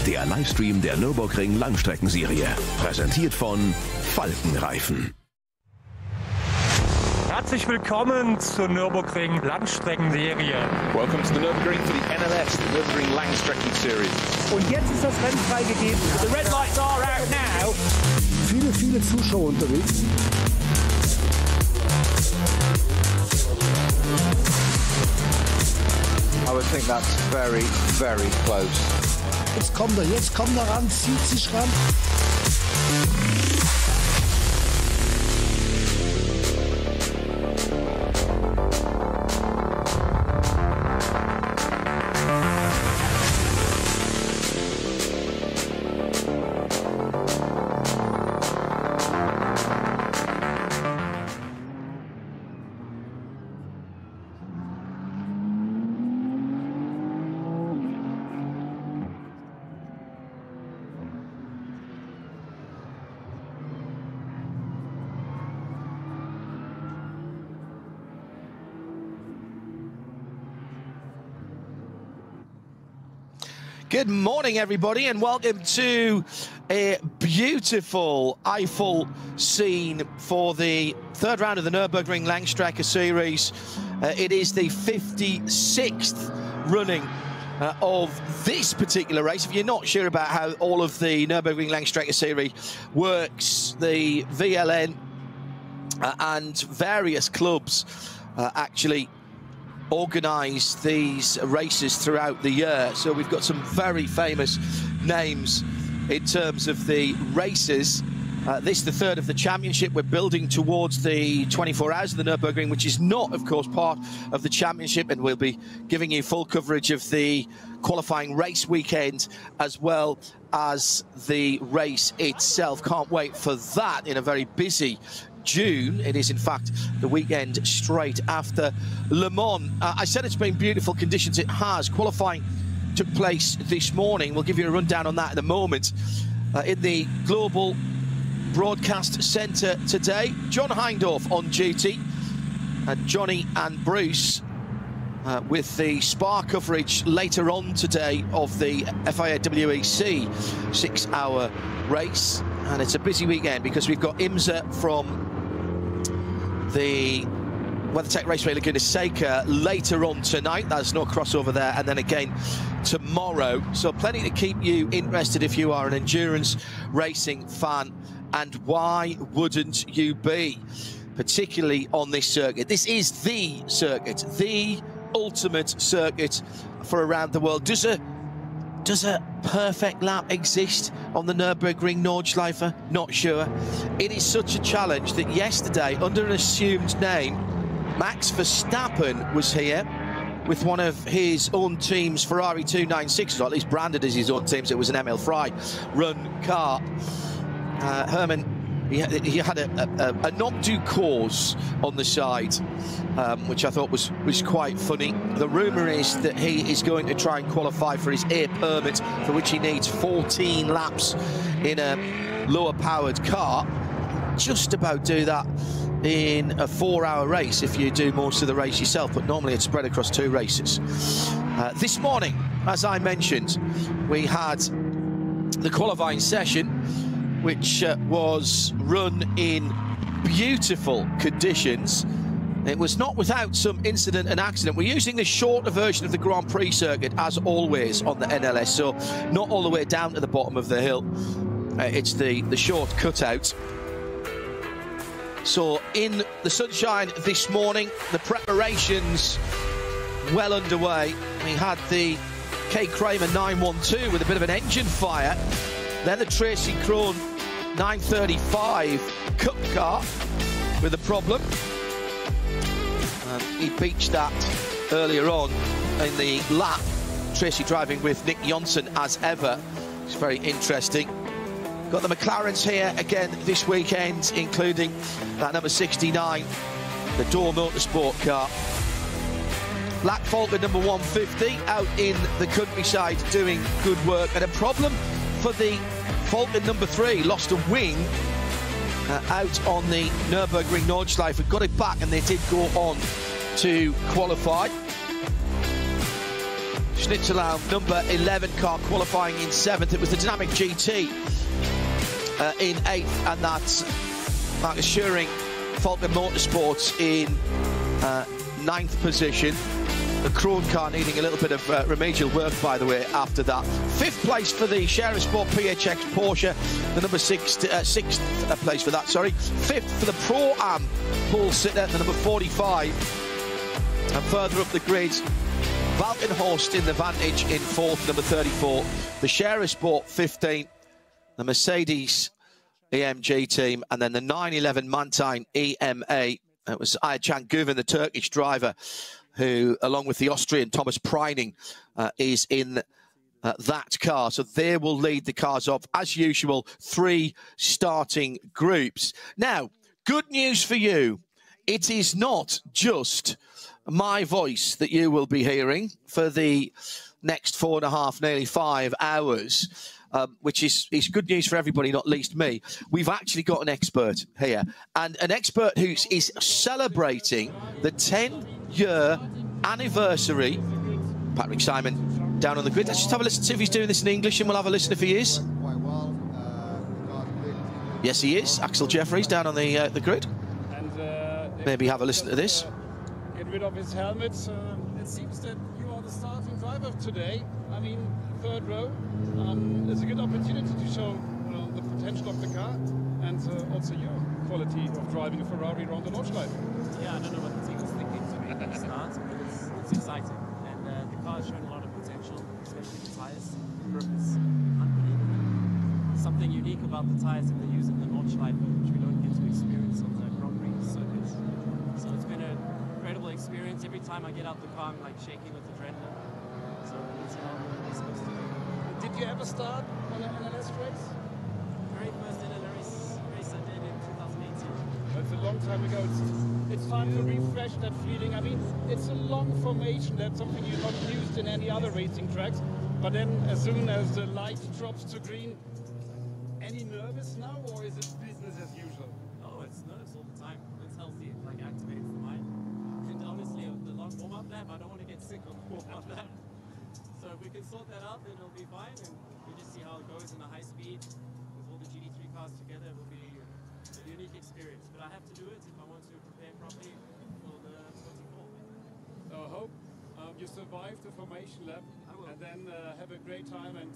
der Livestream der Nürburgring Langstrecken-Serie. Präsentiert von Falkenreifen. Herzlich willkommen zur Nürburgring Langstrecken-Serie. Welcome to the Nürburgring for the NLS, the Nürburgring Langstrecken-Serie. Und jetzt ist das Rennen freigegeben. The red lights are out now. Viele Zuschauer unterwegs. I would think that's very, very close. Jetzt kommt er ran, zieht sich ran. Good morning, everybody, and welcome to a beautiful Eiffel scene for the third round of the Nürburgring Langstrecke Series. It is the 56th running of this particular race. If you're not sure about how all of the Nürburgring Langstrecke Series works, the VLN and various clubs actually organise these races throughout the year. So we've got some very famous names in terms of the races. This is the third of the championship. We're building towards the 24 hours of the Nürburgring, which is not, of course, part of the championship, and we'll be giving you full coverage of the qualifying race weekend as well as the race itself. Can't wait for that in a very busy June. It is in fact the weekend straight after Le Mans. I said it's been beautiful conditions. It has. Qualifying took place this morning. We'll give you a rundown on that in a moment. In the Global Broadcast Centre today, John Hindorf on duty, and Johnny and Bruce with the Spa coverage later on today of the FIA WEC 6-hour race. And it's a busy weekend because we've got IMSA from the WeatherTech Raceway Laguna Seca later on tonight. There's no crossover there, and then again tomorrow. So plenty to keep you interested if you are an endurance racing fan, and why wouldn't you be, particularly on this circuit? This is the circuit, the ultimate circuit for around the world. Does a perfect lap exist on the Nürburgring Nordschleife? Not sure. It is such a challenge that yesterday, under an assumed name, Max Verstappen was here with one of his own team's Ferrari 296s, or at least branded as his own team's. It was an ML3 run car. Herman, he had a nom du cause on the side, which I thought was quite funny. The rumour is that he is going to try and qualify for his air permit, for which he needs 14 laps in a lower-powered car. Just about do that in a 4-hour race if you do most of the race yourself, but normally it's spread across 2 races. This morning, as I mentioned, we had the qualifying session, which was run in beautiful conditions. It was not without some incident and accident. We're using the shorter version of the Grand Prix circuit, as always, on the NLS, so not all the way down to the bottom of the hill. It's the short cutout. So in the sunshine this morning, the preparations well underway. We had the K. Kramer 912 with a bit of an engine fire. Then the Tracy Krohn 935 Cup car with a problem. He beached that earlier on in the lap. Tracy driving with Nick Johnson as ever. It's very interesting. Got the McLarens here again this weekend, including that number 69, the Door Motorsport car. Black Falcon number 150 out in the countryside doing good work. And a problem for the Falcon number 3, lost a wing out on the Nürburgring Nordschleife, got it back, and they did go on to qualify. Schnitzelau, number 11 car, qualifying in 7th. It was the Dynamic GT in 8th, and that's Marcus Schuring, Falcon Motorsports in 9th position. The Krohn car needing a little bit of remedial work, by the way, after that. 5th place for the Scherer Sport PHX Porsche, the number 6th place for that, sorry. 5th for the Pro-Am Paul Sitter, the number 45. And further up the grid, Valkenhorst in the Vantage in 4th, number 34. The Scherer Sport 15th, the Mercedes EMG team, and then the 911 Mantine EMA. It was Aycan Guven, the Turkish driver, who, along with the Austrian Thomas Preining, is in that car. So they will lead the cars off, as usual, 3 starting groups. Now, good news for you. It is not just my voice that you will be hearing for the next 4.5, nearly 5 hours, which is good news for everybody, not least me. We've actually got an expert here, and an expert who is celebrating the 10-year anniversary. Patrick Simon down on the grid. Let's just have a listen to see if he's doing this in English, and we'll have a listen if he is. Yes, he is. Axel Jeffries down on the grid. And maybe have a listen to this. Get rid of his helmet. It seems that you are the starting driver today. I mean, 3rd row. It's a good opportunity to show the potential of the car, and also your quality of driving a Ferrari around the Nordschleife. Yeah, I don't know what the team was thinking to make the start, but it's exciting. And the car has shown a lot of potential, especially the tyres. The grip is unbelievable. Something unique about the tyres that they use in the Nordschleife, which we don't get to experience on the Grand Prix circuits. So it's been an incredible experience. Every time I get out the car, I'm like shaking with adrenaline. So it's how it's supposed to be. Did you ever start on an NLS race? Very first NLS race I did in 2018. That's a long time ago. It's time to refresh that feeling. I mean, it's a long formation. That's something you're not used in any other racing tracks. But then, as soon as the light drops to green, any nervous now, or is it business as usual? Oh, it's nerves all the time. It's healthy. It like activates the mind. And honestly, the long warm-up lap, I don't want to get sick on the warm-up lap. So if we can sort that out, then it'll be fine, and we'll just see how it goes in the high speed with all the GT3 cars together. It will be a unique experience, but I have to do it if I want to prepare properly for the 24. So I hope you survive the formation lap, and then have a great time and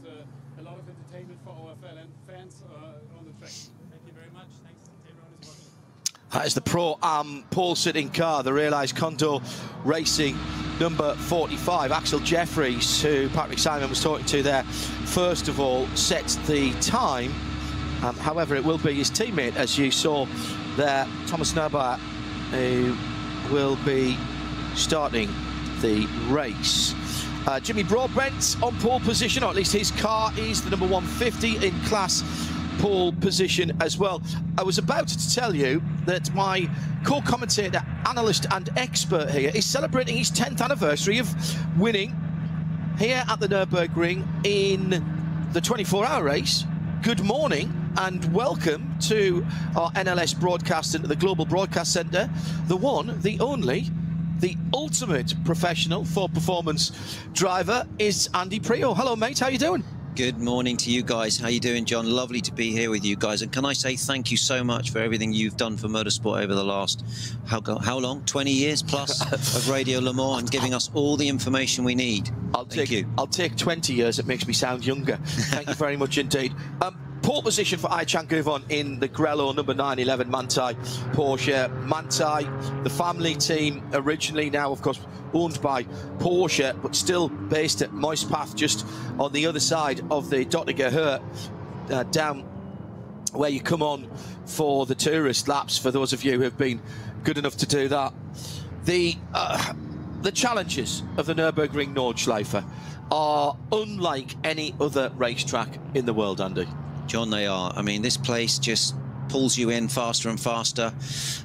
a lot of entertainment for our fans on the track. Thank you very much. Thanks to everyone who's watching. That is the Pro-Am Paul sitting car, the Realised Condor Racing number 45. Axel Jeffries, who Patrick Simon was talking to there, first of all sets the time. However, it will be his teammate, as you saw there, Thomas Nürburgring, who will be starting the race. Jimmy Broadbent on pole position, or at least his car is the number 150 in class pole position as well. I was about to tell you that my co-commentator, analyst and expert here is celebrating his 10th anniversary of winning here at the Nürburgring in the 24-hour race. Good morning and welcome to our NLS broadcast into the Global Broadcast Centre. The one, the only, the ultimate professional for performance driver is Andy Prio. Hello, mate. How you doing? Good morning to you guys. How you doing, John? Lovely to be here with you guys. And can I say thank you so much for everything you've done for motorsport over the last, how long? 20 years plus of Radio Le Mans, and giving us all the information we need. I'll take 20 years. It makes me sound younger. Thank you very much indeed. Pole position for Aycan Guven in the Grello number 911 Manthey Porsche. Manthey, the family team originally, now of course owned by Porsche, but still based at Moispath, just on the other side of the Dottinger Hurt, down where you come on for the tourist laps, for those of you who have been good enough to do that. The challenges of the Nürburgring Nordschleife are unlike any other racetrack in the world, Andy. John, they are. I mean, this place just pulls you in faster and faster.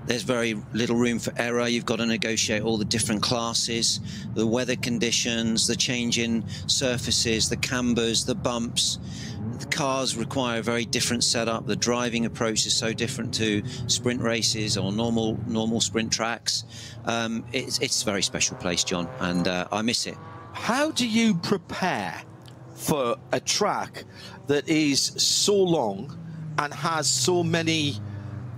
There's very little room for error. You've got to negotiate all the different classes, the weather conditions, the change in surfaces, the cambers, the bumps. The cars require a very different setup. The driving approach is so different to sprint races or normal sprint tracks. It's a very special place, John, and I miss it. how do you prepare for a track that is so long and has so many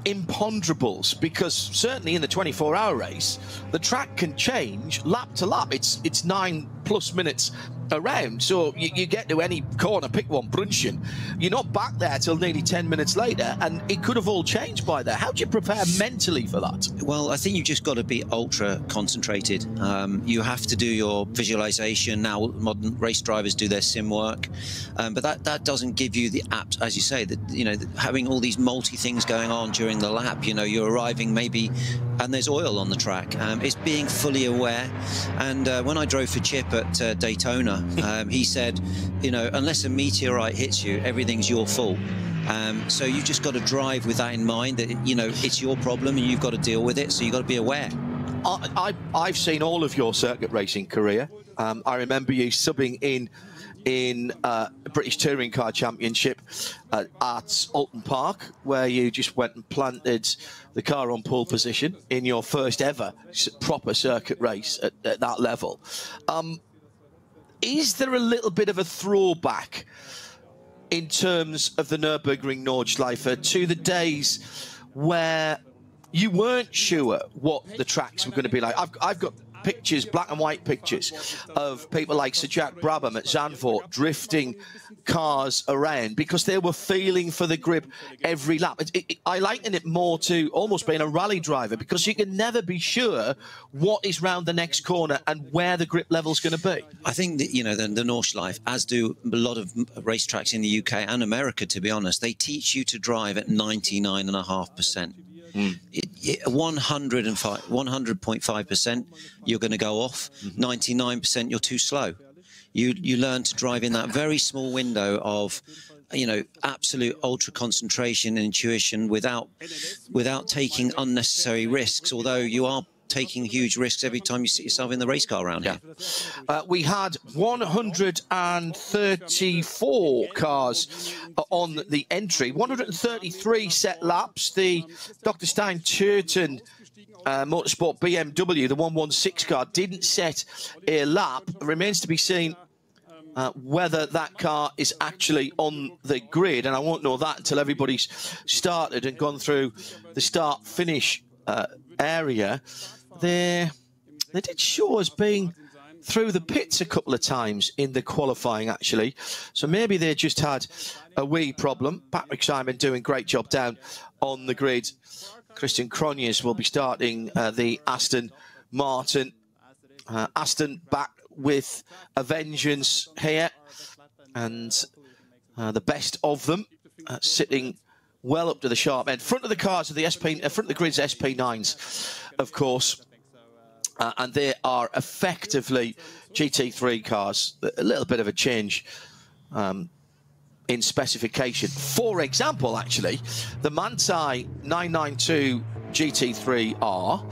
imponderables? Because certainly in the 24-hour race, the track can change lap to lap. It's 9+ minutes around, so you get to any corner, pick one, brunchen. You're not back there till nearly 10 minutes later, and it could have all changed by there. How do you prepare mentally for that? Well, I think you've just got to be ultra concentrated. You have to do your visualization. Now modern race drivers do their sim work, but that doesn't give you the apps, as you say, that, you know, having all these multi things going on during the lap. You know, you're arriving maybe and there's oil on the track. It's being fully aware. And when I drove for Chip at Daytona, he said, you know, unless a meteorite hits you, everything's your fault. So you've just got to drive with that in mind, that, you know, it's your problem and you've got to deal with it, so you've got to be aware. I've seen all of your circuit racing career. I remember you subbing in British Touring Car Championship at Alton Park, where you just went and planted the car on pole position in your first ever proper circuit race at that level. Is there a little bit of a throwback in terms of the Nürburgring Nordschleife to the days where you weren't sure what the tracks were going to be like? I've got pictures, black and white pictures, of people like Sir Jack Brabham at Zandvoort drifting cars around because they were feeling for the grip every lap. I liken it more to almost being a rally driver, because you can never be sure what is round the next corner and where the grip level's going to be. I think that, you know, the Nordschleife, as do a lot of racetracks in the UK and America, to be honest, they teach you to drive at 99.5%. 100.5% you're going to go off. 99% you're too slow. You learn to drive in that very small window of, you know, absolute ultra concentration and intuition without taking unnecessary risks, although you are taking huge risks every time you sit yourself in the race car around here. We had 134 cars on the entry, 133 set laps. The Dr. Stein Churton Motorsport BMW, the 116 car, didn't set a lap. It remains to be seen whether that car is actually on the grid, and I won't know that until everybody's started and gone through the start-finish area. They did show us being through the pits a couple of times in the qualifying, actually. So maybe they just had a wee problem. Patrick Simon doing a great job down on the grid. Christian Cronjes will be starting the Aston Martin. Aston back with a vengeance here, and the best of them sitting well up to the sharp end. Front of the cars are the front of the grid's SP9s, of course, and they are effectively GT3 cars. A little bit of a change in specification. For example, actually, the Manthey 992 GT3R,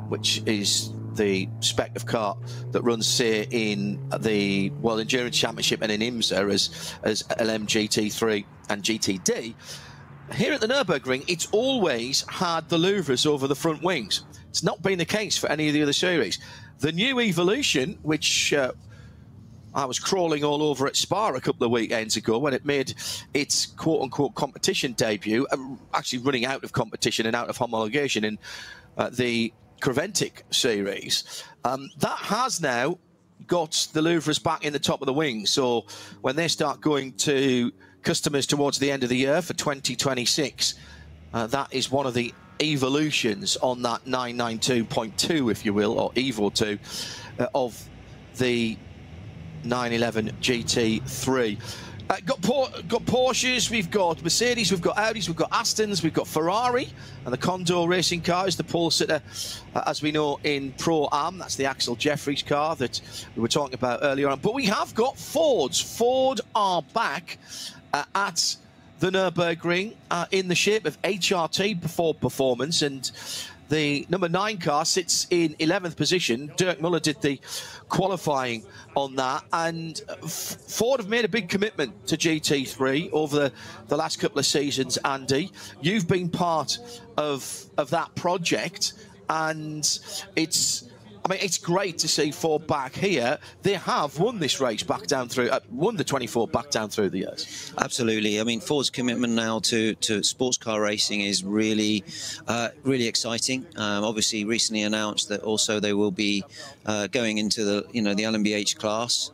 which is the spec of car that runs, say, in the World Endurance Championship and in IMSA as LM GT3 and GTD. Here at the Nürburgring, it's always had the louvres over the front wings. It's not been the case for any of the other series. The new evolution, which I was crawling all over at Spa a couple of weekends ago when it made its quote-unquote competition debut, actually running out of competition and out of homologation in the Creventic series, that has now got the louvres back in the top of the wing. So when they start going to customers towards the end of the year for 2026, that is one of the evolutions on that 992.2, if you will, or Evo 2, of the 911 GT3. Got Porsches, we've got Mercedes, we've got Audis, we've got Astons, we've got Ferrari, and the Condor racing car is the pole sitter, as we know, in Pro-Am. That's the Axel Jeffries car that we were talking about earlier on. But we have got Fords. Ford are back at the Nürburgring in the shape of HRT for performance, and the number 9 car sits in 11th position. Dirk Muller did the qualifying on that, and Ford have made a big commitment to GT3 over the last couple of seasons. Andy, you've been part of that project, and it's I mean, it's great to see Ford back here. They have won this race back down through, won the 24 back down through the years. Absolutely. I mean, Ford's commitment now to sports car racing is really, really exciting. Obviously, recently announced that also they will be going into the, the LMBH class.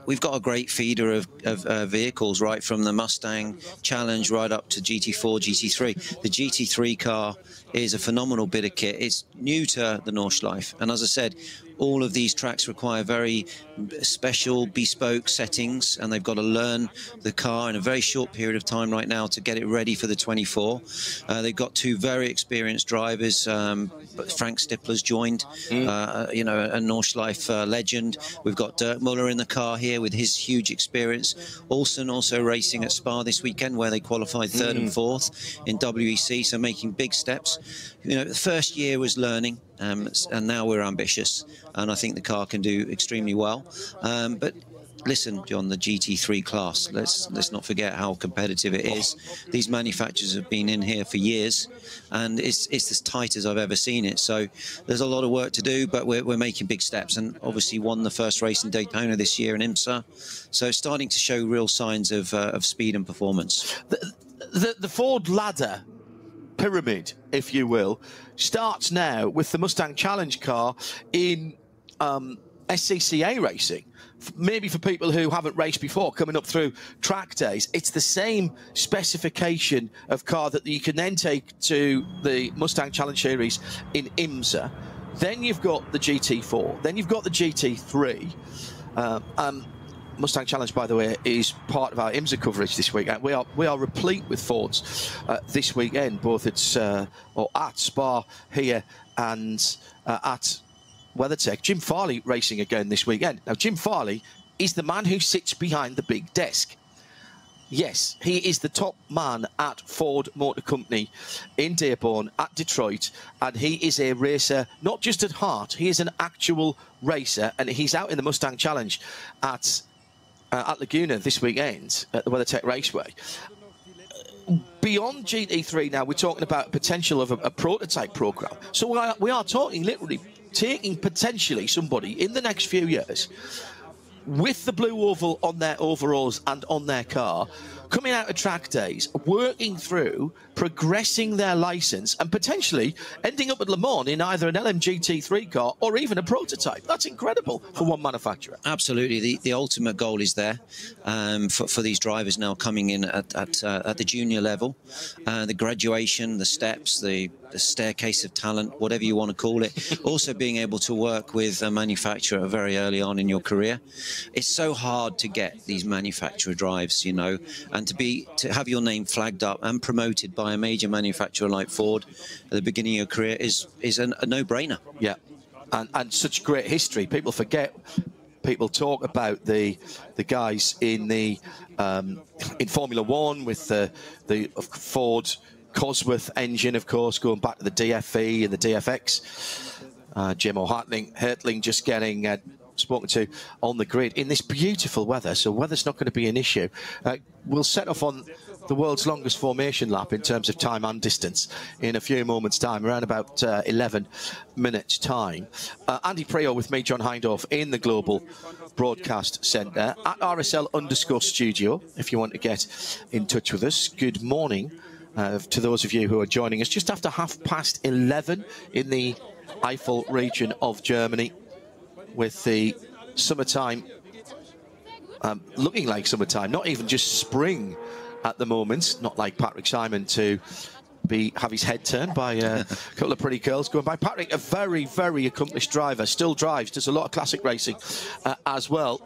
We've got a great feeder of vehicles, right from the Mustang Challenge right up to GT4, GT3. The GT3 car is a phenomenal bit of kit. It's new to the Nordschleife, and as I said, all of these tracks require very special, bespoke settings, and they've got to learn the car in a very short period of time right now to get it ready for the 24. They've got two very experienced drivers. Frank Stippler's joined, a Nordschleife legend. We've got Dirk Muller in the car here with his huge experience. Olsen also racing at Spa this weekend, where they qualified 3rd and 4th in WEC, so making big steps. The first year was learning, and now we're ambitious, and I think the car can do extremely well. But listen, John, the GT3 class, let's not forget how competitive it is. These manufacturers have been in here for years, and it's as tight as I've ever seen it. So there's a lot of work to do, but we're making big steps, and obviously won the first race in Daytona this year in IMSA. So starting to show real signs of speed and performance. The Ford ladder pyramid, if you will, starts now with the Mustang Challenge car in SCCA racing. Maybe for people who haven't raced before, coming up through track days, it's the same specification of car that you can then take to the Mustang Challenge Series in IMSA. Then you've got the GT4, then you've got the GT3. Mustang Challenge, by the way, is part of our IMSA coverage this weekend. We are replete with Fords this weekend, both at Spa here and at WeatherTech. Jim Farley racing again this weekend. Now, Jim Farley is the man who sits behind the big desk. Yes, he is the top man at Ford Motor Company in Dearborn, at Detroit, and he is a racer, not just at heart, he is an actual racer, and he's out in the Mustang Challenge at Laguna this weekend at the WeatherTech Raceway. Beyond GT3 now, we're talking about potential of a prototype program. So we are talking literally taking potentially somebody in the next few years with the blue oval on their overalls and on their car, coming out of track days, working through, progressing their license, and potentially ending up at Le Mans in either an LMGT3 car or even a prototype. That's incredible for one manufacturer. Absolutely. The ultimate goal is there for these drivers now coming in at the junior level. The graduation, the steps, the staircase of talent, whatever you want to call it. Also being able to work with a manufacturer very early on in your career. It's so hard to get these manufacturer drives, and to have your name flagged up and promoted by a major manufacturer like Ford at the beginning of your career is a no-brainer. Yeah, and such great history. People forget. People talk about the guys in the in Formula One with the Ford Cosworth engine, of course, going back to the DFE and the DFX. Jim Hertling just getting spoken to on the grid in this beautiful weather, so weather's not going to be an issue. We'll set off on the world's longest formation lap in terms of time and distance in a few moments' time, around about 11 minutes' time. Andy Prio with me, John Hindorf, in the Global Broadcast Centre at RSL_studio, if you want to get in touch with us. Good morning to those of you who are joining us just after 11:30 in the Eifel region of Germany, with the summertime looking like summertime, not even just spring at the moment, not like Patrick Simon to have his head turned by a couple of pretty girls going by. Patrick, a very, very accomplished driver, still drives, does a lot of classic racing as well,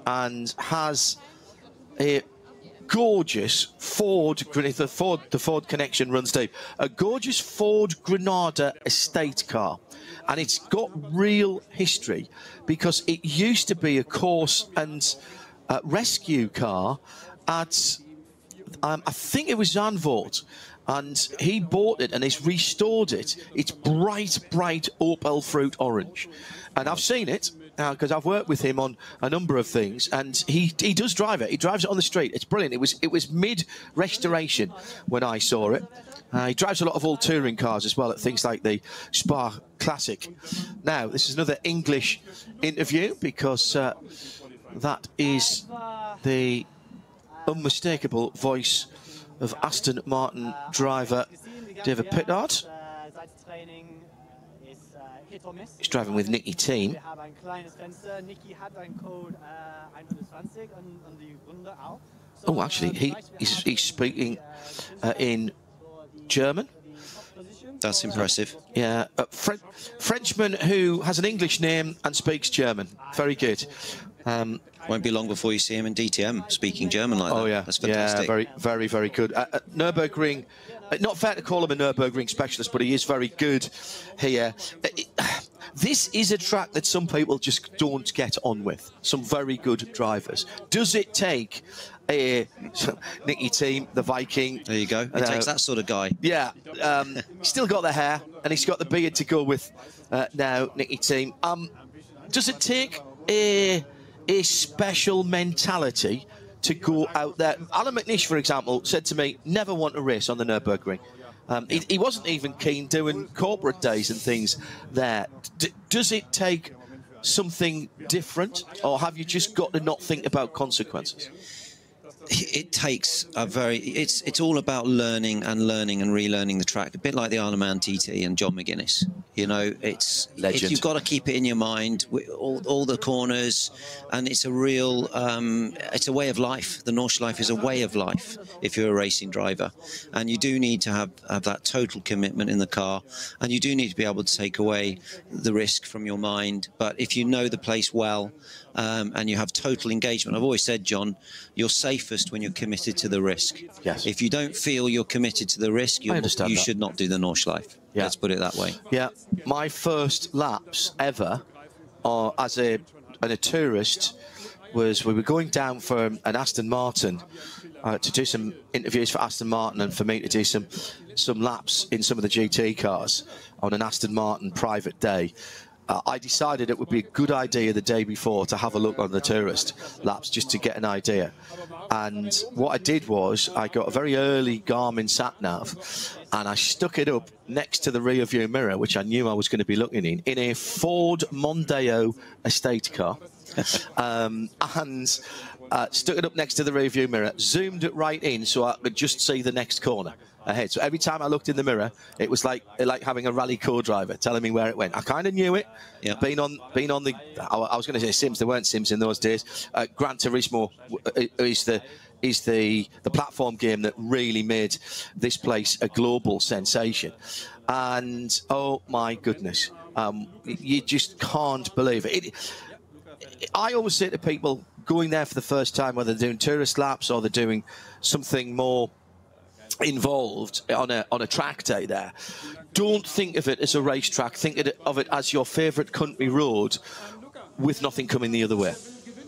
and has a gorgeous Ford, the Ford connection runs deep, a gorgeous Ford Granada estate car. And it's got real history because it used to be a course and rescue car at, I think it was Zandvoort. and he bought it and he's restored it. It's bright, bright opal fruit orange. And I've seen it because I've worked with him on a number of things, and he does drive it. He drives it on the street. It's brilliant. It was mid-restoration when I saw it. He drives a lot of old touring cars as well at things like the Spa Classic. Now, this is another English interview because that is the unmistakable voice of Aston Martin driver David Pittard. He's driving with Nicky Team. Oh, actually, he's speaking in German. That's impressive. Yeah, Frenchman who has an English name and speaks German. Very good. Won't be long before you see him in DTM speaking German like that. Oh, yeah. That's fantastic. Yeah, very, very good. Nürburgring, not fair to call him a Nürburgring specialist, but he is very good here. This is a track that some people just don't get on with. Some very good drivers. Does it take a Nicky Team, the Viking? There you go. It takes that sort of guy. Yeah. He's still got the hair, and he's got the beard to go with now, Nicky Team. Does it take a special mentality to go out there? Alan McNish, for example, said to me, never want to race on the Nürburgring. He wasn't even keen doing corporate days and things there. Does it take something different, or have you just got to not think about consequences? It takes a very... It's all about learning and relearning the track, a bit like the Isle of Man TT and John McGuinness. You know, you've got to keep it in your mind, all the corners, and it's a real... it's a way of life. The Nordschleife is a way of life if you're a racing driver. And you do need to have that total commitment in the car, and you do need to be able to take away the risk from your mind. But if you know the place well, and you have total engagement. I've always said, John, you're safest when you're committed to the risk. Yes. If you don't feel you're committed to the risk, you should not do the Nordschleife. Yeah. Let's put it that way. Yeah. My first laps ever as a tourist was we were going down for an Aston Martin to do some interviews for Aston Martin and for me to do some laps in some of the GT cars on an Aston Martin private day. I decided it would be a good idea the day before to have a look on the tourist laps just to get an idea. And what I did was I got a very early Garmin sat-nav and I stuck it up next to the rear view mirror, which I knew I was going to be looking in a Ford Mondeo estate car. And stuck it up next to the rear view mirror, zoomed it right in so I could just see the next corner ahead. So every time I looked in the mirror, it was like having a rally co-driver telling me where it went. I kind of knew it. Yeah. Being on the, I was going to say Sims. There weren't Sims in those days. Gran Turismo is the platform game that really made this place a global sensation. And oh my goodness, you just can't believe it. I always say to people going there for the first time, whether they're doing tourist laps or they're doing something more involved on a track day there, don't think of it as a racetrack. Think of it as your favourite country road with nothing coming the other way.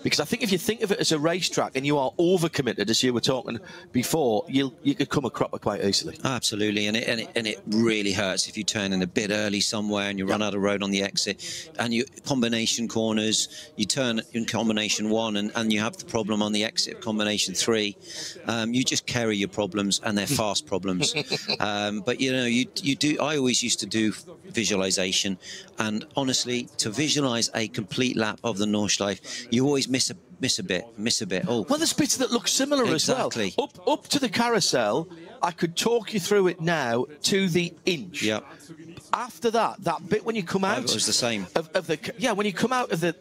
Because I think if you think of it as a racetrack and you are overcommitted, as you were talking before, you could come a cropper quite easily. Absolutely, and it really hurts if you turn in a bit early somewhere and you run out of road on the exit, and you combination corners, you turn in combination 1 and you have the problem on the exit of combination 3. You just carry your problems, and they're fast problems. But you know, you do. I always used to do visualization, and honestly, to visualize a complete lap of the Nordschleife, you always miss a bit. Oh, well, there's bits that look similar as well. Up to the carousel, I could talk you through it now to the inch. Yeah. After that bit when you come out, it was the same. When you come out of the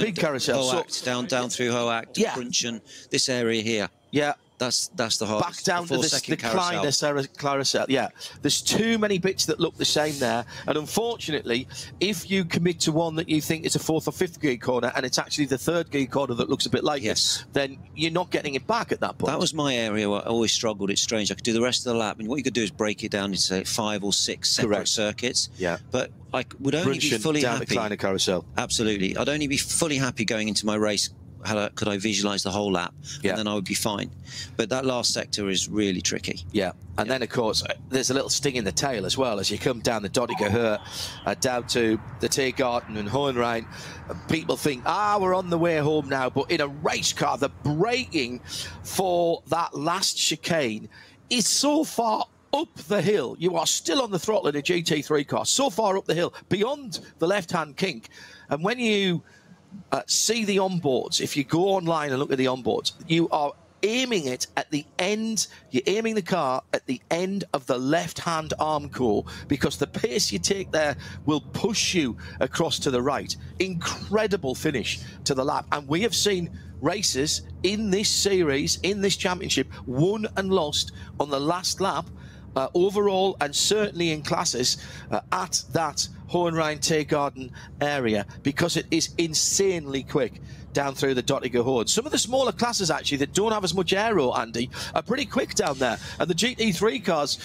big carousel, Hoact, down through Hoact, Brunchen, this area here. Yeah. That's the hardest. Back down to the kleiner carousel. Yeah, there's too many bits that look the same there, and unfortunately, if you commit to one that you think is a 4th or 5th gear corner, and it's actually the 3rd gear corner that looks a bit like it, then you're not getting it back at that point. That was my area where I always struggled. It's strange. I could do the rest of the lap, and what you could do is break it down into say 5 or 6 separate circuits. Yeah, but I would only be fully happy down the kleiner carousel. Absolutely, I'd only be fully happy going into my race could I visualize the whole lap, and then I would be fine. But that last sector is really tricky. Yeah, and then of course there's a little sting in the tail as well as you come down the Dottinger Hurt down to the Tiergarten and Hohenrhein. People think, we're on the way home now, but in a race car, the braking for that last chicane is so far up the hill. You are still on the throttle in a GT3 car, so far up the hill, beyond the left-hand kink. And when you see the onboards, if you go online and look at the onboards, you are aiming it at the end. You're aiming the car at the end of the left-hand arm core, because the pace you take there will push you across to the right. Incredible finish to the lap. And we have seen races in this series, in this championship, won and lost on the last lap, overall, and certainly in classes at that Hohenrhein-Tiergarten area, because it is insanely quick down through the Dottinger Horde. Some of the smaller classes, actually, that don't have as much aero, Andy, are pretty quick down there. And the GT3 cars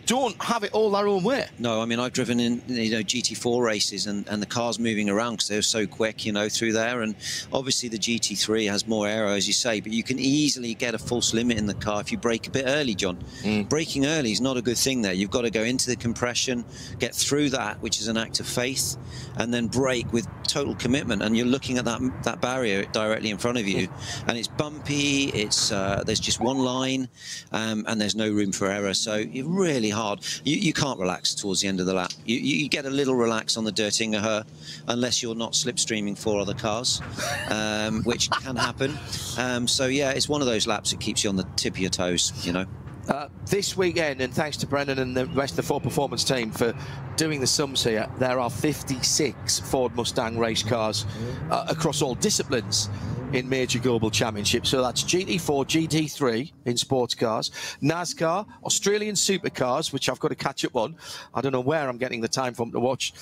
don't have it all their own way. No, I mean, I've driven in, you know, GT4 races and the cars moving around because they're so quick, you know, through there. And obviously the GT3 has more aero, as you say, but you can easily get a false limit in the car if you brake a bit early, John. Braking early is not a good thing there. You've got to go into the compression, get through that, which is an act of faith, and then brake with total commitment. And you're looking at that barrier directly in front of you, and it's bumpy, it's there's just one line, and there's no room for error, so it's really hard. You can't relax towards the end of the lap. You get a little relax on the Dottinger Hurt, unless you're not slipstreaming 4 other cars, which can happen. So yeah, it's one of those laps that keeps you on the tip of your toes, you know. This weekend, and thanks to Brendan and the rest of the Ford Performance team for doing the sums here, there are 56 Ford Mustang race cars across all disciplines in major global championships. So that's GT4, GT3 in sports cars, NASCAR, Australian supercars, which I've got to catch up on. I don't know where I'm getting the time from to watch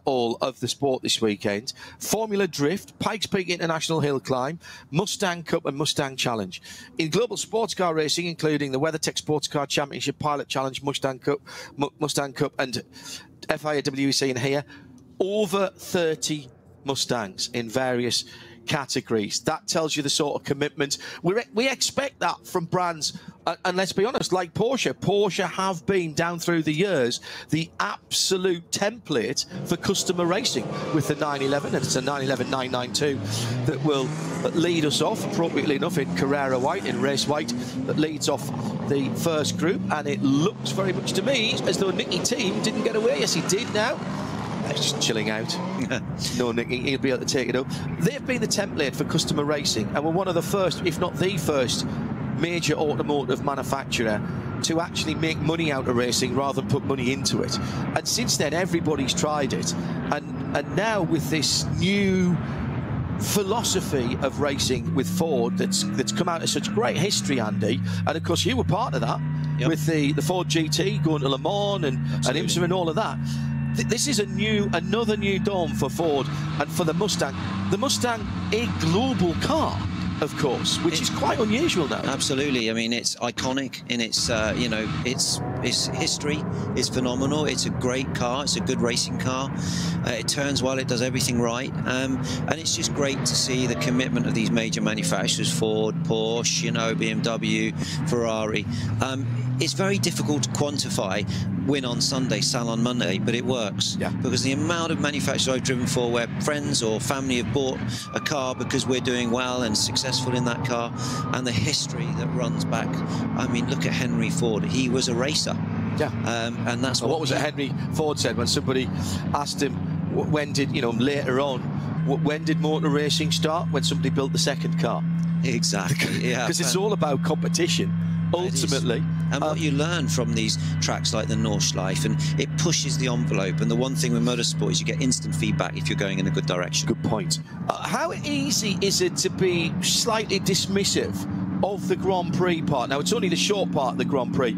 all of the sport this weekend. Formula Drift, Pikes Peak International Hill Climb, Mustang Cup and Mustang Challenge. In global sports car racing, including the WeatherTech Sports Car Championship, Pilot Challenge, Mustang Cup and FIA WEC in here, over 30 Mustangs in various categories. That tells you the sort of commitment. We expect that from brands, and let's be honest, like Porsche. Porsche have been, down through the years, the absolute template for customer racing with the 911, and it's a 911 992 that will lead us off, appropriately enough, in Carrera White, in race white, that leads off the first group. And it looks very much to me as though Nicky Team didn't get away. Yes, he did now. He's just chilling out. No, Nicky, he'll be able to take it up. They've been the template for customer racing, and we're one of the first, if not the first, major automotive manufacturer to actually make money out of racing rather than put money into it. And since then, everybody's tried it. And now with this new philosophy of racing with Ford that's come out of such great history, Andy, and of course you were part of that, with the Ford GT going to Le Mans and IMSA and all of that. This is another new dawn for Ford and for the Mustang. The Mustang, a global car, of course, which is quite unusual now. Absolutely. I mean, it's iconic in its, you know, its history is phenomenal. It's a great car. It's a good racing car. It turns well. It does everything right. And it's just great to see the commitment of these major manufacturers, Ford, Porsche, you know, BMW, Ferrari. It's very difficult to quantify win on Sunday, sell on Monday, but it works. Yeah. Because the amount of manufacturers I've driven for where friends or family have bought a car because we're doing well and successful in that car, and the history that runs back. I mean, look at Henry Ford. He was a racer. Yeah. And that's what was it Henry Ford said when somebody asked him, when did, you know, later on, when did motor racing start? When somebody built the second car. Exactly, yeah. Because it's all about competition, ultimately. And what you learn from these tracks like the Nordschleife, and it pushes the envelope. And the one thing with motorsport is you get instant feedback if you're going in a good direction. Good point. How easy is it to be slightly dismissive of the Grand Prix part. Now, it's only the short part of the Grand Prix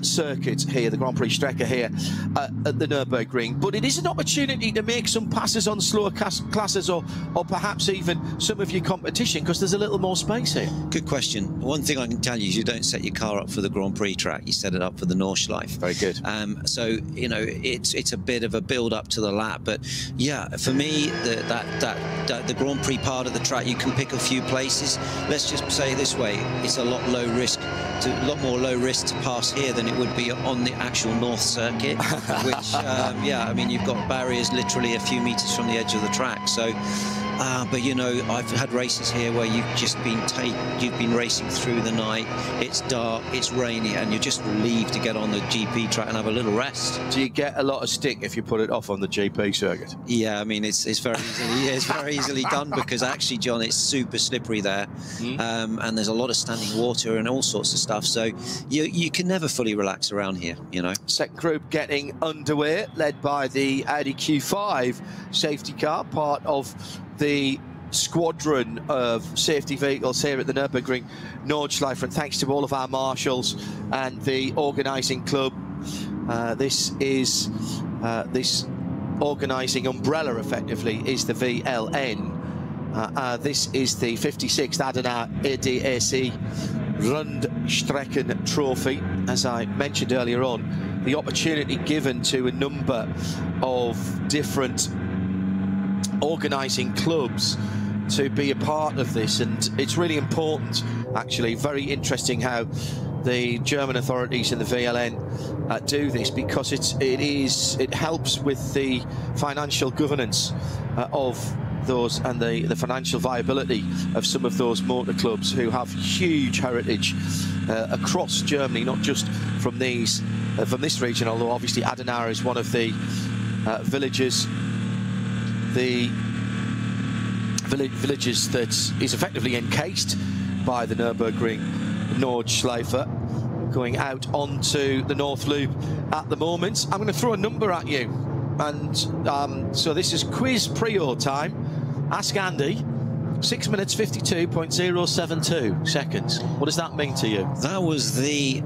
circuit here, the Grand Prix Strecke here at the Nürburgring, but it is an opportunity to make some passes on slower classes or perhaps even some of your competition, because there's a little more space here. Good question. One thing I can tell you is you don't set your car up for the Grand Prix track, you set it up for the Nordschleife. Very good. So, you know, it's a bit of a build up to the lap, but yeah, for me, the Grand Prix part of the track, you can pick a few places. Let's just say it this way, it's a lot more low risk to pass here than it would be on the actual North Circuit, which, yeah, I mean, you've got barriers literally a few meters from the edge of the track. So, but you know, I've had races here where you've just been racing through the night. It's dark, it's rainy, and you're just relieved to get on the GP track and have a little rest. Do you get a lot of stick if you put it off on the GP circuit? Yeah, I mean, it's very easily done, because actually, John, it's super slippery there, and there's a lot of standing water and all sorts of stuff. So you can never fully relax around here, you know. Second group getting underway, led by the Audi Q5 safety car, part of the squadron of safety vehicles here at the Nürburgring Nordschleife, and thanks to all of our marshals and the organising club. This organising umbrella effectively is the VLN. This is the 56th Adenauer ADAC Rundstrecken-Trophy. As I mentioned earlier on, the opportunity given to a number of different organising clubs to be a part of this, and it's really important, actually. Very interesting how the German authorities and the VLN do this, because it helps with the financial governance of those, and the financial viability of some of those motor clubs who have huge heritage across Germany, not just from this region, although obviously Adenauer is one of the villages that is effectively encased by the Nürburgring Nordschleife, going out onto the North Loop at the moment. I'm going to throw a number at you, and so this is quiz Prio time. Ask Andy. 6 minutes 52.072 seconds. What does that mean to you? That was the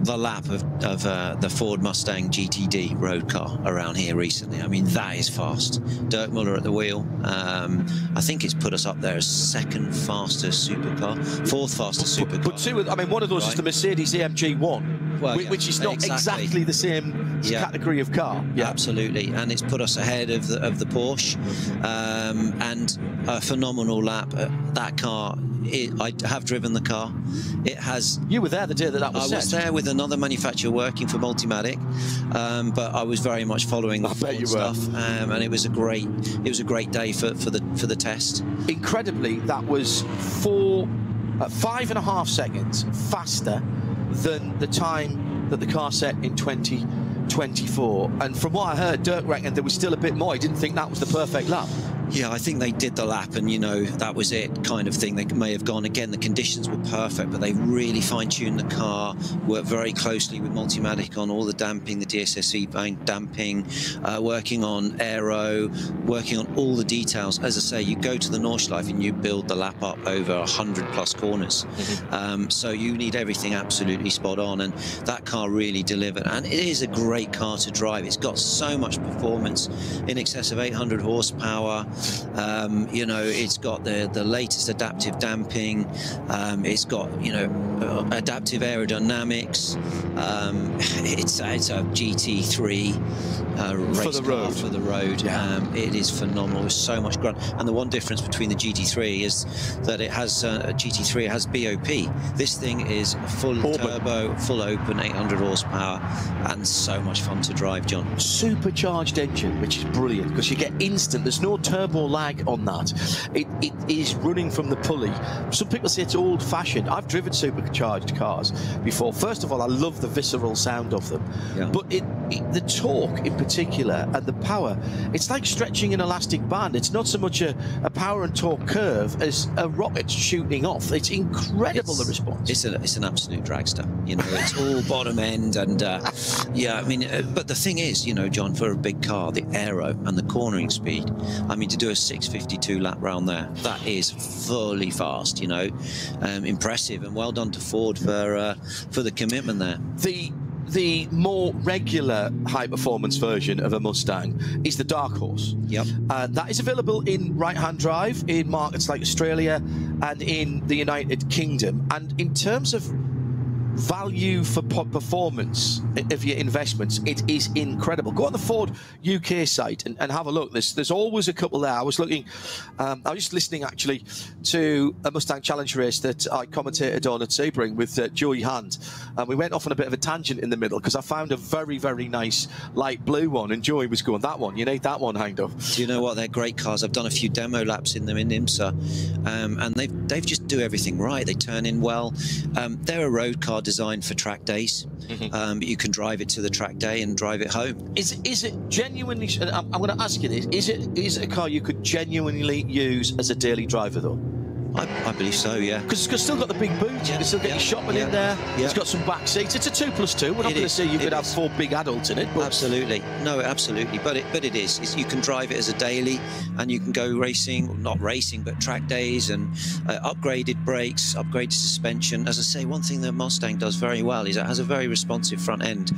lap of the Ford Mustang GTD road car around here recently. I mean, that is fast. Dirk Muller at the wheel. I think it's put us up there as second fastest supercar, fourth fastest supercar. But two, I mean, one of those is the Mercedes AMG 1, well, which is not exactly the same category of car. Yeah, absolutely. And it's put us ahead of the Porsche, and a phenomenal lap. That car, I have driven the car. It has. You were there the day that was set. I was there with another manufacturer working for Multimatic, but I was very much following the Ford stuff, and it was a great day for the test. Incredibly, that was 5.5 seconds faster than the time that the car set in 2024. And from what I heard, Dirk reckoned there was still a bit more. He didn't think that was the perfect lap. Yeah, I think they did the lap, and you know, that was it kind of thing. They may have gone again. The conditions were perfect, but they really fine-tuned the car, worked very closely with Multimatic on all the damping, the DSSE damping, working on aero, working on all the details. As I say, you go to the Nordschleife and you build the lap up over 100+ corners. So you need everything absolutely spot on, and that car really delivered. And it is a great car to drive. It's got so much performance, in excess of 800 horsepower. You know, it's got the latest adaptive damping. It's got, you know, adaptive aerodynamics. It's a GT3 race car for the road. Yeah. It is phenomenal with so much grunt. And the one difference between the GT3 is that it has GT3 has BOP. This thing is full turbo, full open, 800 horsepower, and so much fun to drive, John. Supercharged engine, which is brilliant, because you get instant. There's no turbo lag on that. It is running from the pulley. Some people say it's old-fashioned. I've driven supercharged cars before. First of all, I love the visceral sound of them, but the torque in particular and the power, it's like stretching an elastic band. It's not so much a power and torque curve as a rocket shooting off. It's incredible, the response. It's an absolute dragster. You know, it's all bottom end, and yeah, I mean, but the thing is, you know, John, for a big car, the aero and the cornering speed, I mean, to do a 6:52 lap round there. That is fully fast, you know. Impressive, and well done to Ford for the commitment there. The more regular high-performance version of a Mustang is the Dark Horse. Yep. That is available in right-hand drive in markets like Australia and in the United Kingdom. And in terms of value for performance of your investments, it is incredible. Go on the Ford UK site and have a look. There's always a couple there. I was looking, I was just listening actually to a Mustang Challenge race that I commentated on at Sebring with Joey Hand, and we went off on a bit of a tangent in the middle because I found a very, very nice light blue one, and Joey was going, that one, you need that one hanged up. Do you know what? They're great cars. I've done a few demo laps in them in IMSA, and they've just do everything right. They turn in well. They're a road car designed for track days. But you can drive it to the track day and drive it home. Is it genuinely, I'm going to ask you this, is it a car you could genuinely use as a daily driver though? I believe so, yeah. Because it's still got the big boot, you can still get your shopping in there, it's got some back seats. It's a 2+2. We're not going to say you could have 4 big adults in it. But... Absolutely. No, absolutely. But it is. You can drive it as a daily, and you can go racing, well, not racing, but track days, and upgraded brakes, upgraded suspension. As I say, one thing that Mustang does very well is it has a very responsive front end.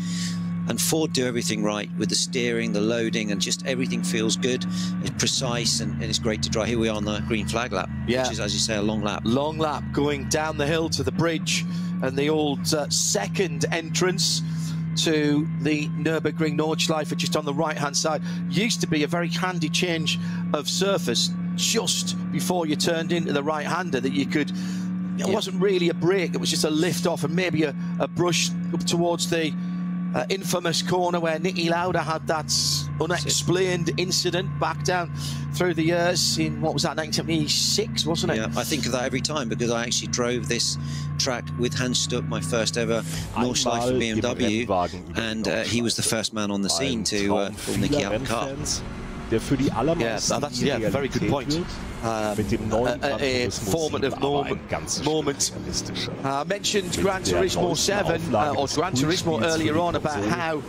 And Ford do everything right with the steering, the loading, and just everything feels good. It's precise, and it's great to drive. Here we are on the green flag lap, which is, as you say, a long lap. Long lap going down the hill to the bridge, and the old second entrance to the Nürburgring Nordschleife just on the right-hand side. Used to be a very handy change of surface just before you turned into the right-hander that you could... It wasn't really a brake, it was just a lift off and maybe a brush up towards the infamous corner where Nicky Lauda had that unexplained incident back down through the years in, what was that, 1976, wasn't it? Yeah, I think of that every time because I actually drove this track with Hans Stuck, my first ever Nordschleife for BMW, and he was the first man on the scene to pull Nicky out of the car. That's a very good point. A formative moment. I mentioned Gran Turismo 7 or Gran Turismo earlier on about how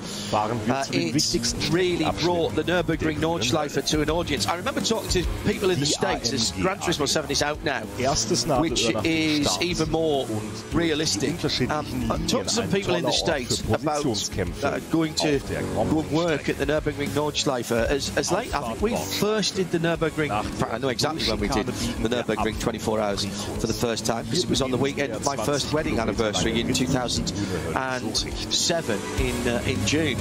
it really brought the Nürburgring Nordschleife to an audience. I remember talking to people in the States as Gran Turismo 7 is out now, which is even more realistic. I talked to some people in the States about going to go and work at the Nürburgring Nordschleife as late. I think we first did the Nürburgring, in fact, I know exactly when we did the Nürburgring 24 hours for the first time, because it was on the weekend of my first wedding anniversary in 2007 in June.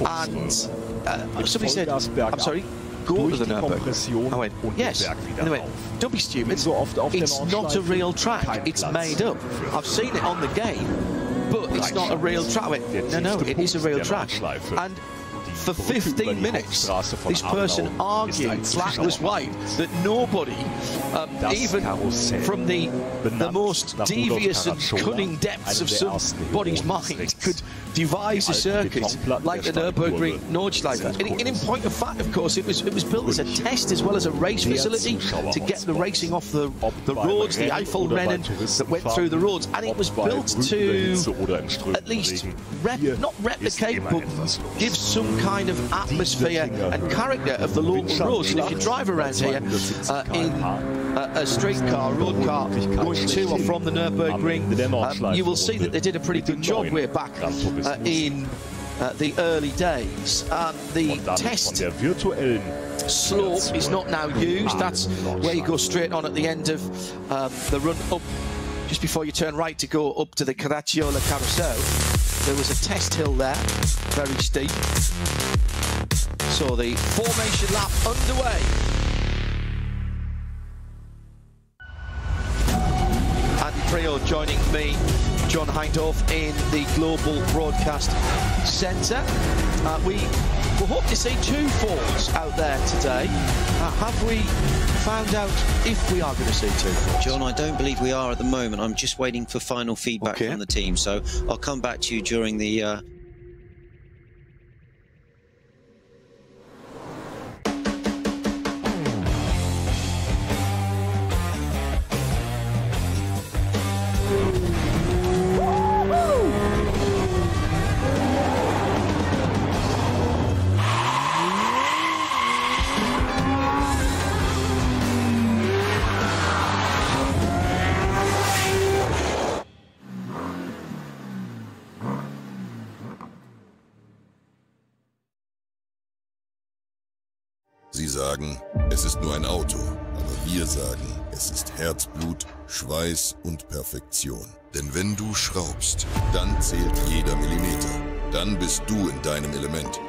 And somebody said, I'm sorry, go to the Nürburgring. I went, yes. And they went, don't be stupid. It's not a real track. It's made up. I've seen it on the game, but it's not a real track. I went, no, it is a real track. And for 15 minutes, this person argued flat as white that nobody, even from the most devious and cunning depths of somebody's mind, could devise a circuit like the Nürburgring Nordschleife. And in point of fact, of course, it was built as a test as well as a race facility to get the racing off the roads, the Eifelrennen that went through the roads, and it was built to at least not replicate, but give some kind of atmosphere and character of the local roads. And if you drive around here in a street car, road car, going to or from the Nürburgring, you will see that they did a pretty good job way back in the early days. The test slope is not now used. That's where you go straight on at the end of the run up, just before you turn right to go up to the Caracciola Carousel. There was a test hill there, very steep. So the formation lap underway. Andy Trio joining me, John Hindorf, in the Global Broadcast Centre. We will hope to see 2 Fords out there today. Have we found out if we are going to see 2 Fords? John, I don't believe we are at the moment. I'm just waiting for final feedback from the team, so I'll come back to you during the... sagen, es ist nur ein Auto, aber wir sagen, es ist Herzblut, Schweiß und Perfektion. Denn wenn du schraubst, dann zählt jeder Millimeter. Dann bist du in deinem Element.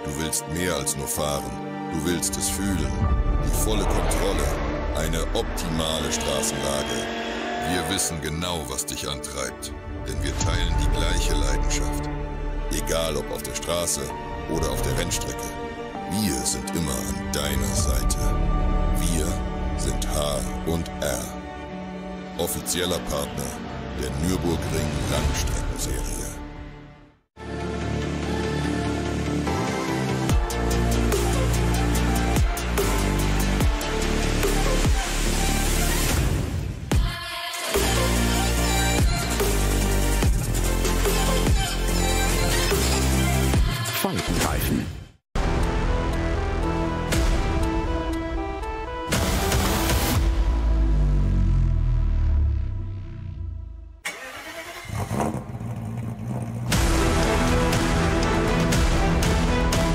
Du willst mehr als nur fahren. Du willst es fühlen. Die volle Kontrolle. Eine optimale Straßenlage. Wir wissen genau, was dich antreibt. Denn wir teilen die gleiche Leidenschaft. Egal ob auf der Straße oder auf der Rennstrecke. Wir sind immer an deiner Seite. Wir sind H&R. Offizieller Partner der Nürburgring Langstrecken-Serie. Faltenreifen.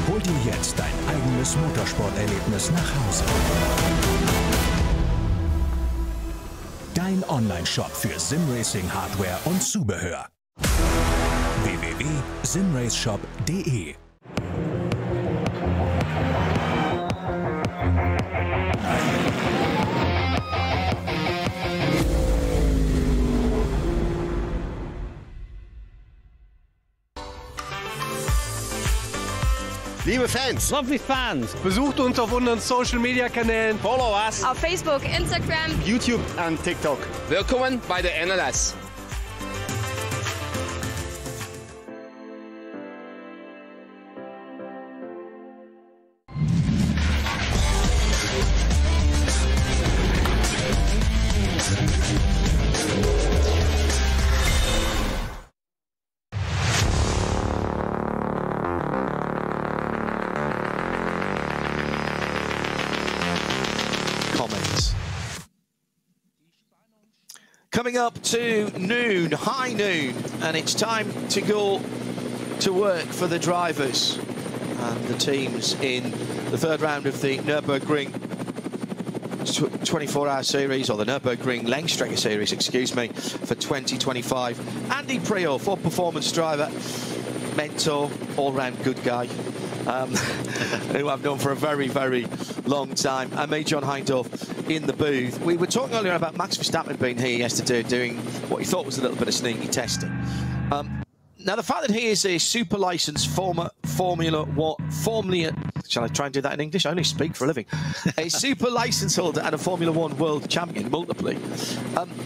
Hol dir jetzt dein eigenes Motorsporterlebnis nach Hause. Dein Online-Shop für Simracing-Hardware und Zubehör. www.simraceshop.de. Liebe Fans, Lovely fans, besucht uns auf unseren Social-Media-Kanälen. follow us. Auf Facebook, Instagram, YouTube und TikTok. Willkommen bei der NLS. Comments. Coming up to noon, high noon, and it's time to go to work for the drivers and the teams in the third round of the Nürburgring 24-hour series, or the Nürburgring Langstrecke series, excuse me, for 2025. Andy Prior, for performance driver, mentor, all-round good guy, who I've known for a very, very long time. And me, John Hindorf, in the booth. We were talking earlier about Max Verstappen being here yesterday doing what he thought was a little bit of sneaky testing. Now, the fact that he is a super licensed former Formula, shall I try and do that in English? I only speak for a living. A super license holder and a Formula One world champion, multiply,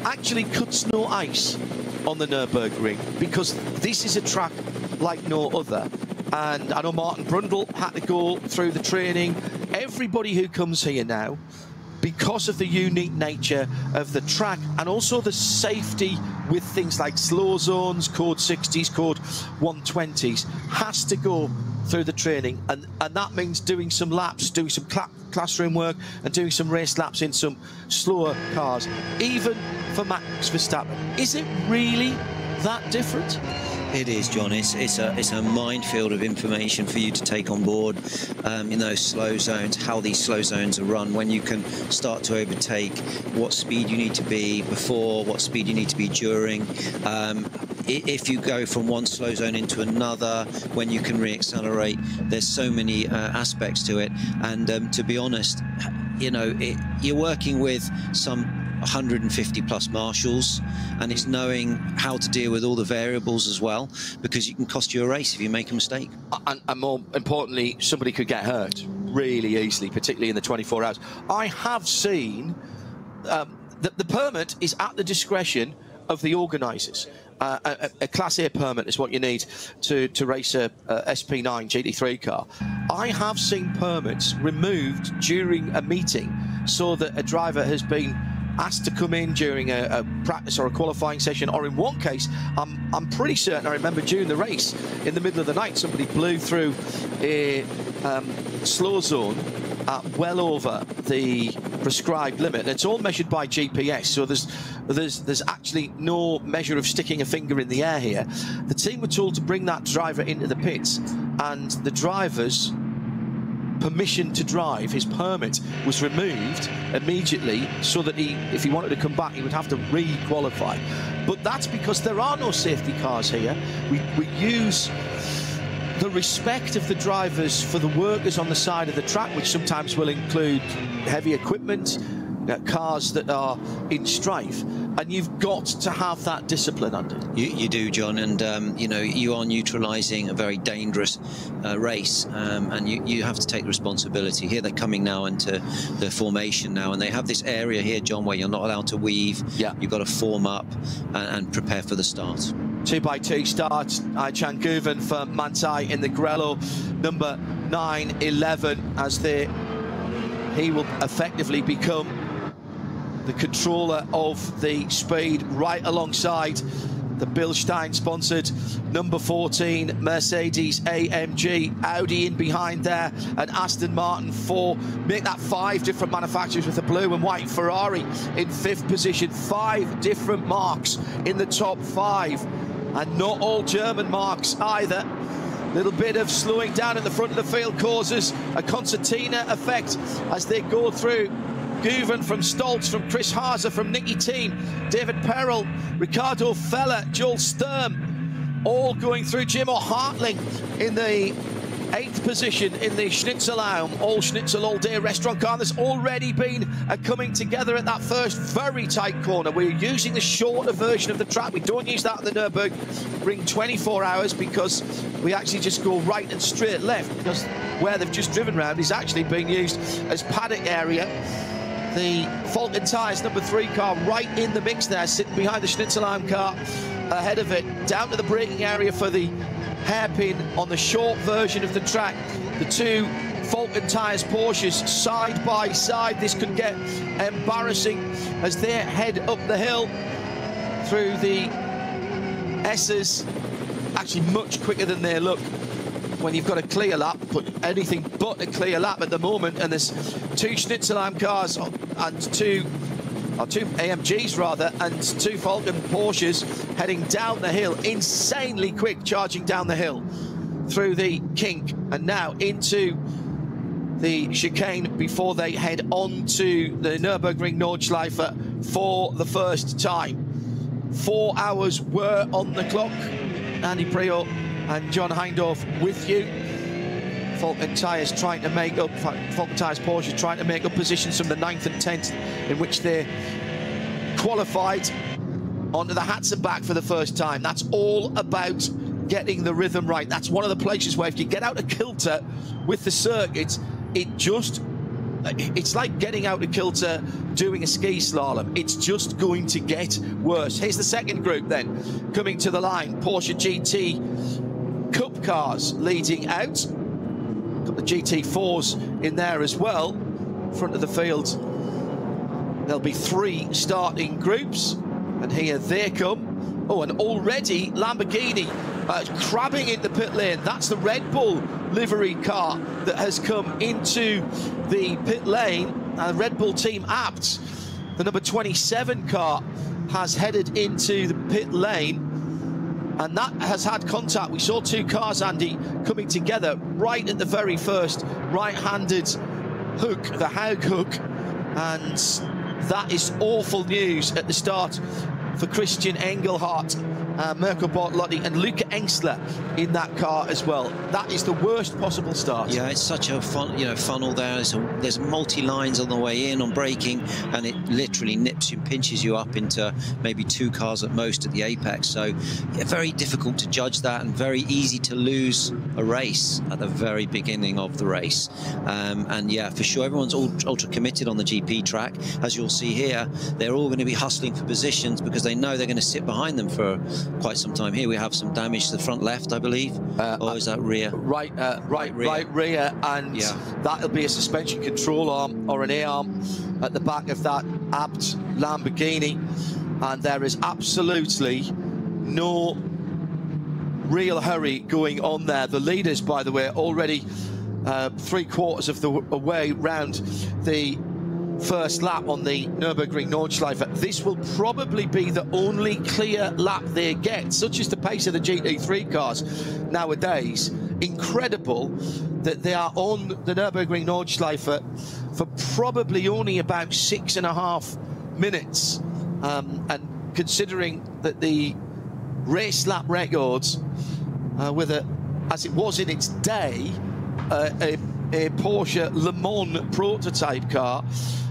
actually cuts no ice on the Nürburgring, because this is a track like no other. And I know Martin Brundle had to go through the training. Everybody who comes here now, because of the unique nature of the track and also the safety with things like slow zones, code 60s, code 120s, has to go through the training. And that means doing some laps, doing some classroom work and doing some race laps in some slower cars, even for Max Verstappen. Is it really that different? It is, John. It's a minefield of information for you to take on board in those slow zones, how these slow zones are run, when you can start to overtake, what speed you need to be before, what speed you need to be during. If you go from one slow zone into another, when you can re-accelerate, there's so many aspects to it. And to be honest, you know, you're working with some 150 plus marshals, and it's knowing how to deal with all the variables as well, because you can cost you a race if you make a mistake. And more importantly, somebody could get hurt really easily, particularly in the 24 hours. I have seen the permit is at the discretion of the organisers. A Class A permit is what you need to race a SP9 GT3 car. I have seen permits removed during a meeting so that a driver has been asked to come in during a practice or a qualifying session, or in one case, I'm pretty certain, I remember during the race, in the middle of the night, somebody blew through a slow zone at well over the prescribed limit. And it's all measured by GPS, so there's actually no measure of sticking a finger in the air here. The team were told to bring that driver into the pits, and the drivers permission to drive, his permit, was removed immediately so that if he wanted to come back, he would have to re-qualify. But that's because there are no safety cars here. We use the respect of the drivers for the workers on the side of the track, which sometimes will include heavy equipment, cars that are in strife, and you've got to have that discipline, Andy. You do, John, and you know, you are neutralising a very dangerous race, and you have to take responsibility. Here they're coming now into the formation now, and they have this area here, John, where you're not allowed to weave. Yeah. You've got to form up and prepare for the start. 2x2 start. Ai-Chan Guven for Manthey in the Grello, number 911, as he will effectively become the controller of the speed right alongside the Bilstein-sponsored number 14 Mercedes AMG. Audi in behind there, and Aston Martin make that 5 different manufacturers with a blue and white. Ferrari in 5th position, 5 different marks in the top 5, and not all German marks either. Little bit of slowing down at the front of the field causes a concertina effect as they go through. Guven from Stoltz, from Chris Haase, from Nicky Thiem, David Perel, Ricardo Feller, Joel Sturm, all going through. Jimmo Hartling in the 8th position in the Schnitzelraum, all Schnitzel all day restaurant car. There's already been a coming together at that first very tight corner. We're using the shorter version of the track. We don't use that at the Nürburgring 24 hours because we actually just go right and straight left, because where they've just driven round is actually being used as paddock area. The Falcon Tyres number 3 car right in the mix there, sitting behind the Schnitzelraum car ahead of it, down to the braking area for the hairpin on the short version of the track. The 2 Falcon Tyres Porsches side by side. This could get embarrassing as they head up the hill through the S's, actually much quicker than they look when you've got a clear lap, but anything but a clear lap at the moment. And there's 2 Schnitzelraum cars and 2 AMGs rather, and 2 Falcon Porsches heading down the hill, insanely quick, charging down the hill through the kink and now into the chicane before they head on to the Nürburgring Nordschleife for the first time. 4 hours were on the clock. Andy Priaulx and John Hindorf with you. Falcon Tyres trying to make up, Falcon Tyres Porsche trying to make up positions from the 9th and 10th in which they qualified onto the Hatzenbach for the first time. That's all about getting the rhythm right. That's one of the places where if you get out of kilter with the circuit, it's like getting out of kilter doing a ski slalom. It's just going to get worse. Here's the second group then, coming to the line. Porsche GT Cup cars leading out. Got the GT4s in there as well. Front of the field, there'll be 3 starting groups, and here they come. Oh, and already Lamborghini crabbing in the pit lane. That's the Red Bull livery car that has come into the pit lane. Red Bull team Abt, the number 27 car, has headed into the pit lane, and that has had contact. We saw 2 cars, Andy, coming together right at the very first right-handed hook, the Haug hook, and that is awful news at the start for Christian Engelhardt, Mirko Bortolotti and Luca Engstler in that car as well. That is the worst possible start. Yeah, it's such a funnel there. There's multi-lines on the way in on braking, and it literally nips and pinches you up into maybe 2 cars at most at the apex. So yeah, very difficult to judge that, and very easy to lose a race at the very beginning of the race. And yeah, for sure, everyone's ultra committed on the GP track. As you'll see here, they're all going to be hustling for positions because they know they're going to sit behind them for quite some time. Here we have some damage to the front left, I believe. Or is that rear? Right rear, and yeah, that'll be a suspension control arm or an A-arm at the back of that Abt Lamborghini. And there is absolutely no real hurry going on there. The leaders, by the way, already 3/4 of the way round the first lap on the Nürburgring Nordschleife. This will probably be the only clear lap they get. Such is the pace of the GT3 cars nowadays. incredible that they are on the Nürburgring Nordschleife for probably only about 6.5 minutes. And considering that the race lap records with as it was in its day, a Porsche Le Mans prototype car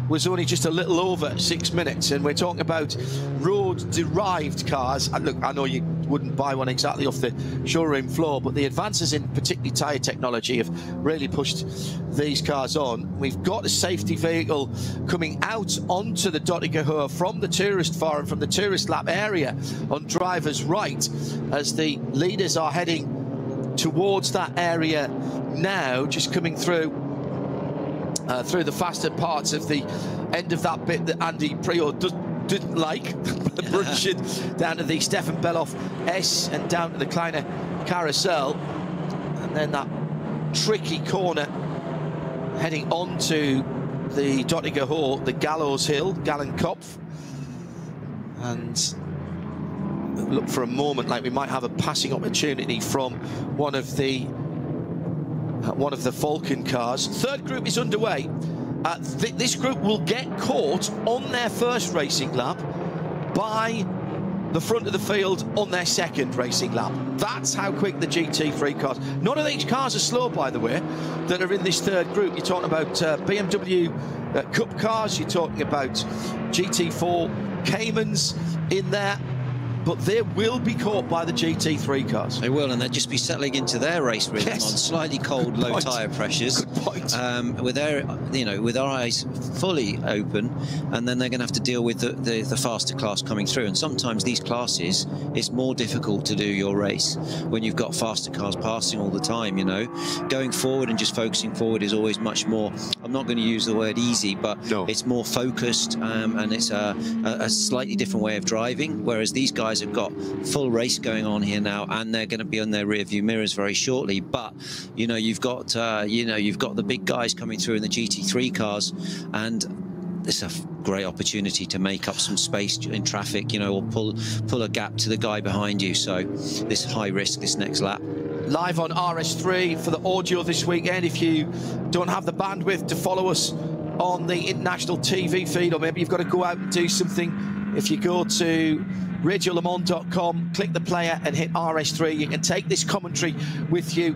was only just a little over 6 minutes, and we're talking about road-derived cars. And look, I know you wouldn't buy one exactly off the showroom floor, but the advances in particularly tyre technology have really pushed these cars on. We've got a safety vehicle coming out onto the Dottinger from the tourist forum, from the tourist lap area on driver's right, as the leaders are heading towards that area now, just coming through the faster parts of the end of that bit that Andy Prior didn't like, brunching down to the Stefan Beloff S and down to the Kleine Carousel, and then that tricky corner heading onto the Dottinger Hall, the Gallows Hill, Gallenkopf, and look for a moment like we might have a passing opportunity from one of the Falcon cars. Third group is underway. This group will get caught on their first racing lap by the front of the field on their second racing lap. That's how quick the GT3 cars. None of these cars are slow, by the way, that are in this third group. You're talking about BMW Cup cars, you're talking about GT4 Caymans in there, but they will be caught by the GT3 cars. They will, and they'll just be settling into their race rhythm on slightly cold, low tyre pressures. Good point. With their, with our eyes fully open, and then they're going to have to deal with the faster class coming through. And sometimes these classes, it's more difficult to do your race when you've got faster cars passing all the time. Going forward and just focusing forward is always much more. I'm not going to use the word easy, but it's more focused, and it's a slightly different way of driving. Whereas these guys have got full race going on here now, and they're going to be on their rear view mirrors very shortly. But you've got the big guys coming through in the GT3 cars, and it's a great opportunity to make up some space in traffic, or pull a gap to the guy behind you. So this high risk, this next lap. Live on RS3 for the audio this weekend. If you don't have the bandwidth to follow us on the international TV feed, or maybe you've got to go out and do something, if you go to radiolemans.com, click the player and hit RS3, you can take this commentary with you.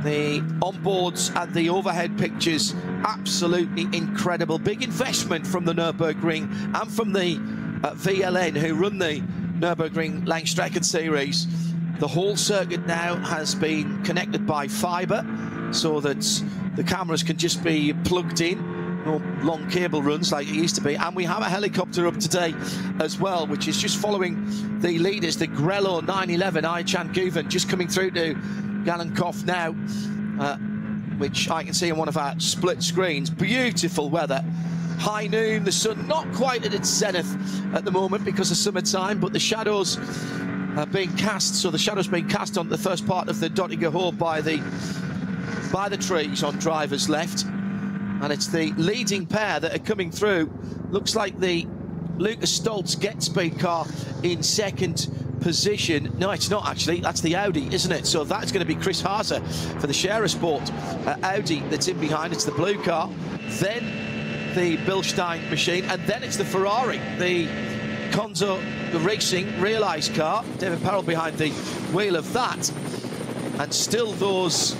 The onboards and the overhead pictures, absolutely incredible. Big investment from the Nürburgring and from the VLN, who run the Nürburgring Langstrecken-Series. The whole circuit now has been connected by fibre, so that the cameras can just be plugged in. No long cable runs like it used to be. And we have a helicopter up today as well, which is just following the leaders, the Grello 911 Aychan Guven, just coming through to Gallenkopf now, which I can see on one of our split screens. Beautiful weather. High noon, the sun not quite at its zenith at the moment because of summertime, but the shadows are being cast. So the shadows being cast on the first part of the Dottinger Hall by the trees on driver's left. And it's the leading pair that are coming through. Looks like the Lucas Stoltz Get Speed car in second position. No, it's not actually. That's the Audi, isn't it? So that's going to be Chris Haase for the Scherer Sport Audi that's in behind. It's the blue car. Then the Bilstein machine. And then it's the Ferrari, the Conzo Racing Realize car. David Parrell behind the wheel of that. And still those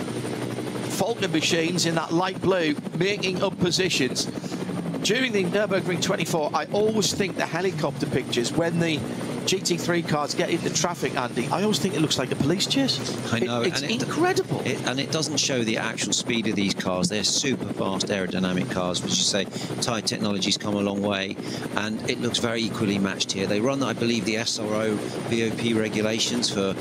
Falcon machines in that light blue making up positions. During the Nürburgring 24, I always think the helicopter pictures when the GT3 cars get into traffic, Andy, I always think it looks like a police chase. I know. It's incredible. And it doesn't show the actual speed of these cars. They're super fast aerodynamic cars, which you say, tyre technology's come a long way, and it looks very equally matched here. They run, I believe, the SRO BOP regulations for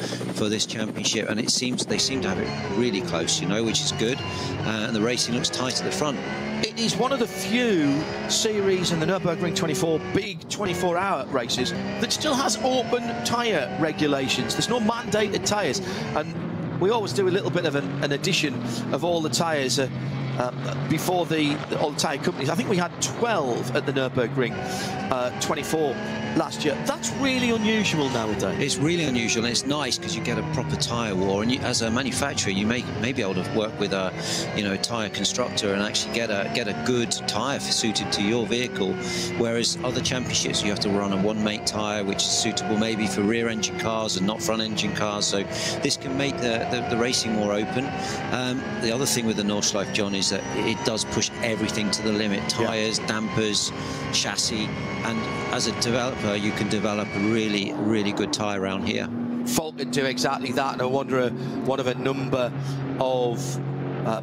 this championship, and they seem to have it really close, which is good. And the racing looks tight at the front. It is one of the few series in the Nürburgring 24 big 24-hour races that still has open tyre regulations. There's no mandated tyres, and we always do a little bit of an addition of all the tyres before all the tyre companies. I think we had 12 at the Nürburgring, 24 last year. That's really unusual nowadays. It's really unusual, and it's nice because you get a proper tyre war. And you, as a manufacturer, you may be able to work with a, tyre constructor and actually get a good tyre suited to your vehicle. Whereas other championships, you have to run a one-make tyre, which is suitable maybe for rear-engine cars and not front-engine cars. So this can make the racing more open. The other thing with the Nordschleife, John, is that it does push everything to the limit. Tyres, dampers, chassis, and as a developer, you can develop a really, really good tyre around here. Falk can do exactly that, and I wonder one of a number of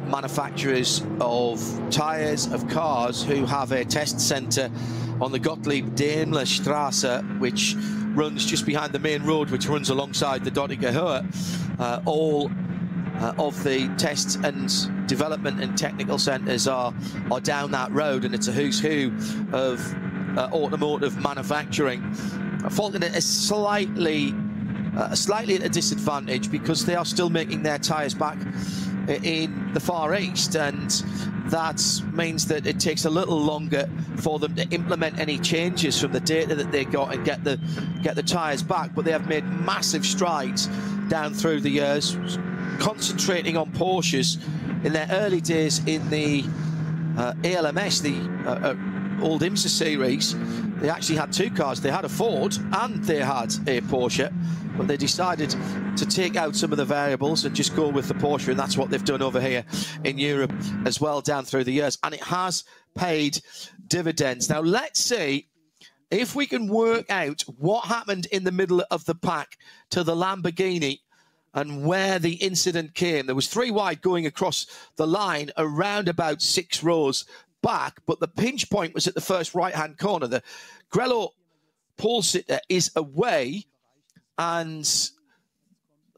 manufacturers of tyres, of cars, who have a test centre on the Gottlieb Daimler Straße, which runs just behind the main road, which runs alongside the Dottinger Höhe. All of the tests and development and technical centres are down that road, and it's a who's who of automotive manufacturing. Falcon is slightly at a disadvantage because they are still making their tyres back in the Far East, and that means that it takes a little longer for them to implement any changes from the data that they got and get the tyres back. But they have made massive strides down through the years, concentrating on Porsches. In their early days in the ALMS, the old IMSA series, they actually had two cars. They had a Ford and they had a Porsche, but they decided to take out some of the variables and just go with the Porsche, and that's what they've done over here in Europe as well down through the years, and it has paid dividends. Now let's see if we can work out what happened in the middle of the pack to the Lamborghini and where the incident came. There was 3 wide going across the line around about 6 rows back, but the pinch point was at the first right-hand corner. The Grello pole sitter is away, and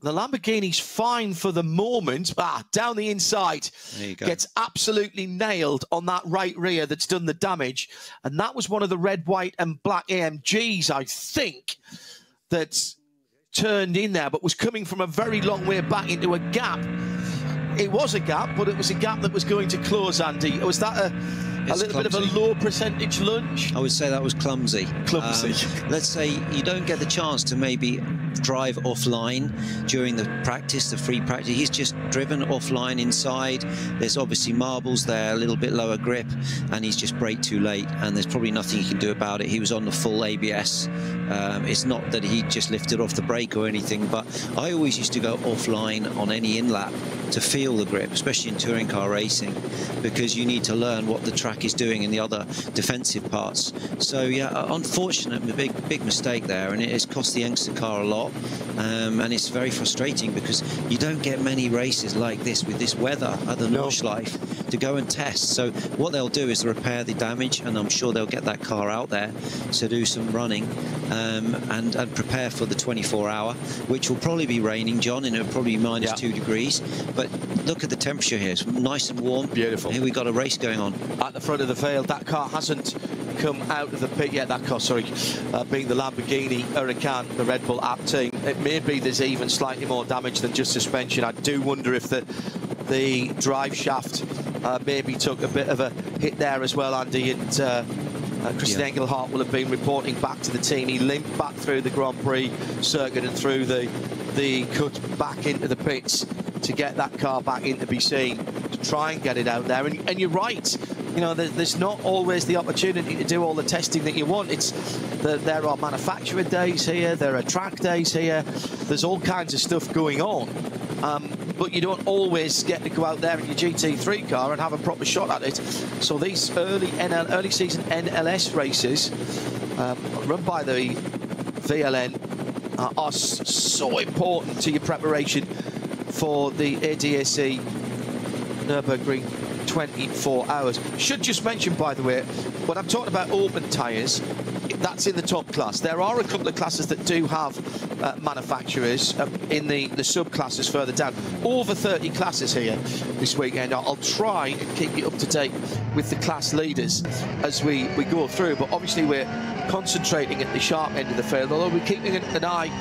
the Lamborghini's fine for the moment. Down the inside, gets absolutely nailed on that right rear that's done the damage, and that was one of the red, white, and black AMGs, I think, that turned in there, but was coming from a very long way back into a gap. It was a gap, but it was a gap that was going to close, Andy. Was that a little bit of a low percentage lunge? I would say that was clumsy. Clumsy. Let's say you don't get the chance to maybe drive offline during the practice, the free practice. He's just driven offline inside. There's obviously marbles there, a little bit lower grip, and he's just braked too late, and there's probably nothing he can do about it. He was on the full ABS. It's not that he just lifted off the brake or anything, but I always used to go offline on any in-lap to feel the grip, especially in touring car racing, because you need to learn what the track is doing in the other defensive parts. So yeah, unfortunate, big mistake there, and it has cost the youngster car a lot, and it's very frustrating because you don't get many races like this with this weather at the Nordschleife to go and test. So what they'll do is repair the damage, and I'm sure they'll get that car out there to do some running and prepare for the 24-hour, which will probably be raining, John, and it'll probably be -2 degrees. But look at the temperature here. It's nice and warm. Beautiful. Here we've got a race going on. At the front of the field, that car hasn't come out of the pit yet. That car, sorry, being the Lamborghini Huracan, the Red Bull app team. It may be there's even slightly more damage than just suspension. I do wonder if the drive shaft maybe took a bit of a hit there as well, Andy. And Christian Engelhardt will have been reporting back to the team. He limped back through the Grand Prix circuit and through the cut back into the pits to get that car back in to be seen, to try and get it out there. And you're right, you know, there's not always the opportunity to do all the testing that you want. There are manufacturer days here, there are track days here, there's all kinds of stuff going on. But you don't always get to go out there in your GT3 car and have a proper shot at it. So these early season NLS races run by the VLN are so important to your preparation for the ADAC Nürburgring 24 hours. Should just mention, by the way, when I'm talking about open tyres, that's in the top class. There are a couple of classes that do have manufacturers in the sub-classes further down. Over 30 classes here this weekend. I'll try and keep you up to date with the class leaders as we go through, but obviously we're concentrating at the sharp end of the field, although we're keeping an eye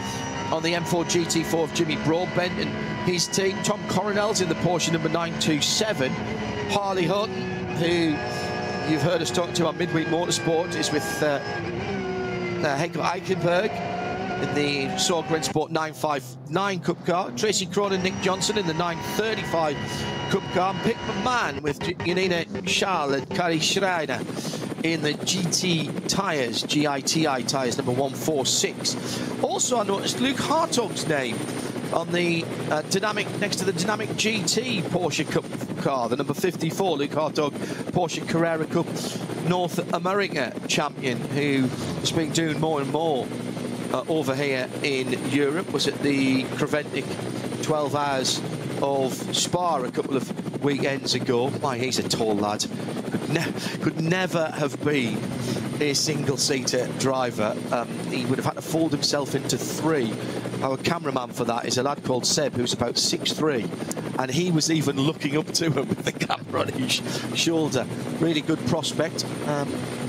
on the M4 GT4 of Jimmy Broadbent and his team. Tom Coronel's in the Porsche number 927. Harley Hutton, who you've heard us talk to on Midweek Motorsport, is with Henk Eichenberg in the Sorg Rennsport 959 Cup car. Tracy Cronin, Nick Johnson in the 935 Cup car. And Pip McMahon with Janina Schall and Kari Schreiner in the GT tyres, GITI tyres, number 146. Also, I noticed Luke Hartog's name on the Dynamic, next to the Dynamic GT Porsche Cup car, the number 54, Luke Hartog, Porsche Carrera Cup North America champion, who has been doing more and more over here in Europe. Was at the Creventic 12 Hours of Spa a couple of weekends ago. My, he's a tall lad. Could never have been a single-seater driver. He would have had to fold himself into 3. Our cameraman for that is a lad called Seb, who's about 6'3", and he was even looking up to him with the camera on his shoulder. Really good prospect.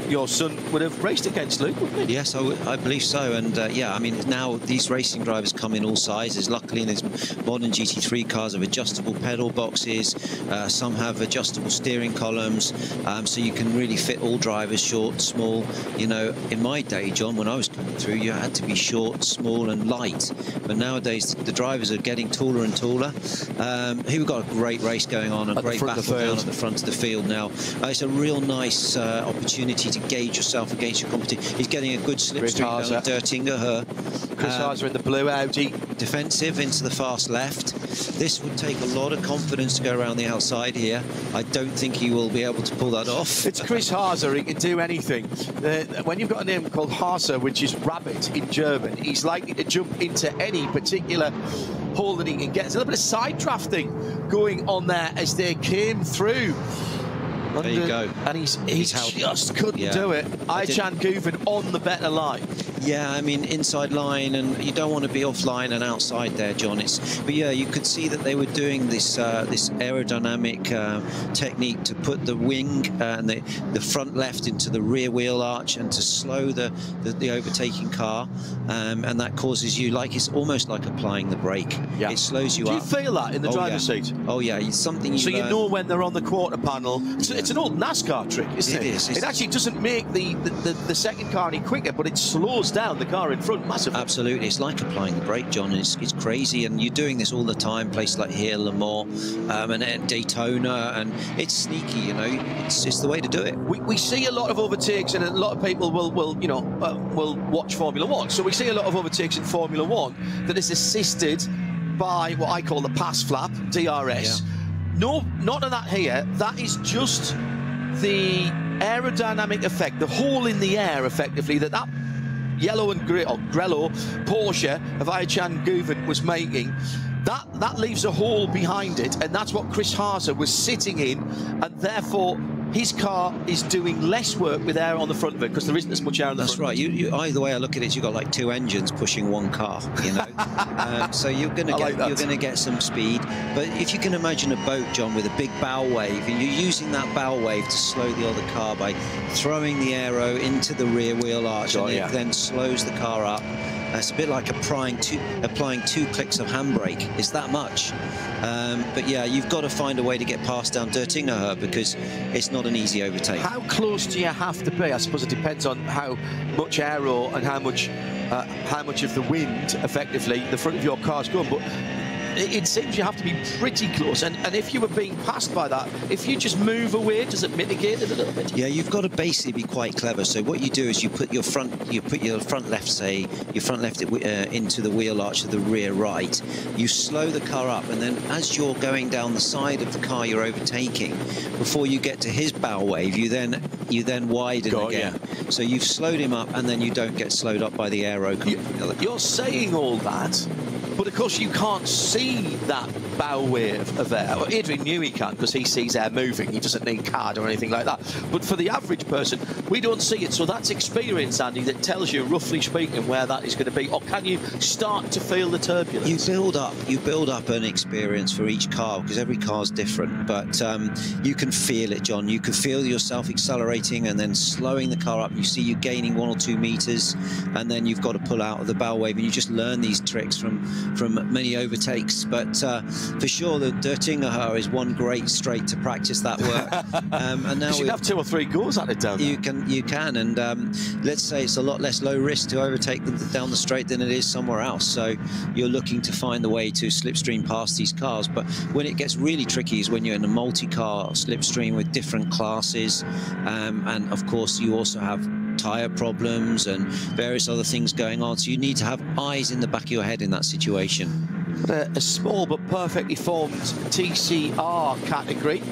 Your son would have raced against Luke, wouldn't he? Yes, I believe so. And yeah, I mean, now these racing drivers come in all sizes. Luckily, in these modern GT3 cars have adjustable pedal boxes. Some have adjustable steering columns, so you can really fit all drivers, short, small. You know, in my day, John, when I was coming through, you had to be short, small, and light. But nowadays, the drivers are getting taller and taller. We've got a great race going on, a great battle down at the front of the field now. It's a real nice opportunity to gauge yourself against your competition. He's getting a good slipstream down Dertinger Her. Chris Haser in the blue Audi. Defensive into the fast left. This would take a lot of confidence to go around the outside here. I don't think he will be able to pull that off. It's Chris Haser, he can do anything. When you've got a name called Haser, which is rabbit in German, he's likely to jump into any particular hole that he can get. There's a little bit of side drafting going on there as they came through. There you go. And he just couldn't do it. Ayhan Guven on the better line. Yeah, I mean, inside line, and you don't want to be offline and outside there, John. But yeah, you could see that they were doing this this aerodynamic technique to put the wing and the front left into the rear wheel arch and to slow the overtaking car, and that causes you, like, it's almost like applying the brake. Yeah. It slows you up. Do you feel that in the driver's seat? Oh yeah, it's something you So you know when they're on the quarter panel. It's an old NASCAR trick, isn't it? It is. It actually doesn't make the second car any quicker, but it slows down the car in front massively. Absolutely. It's like applying the brake, John. It's crazy, and you're doing this all the time, places like here, Le Mans, and Daytona, and it's sneaky, you know. It's the way to do it. We see a lot of overtakes, and a lot of people will watch Formula One. So we see a lot of overtakes in Formula One that is assisted by what I call the pass flap, DRS. Yeah. No, not of that here. That is just the aerodynamic effect, the hole in the air, effectively, that yellow and grello Porsche of Ayhan Guven was making. That leaves a hole behind it, and that's what Chris Haser was sitting in, and therefore his car is doing less work with air on the front of it because there isn't as much air on the front. That's right. Either way I look at it, you've got like 2 engines pushing 1 car, you know. So you're going to get some speed. But if you can imagine a boat, John, with a big bow wave, and you're using that bow wave to slow the other car by throwing the aero into the rear wheel arch, and it then slows the car up. It's a bit like applying 2 clicks of handbrake. It's that much. But yeah, you've got to find a way to get past down Dertinger Her because it's not an easy overtake. How close do you have to be? I suppose it depends on how much aero and how much of the wind, effectively, the front of your car's going. But it seems you have to be pretty close, and if you were being passed by that, if you just move away, does it mitigate it a little bit? Yeah, you've got to basically be quite clever. So what you do is you put your front left, say your front left into the wheel arch of the rear right. You slow the car up, and then as you're going down the side of the car you're overtaking, before you get to his bow wave, you then widen again. Yeah. So you've slowed him up, and then you don't get slowed up by the aero coming from the other car. You're saying all that, but of course you can't see that bow wave of air. Well, Adrian Newey can, because he sees air moving. He doesn't need card or anything like that. But for the average person, we don't see it. So that's experience, Andy, that tells you, roughly speaking, where that is going to be. Or can you start to feel the turbulence? You build up an experience for each car, because every car's different. But you can feel it, John. You can feel yourself accelerating and then slowing the car up. You see you gaining 1 or 2 meters, and then you've got to pull out of the bow wave. And you just learn these tricks from many overtakes. But for sure, the Dörtingerhaar is one great straight to practice that work. And now you can have 2 or 3 goals at it down there. You can, and let's say it's a lot less low risk to overtake them down the straight than it is somewhere else. So you're looking to find the way to slipstream past these cars. But when it gets really tricky is when you're in a multi-car slipstream with different classes, and of course you also have tyre problems and various other things going on. So you need to have eyes in the back of your head in that situation. A small but perfectly formed TCR category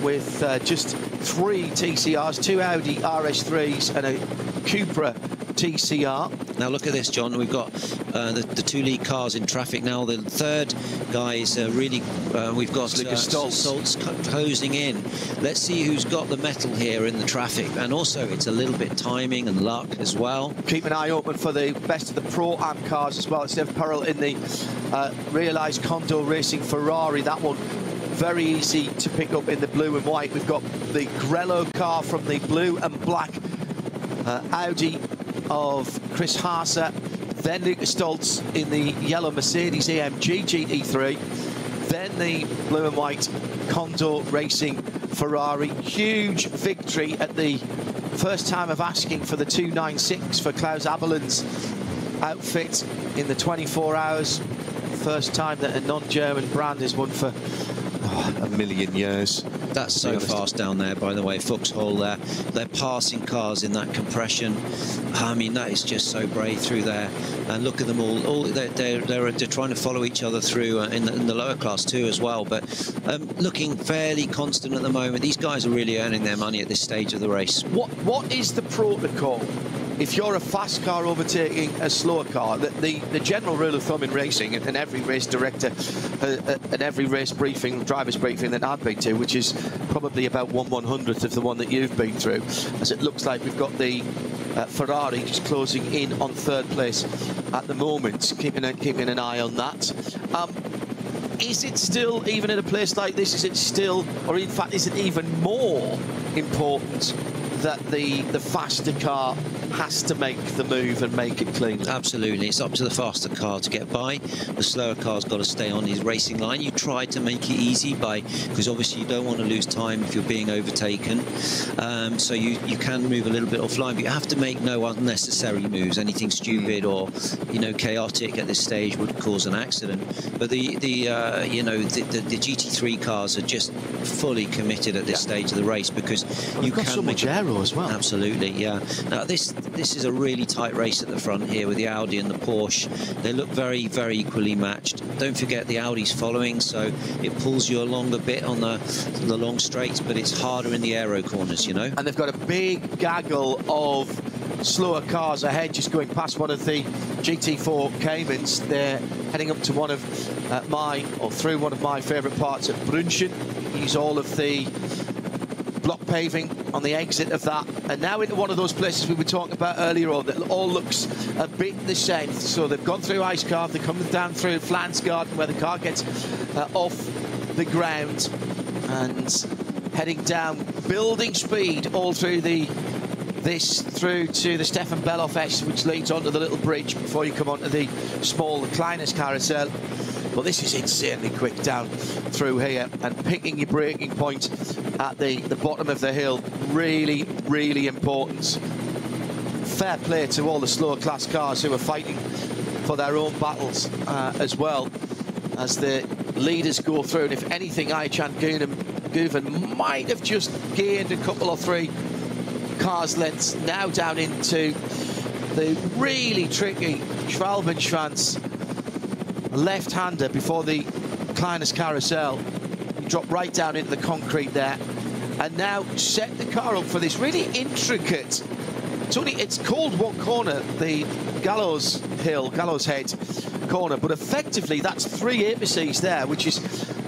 with just 3 TCRs, 2 Audi RS3s and a Cupra TCR. Now look at this, John. We've got the 2 lead cars in traffic now. The third guy is really, we've got Stoltz closing in. Let's see who's got the metal here in the traffic. And also it's a little bit timing and luck as well. Keep an eye open for the best of the Pro-Am cars as well. Steph Perel in the Realised Condor Racing Ferrari. That one very easy to pick up in the blue and white. We've got the Grello car from the blue and black Audi of Chris Haase, then Lucas Stoltz in the yellow Mercedes AMG GT3, then the blue and white Condor Racing Ferrari. Huge victory at the first time of asking for the 296 for Klaus Abelen's outfit in the 24 hours. First time that a non-German brand has won for a million years. That's so fast down there, by the way. Fuchshole there. They're passing cars in that compression. I mean, that is just so brave through there. And look at them all. They're trying to follow each other through in the lower class too as well. But looking fairly constant at the moment. These guys are really earning their money at this stage of the race. What is the protocol if you're a fast car overtaking a slower car? The general rule of thumb in racing, and every race director and every race briefing, driver's briefing that I've been to, which is probably about 1/100th of the one that you've been through, as it looks like we've got the Ferrari just closing in on 3rd place at the moment, keeping an eye on that. Is it still, even at a place like this, is it still, or in fact is it even more important that the faster car has to make the move and make it clean? Absolutely. It's up to the faster car to get by. The slower car's got to stay on his racing line. You try to make it easy because obviously you don't want to lose time if you're being overtaken. So you can move a little bit offline, but you have to make no unnecessary moves. Anything stupid or, chaotic at this stage would cause an accident. But the GT3 cars are just fully committed at this stage of the race, because you can so much aero as well. Absolutely, yeah. Now this is a really tight race at the front here with the Audi and the Porsche. They look very, very equally matched. Don't forget the Audi's following, so it pulls you along a bit on the long straights, but it's harder in the aero corners, And they've got a big gaggle of slower cars ahead, just going past one of the GT4 Caymans. They're heading up to through one of my favourite parts at Brunchen. Use all of the block paving on the exit of that, and now into one of those places we were talking about earlier on that all looks a bit the same. So they've gone through Icecarve, they're coming down through Flansgarden where the car gets off the ground, and heading down, building speed all through through to the Stefan Beloff S, which leads onto the little bridge before you come onto the small Kleines Carousel. Well, this is insanely quick down through here, and picking your braking point at the bottom of the hill, really, really important. Fair play to all the slower class cars who are fighting for their own battles as well as the leaders go through. And if anything, Ayhan Guven might have just gained a couple or 3 cars lengths now down into the really tricky Schwalbenschwanz left-hander before the Kleines Carousel. You drop right down into the concrete there, and now set the car up for this really intricate. It's called one corner, the Gallows Head corner, but effectively that's 3 apices there, which is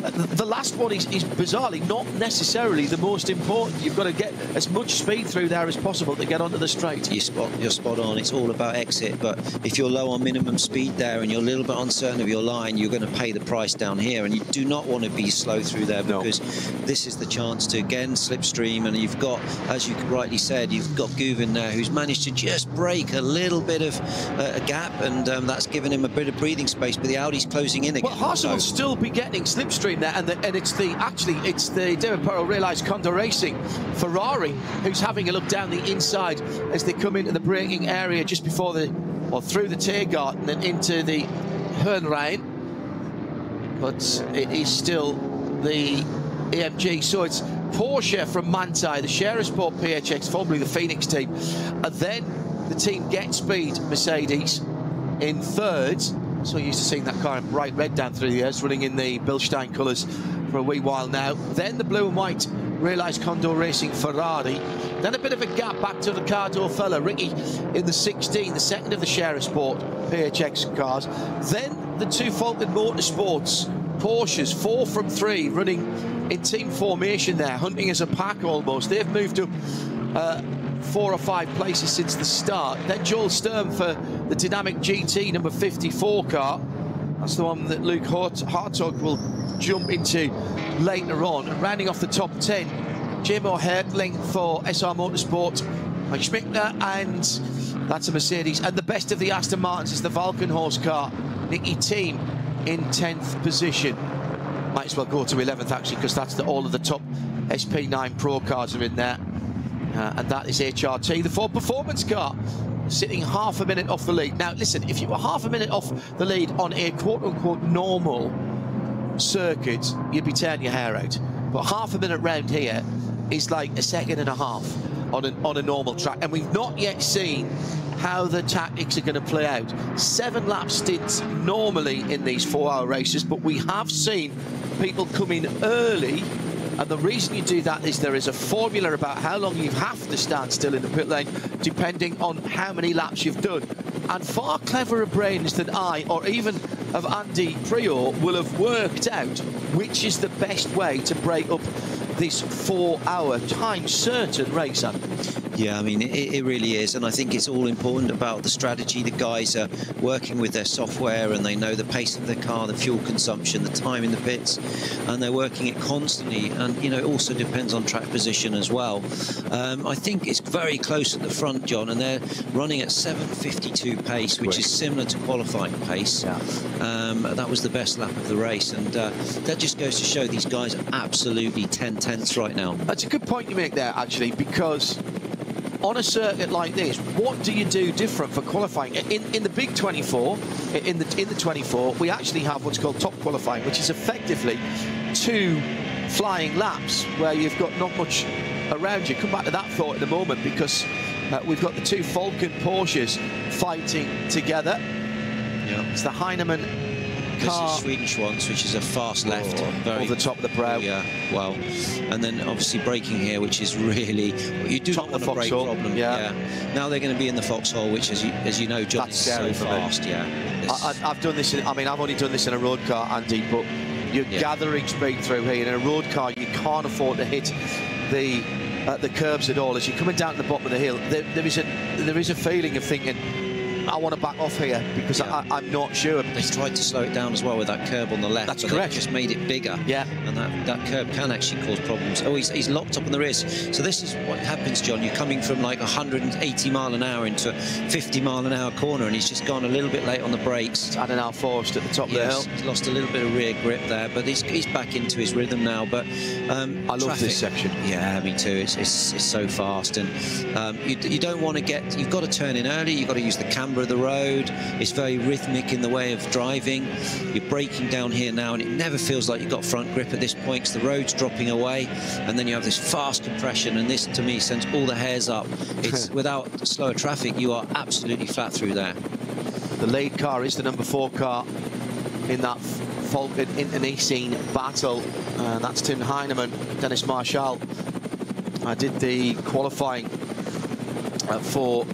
The last one is bizarrely not necessarily the most important. You've got to get as much speed through there as possible to get onto the straight. You're spot on. It's all about exit, but if you're low on minimum speed there and you're a little bit uncertain of your line, you're going to pay the price down here, and you do not want to be slow through there, because this is the chance to again slipstream. And you've got, as you rightly said, you've got Guvin there who's managed to just break a little bit of a gap, and that's given him a bit of breathing space, but the Audi's closing in again. Well, Haase will still be getting slipstream there, and it's the David Perro realised Condor Racing Ferrari who's having a look down the inside as they come into the braking area just before through the Tiergarten and into the Hörnrhein. But it is still the AMG, so it's Porsche from Manthey, the Sherasport PHX, formerly the Phoenix team, and then the team Get Speed Mercedes in third. So used to seeing that car in bright red down through the years, running in the Bilstein colours for a wee while now. Then the blue and white realised Condor Racing Ferrari. Then a bit of a gap back to Ricardo Fella, Ricky in the 16, the second of the Sherasport PHX cars. Then the two Falcon Motorsports Porsches, 4 from 3, running in team formation there, hunting as a pack almost. They've moved up 4 or 5 places since the start. Then Joel Sturm for the Dynamic GT number 54 car. That's the one that Luke Hartog will jump into later on. And rounding off the top 10, Jimo Hertling for SR Motorsport, Mike Schmickner, and that's a Mercedes. And the best of the Aston Martins is the Valkenhorst car, Nicky Thiem in 10th position. Might as well go to 11th actually, because that's all of the top SP9 Pro cars are in there. And that is HRT, the Ford Performance car, sitting half a minute off the lead. Now listen, if you were half a minute off the lead on a quote-unquote normal circuit, you'd be tearing your hair out. But half a minute round here is like a second and a half on a normal track, and we've not yet seen how the tactics are going to play out. 7 lap stints normally in these 4-hour races, but we have seen people come in early, and the reason you do that is there is a formula about how long you have to stand still in the pit lane depending on how many laps you've done. And far cleverer brains than I, or even of Andy Prior, will have worked out which is the best way to break up this 4-hour time certain race. Yeah, I mean, it really is, and I think it's all important about the strategy. The guys are working with their software, and they know the pace of the car, the fuel consumption, the time in the pits, and they're working it constantly. And, you know, it also depends on track position as well. I think it's very close at the front, John, and they're running at 7:52 pace, which is similar to qualifying pace. Yeah. That was the best lap of the race, and that just goes to show these guys are absolutely 10/10ths right now. That's a good point you make there, actually, because on a circuit like this, what do you do different for qualifying? In the big 24, in the 24, we actually have what's called top qualifying, which is effectively 2 flying laps where you've got not much around you. Come back to that thought in a moment, because we've got the 2 Falcon Porsches fighting together. Yeah. It's the Heinemann car. This is Swedish ones, which is a fast left, very over the top of the brow. Yeah, well, and then obviously braking here, which is really, you do not want a brake problem. Yeah. Now they're going to be in the foxhole, which, as you know, John, is so fast. Yeah. I've done this. I mean, I've only done this in a road car, Andy, but you're gathering speed through here. In a road car, you can't afford to hit the curbs at all. As you're coming down to the bottom of the hill, there is a feeling of thinking, I want to back off here, because I'm not sure. They tried to slow it down as well with that curb on the left. That's but correct. They just made it bigger. Yeah. And that curb can actually cause problems. Oh, he's locked up on the rears. So this is what happens, John. You're coming from like 180 mile an hour into a 50 mile an hour corner, and he's just gone a little bit late on the brakes. Adenauer Forest at the top of the hill. He's lost a little bit of rear grip there, but he's back into his rhythm now. But I love this section. Yeah, me too. It's so fast, and you don't want to get. You've got to turn in early. You've got to use the camber of the road. It's very rhythmic in the way of driving. You're braking down here now, and it never feels like you've got front grip at this point, because the road's dropping away, and then you have this fast compression, and this, to me, sends all the hairs up. It's without slower traffic, you are absolutely flat through there. The lead car is the number 4 car in that Falcon internecine battle, and that's Tim Heinemann. Dennis Marshall did the qualifying for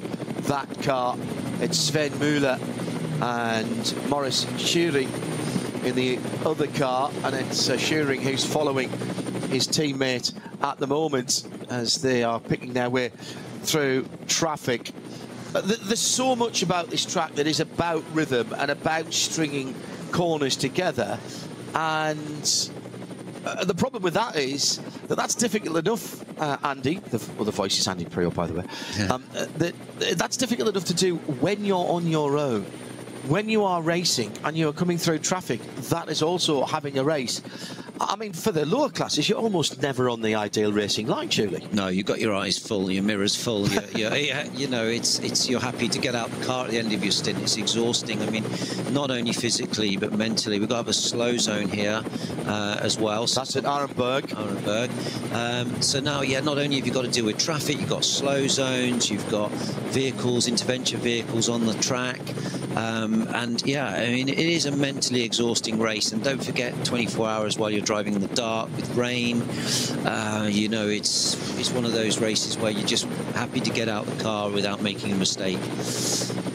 that car. It's Sven Müller and Maurice Schuri in the other car, and it's Shearing who's following his teammate at the moment as they are picking their way through traffic. There's so much about this track that is about rhythm and about stringing corners together, and the problem with that is that that's difficult enough, Andy. The voice is Andy Prior, by the way. Yeah. That's difficult enough to do when you're on your own. When you are racing and you're coming through traffic, that is also having a race. I mean, for the lower classes, you're almost never on the ideal racing line, surely. No, you've got your eyes full, your mirror's full. You know, you're happy to get out the car at the end of your stint. It's exhausting. I mean, not only physically but mentally. We've got to have a slow zone here as well. So that's at Arenberg. So now, yeah, not only have you got to deal with traffic, you've got slow zones, you've got vehicles, intervention vehicles on the track. And yeah, I mean, it is a mentally exhausting race. And don't forget, 24 hours while you're driving in the dark with rain. You know, it's one of those races where you're just happy to get out the car without making a mistake.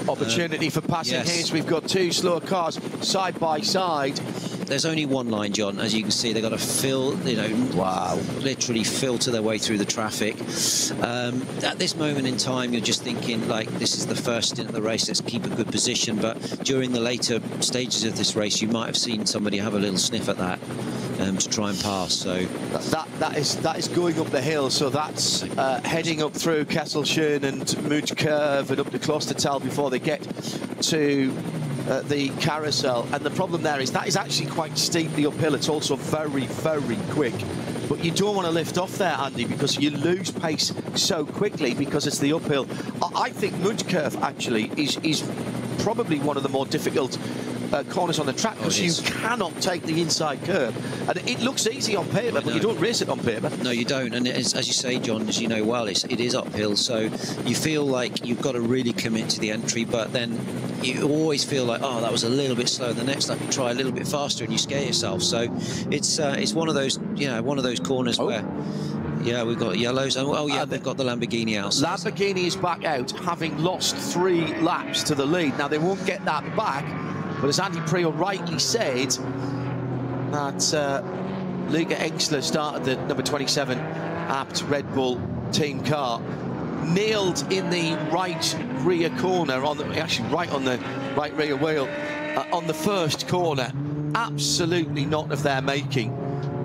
Opportunity for passing yes. here. We've got two slower cars side by side. There's only one line, John. As you can see, they've got to fill, you know, wow, literally filter their way through the traffic. At this moment in time, you're just thinking, like, this is the first stint of the race, let's keep a good position. But during the later stages of this race, you might have seen somebody have a little sniff at that to try and pass. So that is going up the hill. So that's heading up through Kesselschön and Mootkurve and up to Klostertal before they get to the carousel. And the problem there is that is actually quite steeply uphill. It's also very, very quick. But you don't want to lift off there, Andy, because you lose pace so quickly because it's the uphill. I think Mootkurve actually is probably one of the more difficult corners on the track because you cannot take the inside curve. And it looks easy on paper, but you don't race it on paper. No, you don't. And as you say, John, as you know well, it is uphill. So you feel like you've got to really commit to the entry, but then you always feel like, oh, that was a little bit slow. The next lap you try a little bit faster and you scare yourself. So it's one of those, you know, one of those corners where, yeah, we've got yellows. Oh, yeah, they've got the Lamborghini out. Lamborghini is back out, having lost 3 laps to the lead. Now, they won't get that back, but as Andy Prior rightly said, that Luca Engsler started the number 27 apt Red Bull team car, nailed in the right rear corner, actually right on the right rear wheel, on the first corner. Absolutely not of their making.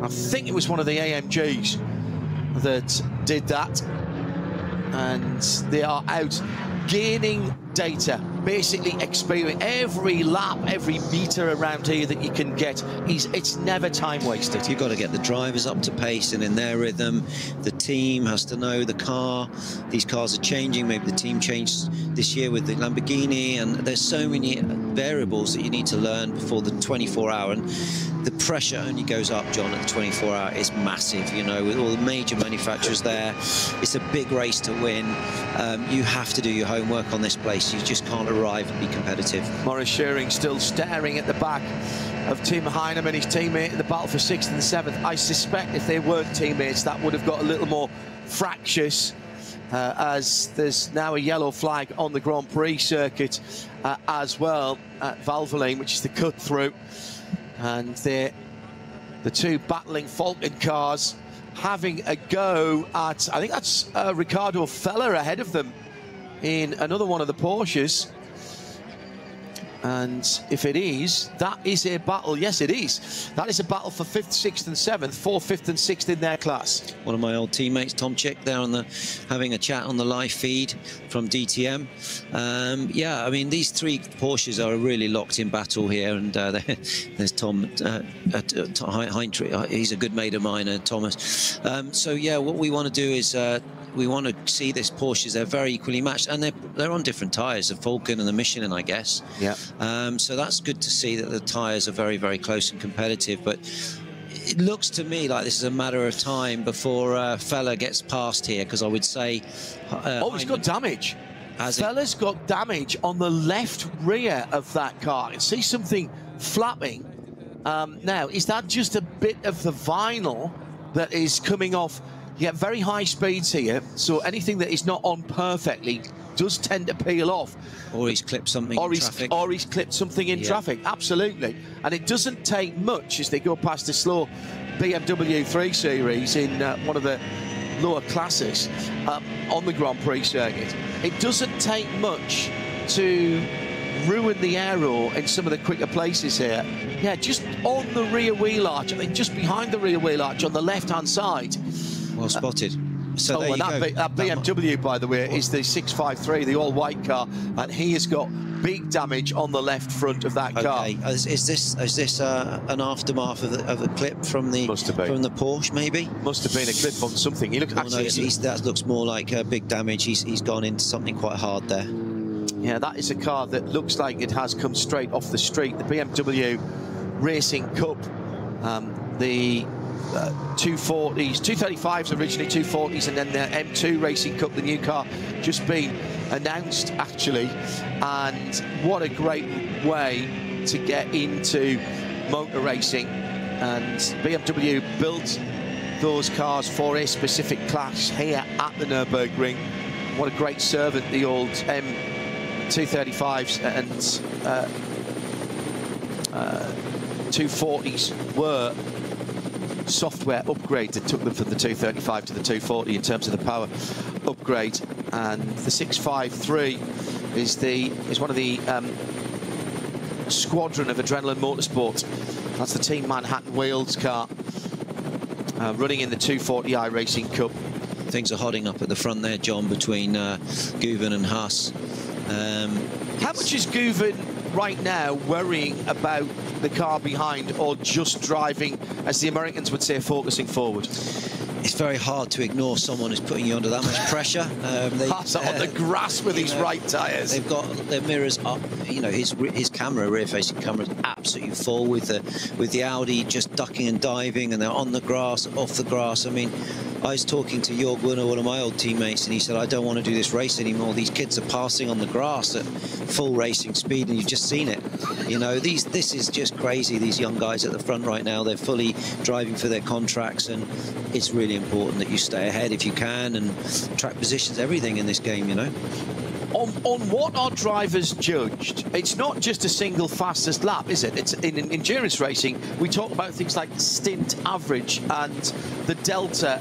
I think it was one of the AMGs that did that, and they are out gaining data, basically experience. Every lap, every meter around here that you can get, it's never time wasted. You've got to get the drivers up to pace and in their rhythm. The team has to know the car. These cars are changing. Maybe the team changed this year with the Lamborghini, and there's so many variables that you need to learn before the 24-hour. And the pressure only goes up, John, at the 24-hour. It's massive, you know, with all the major manufacturers there. It's a big race to win. You have to do your homework on this place. You just can't arrive and be competitive. Maurice Shearing still staring at the back of Tim Heinem and his teammate in the battle for 6th and 7th. I suspect if they weren't teammates, that would have got a little more fractious, as there's now a yellow flag on the Grand Prix circuit as well at Valvoline, which is the cut through. And the two battling Falcon cars having a go at, I think that's Ricardo Feller ahead of them in another one of the Porsches. And if it is, that is a battle. Yes, it is. That is a battle for 5th, 6th and 7th, for 5th and 6th in their class. One of my old teammates, Tom Chick, there on having a chat on the live feed from DTM. Yeah, I mean, these 3 Porsches are a really locked-in battle here, and there's Tom Heintrich. He's a good mate of mine, Thomas. So yeah, what we want to do is we want to see this Porsches. They're very equally matched, and they're on different tyres, the Falcon and the Michelin, I guess. Yeah. So that's good to see that the tyres are very, very close and competitive. But it looks to me like this is a matter of time before Feller gets past here, because I would say... he's got damage. Feller's got damage on the left rear of that car. I can see something flapping. Now, is that just a bit of the vinyl that is coming off You get very high speeds here, so anything that is not on perfectly does tend to peel off. Or he's clipped something in traffic. Or he's clipped something in traffic, absolutely. And it doesn't take much as they go past the slow BMW 3 Series in one of the lower classes on the Grand Prix circuit. It doesn't take much to ruin the aero in some of the quicker places here. Yeah, just on the rear wheel arch, I mean, just behind the rear wheel arch on the left-hand side. Well spotted. So there you go. That BMW, by the way, is the 653, the all-white car, and he has got big damage on the left front of that car. Is this an aftermath of the clip from the Porsche? Maybe must have been a clip on something. He looked that looks more like big damage. He's gone into something quite hard there. Yeah, that is a car that looks like it has come straight off the street. The BMW Racing Cup, the 240s, 235s originally, 240s, and then the M2 Racing Cup, the new car, just been announced actually. And what a great way to get into motor racing. And BMW built those cars for a specific class here at the Nürburgring. What a great servant the old M235s and 240s were. Software upgrade that took them from the 235 to the 240 in terms of the power upgrade. And the 653 is one of the squadron of Adrenaline Motorsports. That's the Team Manhattan Wales car running in the 240i Racing Cup. Things are hotting up at the front there, John, between Guven and Haas. How much is Guven right now worrying about the car behind, or just driving, as the Americans would say, focusing forward? It's very hard to ignore someone who's putting you under that much pressure. That's on the grass with his right tyres. They've got their mirrors up. You know, his camera, rear-facing camera, is absolutely full with the Audi just ducking and diving, and they're on the grass, off the grass. I mean, I was talking to Jörg Wunner, one of my old teammates, and he said, I don't want to do this race anymore. These kids are passing on the grass at full racing speed, and you've just seen it. You know, this is just crazy. These young guys at the front right now, they're fully driving for their contracts, and it's really important that you stay ahead if you can, and track positions, everything in this game, you know. On what are drivers judged? It's not just a single fastest lap, is it? It's in endurance racing, we talk about things like stint average and the delta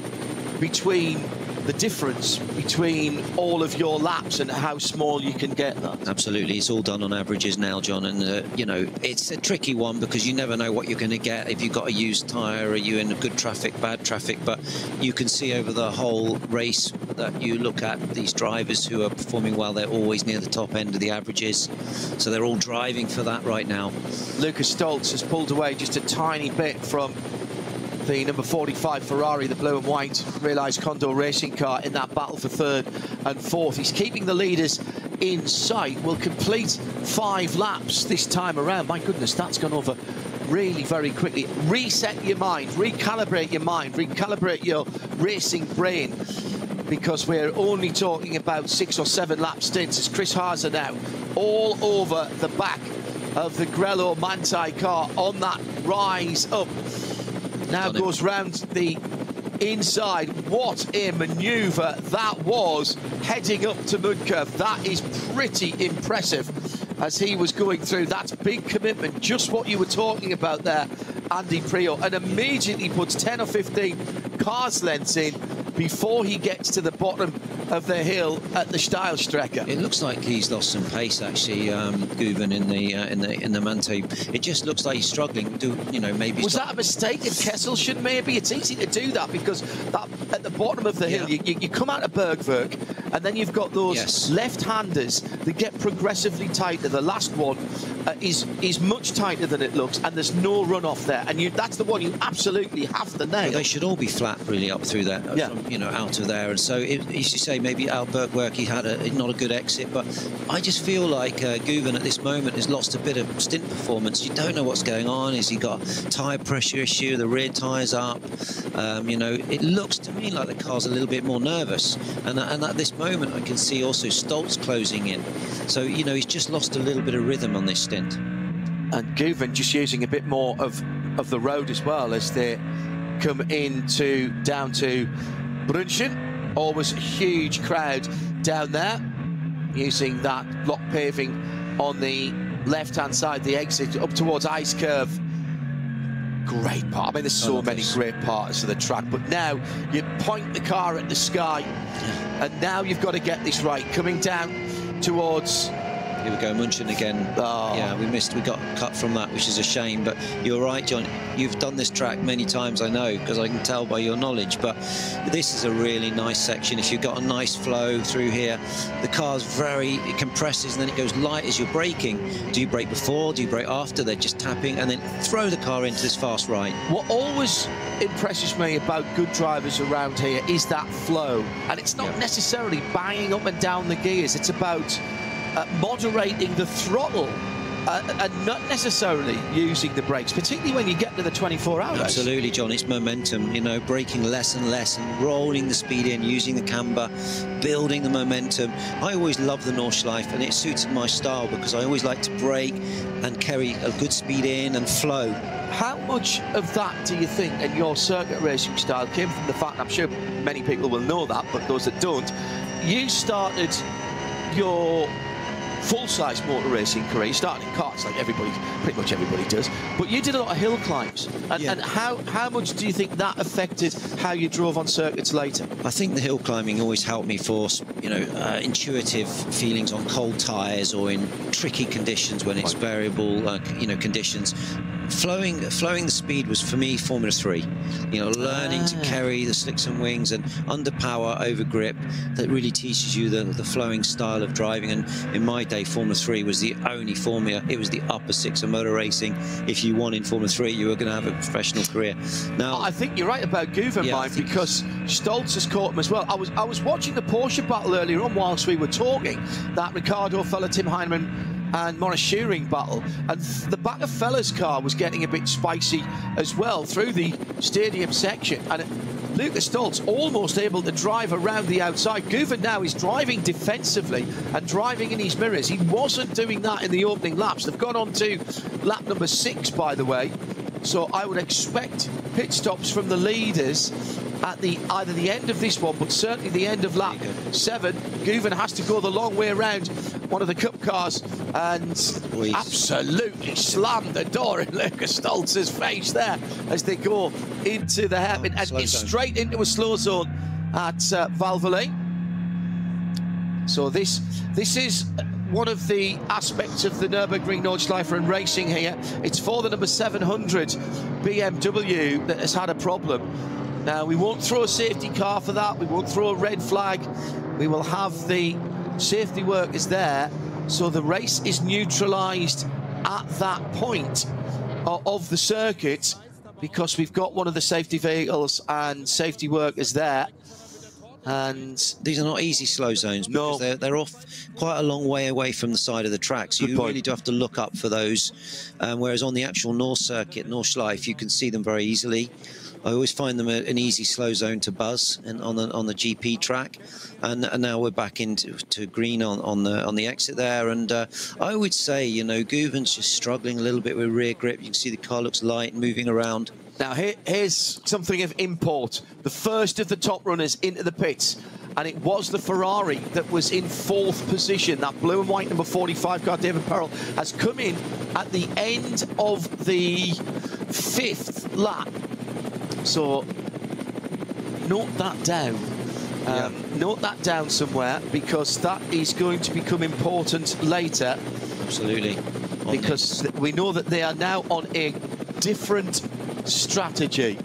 between the difference between all of your laps and how small you can get that. Absolutely, it's all done on averages now, John, and you know, it's a tricky one because you never know what you're going to get. If you've got a used tyre, are you in good traffic, bad traffic? But you can see over the whole race that you look at these drivers who are performing well, they're always near the top end of the averages, so they're all driving for that right now. Lucas Stoltz has pulled away just a tiny bit from the number 45 Ferrari, the blue and white Realized Condor racing car, in that battle for third and fourth. He's keeping the leaders in sight. Will complete 5 laps this time around. My goodness, that's gone over really very quickly. Reset your mind, recalibrate your mind, recalibrate your racing brain, because we're only talking about 6 or 7 lap stints as Chris Haas now all over the back of the Grello Manthey car on that rise up. Now goes round the inside. What a manoeuvre that was, heading up to mud curve. That is pretty impressive as he was going through. That's big commitment, just what you were talking about there, Andy Priaulx, and immediately puts 10 or 15 cars lengths in before he gets to the bottom of the hill at the Steilstrecke. It looks like he's lost some pace, actually, Guven in the Manthey. It just looks like he's struggling. You know, maybe was that a mistake in Kesselchen? Maybe it's easy to do that because that at the bottom of the hill, you come out of Bergwerk, and then you've got those left-handers that get progressively tighter. The last one is much tighter than it looks, and there's no runoff there. And that's the one you absolutely have to nail. Well, they should all be flat, really, up through there. From, you know, out of there. And so, as you say, maybe Al Bergwerk, he had not a good exit, but I just feel like Guven at this moment has lost a bit of stint performance. You don't know what's going on. Has he got tyre pressure issue? The rear tyre's up. You know, it looks to me like the car's a little bit more nervous. And at this moment, I can see also Stoltz closing in. So, you know, he's just lost a little bit of rhythm on this stint. And Guven just using a bit more of the road as well as they come down to Brunchen, always a huge crowd down there, using that block paving on the left-hand side, the exit up towards Ice Curve. Great part. I mean, there's so many great parts of the track, but now you point the car at the sky, and now you've got to get this right. Coming down towards... Here we go, Munchen again. Oh. Yeah, we got cut from that, which is a shame. But you're right, John. You've done this track many times, I know, because I can tell by your knowledge. But this is a really nice section. If you've got a nice flow through here, the car's it compresses and then it goes light as you're braking. Do you brake before? Do you brake after? They're just tapping and then throw the car into this fast right. What always impresses me about good drivers around here is that flow. And it's not necessarily banging up and down the gears. It's about moderating the throttle and not necessarily using the brakes, particularly when you get to the 24 hours. Absolutely, John. It's momentum, you know, braking less and less and rolling the speed in, using the camber, building the momentum. I always love the Nordschleife, and it suited my style because I always like to brake and carry a good speed in and flow. How much of that do you think in your circuit racing style came from the fact, I'm sure many people will know that, but those that don't, you started your full-size motor racing career, you started in karts like pretty much everybody does, but you did a lot of hill climbs, and how much do you think that affected how you drove on circuits later? I think the hill climbing always helped me for, you know, intuitive feelings on cold tyres or in tricky conditions when it's variable, you know, conditions. Flowing the speed was for me Formula 3, you know, learning to carry the slicks and wings and under power, over grip, that really teaches you the flowing style of driving. And in my day, Formula 3 was the only formula. It was the upper six of motor racing. If you won in Formula 3, you were going to have a professional career. Now, I think you're right about Guven, Mike, because Stoltz has caught him as well. I was watching the Porsche battle earlier on whilst we were talking, that Ricardo fella, Tim Heinemann and Maurice Shearing battle, and the back of Fella's car was getting a bit spicy as well through the stadium section, and Lucas Stoltz almost able to drive around the outside. Guven now is driving defensively and driving in his mirrors. He wasn't doing that in the opening laps. They've gone on to lap number 6, by the way, so I would expect pit stops from the leaders at either the end of this one, but certainly the end of lap 7. Guven has to go the long way around one of the cup cars and absolutely slammed the door in Lucas Stoltz's face there as they go into the hairpin and it's straight into a slow zone at Valvoline. So this is one of the aspects of the Nürburgring Nordschleife and racing here. It's for the number 700 BMW that has had a problem. Now, we won't throw a safety car for that. We won't throw a red flag. We will have the safety workers there. So the race is neutralised at that point of the circuit because we've got one of the safety vehicles and safety workers there. And these are not easy slow zones because they're off quite a long way away from the side of the track, so you really do have to look up for those. Whereas on the actual North circuit, Nordschleife, you can see them very easily. I always find them an easy slow zone to buzz and on the GP track, and now we're back into green on the exit there. And I would say, you know, Guven's just struggling a little bit with rear grip. You can see the car looks light, moving around. Now here's something of import. The first of the top runners into the pits, and it was the Ferrari that was in 4th position. That blue and white number 45 car, David Perel, has come in at the end of the 5th lap. So note that down. Note that down somewhere, because that is going to become important later. Absolutely. Because we know that they are now on a different strategy.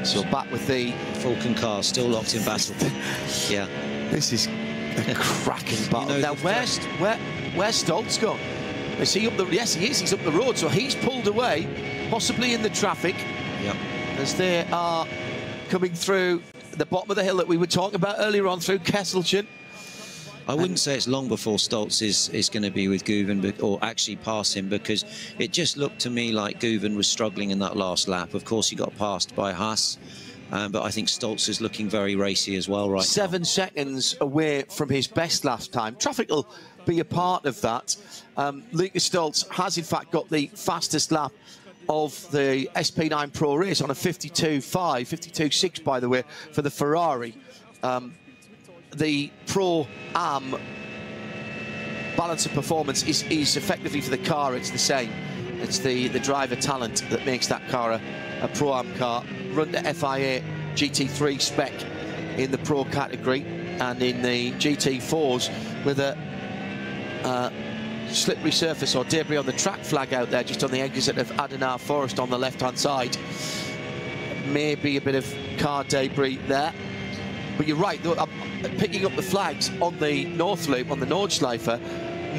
So back with the Falcon car, still locked in battle. Yeah. This is a cracking battle. You know, now, where's Stoltz gone? Is he up the... Yes, he is. He's up the road. So he's pulled away, possibly in the traffic. Yep. As they are coming through the bottom of the hill that we were talking about earlier on through Kesselchen. I wouldn't say it's long before Stoltz is going to be with Guven, or actually pass him, because it just looked to me like Guven was struggling in that last lap. Of course, he got passed by Haas, but I think Stoltz is looking very racy as well right now. 7 seconds away from his best last time. Traffic will be a part of that. Lucas Stoltz has, in fact, got the fastest lap of the SP9 Pro race on a 52.5, 52.6 by the way, for the Ferrari. The Pro Am balance of performance is effectively for the car, it's the same. It's the driver talent that makes that car a Pro Am car. Run to FIA GT3 spec in the Pro category, and in the GT4s with a slippery surface or debris on the track flag out there just on the exit of Adenauer Forest on the left-hand side. Maybe a bit of car debris there. But you're right, picking up the flags on the North Loop, on the Nordschleife,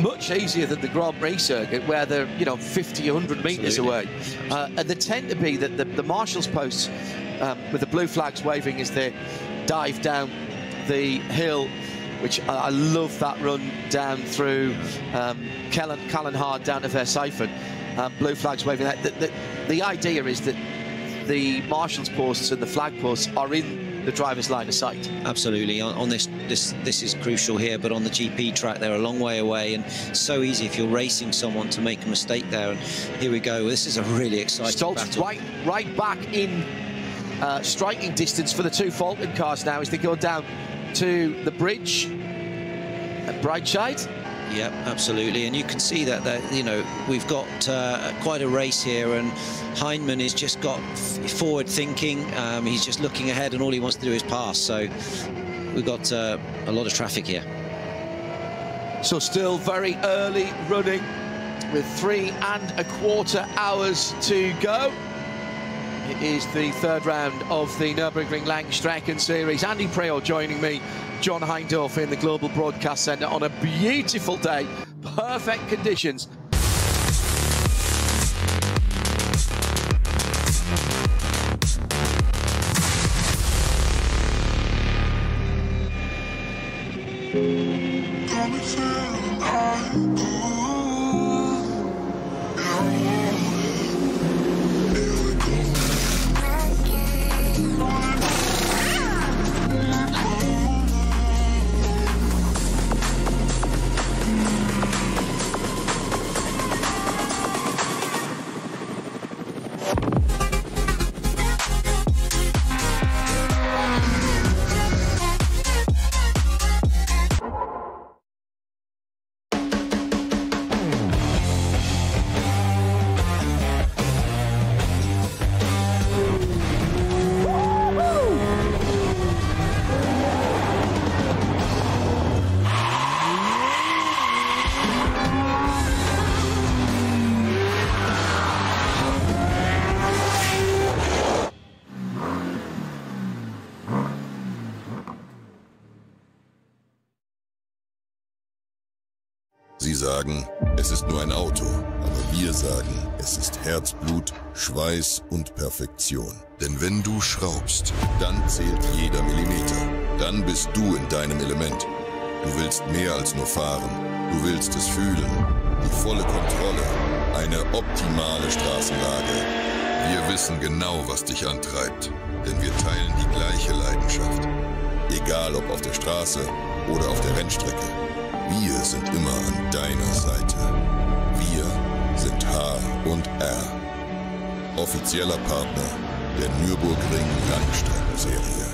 much easier than the Grand Prix circuit, where they're, you know, 50, 100 metres away. And they tend to be that the marshals posts with the blue flags waving as they dive down the hill, which I love that run down through Callan-Hard down to Versailles. Blue flags waving. The idea is that the marshals posts and the flag posts are in the driver's line of sight. Absolutely. On this is crucial here, but on the GP track they're a long way away, and so easy if you're racing someone to make a mistake there. And here we go. This is a really exciting battle. Right back in striking distance for the two Falcon cars now as they go down to the bridge at Brightside. Yep, absolutely, and you can see that you know, we've got quite a race here, and Heinemann has just got forward thinking. He's just looking ahead, and all he wants to do is pass. So we've got a lot of traffic here. So still very early running with 3¼ hours to go. It is the third round of the Nürburgring Langstrecken-Series. Andy Preo joining me, John Heindorf in the Global Broadcast Centre on a beautiful day, perfect conditions. Sie sagen, es ist nur ein Auto, aber wir sagen, es ist Herzblut, Schweiß und Perfektion. Denn wenn du schraubst, dann zählt jeder Millimeter. Dann bist du in deinem Element. Du willst mehr als nur fahren. Du willst es fühlen. Die volle Kontrolle. Eine optimale Straßenlage. Wir wissen genau, was dich antreibt. Denn wir teilen die gleiche Leidenschaft. Egal ob auf der Straße oder auf der Rennstrecke. Wir sind immer an deiner Seite. Wir sind H&R. Offizieller Partner der Nürburgring Langstrecken-Serie.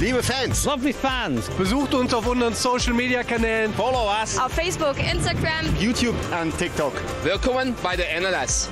Liebe Fans, Lovely fans. besucht uns auf unseren Social Media Kanälen. Follow us. Auf Facebook, Instagram, YouTube und TikTok. Willkommen bei der NLS.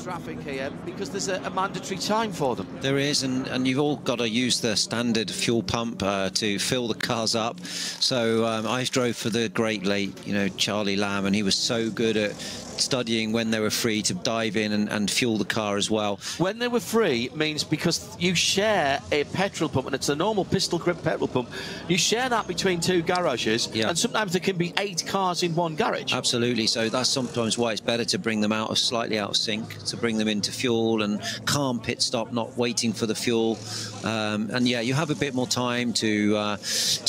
Traffic here because there's a mandatory time for them. There is, and you've all got to use the standard fuel pump to fill the cars up. So I drove for the great late, you know, Charlie Lamb, and he was so good at studying when they were free to dive in and fuel the car as well. When they were free means because you share a petrol pump, and it's a normal pistol grip petrol pump, you share that between two garages, and sometimes there can be 8 cars in one garage. Absolutely, so that's sometimes why it's better to bring them slightly out of sync, to bring them into fuel and calm pit stop, not waiting for the fuel. And yeah, you have a bit more time to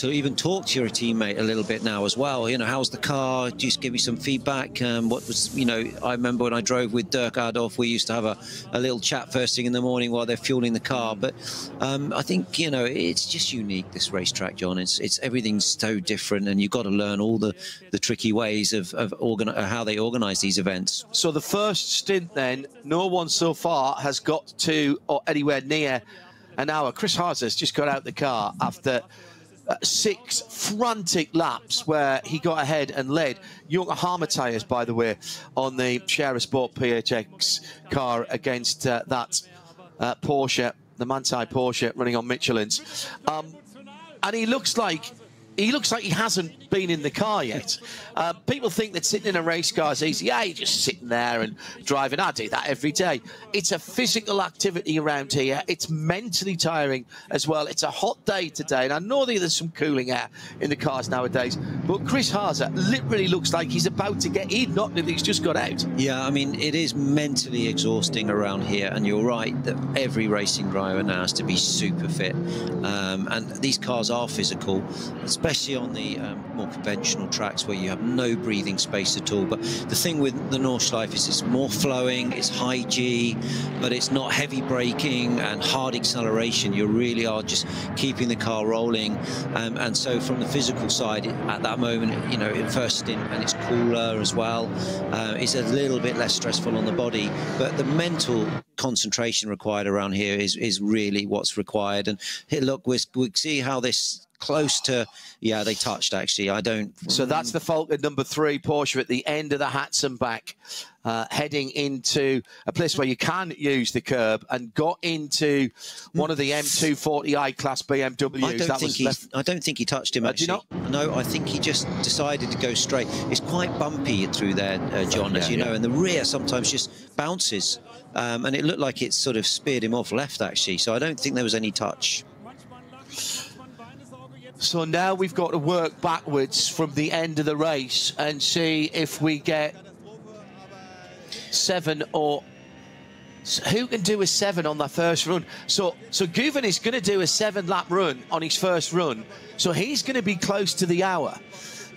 even talk to your teammate a little bit now as well. You know, how's the car? Just give me some feedback. What was, you know, I remember when I drove with Dirk Adolf, we used to have a little chat first thing in the morning while they're fueling the car. But I think, you know, it's just unique, this racetrack, John. It's everything's so different, and you've got to learn all the tricky ways of how they organise these events. So the first stint then, no one so far has got to or anywhere near an hour. Chris Harzer's just got out the car after 6 frantic laps where he got ahead and led. Junker Harmer tyres, by the way, on the Share Sport PHX car against that Porsche, the Manthey Porsche running on Michelin's. And he looks like he hasn't been in the car yet. People think that sitting in a race car is easy. Yeah, you're just sitting there and driving. I do that every day. It's a physical activity around here. It's mentally tiring as well. It's a hot day today, and I know that there's some cooling air in the cars nowadays, but Chris Harzer literally looks like he's about to get in, not that he's just got out. Yeah, I mean, it is mentally exhausting around here, and you're right that every racing driver now has to be super fit. And these cars are physical, especially on the more conventional tracks where you have no breathing space at all. But the thing with the Nordschleife is it's more flowing, it's high G, but it's not heavy braking and hard acceleration. You really are just keeping the car rolling. And so from the physical side, at that moment, you know, at first stint, and it's cooler as well, it's a little bit less stressful on the body. But the mental concentration required around here is really what's required. And look, we see how this close to, yeah, they touched actually. I don't. So that's the Falcon number 3 Porsche at the end of the Hatzenbach, heading into a place where you can use the curb, and got into one of the M240i class BMWs. I don't think he touched him actually. Do you not? No, I think he just decided to go straight. It's quite bumpy through there, John, as you know, and the rear sometimes just bounces. And it looked like it sort of speared him off left actually. So I don't think there was any touch. So now we've got to work backwards from the end of the race and see if we get 7 or... Who can do a 7 on that first run? So Guven is going to do a 7-lap run on his first run. So he's going to be close to the hour.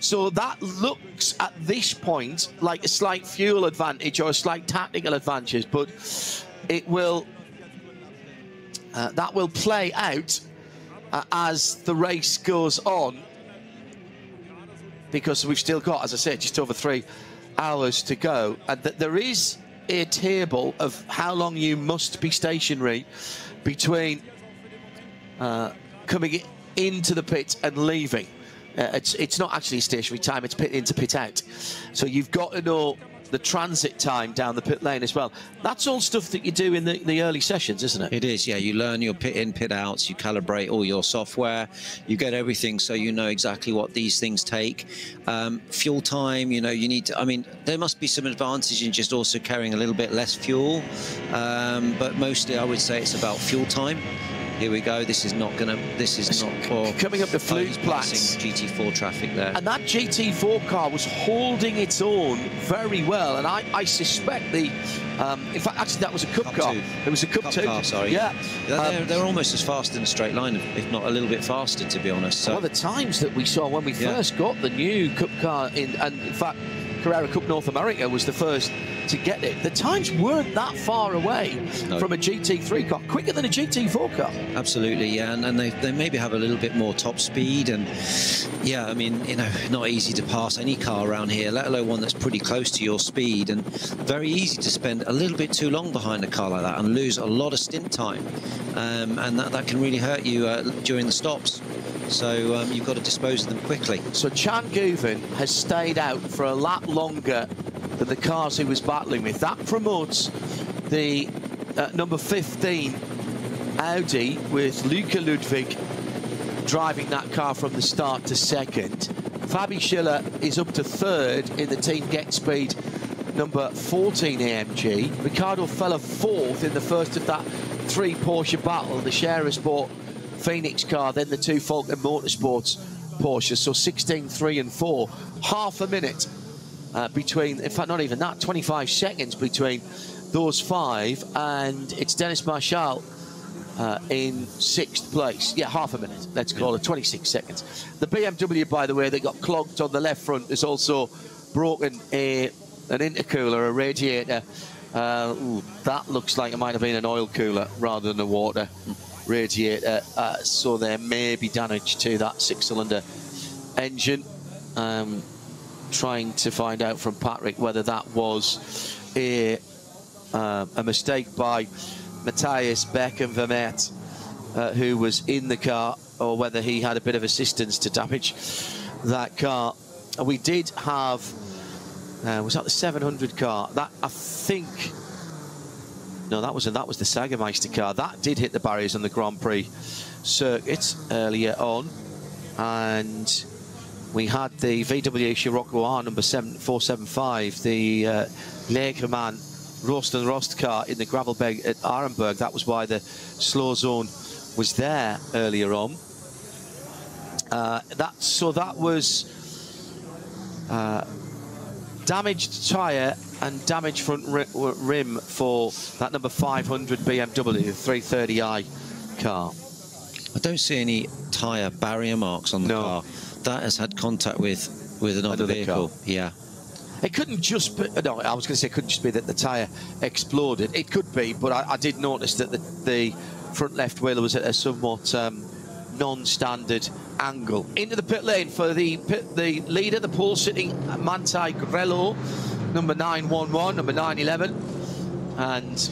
So that looks at this point like a slight fuel advantage or a slight tactical advantage, but it will that will play out as the race goes on, because we've still got, as I said, just over 3 hours to go, and that there is a table of how long you must be stationary between coming into the pit and leaving. It's not actually stationary time, it's pit in to pit out. So you've got to know the transit time down the pit lane as well. That's all stuff that you do in the early sessions, isn't it? It is, yeah. You learn your pit in, pit outs, you calibrate all your software, you get everything so you know exactly what these things take. Fuel time, you know, you need to, I mean, there must be some advantage in just also carrying a little bit less fuel, but mostly I would say it's about fuel time. Here we go. This is not for coming up the Fluidplatz GT4 traffic there. And that GT4 car was holding its own very well. And I suspect the, in fact, actually that was a Cup car. It was a Cup 2 car, sorry. Yeah. They're almost as fast in a straight line, if not a little bit faster, to be honest. So. Well, the times that we saw when we first got the new Cup car in, and in fact, Carrera Cup North America was the first to get it. The times weren't that far away from a GT3 car, quicker than a GT4 car. Absolutely, yeah, and they maybe have a little bit more top speed, and yeah, I mean, you know, not easy to pass any car around here, let alone one that's pretty close to your speed, and very easy to spend a little bit too long behind a car like that and lose a lot of stint time, and that can really hurt you during the stops. So you've got to dispose of them quickly. So Chan Guven has stayed out for a lap longer than the cars he was battling with. That promotes the number 15 Audi with Luca Ludwig driving that car from the start to second. Fabi Schiller is up to third in the Team Get Speed number 14 AMG. Ricardo Feller fourth in the first of that 3 Porsche battle, the Scherer Sport Phoenix car, then the 2 Falcon Motorsports Porsche. So 16, 3 and 4, half a minute between, in fact not even that, 25 seconds between those 5, and it's Dennis Marshall in 6th place. Yeah, half a minute, let's call it, 26 seconds. The BMW, by the way, that got clogged on the left front has also broken an intercooler, a radiator. That looks like it might have been an oil cooler rather than a water radiator, so there may be damage to that 6-cylinder engine. Trying to find out from Patrick whether that was a mistake by Matthias Beck and Vermette, who was in the car, or whether he had a bit of assistance to damage that car. We did have, was that the 700 car? That, I think, no, that was the Sagermeister car. That did hit the barriers on the Grand Prix circuit earlier on. And we had the VW Scirocco R number 475, the Legerman Rost and Rost car in the gravel bed at Arenberg. That was why the slow zone was there earlier on. That was damaged tyre and damaged front rim for that number 500 BMW, the 330i car. I don't see any tyre barrier marks on the car. That has had contact with another vehicle. Car. Yeah. It couldn't just be, no, I was going to say it couldn't just be that the tyre exploded. It could be, but I did notice that the front left wheel was at a somewhat non-standard angle. Into the pit lane for the leader, the pole-sitting Manti Grello, number 911, number 911. And,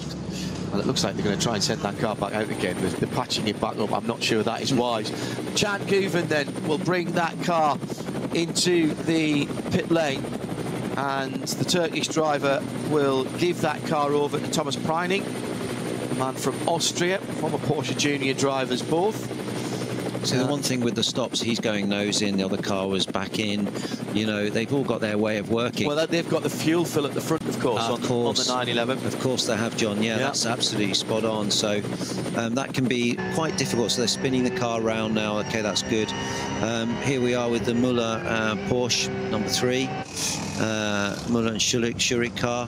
well, it looks like they're going to try and send that car back out again. They're patching it back up. I'm not sure that is wise. Chan Guven then will bring that car into the pit lane, and the Turkish driver will give that car over to Thomas Preining, a man from Austria, former Porsche Junior drivers both. So the one thing with the stops, he's going nose in, the other car was back in. You know, they've all got their way of working. Well, they've got the fuel fill at the front, of course, on the 911. Of course they have, John. Yeah, that's absolutely spot on. So that can be quite difficult. So they're spinning the car around now. Okay, that's good. Here we are with the Müller Porsche number 3, Müller and Schurig car.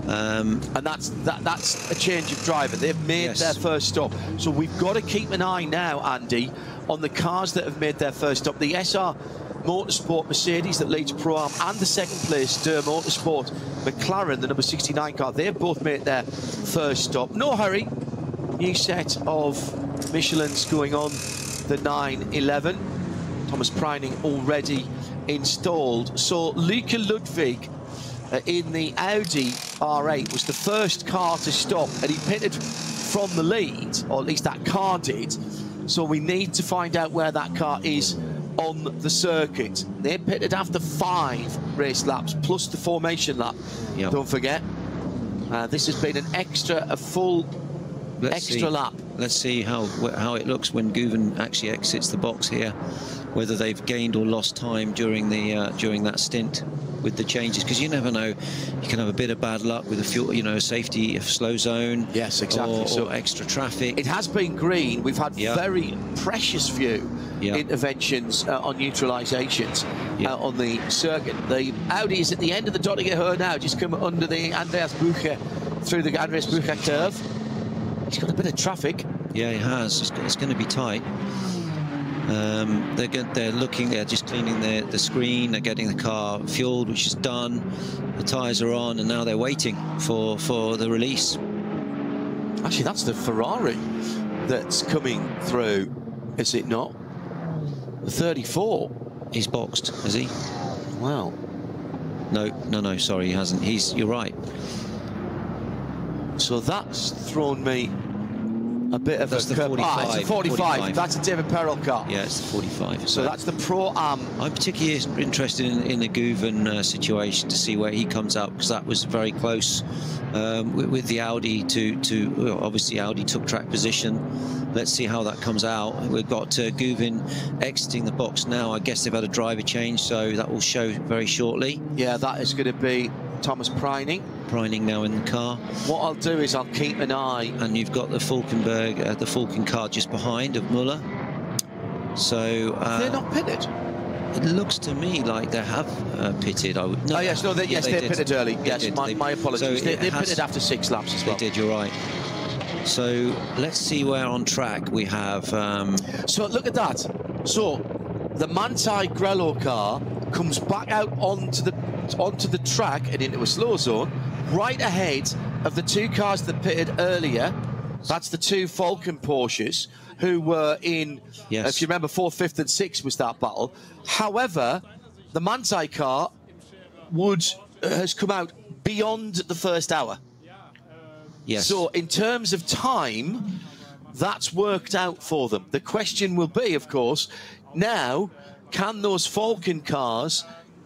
And that's a change of driver. They've made their first stop. So we've got to keep an eye now, Andy, on the cars that have made their first stop. The SR Motorsport Mercedes that leads Pro-Am and the second place Der Motorsport McLaren, the number 69 car, they've both made their first stop. No hurry. New set of Michelins going on the 911. Thomas Preining already installed. So Luca Ludwig in the Audi R8 was the first car to stop, and he pitted from the lead, or at least that car did. So we need to find out where that car is on the circuit. They pitted after 5 race laps, plus the formation lap. Yep. Don't forget. This has been a full extra lap. Let's see how it looks when Guven actually exits the box here, whether they've gained or lost time during that stint with the changes, because you never know. You can have a bit of bad luck with a fuel, safety, a slow zone. Yes, exactly. Or extra traffic. It has been green. We've had very precious few interventions on neutralisations on the circuit. The Audi is at the end of the Dottinger now, just come under the Andreas Bucher, through the Andreas Bucher curve. He's got a bit of traffic. Yeah, he has. It's going to be tight. They're just cleaning the screen. They're getting the car fueled, which is done. The tyres are on, and now they're waiting for the release. Actually, that's the Ferrari that's coming through, is it not? The 34. He's boxed, is he? Well, no. Sorry, he hasn't. You're right. So that's thrown me a bit of that's a the 45. It's a 45. That's a David Perel car. Yeah, it's the 45. So that's the Pro-Am. I'm particularly interested in the Guven situation to see where he comes out, because that was very close with the Audi to obviously Audi took track position. Let's see how that comes out. We've got Guven exiting the box now. I guess they've had a driver change, so that will show very shortly. Yeah, that is going to be Thomas Preining. Preining now in the car. What I'll do is I'll keep an eye. And you've got the Falkenberg, the Falken car just behind of Muller. So they're not pitted. It looks to me like they have pitted. They pitted early. Yes, my apologies. So they pitted after 6 laps as well. They did. You're right. So let's see where on track we have. So look at that. So the Manthey Grello car comes back out onto the track and into a slow zone, right ahead of the 2 cars that pitted earlier. That's the 2 Falken Porsches who were in, if you remember, 4th, 5th and 6th was that battle. However, the Manthey car has come out beyond the first hour. Yes. So in terms of time, that's worked out for them. The question will be, of course, now, can those Falken cars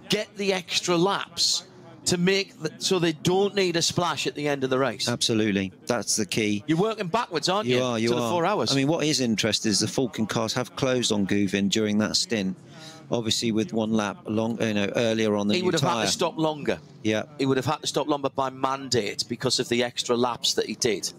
get the extra laps to make so they don't need a splash at the end of the race? Absolutely, that's the key. You're working backwards, aren't you? You are. The 4 hours. I mean, what is interesting is the Falken cars have closed on Guven during that stint. Obviously, with 1 lap earlier on the he would have had to stop longer. Yeah, he would have had to stop longer by mandate because of the extra laps that he did.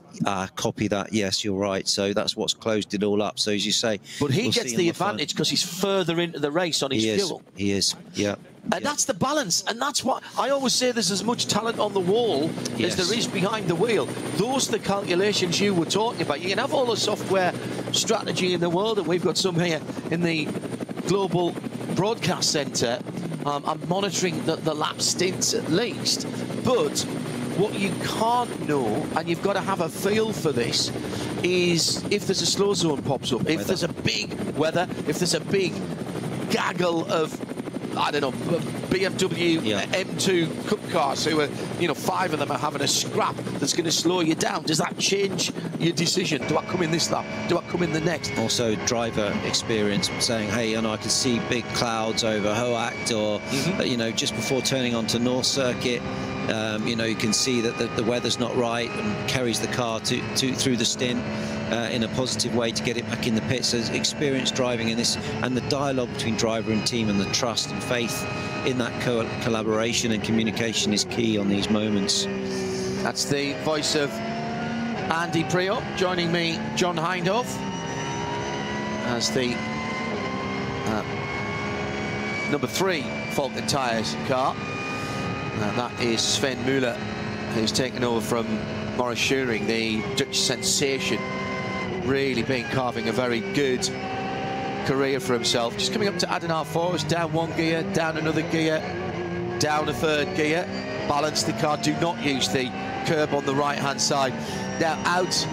Copy that. Yes, you're right. So that's what's closed it all up. So as you say, but he gets the advantage because he's further into the race on his fuel. He is. Yeah. And that's the balance, and that's what I always say. There's as much talent on the wall as there is behind the wheel. Those are the calculations you were talking about. You can have all the software strategy in the world, and we've got some here in the Global Broadcast Centre. I'm monitoring the lap stints at least, but what you can't know, and you've got to have a feel for this, is if there's a slow zone pops up, if there's a big weather, if there's a big gaggle of, I don't know, BMW M2 Cup cars who are, 5 of them are having a scrap that's going to slow you down. Does that change your decision? Do I come in this lap? Do I come in the next? Also, driver experience, saying, hey, I can see big clouds over Hoacht, or, just before turning onto North Circuit, you can see that the weather's not right, and carries the car through the stint in a positive way to get it back in the pits. So experience driving in this, and the dialogue between driver and team, and the trust and faith in that collaboration and communication is key on these moments. That's the voice of Andy Priop. Joining me, John Hindhoff, as the number 3 Falken Tyres car. And that is Sven Müller who's taken over from Maurice Schuring, the Dutch sensation, really carving a very good career for himself. Just coming up to Adenauer Forest, down one gear, down another gear, down a third gear. Balance the car, do not use the curb on the right-hand side. Now out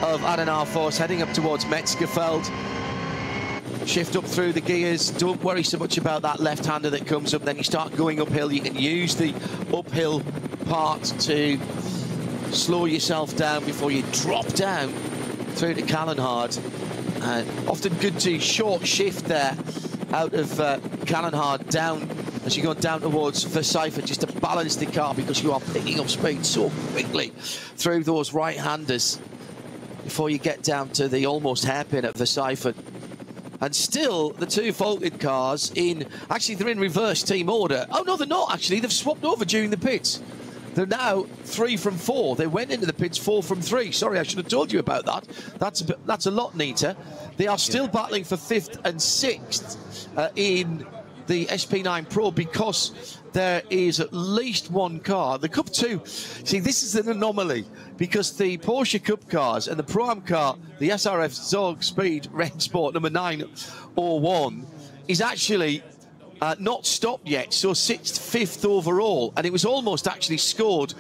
of Adenauer Forest, heading up towards Metzgerfeld. Shift up through the gears, don't worry so much about that left-hander that comes up. Then you start going uphill, you can use the uphill part to slow yourself down before you drop down through to Callenhard. Often good to short shift there out of Callenhard down as you go down towards Vercipher, just to balance the car, because you are picking up speed so quickly through those right-handers before you get down to the almost hairpin at Vercipher. And still, the two Falken cars actually they're in reverse team order. Oh no, they're not actually, they've swapped over during the pits. They're now 3 from 4. They went into the pits 4 from 3. Sorry, I should have told you about that. That's a lot neater. They are still battling for 5th and 6th in the SP9 Pro, because there is at least one car. The Cup 2, see, this is an anomaly, because the Porsche Cup cars and the Pro-Am car, the SRF Zorg Speed Rennsport number 901, is actually not stopped yet, so sits 5th overall, and it was almost actually scored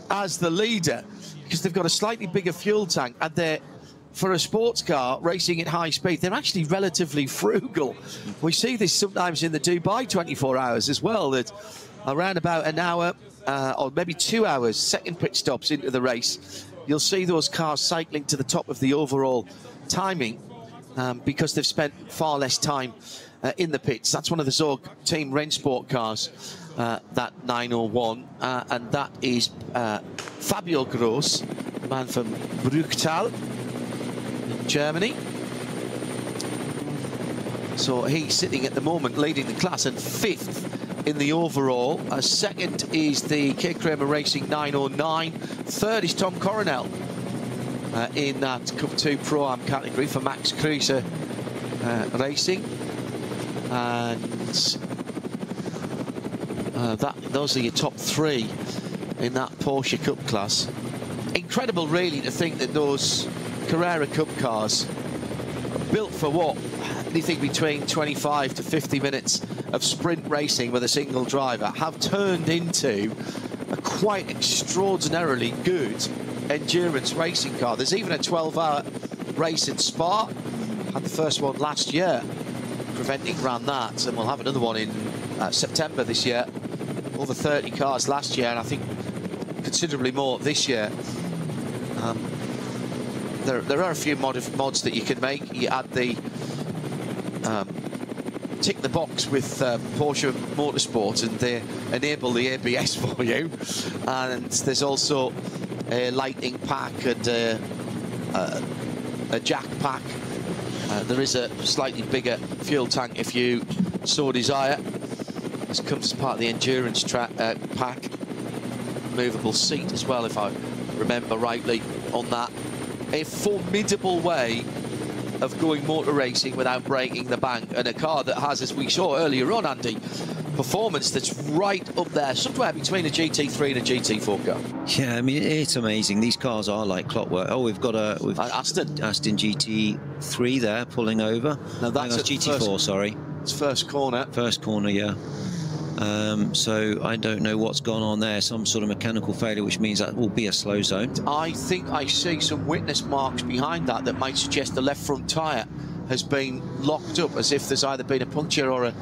as the leader, because they've got a slightly bigger fuel tank, and they're, for a sports car racing at high speed, they're actually relatively frugal. We see this sometimes in the Dubai 24 hours as well, that around about an hour or maybe 2 hours, second pit stops into the race, you'll see those cars cycling to the top of the overall timing because they've spent far less time in the pits. That's one of the Zorg Team Rennsport cars, that 901, and that is Fabio Gross, a man from Bruchtal in Germany. So he's sitting at the moment leading the class and 5th in the overall. Second is the K. Kramer Racing 909. Third is Tom Coronel in that Cup 2 Pro-Am category for Max Kruse Racing. And those are your top 3 in that Porsche Cup class. Incredible, really, to think that those Carrera Cup cars, built for what? Anything between 25 to 50 minutes of sprint racing with a single driver, have turned into a quite extraordinarily good endurance racing car. There's even a 12-hour race in Spa. Had the first one last year. Preventing ran that, and we'll have another one in September this year. Over 30 cars last year, and I think considerably more this year. There are a few mods that you can make. You add the tick the box with Porsche Motorsports, and they enable the ABS for you. And there's also a lighting pack and a jack pack. There is a slightly bigger fuel tank if you so desire. This comes as part of the endurance pack. Movable seat as well, if I remember rightly on that. A formidable way of going motor racing without breaking the bank, and a car that has, as we saw earlier on, Andy, performance that's right up there, somewhere between a GT3 and a GT4 car. Yeah, I mean, it's amazing. These cars are like clockwork. Oh, we've got Aston GT3 there pulling over. No, that's GT4, sorry. It's first corner. First corner, yeah. So I don't know what's gone on there, some sort of mechanical failure, which means that will be a slow zone. I think I see some witness marks behind that might suggest the left front tyre has been locked up, as if there's either been a puncture or a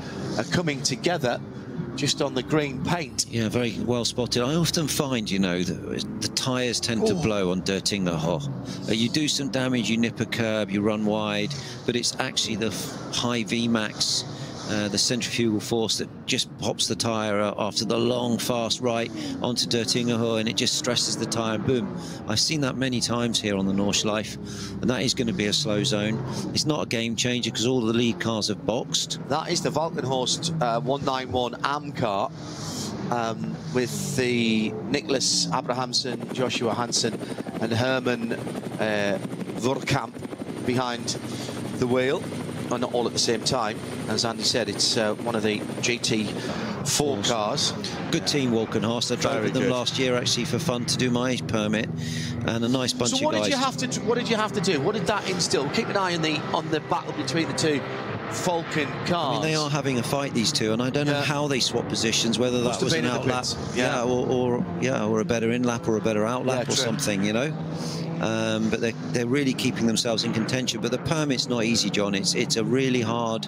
coming together just on the green paint. Yeah, very well spotted. I often find, you know, that the tyres tend to blow on Dirtingerhoch. You do some damage, you nip a curb, you run wide, but it's actually the high VMAX, the centrifugal force that just pops the tyre after the long, fast right onto Dirtingerhoch, and it just stresses the tyre, and boom. I've seen that many times here on the Nordschleife, and that is going to be a slow zone. It's not a game changer because all the lead cars have boxed. That is the Valkenhorst 191 AM car with the Nicholas Abrahamsen, Joshua Hansen and Herman Vorkamp behind the wheel. Not all at the same time. As Andy said, it's one of the GT 4 cars. Good team, Walken Horst. I drove with them last year actually for fun to do my permit, and a nice bunch of guys. So what did you have to? What did you have to do? What did that instill? Keep an eye on the battle between the two Falcon cars. I mean, they are having a fight, these two, and I don't know how they swap positions. Whether that was an out lap, or a better in lap or a better out lap or something, you know. But they're really keeping themselves in contention. But the permit's not easy, John. It's a really hard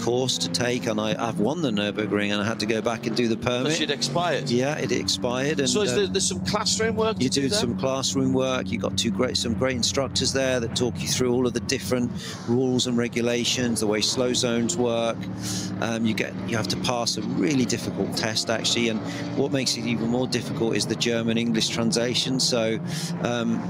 course to take, and I've won the Nürburgring, and I had to go back and do the permit. Because it expired. Yeah, it expired. And so there's some classroom work. You do some classroom work. You got some great instructors there that talk you through all of the different rules and regulations, the way slow zones work. You have to pass a really difficult test actually, and what makes it even more difficult is the German-English translation. So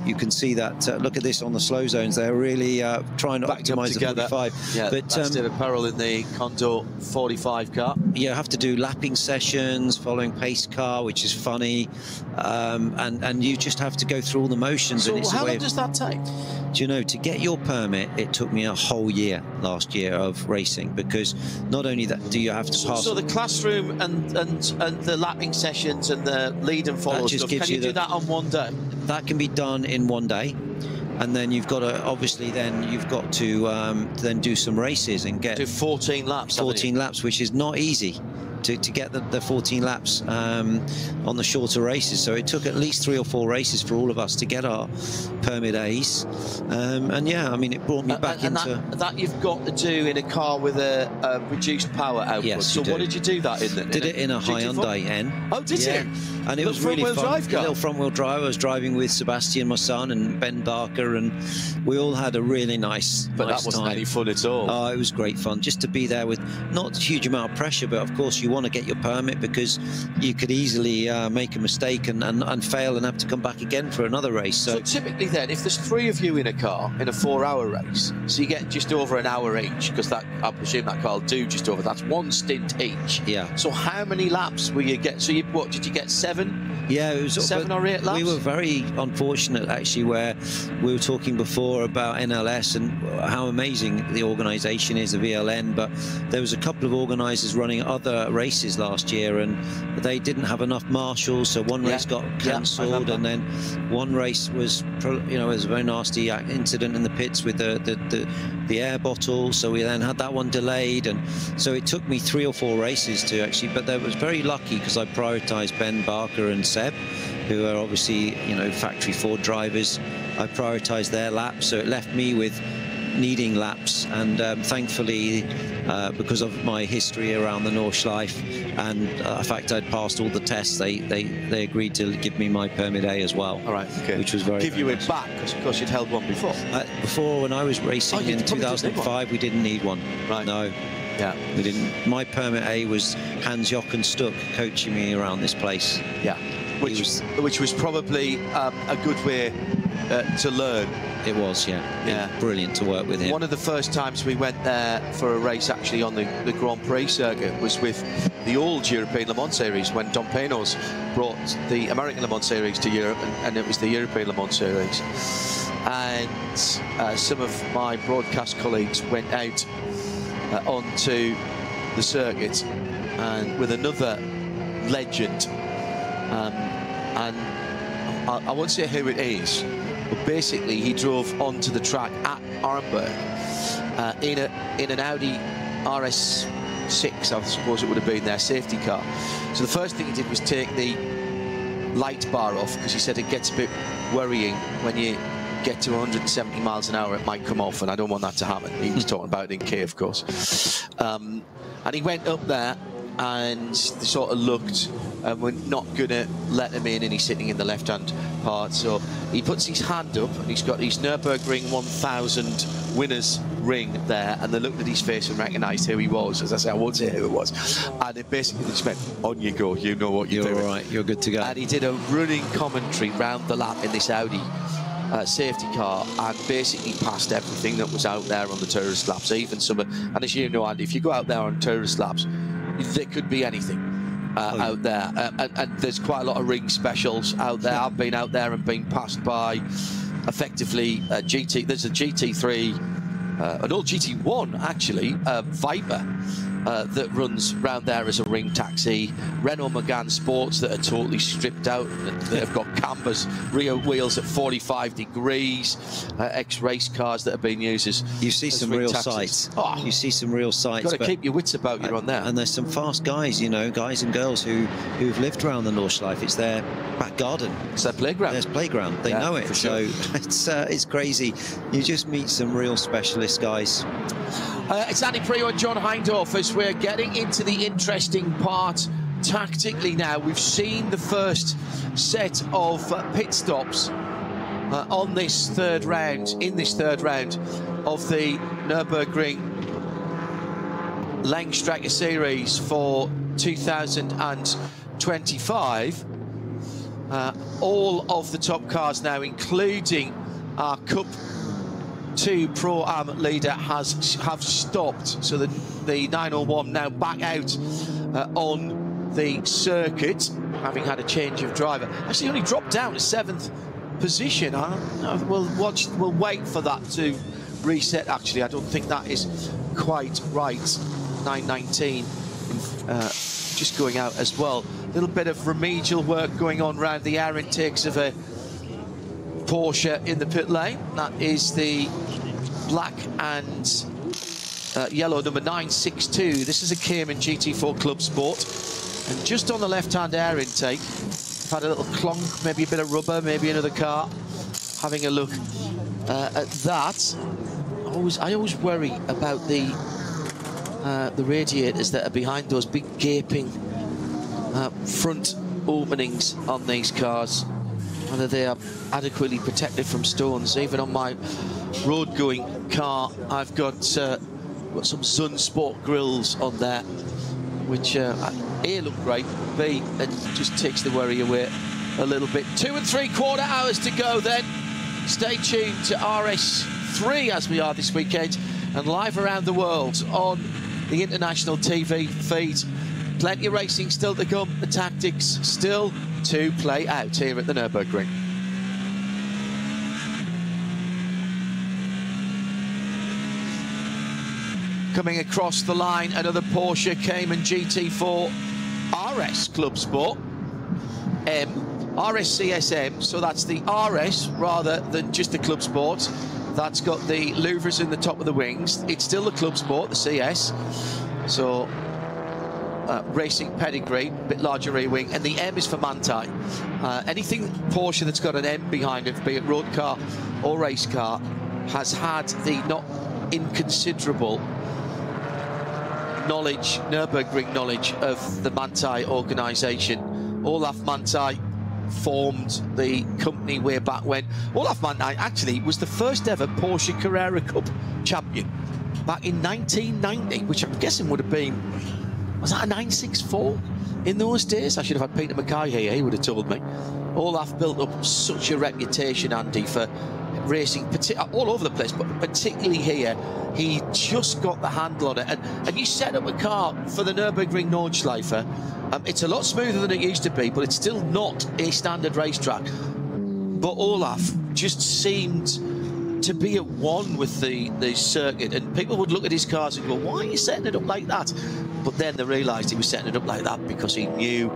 you can see that. Look at this on the slow zones. They're really trying to optimize the 45. Yeah, but that's David Perel in the Condor 45 car. You have to do lapping sessions, following pace car, which is funny, and you just have to go through all the motions. So and it's how long does that take? Do you know, to get your permit, it took me a whole year last year of racing, because not only that do you have to pass. So the classroom and the lapping sessions and the lead and follow stuff, can you do that on one day? That can be done in one day, and then you've got to obviously then do some races and get 14 laps. 14 laps, which is not easy to get the 14 laps on the shorter races. So it took at least 3 or 4 races for all of us to get our permit A's. And yeah, I mean, it brought me back into that you've got to do in a car with a reduced power output. Yes, so what did you do that in? Did it in a Hyundai N. Oh, did you? And it was really fun. A little front-wheel drive. I was driving with Sebastian, my son, and Ben Barker, and we all had a really nice But that wasn't any fun at all. Oh, it was great fun just to be there with not a huge amount of pressure, but of course you want to get your permit, because you could easily make a mistake and fail and have to come back again for another race. So typically then, if there's 3 of you in a car in a 4-hour race, so you get just over an hour each, because that, I presume that car will do just over, that's 1 stint each. Yeah. So how many laps will you get? So what did you get, 7? Yeah, it was 7 or 8 laps. We were very unfortunate actually, where we were talking before about NLS and how amazing the organisation is of VLN, but there was a couple of organisers running other races last year, and they didn't have enough marshals, so one race got cancelled, and then one race was, you know, it was a very nasty incident in the pits with the air bottle, so we then had that one delayed, and so it took me 3 or 4 races to actually, but I was very lucky because I prioritised Ben Barker and Seb, who are obviously, you know, factory Ford drivers. I prioritised their laps, so it left me with needing laps, and thankfully, because of my history around the Nordschleife and the fact I'd passed all the tests, they agreed to give me my permit A as well. All right, okay. Which was very give you it back, because of course you'd held one before. Before, when I was racing in 2005, we didn't need one. Right. No. Yeah. We didn't. My permit A was Hans-Jochen Stuck coaching me around this place. Yeah. Which was probably a good way to learn. It was, yeah. Yeah. Brilliant to work with him. One of the first times we went there for a race actually on the Grand Prix circuit was with the old European Le Mans Series, when Don Penos brought the American Le Mans Series to Europe, and it was the European Le Mans Series. And some of my broadcast colleagues went out onto the circuit and with another legend, and I won't say who it is, but basically he drove onto the track at Arnberg in an Audi RS6, I suppose it would have been their safety car. So the first thing he did was take the light bar off, because he said it gets a bit worrying when you get to 170 miles an hour, it might come off, and I don't want that to happen. He was talking about it in K, of course. And he went up there, and they sort of looked, and we're not going to let him in, and he's sitting in the left-hand part. So he puts his hand up, and he's got his Nürburgring 1000 winners ring there, and they looked at his face and recognised who he was. As I say, I won't say who it was. And it basically just meant, on you go, you know what you're doing. You're all right, you're good to go. And he did a running commentary round the lap in this Audi safety car, and basically passed everything that was out there on the tourist laps, even some of, and as you know, Andy, if you go out there on tourist laps, there could be anything out there, and there's quite a lot of ring specials out there. I've been out there and been passed by effectively GT, there's a GT3, an old GT1 actually, Viper, that runs round there as a ring taxi. Renault Megane Sports that are totally stripped out, that have got canvas rear wheels at 45 degrees, ex-race cars that have been used as you see some real sights. Oh, you see some real sights. You've got to keep your wits about you on there. And there's some fast guys, you know, guys and girls who've lived around the Nordschleife. It's their back garden. It's their playground. There's playground. They know it. Sure. So it's crazy. You just meet some real specialist guys. It's Andy Prio and John Hindorf as we're getting into the interesting part tactically now. We've seen the first set of pit stops on this third round, in this third round of the Nürburgring Langstrecke Series for 2025. All of the top cars now, including our Cup 2 Pro-Am leader, have stopped. So the 901 now back out on the circuit, having had a change of driver. Actually only dropped down to 7th position. We'll wait for that to reset. Actually, I don't think that is quite right. 919 just going out as well. A little bit of remedial work going on around the air intakes of a Porsche in the pit lane. That is the black and yellow number 962. This is a Cayman GT4 Club Sport, and just on the left-hand air intake, I've had a little clunk, maybe a bit of rubber, maybe another car. Having a look at that, I always worry about the radiators that are behind those big gaping front openings on these cars, whether they are adequately protected from stones. Even on my road-going car, I've got some Sun Sport grills on there, which A, look great, B, it just takes the worry away a little bit. 2 3/4 hours to go then. Stay tuned to RS3 as we are this weekend, and live around the world on the international TV feed. Plenty of racing still to come, the tactics still to play out here at the Nürburgring. Coming across the line, another Porsche Cayman GT4 RS Club Sport M, RS CSM, so that's the RS rather than just the Club Sport. That's got the louvres in the top of the wings. It's still the Club Sport, the CS, so racing pedigree, bit larger rear wing, and the M is for Manthey. Anything Porsche that's got an M behind it, be it road car or race car, has had the not inconsiderable knowledge, Nürburgring knowledge of the Manthey organisation. Olaf Manthey formed the company way back when. Olaf Manthey actually was the first ever Porsche Carrera Cup champion back in 1990, which I'm guessing would have been, was that a 964 in those days? I should have had Peter Mackay here, he would have told me. Olaf built up such a reputation, Andy, for racing all over the place, but particularly here. He just got the handle on it, and you set up a car for the Nürburgring Nordschleife. It's a lot smoother than it used to be, but it's still not a standard racetrack. But Olaf just seemed to be at one with the circuit, and people would look at his cars and go, why are you setting it up like that? But then they realised he was setting it up like that because he knew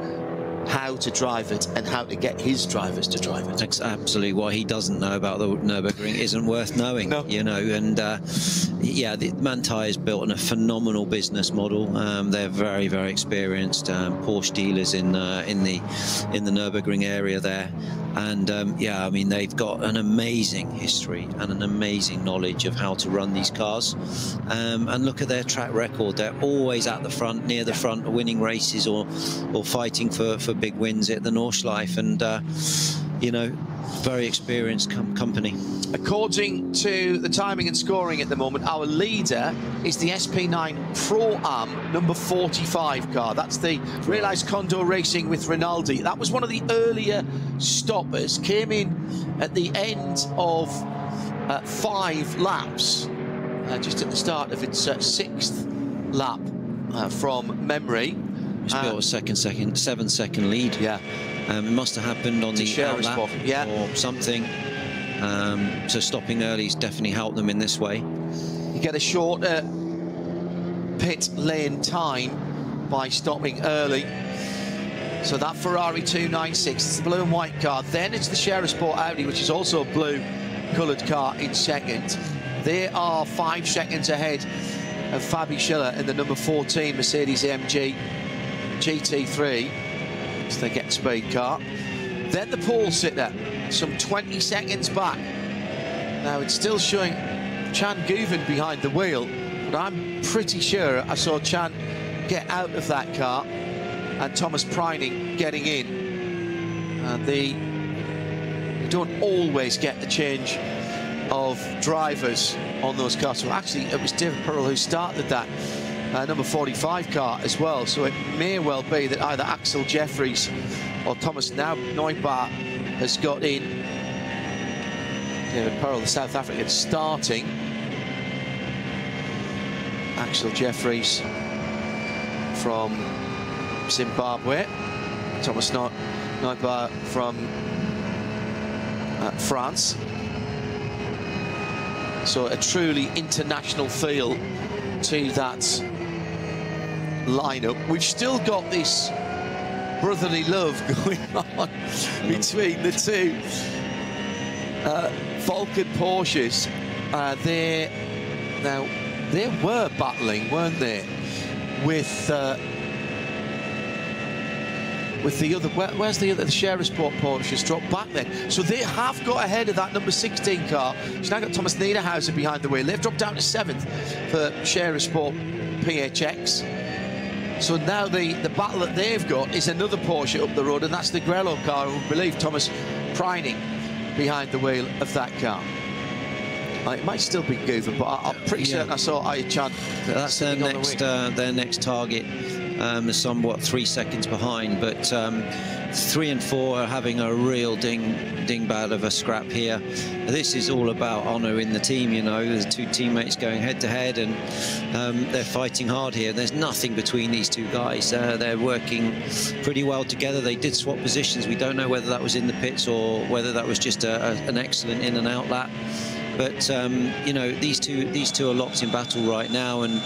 how to drive it and how to get his drivers to drive it. That's absolutely what he doesn't know about the Nürburgring isn't worth knowing, no. You know. And yeah, the Manthey has built a phenomenal business model. They're very, very experienced Porsche dealers in the Nürburgring area there. And yeah, I mean, they've got an amazing history and an amazing knowledge of how to run these cars. And look at their track record. They're always at the front, near the front, winning races or fighting for big wins at the Nordschleife. And, you know, very experienced company. According to the timing and scoring at the moment, our leader is the SP9 Pro-Am number 45 car. That's the Realized Condor Racing with Rinaldi. That was one of the earlier stoppers. Came in at the end of 5 laps, just at the start of its 6th lap from memory. It's built a 7-second lead. Yeah. It must have happened on the outlap or something. So stopping early has definitely helped them in this way. You get a shorter pit lane time by stopping early. So that Ferrari 296, it's the blue and white car. Then it's the Share Sport Audi, which is also a blue coloured car in second. They are 5 seconds ahead of Fabi Schiller in the number 14 Mercedes-AMG GT3. It's the Get Speed car. Then the pole sitter, some 20 seconds back. Now it's still showing Chan Guven behind the wheel, but I'm pretty sure I saw Chan get out of that car and Thomas Preining getting in. They don't always get the change of drivers on those cars. So actually it was David Pearl who started that number 45 car as well. So it may well be that either Axel Jeffries or Thomas Neubauer has got in. David Pearl, the South African, starting. Axel Jeffries from Zimbabwe. Thomas Neubauer from France. So a truly international feel to that lineup. We've still got this brotherly love going on between the two Vulcan Porsches. They were battling, weren't they, with the other, where's the other, the Share Sport Porsches dropped back then. So they have got ahead of that number 16 car. She's now got Thomas Niederhauser behind the wheel. They've dropped down to 7th for Share Sport PHX. So now the battle that they've got is another Porsche up the road, and that's the Grello car, I believe Thomas Preining behind the wheel of that car. It might still be Guven, but I'm pretty certain I saw Chan. That's their next target. Somewhat 3 seconds behind, but 3 and 4 are having a real dingbat of a scrap here. This is all about honour in the team, you know. There's 2 teammates going head to head, and they're fighting hard here. There's nothing between these 2 guys. They're working pretty well together. They did swap positions. We don't know whether that was in the pits or whether that was just an excellent in and out lap. But you know, these two are locked in battle right now, and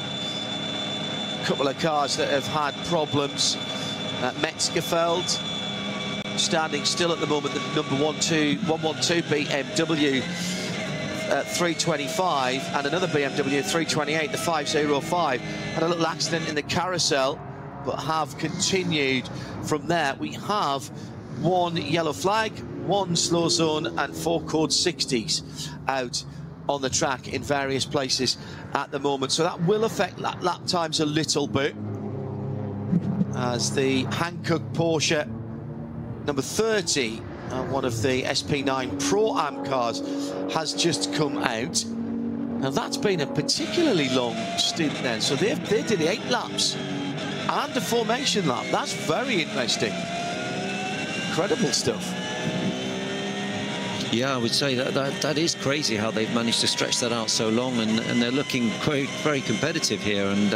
couple of cars that have had problems. Metzgerfeld standing still at the moment, the number 112 BMW 325, and another BMW 328, the 505. Had a little accident in the carousel, but have continued from there. We have 1 yellow flag, 1 slow zone, and 4 code 60s out on the track in various places at the moment. So that will affect lap times a little bit, as the Hankook Porsche number 30, one of the SP9 Pro-Am cars, has just come out. Now that's been a particularly long stint then. So they did 8 laps and a formation lap. That's very interesting. Incredible stuff. Yeah, I would say that is crazy how they've managed to stretch that out so long, and they're looking very competitive here, and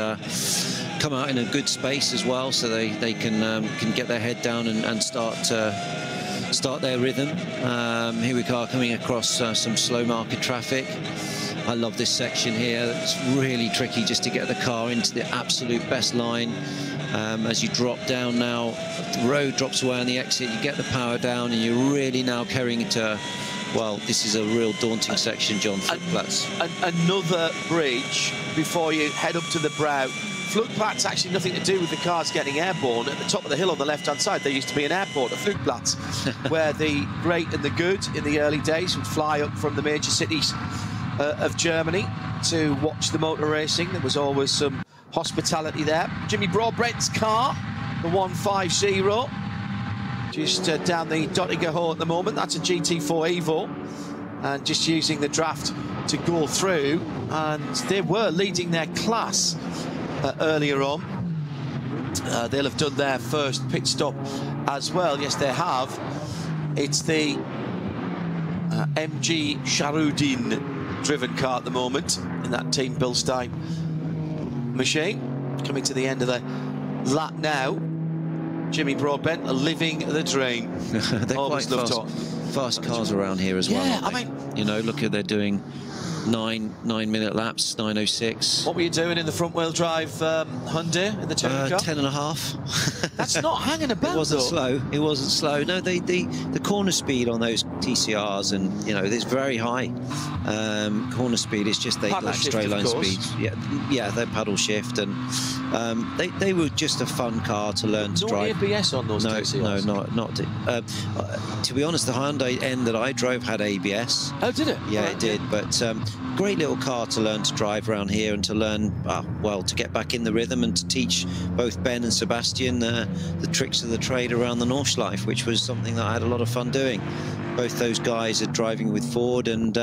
come out in a good space as well, so they can get their head down and start their rhythm. Here we are coming across some slow market traffic. I love this section here. It's really tricky just to get the car into the absolute best line. As you drop down now, the road drops away on the exit, you get the power down, and you're really now carrying it to, well, this is a real daunting section, John. Another bridge before you head up to the brow. Flugplatz actually nothing to do with the cars getting airborne. At the top of the hill on the left-hand side, there used to be an airport, a Flugplatz, where the great and the good in the early days would fly up from the major cities of Germany to watch the motor racing. There was always some hospitality there. Jimmy Broadbent's car, the 150, just down the Dottinger Ho at the moment. That's a GT4 Evo, and just using the draft to go through. And they were leading their class earlier on. They'll have done their first pit stop as well. Yes, they have. It's the MG Sharudin driven car at the moment in that Team Bilstein machine. Coming to the end of the lap now. Jimmy Broadbent living the dream. They're quite fast cars around here as well. Yeah, I mean, you know, look at they're doing 9-minute laps, 9:06. What were you doing in the front-wheel drive Hyundai in the touring car? 10.5. That's not hanging about. It wasn't slow. It wasn't slow. No, the corner speed on those TCRs, and you know, there's very high corner speed. It's just they lack straight line speeds. Yeah, they paddle shift, and they were just a fun car to learn to drive. No ABS on those TCRs? No, not. To be honest, the Hyundai N that I drove had ABS. Oh, did it? Yeah, it did. But great little car to learn to drive around here, and to learn, well, to get back in the rhythm, and to teach both Ben and Sebastian the tricks of the trade around the Nordschleife, which was something that I had a lot of fun doing. Both those guys are driving with Ford, and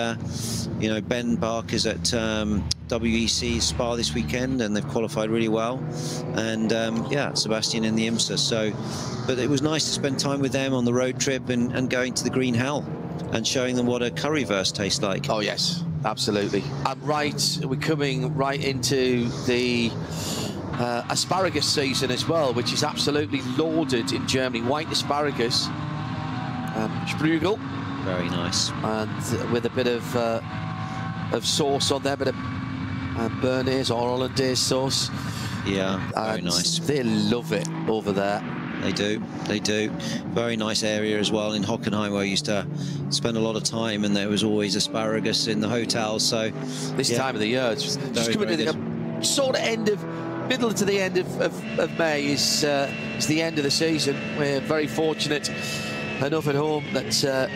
you know, Ben Barker's at WEC Spa this weekend, and they've qualified really well. And yeah, Sebastian in the IMSA. So, but it was nice to spend time with them on the road trip, and going to the Green Hell and showing them what a curryverse tastes like. Oh yes, absolutely. We're coming right into the asparagus season as well, which is absolutely lauded in Germany. White asparagus, Sprügel, very nice, and with a bit of sauce on there, a bit of Bernays or Hollandaise sauce. Yeah, very nice. They love it over there. They do. Very nice area as well. In Hockenheim, where I used to spend a lot of time, and there was always asparagus in the hotel. So this time of the year, it's just coming to the sort of middle to the end of May is the end of the season. We're very fortunate enough at home that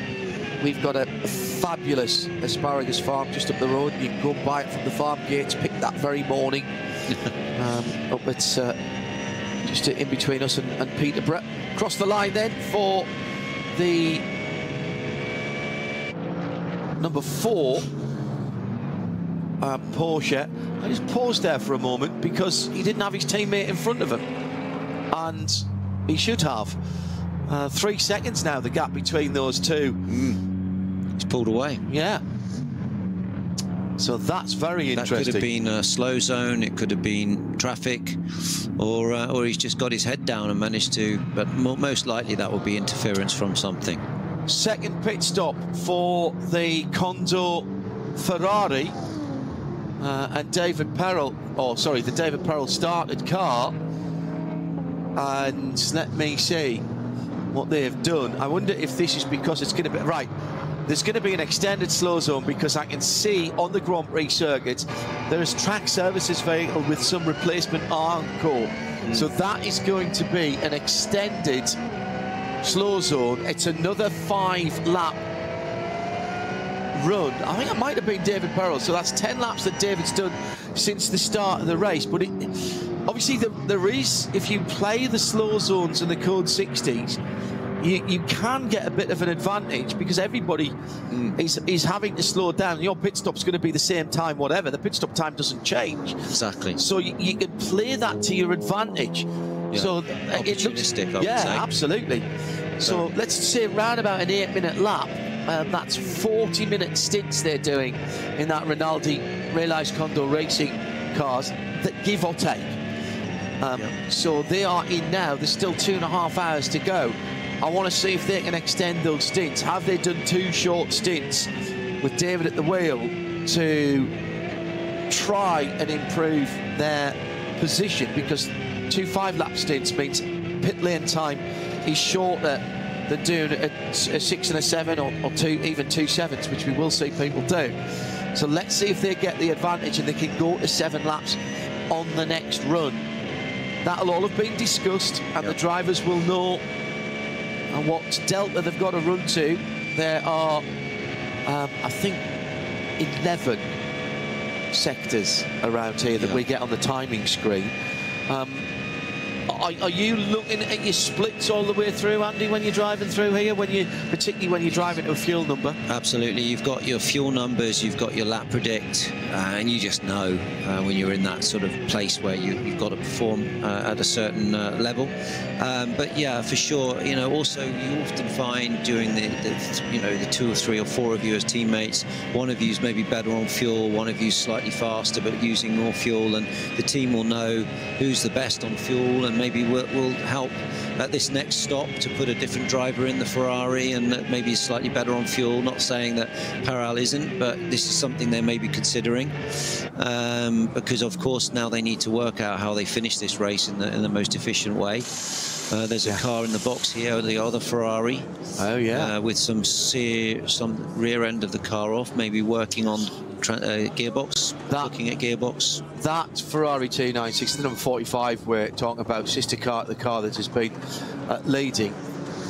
we've got a fabulous asparagus farm just up the road. You can go and buy it from the farm gates, pick that very morning. Up at just in between us and Peterborough. Cross the line then for the number 4 Porsche. I just paused there for a moment because he didn't have his teammate in front of him, and he should have. 3 seconds now, the gap between those two. He's pulled away. Yeah. So that's very interesting. That could have been a slow zone, it could have been traffic, or he's just got his head down and managed to, but most likely that would be interference from something. Second pit stop for the Kondo Ferrari, and David Perel, the David Perel started car. And let me see what they have done. I wonder if this is because it's going to be, right, there's going to be an extended slow zone, because I can see on the Grand Prix circuits there is track services vehicle with some replacement encore. So that is going to be an extended slow zone. It's another 5-lap run. I think it might have been David Perel, so that's 10 laps that David's done since the start of the race. But obviously there is, if you play the slow zones and the code 60s, you can get a bit of an advantage, because everybody is having to slow down. Your pit stop's going to be the same time, whatever. The pit stop time doesn't change. Exactly. So you can play that to your advantage. Yeah. So it looks, I would say. Absolutely. So let's say around about an 8-minute lap. That's 40-minute stints they're doing in that Rinaldi Realize Kondo Racing cars, that give or take. So they are in now. There's still 2.5 hours to go. I want to see if they can extend those stints. Have they done 2 short stints with David at the wheel to try and improve their position? Because 2 5-lap stints means pit lane time is shorter than doing a 6 and a 7 or 2, even 2 7s, which we will see people do. So let's see if they get the advantage and they can go to 7 laps on the next run. That'll all have been discussed, and the drivers will know what delta they've got to run to. There are, I think, 11 sectors around here that we get on the timing screen. Are you looking at your splits all the way through, Andy, when you're driving through here, particularly when you're driving to a fuel number? Absolutely. You've got your fuel numbers, you've got your lap predict, and you just know when you're in that sort of place where you've got to perform at a certain level. But yeah, for sure, you know, also you often find during the 2 or 3 or 4 of you as teammates, one of you's maybe better on fuel, one of you's slightly faster but using more fuel, and the team will know who's the best on fuel, and maybe will help at this next stop to put a different driver in the Ferrari, and that maybe is slightly better on fuel. Not saying that Paral isn't, but this is something they may be considering, because of course now they need to work out how they finish this race in the most efficient way. There's a car in the box here, the other Ferrari. Oh yeah. With some rear end of the car off, maybe working on gearbox, looking at gearbox. That Ferrari 296, the number 45, we're talking about, sister car, the car that has been leading.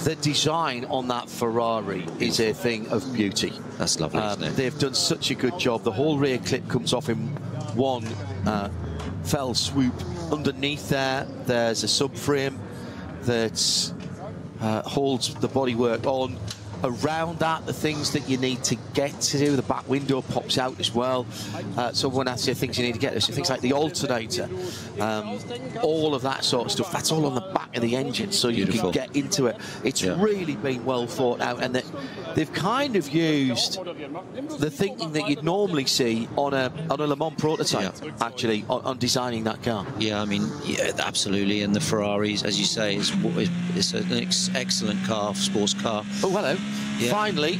The design on that Ferrari is a thing of beauty. That's lovely, isn't it? They've done such a good job. The whole rear clip comes off in one fell swoop. Underneath there's a subframe that holds the bodywork on. Around that, the things that you need to get to do, the back window pops out as well. So when I say things you need to get, so things like the alternator, all of that sort of stuff, that's all on the back of the engine, so you can get into it. It's really been well thought out, and they've kind of used the thinking that you'd normally see on a Le Mans prototype, actually, on designing that car. Yeah, I mean, yeah, absolutely. And the Ferraris, as you say, it's an excellent car, sports car. Oh, hello. Yeah. Finally,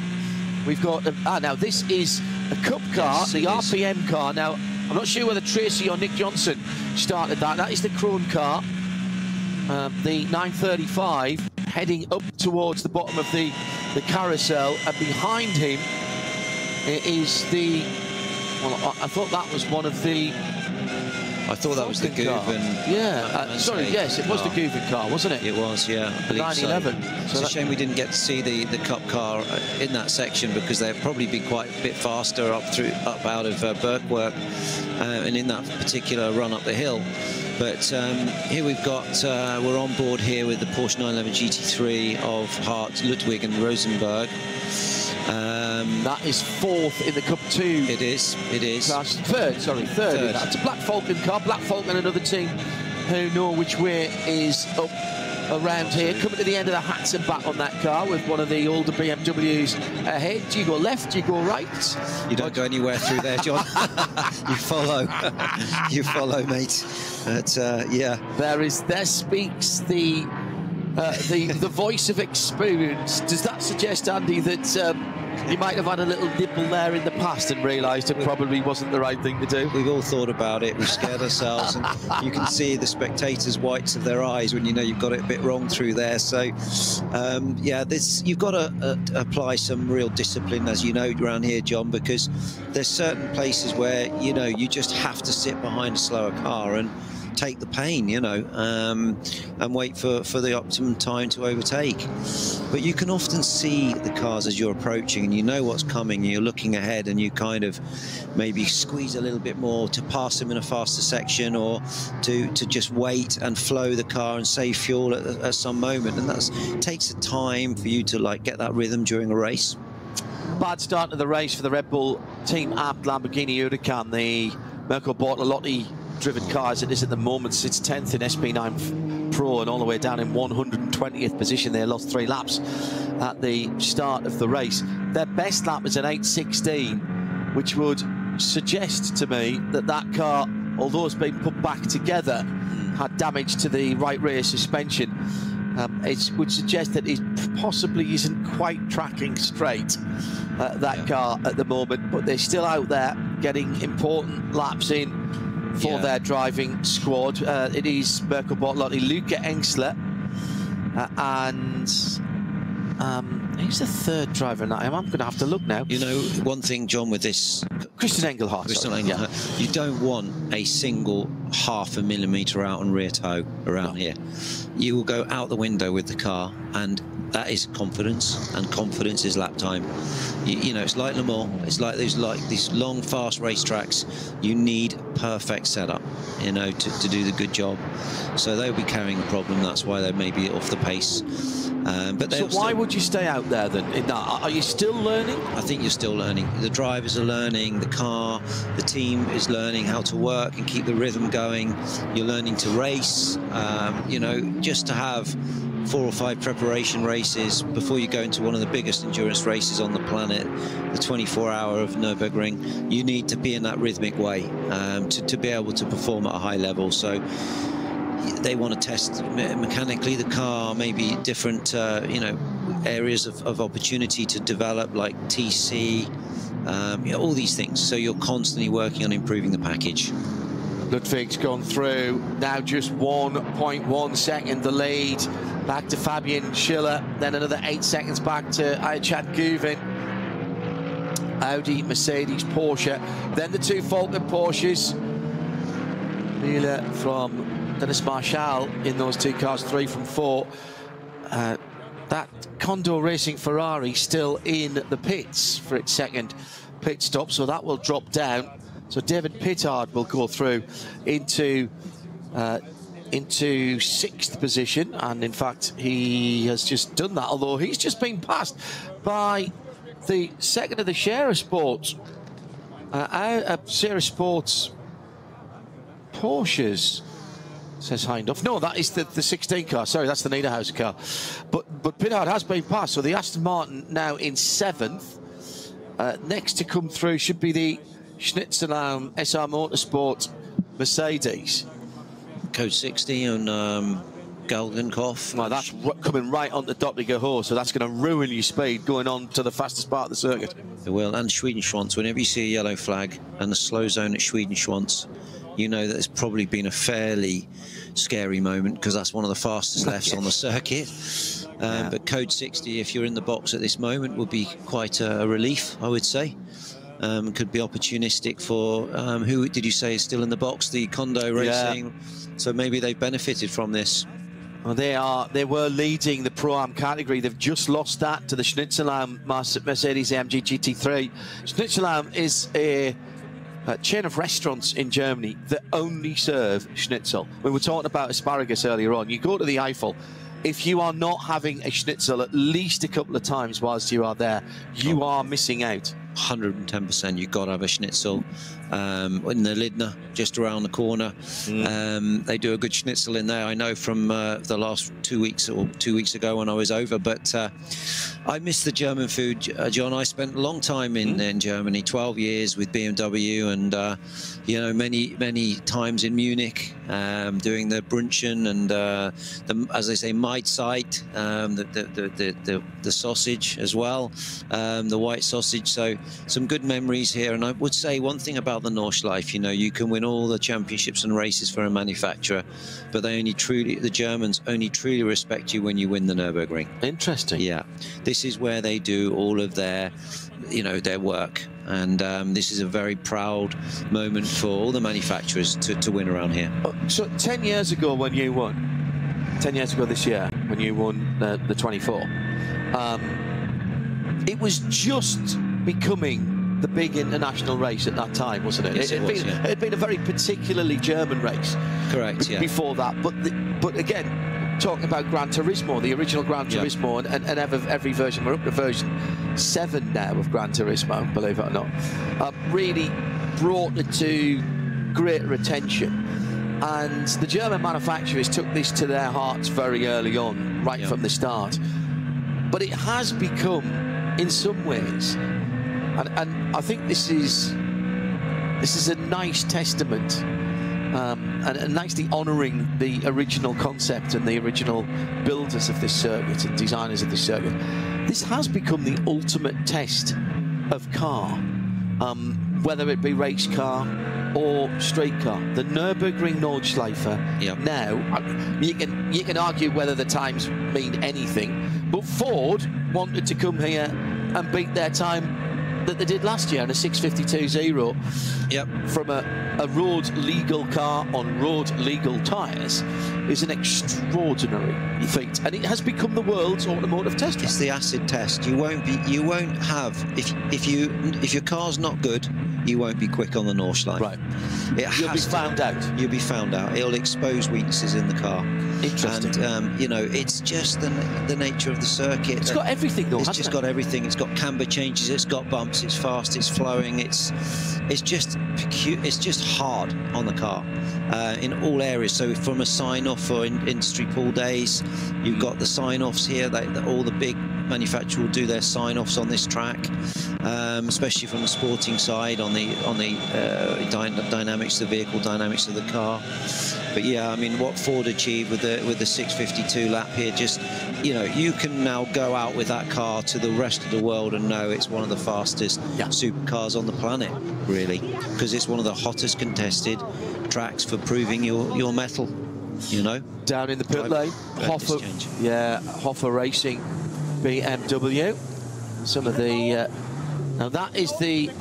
we've got now this is a cup car, yes, the RPM car. Now, I'm not sure whether Tracy or Nick Johnson started that. That is the Krone car, the 935, heading up towards the bottom of the carousel, and behind him is the. Well, I thought that was one of the. I thought that was the Guven. Yeah, sorry, yes, it was the Guven car, wasn't it? It was, yeah. The 911. So it's a shame we didn't get to see the Cup car in that section, because they'd probably be quite a bit faster up out of Birkwerk and in that particular run up the hill. But here we've got, we're on board here with the Porsche 911 GT3 of Hart, Ludwig and Rosenberg. That is fourth in the Cup 2. It is. Class. Third. It's a Black Falcon car. Black Falcon, another team who know which way is up around here. Coming to the end of the hats and back on that car with one of the older BMWs ahead. Do you go left? Do you go right? You don't go anywhere through there, John. You follow. You follow, mate. But yeah. There speaks the voice of experience. Does that suggest, Andy, that you might have had a little nibble there in the past and realised it probably wasn't the right thing to do? We've all thought about it. We've scared ourselves, and you can see the spectators' whites of their eyes when you know you've got it a bit wrong through there. So, yeah, you've got to apply some real discipline, as you know, around here, John, because there's certain places where, you know, you just have to sit behind a slower car and take the pain, you know, and wait for the optimum time to overtake. But you can often see the cars as you're approaching, and you know what's coming, and you're looking ahead, and you kind of maybe squeeze a little bit more to pass them in a faster section, or to just wait and flow the car and save fuel at some moment. And that takes a time for you to like get that rhythm during a race. Bad start to the race for the Red Bull team app Lamborghini Huracan, the Mirko Bortolotti driven car as it is at the moment. It's 10th in SP9 Pro and all the way down in 120th position. They lost 3 laps at the start of the race. Their best lap is an 8:16, which would suggest to me that that car, although it's been put back together, had damage to the right rear suspension. It would suggest that it possibly isn't quite tracking straight, that car at the moment, but they're still out there getting important laps in for their driving squad. It is Mirko Bortolotti, Luca Engsler, and who's the third driver in that? I'm going to have to look now. You know, one thing, John, with this... Christian Engelhardt. You don't want a single half a millimetre out on rear toe around here. You will go out the window with the car, and that is confidence, and confidence is lap time. You know, it's like Le Mans, it's like these long, fast racetracks. You need perfect setup, you know, to do the good job. So they'll be carrying a problem. That's why they may be off the pace. But so why would you stay out there then? In that, are you still learning? I think you're still learning. The drivers are learning, the car, the team is learning how to work and keep the rhythm going. You're learning to race. You know, just to have 4 or 5 preparation races before you go into one of the biggest endurance races on the planet, the 24-hour of Nürburgring, you need to be in that rhythmic way to be able to perform at a high level. So they want to test mechanically the car, maybe different, you know, areas of opportunity to develop, like TC, you know, all these things. So you're constantly working on improving the package. Ludwig's gone through, now just 1.1 second the lead, back to Fabian Schiller, then another 8 seconds back to Aychad Guvin. Audi, Mercedes, Porsche, then the two Falcon Porsches. Miller from Dennis Marshall in those two cars, 3 from 4. That Condor Racing Ferrari still in the pits for its second pit stop, so that will drop down. So David Pittard will go through into 6th position, and in fact he has just done that, although he's just been passed by the second of the Sierra Sports Porsches, says Hindhoff. No, that is the 16 car. Sorry, that's the Niederhauser car. But Pittard has been passed, so the Aston Martin now in 7th. Next to come through should be the Schnitzellaum SR Motorsport Mercedes. Code 60 and Galgenkopf. Well, that's coming right onto Dottinger Horse, so that's going to ruin your speed going on to the fastest part of the circuit. It will, and Schwedenschwanz. Whenever you see a yellow flag and the slow zone at Schwedenschwanz, you know that it's probably been a fairly scary moment, because that's one of the fastest lefts on the circuit. But Code 60, if you're in the box at this moment, would be quite a relief, I would say. Could be opportunistic for who did you say is still in the box? The Kondo Racing. So maybe they've benefited from this. Well, they were leading the Pro-Am category. They've just lost that to the Schnitzellaum Mercedes AMG GT3. Schnitzellaum is a chain of restaurants in Germany that only serve schnitzel. We were talking about asparagus earlier on. You go to the Eiffel, if you are not having a schnitzel at least a couple of times whilst you are there, you are missing out. 110%. You've got to have a schnitzel. In the Lidner, just around the corner. They do a good schnitzel in there. I know from the last 2 weeks or 2 weeks ago when I was over, but I miss the German food, John. I spent a long time in Germany, 12 years with BMW, and you know, many times in Munich, doing the Brunchen and as they say, Mahlzeit, the sausage as well, the white sausage. So some good memories here. And I would say one thing about the Nordschleife, you know, you can win all the championships and races for a manufacturer, but the Germans only truly respect you when you win the Nürburgring. Interesting. Yeah, this is where they do all of their, you know, their work, and this is a very proud moment for all the manufacturers to win around here. So 10 years ago when you won, 10 years ago this year when you won the 24, it was just becoming the big international race at that time, wasn't it? Yes, it had been a very particularly German race. Correct, yeah. Before that, but again, talking about Gran Turismo, the original Gran Turismo, and every version, we're up to version 7 now of Gran Turismo, believe it or not, really brought it to greater attention. And the German manufacturers took this to their hearts very early on, right from the start. But it has become, in some ways, and I think this is a nice testament, and nicely honouring the original concept and the original builders of this circuit and designers of this circuit. This has become the ultimate test of car, whether it be race car or straight car. The Nürburgring Nordschleife. Now, you can argue whether the times mean anything, but Ford wanted to come here and beat their time that they did last year in a 652.0 from a road legal car on road legal tyres is an extraordinary feat, and it has become the world's automotive test track. It's the acid test. You won't have, if your car's not good, you won't be quick on the Nordschleife. Right. You'll be found out. You'll be found out. It'll expose weaknesses in the car. Interesting. And you know, it's just the nature of the circuit. It's got everything though. It's just got everything. It's got camber changes. It's got bumps. It's fast. It's flowing. It's just hard on the car in all areas. So from a sign-off for industry pool days, you've got the sign-offs here. All the big manufacturer will do their sign-offs on this track, especially from the sporting side, on the dynamics of the vehicle, dynamics of the car. But yeah, I mean, what Ford achieved with the 652 lap here, just, you know, you can now go out with that car to the rest of the world and know it's one of the fastest supercars on the planet, really, because it's one of the hottest contested tracks for proving your mettle, you know. Down in the pit lane, Hoffa Racing BMW. Some of the now that is the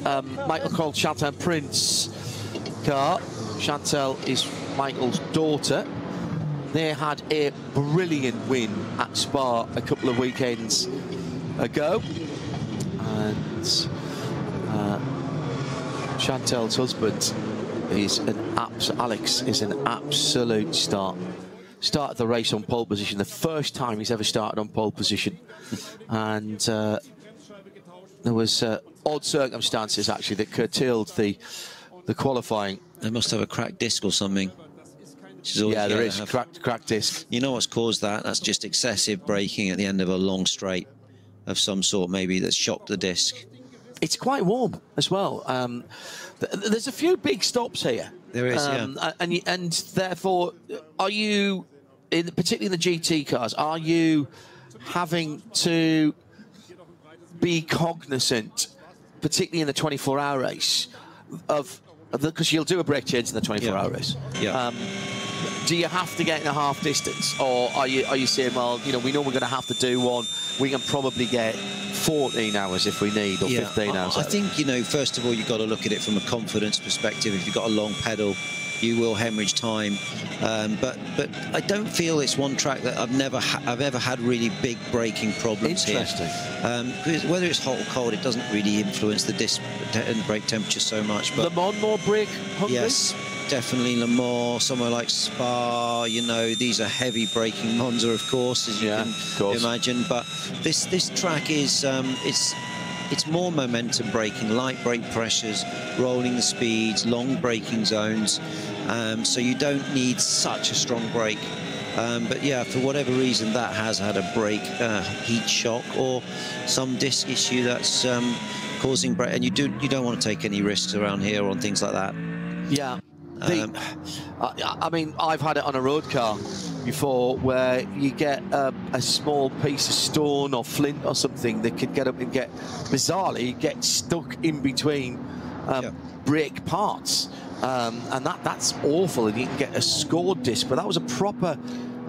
Michael Cole Chantal Prince car. Chantal is Michael's daughter. They had a brilliant win at Spa a couple of weekends ago, and Chantal's husband is Alex is an absolute star. Started the race on pole position, the first time he's ever started on pole position, and there was odd circumstances actually that curtailed the qualifying. They must have a cracked disc or something. Yeah, there is cracked disc. You know what's caused that? That's just excessive braking at the end of a long straight of some sort, maybe, that's shocked the disc. It's quite warm as well. There's a few big stops here. There is, yeah. And therefore, are you, particularly in the GT cars, are you having to be cognizant, particularly in the 24-hour race, because you'll do a brake change in the 24-hour race. Yeah. Do you have to get in a half distance, or are you saying, well, you know, we know we're going to have to do one, we can probably get 14 hours if we need, or 15 hours? I think, you know, first of all, you've got to look at it from a confidence perspective. If you've got a long pedal, you will hemorrhage time. But I don't feel it's one track that I've ever had really big braking problems here. Because whether it's hot or cold, it doesn't really influence the disc and brake temperature so much. But Le Mans more brake hungry? Yes, definitely Le Mans, somewhere like Spa, you know, these are heavy braking. Monza, of course, as you can imagine. But this track is, it's more momentum braking, light brake pressures, rolling the speeds, long braking zones. So you don't need such a strong brake. But yeah, for whatever reason, that has had a brake heat shock or some disc issue that's causing brake. And you don't want to take any risks around here on things like that. Yeah. I mean, I've had it on a road car before where you get a small piece of stone or flint or something that could get up and bizarrely get stuck in between brake parts, and that's awful, and you can get a scored disc. But that was a proper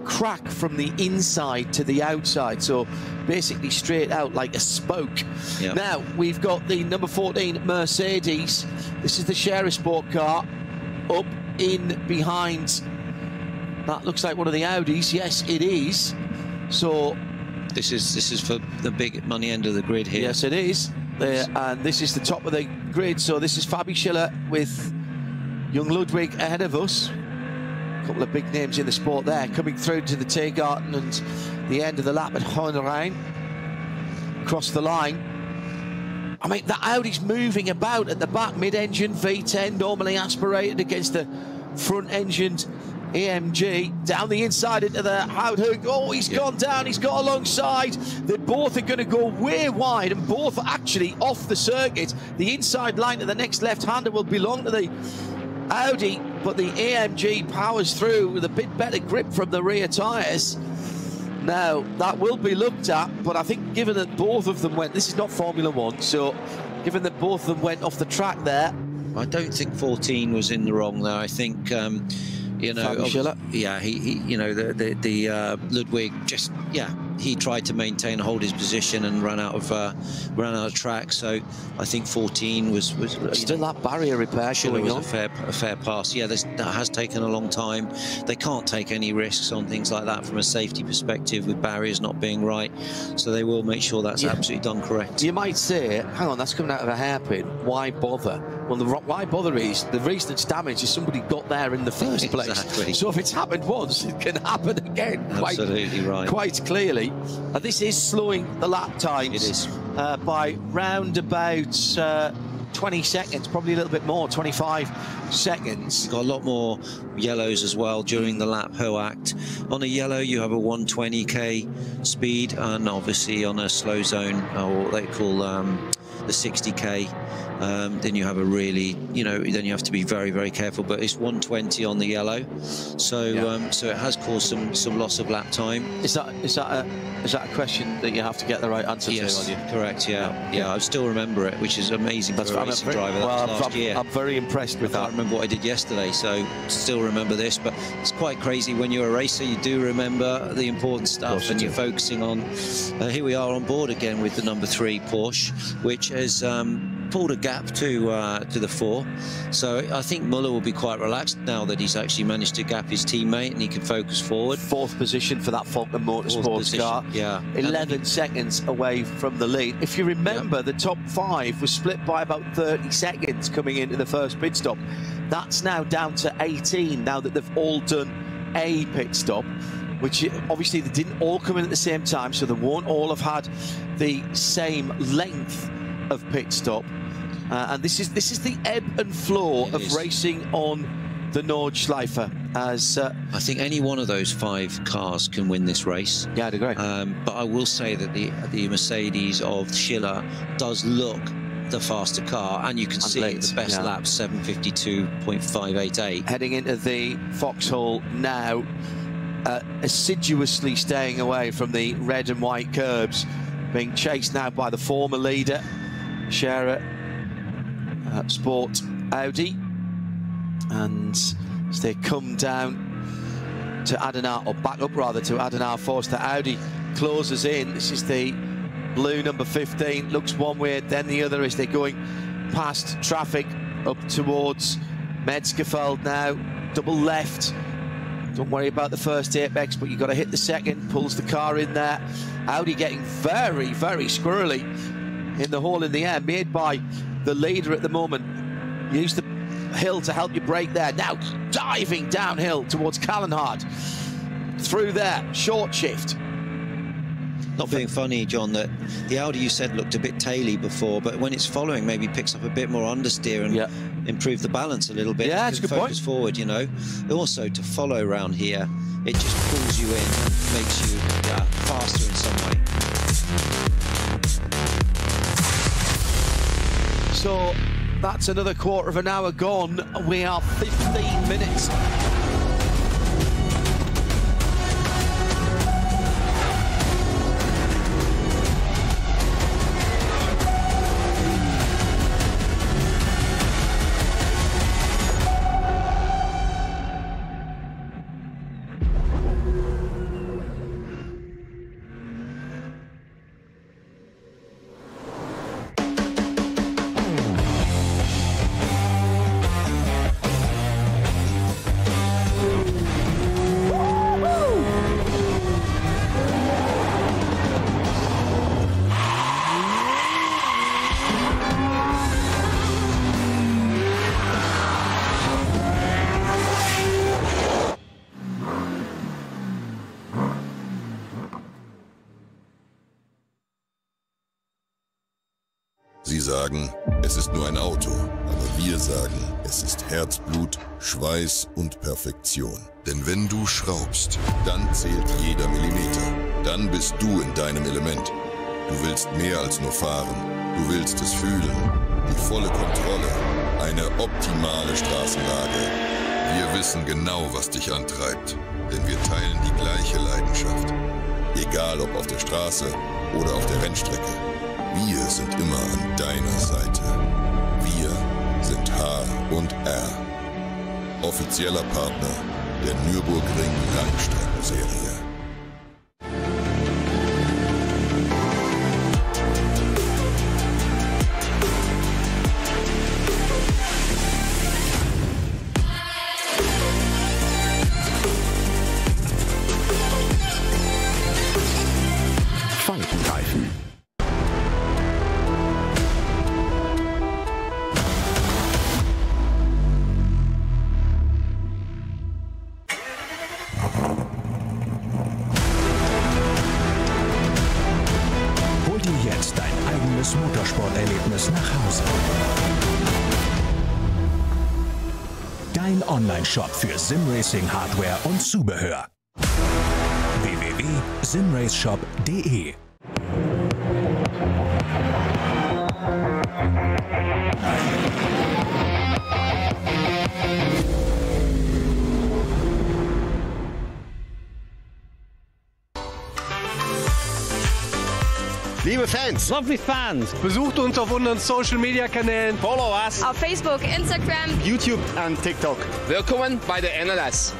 crack from the inside to the outside, so basically straight out like a spoke. Now we've got the number 14 Mercedes. This is the Scherer Sport car. Up in behind, that looks like one of the Audis. Yes, it is. So this is for the big money end of the grid here. Yes, it is. And this is the top of the grid. So this is Fabi Schiller with young Ludwig ahead of us. A couple of big names in the sport there, coming through to the Tiergarten and the end of the lap at Hohenrhein. Across the line. I mean, the Audi's moving about at the back, mid-engine V10, normally aspirated against the front-engined AMG. Down the inside into the Houthoek. Oh, he's gone down, he's got alongside. They both are going to go way wide, and both are actually off the circuit. The inside line to the next left-hander will belong to the Audi, but the AMG powers through with a bit better grip from the rear tyres. Now, that will be looked at, but I think given that both of them went, this is not Formula 1, so given that both of them went off the track there. I don't think 14 was in the wrong there. I think, you know, yeah, he you know, the Ludwig just, he tried to maintain, hold his position and ran out of track. So I think 14 was still that barrier repair going on. A fair pass. Yeah, that has taken a long time. They can't take any risks on things like that from a safety perspective with barriers not being right. So they will make sure that's absolutely done correct. You might say, hang on, that's coming out of a hairpin. Why bother? Well, why bother is the reason it's damaged is somebody got there in the first place. Exactly. So if it's happened once, it can happen again. Absolutely right. Quite clearly. This is slowing the lap times. It is. by round about 20 seconds, probably a little bit more, 25 seconds. Got a lot more yellows as well during the lap act. On a yellow, you have a 120k speed, and obviously on a slow zone, or what they call the 60k, then you have a really, then you have to be very, very careful. But it's 120 on the yellow, so so it has caused some loss of lap time. Is that a question that you have to get the right answer to? Yes, correct. Yeah, I still remember it, which is amazing for a racing driver. That was last year. I'm very impressed with that. I can't remember what I did yesterday, so still remember this. But it's quite crazy when you're a racer. You do remember the important stuff, and you're focusing on. Here we are on board again with the number 3 Porsche, which has pulled a gap to the 4. So I think Muller will be quite relaxed now that he's actually managed to gap his teammate and he can focus forward. 4th position for that Falcon Motorsports car. Yeah. 11 seconds away from the lead. If you remember, the top 5 was split by about 30 seconds coming into the first pit stop. That's now down to 18 now that they've all done a pit stop, which obviously they didn't all come in at the same time, so they won't all have had the same length of pit stop. And this is the ebb and flow of racing on the Nordschleife. As I think any one of those 5 cars can win this race. Yeah, I'd agree. But I will say that the Mercedes of Schiller does look the faster car, and you can see the best lap, 7:52.588. Heading into the Foxhole now, assiduously staying away from the red and white curbs, being chased now by the former leader, Scherer Sport Audi. And as they come down to Adenauer, or back up rather to Adenauer Forster, Audi closes in. This is the blue number 15, looks one way, then the other as they're going past traffic up towards Metzgerfeld now. Double left. Don't worry about the first apex, but you've got to hit the second. Pulls the car in there. Audi getting very, very squirrely in the hole in the air, made by the leader at the moment. Use the hill to help you brake there. Now diving downhill towards Callenhard. Through there, short shift. Not being funny, John, that the Audi you said looked a bit taily before, but when it's following, maybe picks up a bit more understeer and improve the balance a little bit. Yeah, that's a good point. Forward, Also, to follow around here, it just pulls you in and makes you faster in some way. So that's another quarter of an hour gone. We are 15 minutes. Sie sagen, es ist nur ein Auto, aber wir sagen, es ist Herzblut, Schweiß und Perfektion. Denn wenn du schraubst, dann zählt jeder Millimeter. Dann bist du in deinem Element. Du willst mehr als nur fahren, du willst es fühlen. Die volle Kontrolle, eine optimale Straßenlage. Wir wissen genau, was dich antreibt, denn wir teilen die gleiche Leidenschaft. Egal ob auf der Straße oder auf der Rennstrecke. Wir sind immer an deiner Seite. Wir sind H&R. Offizieller Partner der Nürburgring Langstrecken-Serie. Dein Online-Shop für Simracing-Hardware und Zubehör. www.simraceshop.de. Liebe Fans, Lovely fans. besucht uns auf unseren Social Media Kanälen, Follow us. Auf Facebook, Instagram, YouTube und TikTok. Willkommen bei der NLS.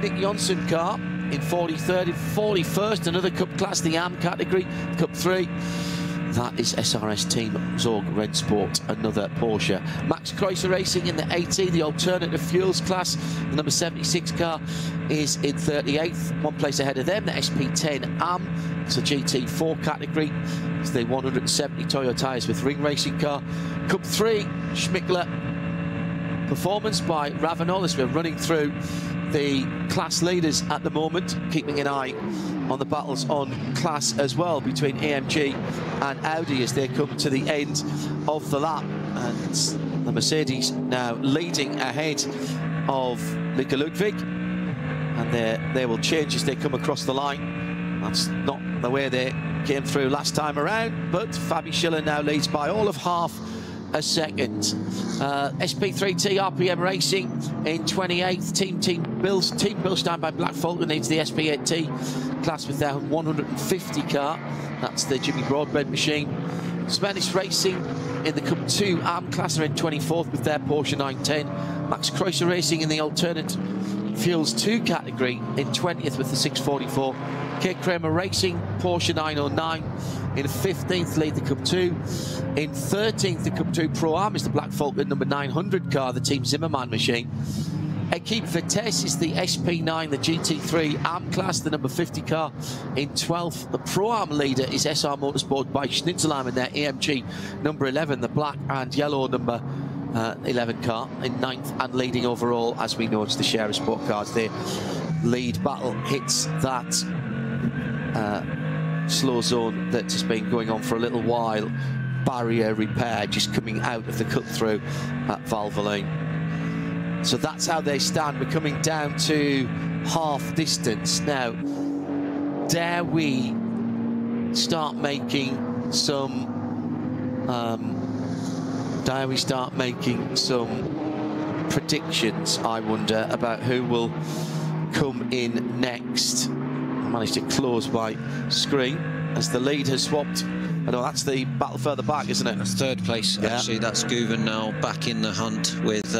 Nick Jonsson car in 43rd, in 41st, another Cup class, the AM category, Cup 3. That is SRS Team Zorg Red Sport, another Porsche. Max Kreuzer Racing in the AT, the alternative fuels class. The number 76 car is in 38th, one place ahead of them, the SP10 AM. It's a GT4 category. It's the 170 Toyo tyres with ring racing car. Cup 3, Schmickler performance by Ravenol as we're running through the class leaders at the moment, keeping an eye on the battles on class as well between AMG and Audi as they come to the end of the lap. And the Mercedes now leading ahead of Lieke Ludwig, and they will change as they come across the line. That's not the way they came through last time around, but Fabi Schiller now leads by all of half a second. SP3T RPM Racing in 28th. Team Bilstein by Black Falcon needs the SP8T class with their 150 car. That's the Jimmy Broadbent machine. Spanish Racing in the Cup 2 AM class are in 24th with their Porsche 910. Max Kreuzer Racing in the alternate fuels 2 category in 20th with the 644. K Kramer Racing Porsche 909 in 15th, lead the Cup 2. In 13th, the Cup 2 Pro-Am is the Black Falcon number 900 car, the Team Zimmermann machine. Equipe Vitesse is the SP9, the GT3 AM class, the number 50 car. In 12th, the Pro-Am leader is SR Motorsport by Schnitzelheim in their AMG number 11, the black and yellow number 11 car. In 9th and leading overall, as we know, it's the Scherer Sport cars. The lead battle hits that slow zone that has been going on for a little while. Barrier repair just coming out of the cut through at Valvoline. So that's how they stand. We're coming down to half distance now. Dare we start making some predictions, I wonder, about who will come in next? I managed to close my screen as the lead has swapped. I know that's the battle further back, isn't it? That's 3rd place, actually. That's Guven now back in the hunt with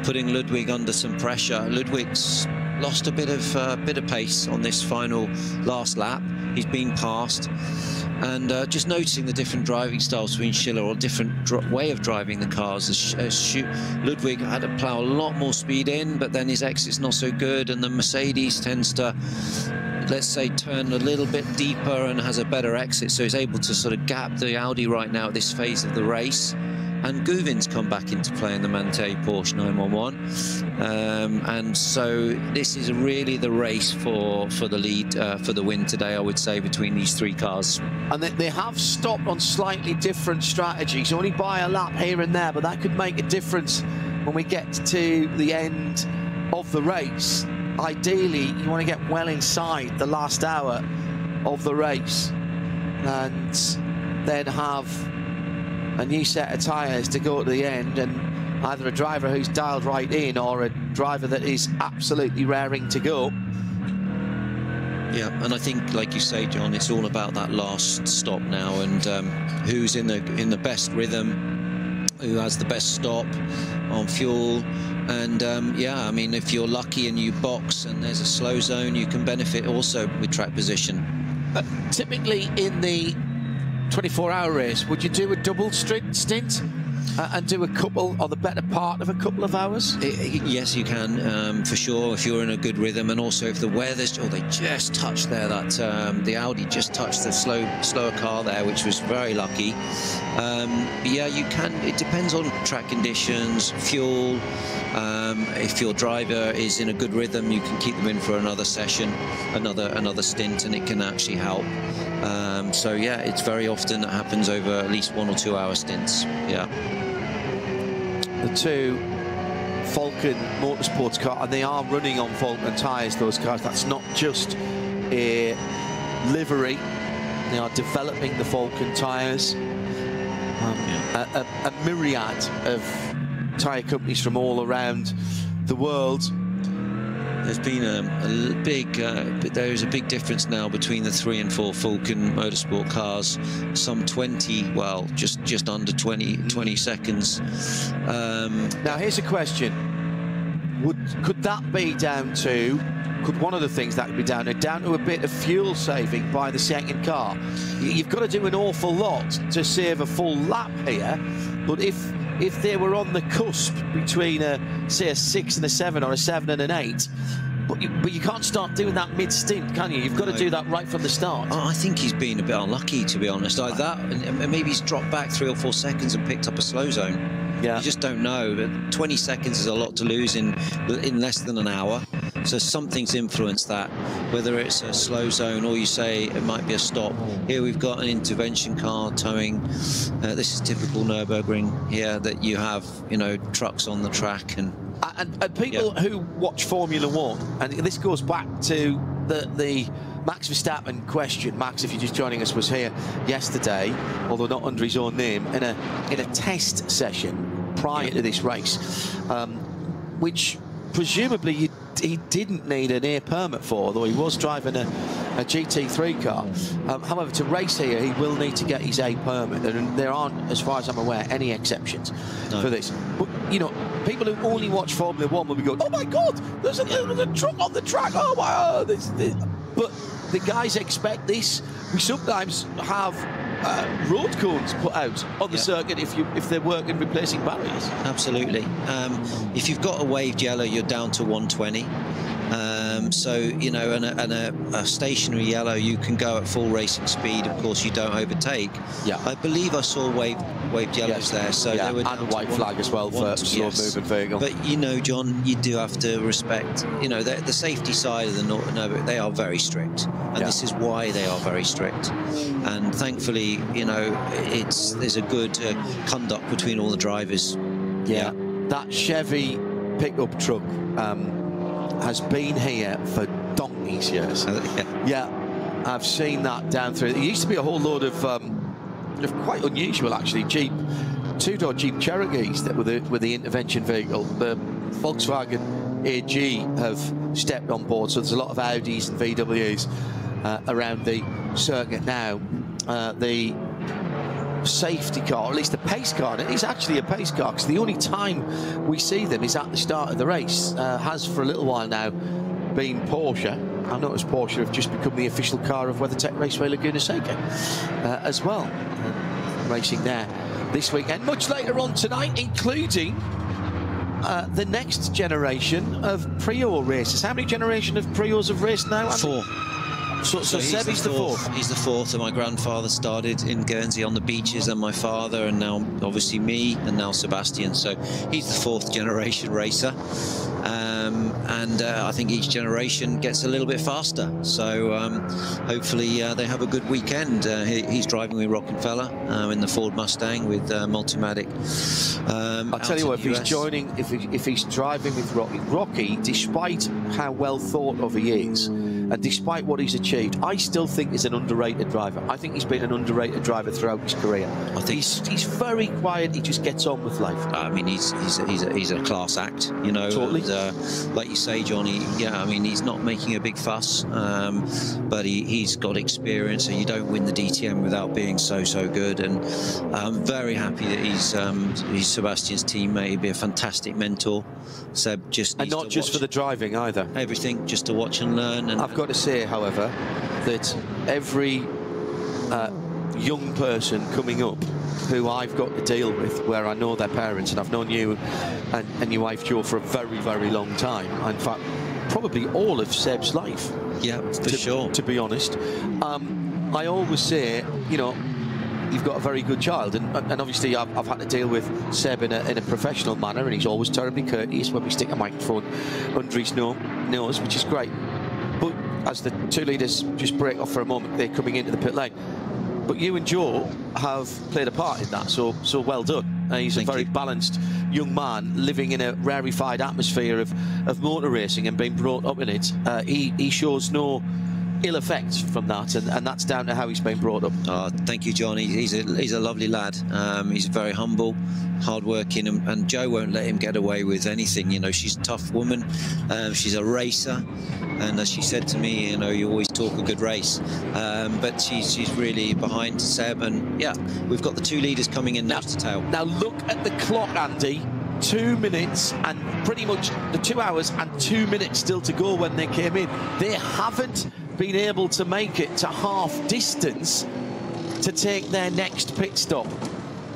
putting Ludwig under some pressure. Ludwig's lost a bit of pace on this last lap. He's been passed. And just noticing the different driving styles between Schiller, or different way of driving the cars. Ludwig had to plough a lot more speed in, but then his exit's not so good, and the Mercedes tends to, let's say, turn a little bit deeper and has a better exit, so he's able to sort of gap the Audi right now at this phase of the race. And Guven's come back into play in the Manthey Porsche 911, and so this is really the race for the lead, for the win today, I would say, between these 3 cars. And they have stopped on slightly different strategies, only by a lap here and there, but that could make a difference when we get to the end of the race. Ideally, you want to get well inside the last hour of the race and then have a new set of tyres to go to the end, and either a driver who's dialed right in or a driver that is absolutely raring to go. Yeah, and I think, like you say, John, it's all about that last stop now, and who's in the best rhythm, who has the best stop on fuel. And yeah, I mean, if you're lucky and you box and there's a slow zone, you can benefit also with track position. typically in the 24-hour race, would you do a double stint and do a couple, or the better part of a couple of hours? Yes, you can, for sure, if you're in a good rhythm, and also if the weather's... Oh, they just touched there, that the Audi just touched the slower car there, which was very lucky. Yeah, you can. It depends on track conditions, fuel. If your driver is in a good rhythm, you can keep them in for another session, another stint, and it can actually help. So yeah, it's very often that happens over at least 1 or 2 hour stints. Yeah. The two Falcon Motorsports cars, and they are running on Falcon tyres, those cars. That's not just a livery. They are developing the Falcon tyres. A myriad of tyre companies from all around the world. There's been there is a big difference now between the 3 and 4 Falcon Motorsport cars. Some 20, well, just under 20 seconds. Now here's a question: could that be down to? Could one of the things that could be down to a bit of fuel saving by the second car? You've got to do an awful lot to save a full lap here, but if they were on the cusp between say a 6 and a 7 or a 7 and an 8, but you can't start doing that mid-stint, can you? You've got to do that right from the start. I think he's been a bit unlucky, to be honest. Like that, and maybe he's dropped back 3 or 4 seconds and picked up a slow zone. Yeah. You just don't know. But 20 seconds is a lot to lose in less than an hour. So something's influenced that, whether it's a slow zone or you say it might be a stop. Here we've got an intervention car towing. This is typical Nürburgring here, that you have, you know, trucks on the track and people who watch Formula 1, and this goes back to the Max Verstappen question. Max, if you're just joining us, was here yesterday, although not under his own name, in a test session prior to this race, which presumably he didn't need an A permit for, although he was driving a GT3 car. However, to race here, he will need to get his A permit, and there aren't, as far as I'm aware, any exceptions for this. But, you know, people who only watch Formula 1 will be going, oh my God, there's a truck on the track, oh my God, this. But the guys expect this. We sometimes have road cones put out on the circuit if they're working replacing barriers. Absolutely. If you've got a waved yellow, you're down to 120. So, you know, and a stationary yellow, you can go at full racing speed. Of course, you don't overtake. Yeah. I believe I saw waved yellows there. So they were and a white flag as well for slow moving vehicle. But, you know, John, you do have to respect, you know, the safety side of the Nürburgring, they are very strict. And this is why they are very strict. And thankfully, you know, there's a good conduct between all the drivers. Yeah. That Chevy pickup truck has been here for donkey's years. I've seen that down through. There used to be a whole load of quite unusual, actually, two-door Jeep Cherokees that were the intervention vehicle. The Volkswagen AG have stepped on board, so there's a lot of Audis and VWs around the circuit now. The safety car, or at least the pace car, and it is actually a pace car, because the only time we see them is at the start of the race. Has for a little while now been Porsche. I noticed Porsche have just become the official car of WeatherTech Raceway Laguna Seca as well. Racing there this weekend. Much later on tonight, including the next generation of Prio races. How many generation of Prios have raced now? 4. So Seb is the fourth. He's the fourth, and my grandfather started in Guernsey on the beaches, and my father, and now obviously me, and now Sebastian. So he's the 4th generation racer. And I think each generation gets a little bit faster. So hopefully they have a good weekend. He's driving with Rockefeller in the Ford Mustang with Multimatic. I'll tell you what, if he's driving with Rocky, despite how well thought of he is, and despite what he's achieved, I still think he's an underrated driver. I think he's been an underrated driver throughout his career. I think he's very quiet. He just gets on with life. I mean, he's a class act, you know. Totally. And, like you say, Johnny. Yeah, I mean, he's not making a big fuss, but he's got experience, and you don't win the DTM without being so good. And I'm very happy that he's Sebastian's teammate. He'd be a fantastic mentor. Seb just and not just for the driving either. Everything, just to watch and learn. And got to say, however, that every young person coming up who I've got to deal with, where I know their parents, and I've known you and your wife Jo for a very, very long time. In fact, probably all of Seb's life. Yeah, for sure. To be honest, I always say, you know, you've got a very good child, and obviously I've had to deal with Seb in a professional manner, and he's always terribly courteous when we stick a microphone under his nose, which is great. But as the two leaders just break off for a moment, they're coming into the pit lane. But you and Jo have played a part in that, so well done. He's a very balanced young man living in a rarefied atmosphere of motor racing and being brought up in it. He shows no ill effects from that, and that's down to how he's been brought up. Oh, thank you, John. He's a lovely lad. He's very humble, hardworking, and Jo won't let him get away with anything. You know, she's a tough woman. She's a racer, and as she said to me, you know, you always talk a good race. But she's really behind Seb, and yeah, we've got the two leaders coming in nose to tail. Now look at the clock, Andy. 2 minutes and pretty much the 2 hours and 2 minutes still to go when they came in. They haven't been able to make it to half distance to take their next pit stop,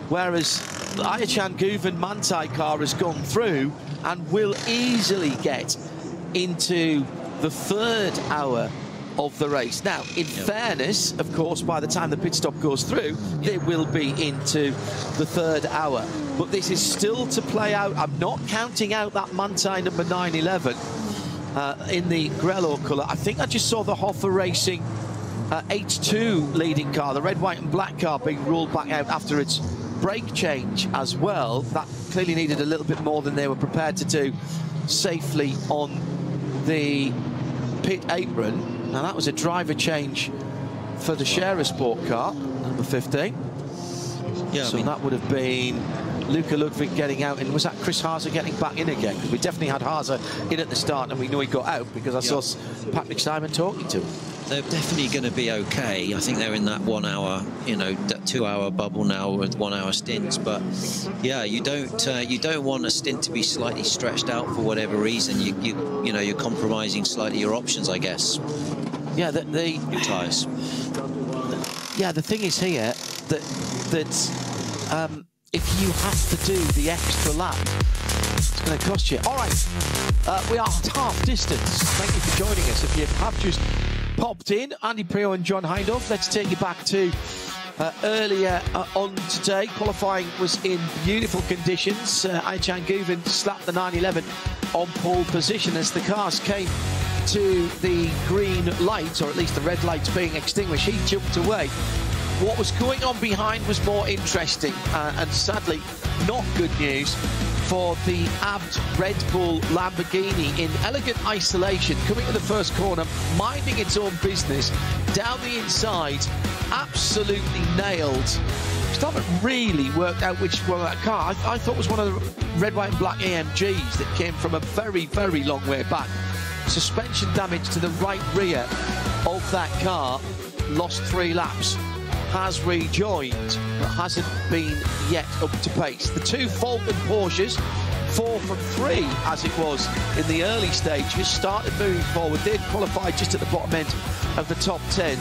whereas the Ayachan Guven Manthey car has gone through and will easily get into the third hour of the race. Now, in fairness, of course, by the time the pit stop goes through, they will be into the third hour. But this is still to play out. I'm not counting out that Manthey number 911 in the Grello colour. I think I just saw the Hoffa Racing H2 leading car, the red, white and black car, being ruled back out after its brake change as well. That clearly needed a little bit more than they were prepared to do safely on the pit apron. Now, that was a driver change for the Scherer Sport car, number 15. Yeah, so that would have been Luca Ludwig getting out, and was that Chris Haase getting back in again? Because we definitely had Haase in at the start, and we know he got out because I saw Patrick Simon talking to him. They're definitely going to be okay. I think they're in that 1 hour, you know, that 2 hour bubble now with 1 hour stints. But yeah, you don't want a stint to be slightly stretched out for whatever reason. You know, you're compromising slightly your options, I guess. Yeah, your tyres. Yeah, the thing is here that if you have to do the extra lap, it's going to cost you. All right, we are at half distance. Thank you for joining us. If you have just popped in, Andy Prio and John Hindhaugh, let's take you back to earlier on today. Qualifying was in beautiful conditions. Ayachan Guven slapped the 911 on pole position as the cars came to the green lights, or at least the red lights being extinguished. He jumped away. What was going on behind was more interesting, and sadly not good news for the Abt Red Bull Lamborghini in elegant isolation, coming to the first corner, minding its own business, down the inside, absolutely nailed. Still haven't really worked out which one of that car. I thought it was one of the red, white and black AMGs that came from a very, very long way back. Suspension damage to the right rear of that car, lost 3 laps. Has rejoined, but hasn't been yet up to pace. The two Falcon Porsches, 4 from 3 as it was in the early stages, started moving forward. They'd qualified just at the bottom end of the top 10.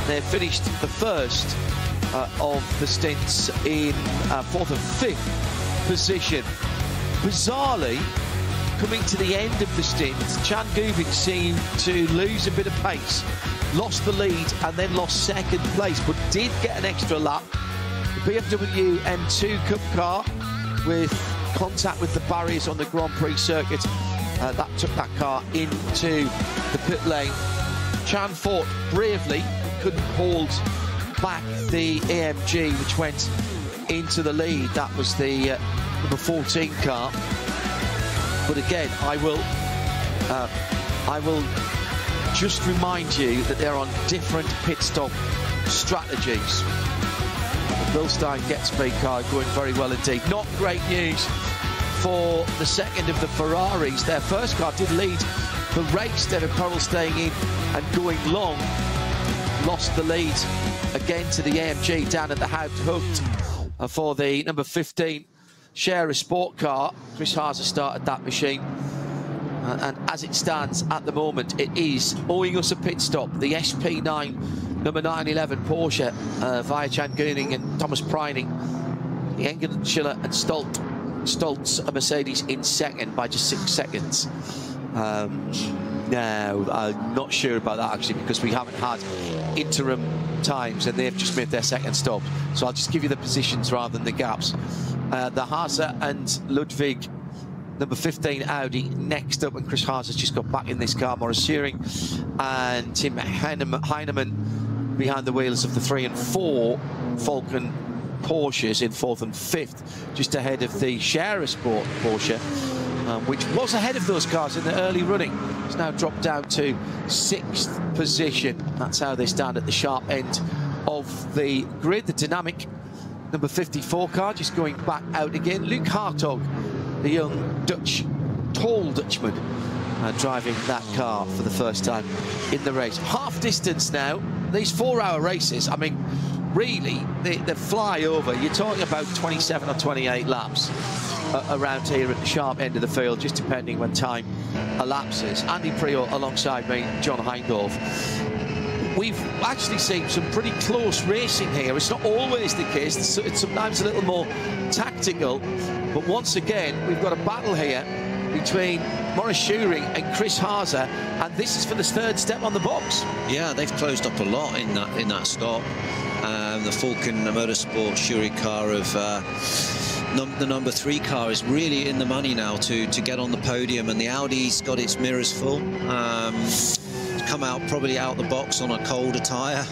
They finished the first of the stints in 4th and 5th position. Bizarrely, coming to the end of the stint, Chan Guven seemed to lose a bit of pace. Lost the lead and then lost second place, but did get an extra lap. The BMW M2 Cup car with contact with the barriers on the Grand Prix circuit, that took that car into the pit lane. Chan fought bravely, couldn't hold back the AMG, which went into the lead. That was the number 14 car. But again, I will just remind you that they're on different pit stop strategies. The Bilstein Getsby car going very well indeed. Not great news for the second of the Ferraris. Their first car did lead the race, Devin Powell staying in and going long. Lost the lead again to the AMG down at the Haupthucht for the number 15 Scherer Sport car. Chris Haase started that machine. And as it stands at the moment, it is owing us a pit stop. The SP9, number 911 Porsche via Chan Gerning and Thomas Preining. The Engen, Schiller and Stoltz, a Mercedes in second by just 6 seconds. Now, I'm not sure about that actually, because we haven't had interim times and they've just made their second stop. So I'll just give you the positions rather than the gaps. The Haase and Ludwig, number 15 Audi, next up, and Chris Haase just got back in this car. Maurice Shearing and Tim Heinemann behind the wheels of the 3 and 4 Falcon Porsches in 4th and 5th, just ahead of the Scherer Sport Porsche, which was ahead of those cars in the early running. It's now dropped down to 6th position. That's how they stand at the sharp end of the grid. The dynamic number 54 car just going back out again. Luke Hartog, the young tall Dutchman, driving that car for the first time in the race. Half distance now. These 4-hour races, I mean, really, they fly over. You're talking about 27 or 28 laps around here at the sharp end of the field, just depending when time elapses. Andy Priaulx alongside me, John Heindorf. We've actually seen some pretty close racing here. It's not always the case. It's sometimes a little more tactical. But once again, we've got a battle here between Maurice Shearing and Chris Haase, and this is for the 3rd step on the box. Yeah, they've closed up a lot in that stop. The Falcon Motorsport Shearing car of the number 3 car is really in the money now to get on the podium, and the Audi's got its mirrors full. Come out probably out the box on a colder tyre.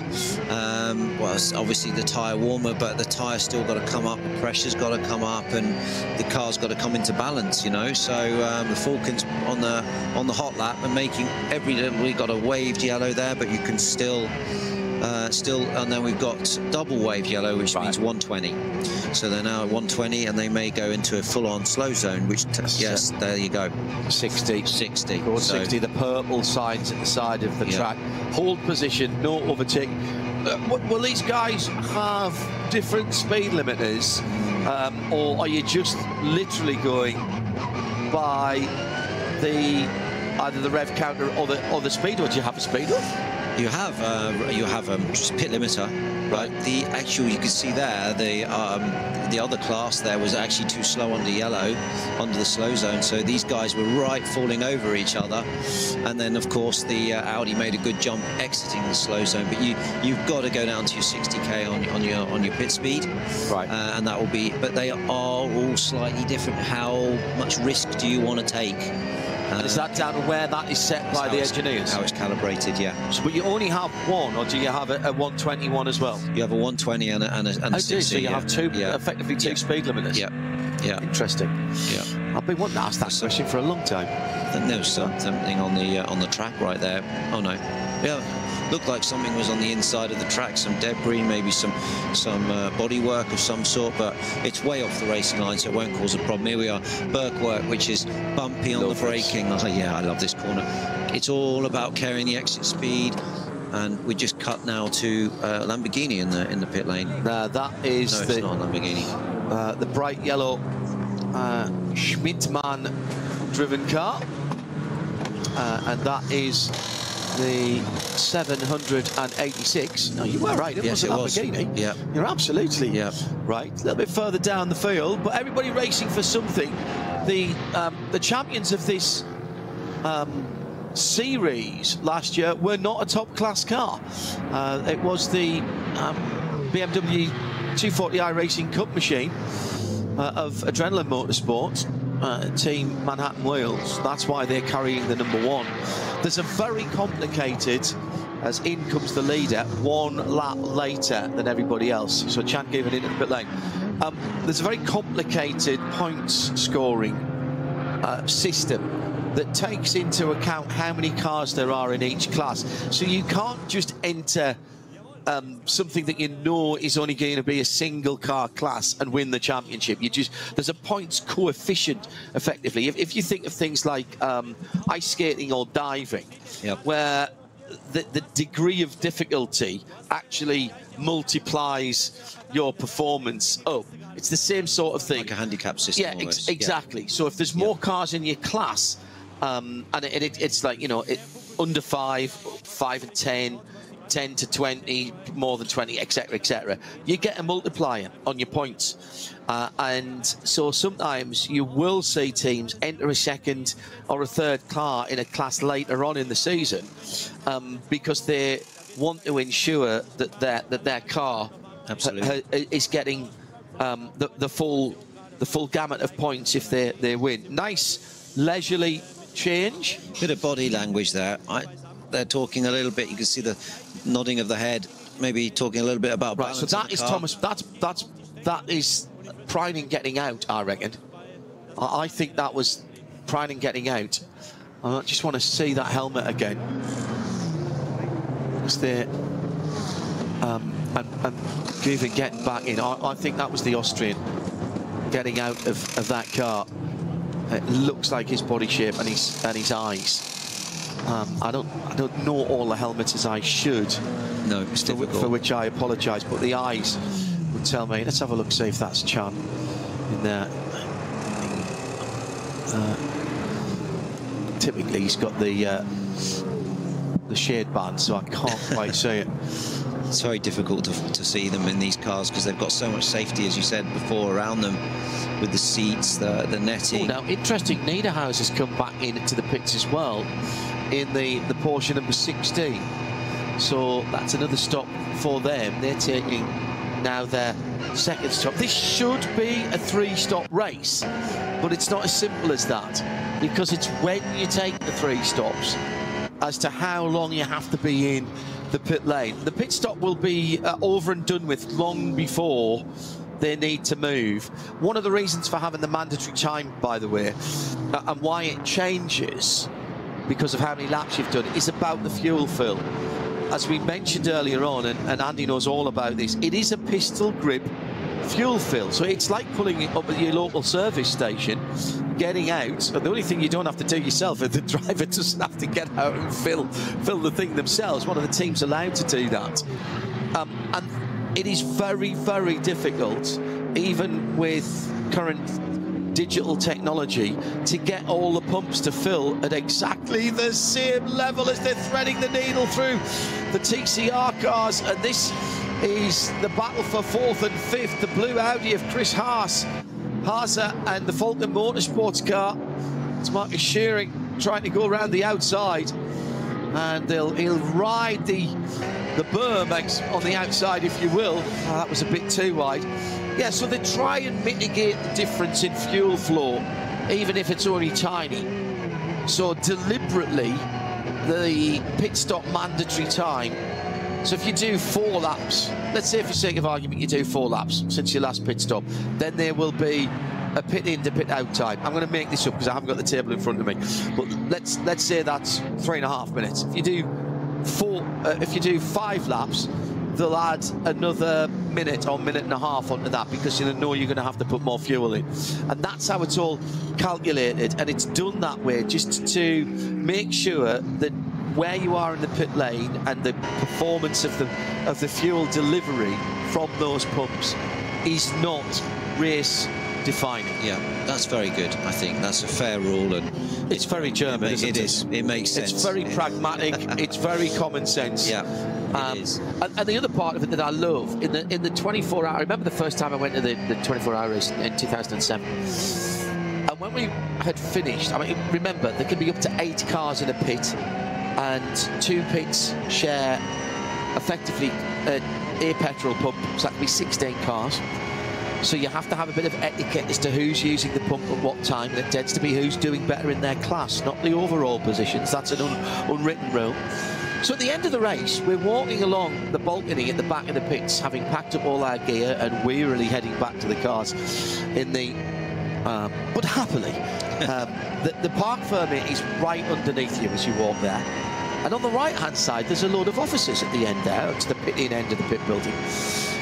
Well, it's obviously the tyre warmer, but the tyre's still got to come up, the pressure's got to come up, and the car's got to come into balance, you know. So the Falcon's on the hot lap and making every little. We got a waved yellow there, but you can still, and then we've got double wave yellow, which means 120. So they're now at 120, and they may go into a full-on slow zone, which, yes, there you go. 60. 60. So 60, the purple signs at the side of the track. Hold position, no overtake. Will these guys have different speed limiters, or are you just literally going by either the rev counter or the speed, or do you have a speedo? You have just pit limiter, right? The actual, you can see there, the other class there was actually too slow under yellow, under the slow zone. So these guys were right falling over each other, and then of course the Audi made a good jump exiting the slow zone. But you've got to go down to your 60k on your pit speed, right? And that will be. But they are all slightly different. How much risk do you want to take? And is that down to where that is set by the engineers? How it's calibrated, yeah. So, but you only have one, or do you have a 121 as well? You have a 120 and a 60. So you have two, effectively two speed limiters. Yeah, yeah. Interesting. Yeah. I've been wanting to ask that question for a long time. Then there was something on the track right there. Oh no, yeah. Looked like something was on the inside of the track, some debris, maybe some body work of some sort, but it's way off the racing line, so it won't cause a problem. Here we are, Birkwork, which is bumpy on the braking. Oh yeah, I love this corner. It's all about carrying the exit speed, and we just cut now to Lamborghini in the pit lane. That is it's not a Lamborghini. The bright yellow Schmidtmann driven car, and that is the 786. No, you were right. It was a Lamborghini. Yeah, you're absolutely right. A little bit further down the field, but everybody racing for something. The champions of this series last year were not a top-class car. It was the BMW 240i Racing Cup machine of Adrenaline Motorsports. Team Manhattan Wales. That's why they're carrying the number 1. There's a very complicated, as in comes the leader, 1 lap later than everybody else. So Chan gave it into the pit lane. There's a very complicated points scoring system that takes into account how many cars there are in each class. So you can't just enter something that you know is only going to be a single car class and win the championship. There's a points coefficient effectively. If you think of things like ice skating or diving, where the degree of difficulty actually multiplies your performance up. It's the same sort of thing. Like a handicap system. Yeah, exactly. So if there's more cars in your class, And it's like, you know, under 5 and 10, 10 to 20, more than 20, etc., etc. You get a multiplier on your points. And so sometimes you will see teams enter a second or a third car in a class later on in the season because they want to ensure that their car is getting the full gamut of points if they win. Nice leisurely change. Bit of body language there. They're talking a little bit. You can see the nodding of the head. Maybe talking a little bit about balance. Right, so that is Thomas. That is Prynan getting out, I reckon. I think that was Prynan getting out. I just want to see that helmet again. Was there and Guven getting back in? I think that was the Austrian getting out of that car. It looks like his body shape and his eyes. I don't know all the helmets as I should. No, it's difficult. For which I apologise, but the eyes would tell me. Let's have a look, see if that's Chan in there. Typically, he's got the shade band, so I can't quite see it. It's very difficult to see them in these cars because they've got so much safety, as you said before, around them, with the seats, the netting. Oh, now, interesting, Niederhaus has come back into the pits as well in the Porsche number 16. So that's another stop for them. They're taking now their second stop. This should be a 3-stop race, but it's not as simple as that, because it's when you take the 3 stops as to how long you have to be in the pit lane. The pit stop will be over and done with long before they need to move. One of the reasons for having the mandatory time, by the way, and why it changes because of how many laps you've done, is about the fuel fill. As we mentioned earlier on, and Andy knows all about this, it is a pistol grip fuel fill. So it's like pulling it up at your local service station, getting out, and the only thing you don't have to do yourself is the driver doesn't have to get out and fill the thing themselves. One of the teams allowed to do that. And it is very, very difficult, even with current digital technology, to get all the pumps to fill at exactly the same level as they're threading the needle through the TCR cars. And this is the battle for 4th and 5th. The blue Audi of Chris Haas and the Falcon Motorsports car. It's Marcus Shearing trying to go around the outside, and he'll ride the berm on the outside, if you will. Oh, that was a bit too wide. Yeah, so they try and mitigate the difference in fuel flow, even if it's only tiny. So deliberately, the pit stop mandatory time. So if you do 4 laps, let's say for sake of argument you do 4 laps since your last pit stop, then there will be a pit in to pit out time. I'm going to make this up because I haven't got the table in front of me, but let's say that's 3.5 minutes. If you do 5 laps, they'll add another minute or minute and a half onto that, because you know you're going to have to put more fuel in, and that's how it's all calculated. And it's done that way just to make sure that where you are in the pit lane and the performance of the fuel delivery from those pumps is not race defining. Yeah, that's very good. I think that's a fair rule, and it's very German. It is. It makes sense. It's very pragmatic. It's very common sense. Yeah. It is. And the other part of it that I love in the 24 hour. I remember the first time I went to the 24 hours in 2007. And when we had finished, I mean, remember there could be up to 8 cars in a pit, and 2 pits share effectively a petrol pump, so that could be 16 cars. So you have to have a bit of etiquette as to who's using the pump at what time, and it tends to be who's doing better in their class, not the overall positions. That's an unwritten rule. So at the end of the race, we're walking along the balcony at the back of the pits, having packed up all our gear and wearily heading back to the cars in the... but happily, the park permit is right underneath you as you walk there. And on the right-hand side, there's a load of officers at the end there. It's the pit-in end of the pit building.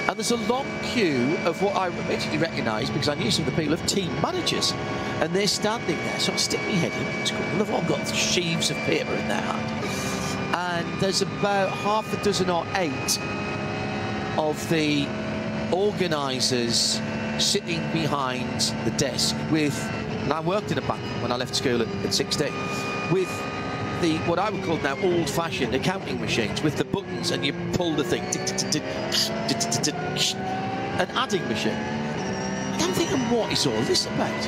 And there's a long queue of what I immediately recognised, because I knew some of the people, of team managers. And they're standing there, so I stick my head in. It's cool. They've all got sheaves of paper in their hand. And there's about half a dozen or 8 of the organisers sitting behind the desk with and I worked in a bank when I left school at 16, with the, what I would call now, old-fashioned accounting machines with the buttons, and you pull the thing, an adding machine. And I'm thinking, what is all this about?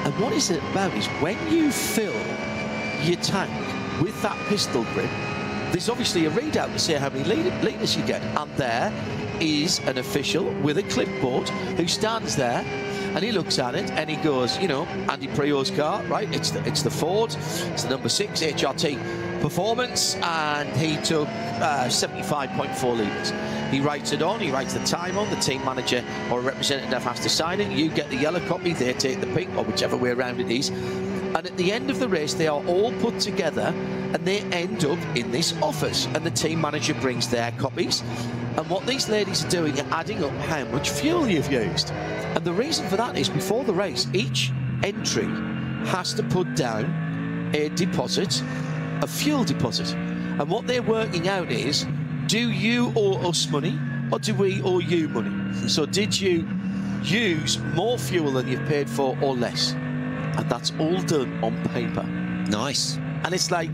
And what is it about is when you fill your tank with that pistol grip, there's obviously a readout to say how many litres you get, and there is an official with a clipboard who stands there, and he looks at it and he goes, you know, Andy Prio's car, right? It's the Ford, it's the number 6 HRT Performance, and he took 75.4 litres. He writes it on, he writes the time on, the team manager or a representative has to sign it. You get the yellow copy, they take the pink, or whichever way around it is. And at the end of the race, they are all put together and they end up in this office, and the team manager brings their copies. And what these ladies are doing are adding up how much fuel you've used. And the reason for that is before the race, each entry has to put down a deposit, a fuel deposit. And what they're working out is, do you owe us money or do we owe you money? So did you use more fuel than you've paid for or less? And that's all done on paper. Nice. And it's like,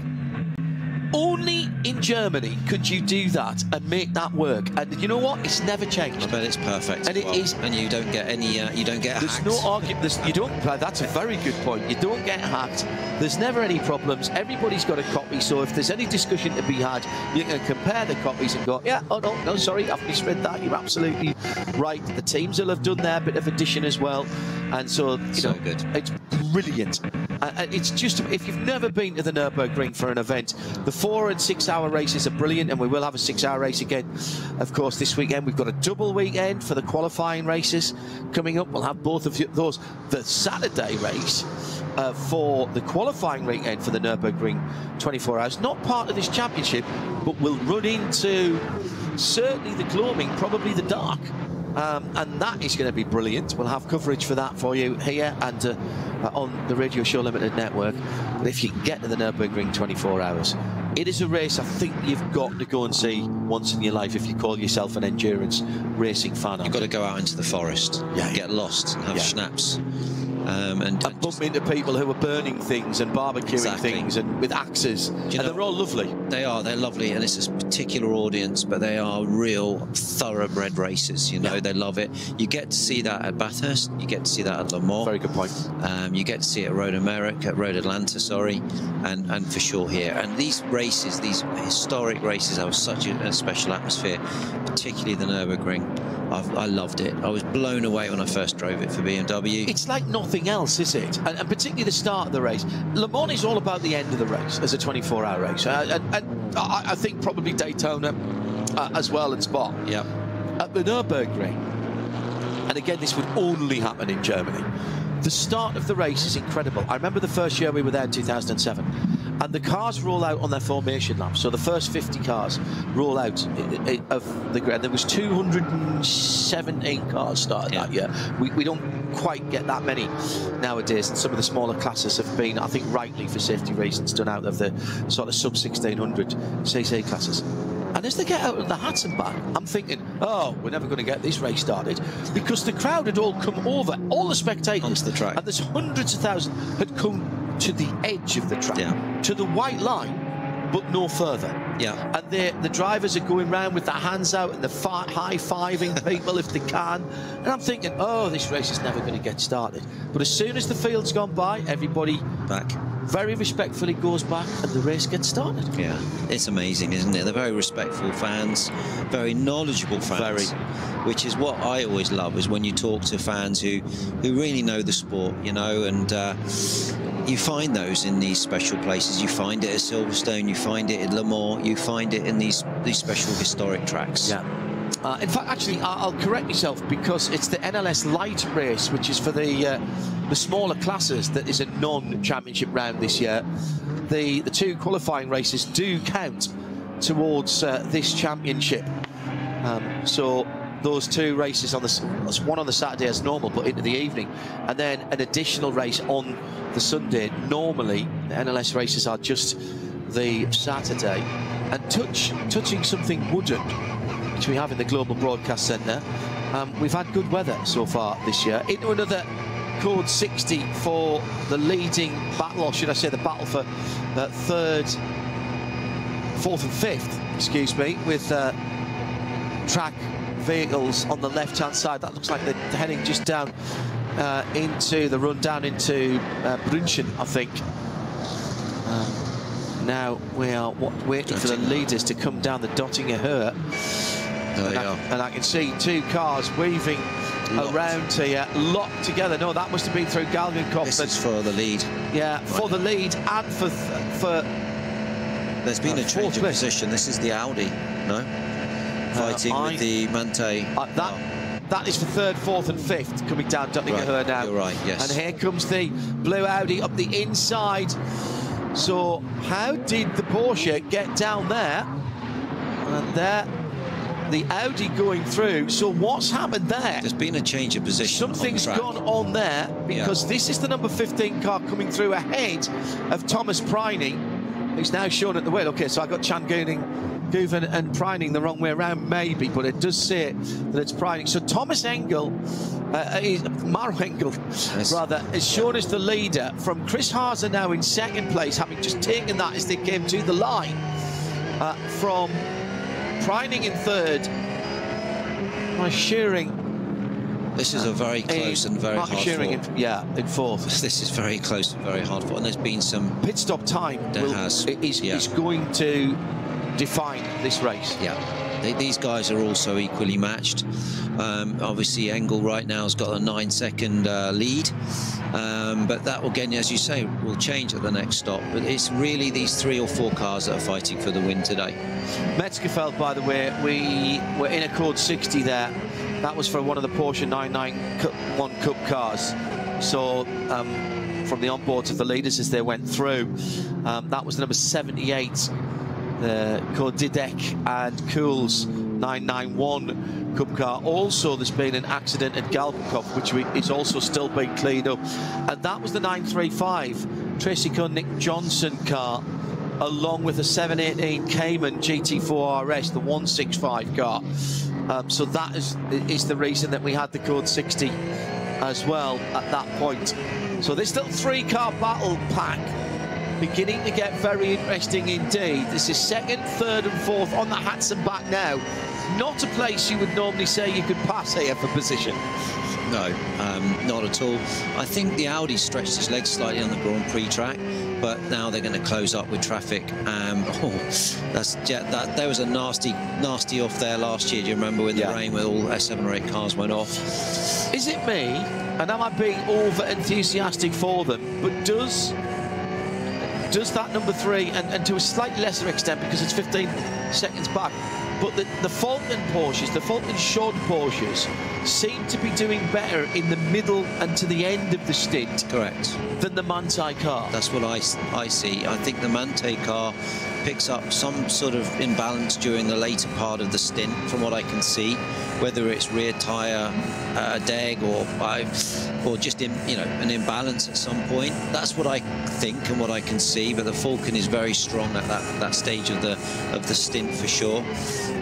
only in Germany could you do that and make that work. And you know what? It's never changed. I bet it's perfect. And it is. And you don't get any. You don't get There's hacked. no argument. You don't. That's a very good point. You don't get hacked. There's never any problems. Everybody's got a copy. So if there's any discussion to be had, you can compare the copies and go, yeah, oh no, sorry, I've misread that. You're absolutely right. The teams will have done their bit of addition as well. And so, you know, good. It's brilliant. It's just, if you've never been to the Nürburgring for an event, the 4 and 6 hour races are brilliant, and we will have a 6 hour race again, of course, this weekend. We've got a double weekend for the qualifying races coming up. We'll have both of those. The Saturday race for the qualifying weekend for the Nürburgring 24 hours, not part of this championship, but will run into certainly the gloaming, probably the dark. And that is going to be brilliant. We'll have coverage for that for you here and on the Radio Show Limited network. But if you can get to the Nürburgring 24 hours, it is a race I think you've got to go and see once in your life if you call yourself an endurance racing fan. You've got to go out into the forest, get lost and have schnapps. And bump into people who are burning things and barbecuing things and with axes. And they're all lovely. They're lovely, and it's a particular audience, but they are real thoroughbred racers. You know, they love it. You get to see that at Bathurst. You get to see that at Le Mans. Very good point. You get to see it at Road Atlanta, sorry, and for sure here. And these races, these historic races, have such a special atmosphere, particularly the Nürburgring. I loved it. I was blown away when I first drove it for BMW. It's like nothing else, is it? And particularly the start of the race. Le Mans is all about the end of the race as a 24-hour race. And I think probably Daytona as well, and Spa. Yeah. At the Nürburgring, and again, this would only happen in Germany, the start of the race is incredible. I remember the first year we were there in 2007, and the cars roll out on their formation lap. So the first 50 cars roll out of the grid. There was 217 cars started that year. We don't quite get that many nowadays, and some of the smaller classes have been, I think rightly for safety reasons, done out of the sort of sub 1600 CC classes. And as they get out of the hats and back, I'm thinking, oh, we're never going to get this race started, because the crowd had all come over, all the spectators onto the track, and there's hundreds of thousands had come to the edge of the track, to the white line, but no further. Yeah. And the drivers are going round with their hands out and they're high-fiving people if they can. And I'm thinking, oh, this race is never going to get started. But as soon as the field's gone by, everybody back very respectfully goes back and the race gets started. Yeah, it's amazing, isn't it? They're very respectful fans, very knowledgeable fans. Which is what I always love, is when you talk to fans who really know the sport, you know, and you find those in these special places. You find it at Silverstone, you find it at Le Mans, you find it in these special historic tracks. Yeah. In fact, actually, I'll correct myself, because it's the NLS Light race, which is for the smaller classes, that is a non-championship round this year. The two qualifying races do count towards this championship. So those two races on one on the Saturday as normal, but into the evening, and then an additional race on the Sunday. Normally, the NLS races are just the Saturday. And touching something wooden, which we have in the Global Broadcast Centre, we've had good weather so far this year. Into another Chord 60 for the leading battle, or should I say the battle for third, fourth and fifth, excuse me, with track vehicles on the left-hand side. That looks like they're heading just down into the run down into Brünchen, I think. Now we are waiting for the leaders to come down the Dottinger Höhe. And I can see two cars weaving around here, locked together. No, that must have been through Galgenkopf. This is for the lead. Yeah, for the lead and for there's been a change of position. This is the Audi, no? Fighting with the Mante. That is for third, fourth and fifth, coming down Dottinger Höhe now. You're right, yes. And here comes the blue Audi up the inside. So how did the Porsche get down there? And there, the Audi going through. So what's happened there? There's been a change of position. Something's gone on there, because this is the number 15 car coming through ahead of Thomas Preining, who's now shown at the wheel. Okay, so I got Guven and Preining the wrong way around, maybe, but it does say that it's Preining. So Thomas Engel, Maro Engel, rather, is shown as the leader, from Chris Haase now in second place, having just taken that as they came to the line, from Preining in third, by Shearing. This is a very close and very hard fought. In fourth. This is very close and very hard fought, and there's been some pit stop time. Is going to define this race. Yeah, these guys are also equally matched. Obviously, Engel right now has got a 9-second lead, but that will, again, as you say, will change at the next stop. But it's really these 3 or 4 cars that are fighting for the win today. Metzgerfeld, by the way, we were in a Chord 60 there. That was for one of the Porsche 991 Cup cars. So from the onboards of the leaders as they went through, that was the number 78. The Chord Didek and Kuhl's 991 Cup car. Also, there's been an accident at Galgenkopf, which is also still being cleaned up. And that was the 935 Tracy Nick Johnson car, along with the 718 Cayman GT4 RS, the 165 car. So that is the reason that we had the Chord 60 as well at that point. So this little 3-car battle pack beginning to get very interesting indeed. This is second, third and fourth on the hats and back now. Not a place you would normally say you could pass here for position. No, not at all. I think the Audi stretched his legs slightly on the Grand Prix track, but now they're going to close up with traffic. There was a nasty off there last year. Do you remember when the rain, with all 7 or 8 cars went off? Is it me, and am I being over enthusiastic for them, but does that number 3, and to a slightly lesser extent because it's 15 seconds back, but the Falken Porsches, the Falken short Porsches, seem to be doing better in the middle and to the end of the stint. Correct. Than the Mante car. That's what I see. I think the Mante car picks up some sort of imbalance during the later part of the stint, from what I can see, whether it's rear tyre deg or just an imbalance at some point. That's what I think and what I can see. But the Falken is very strong at that stage of the stint for sure.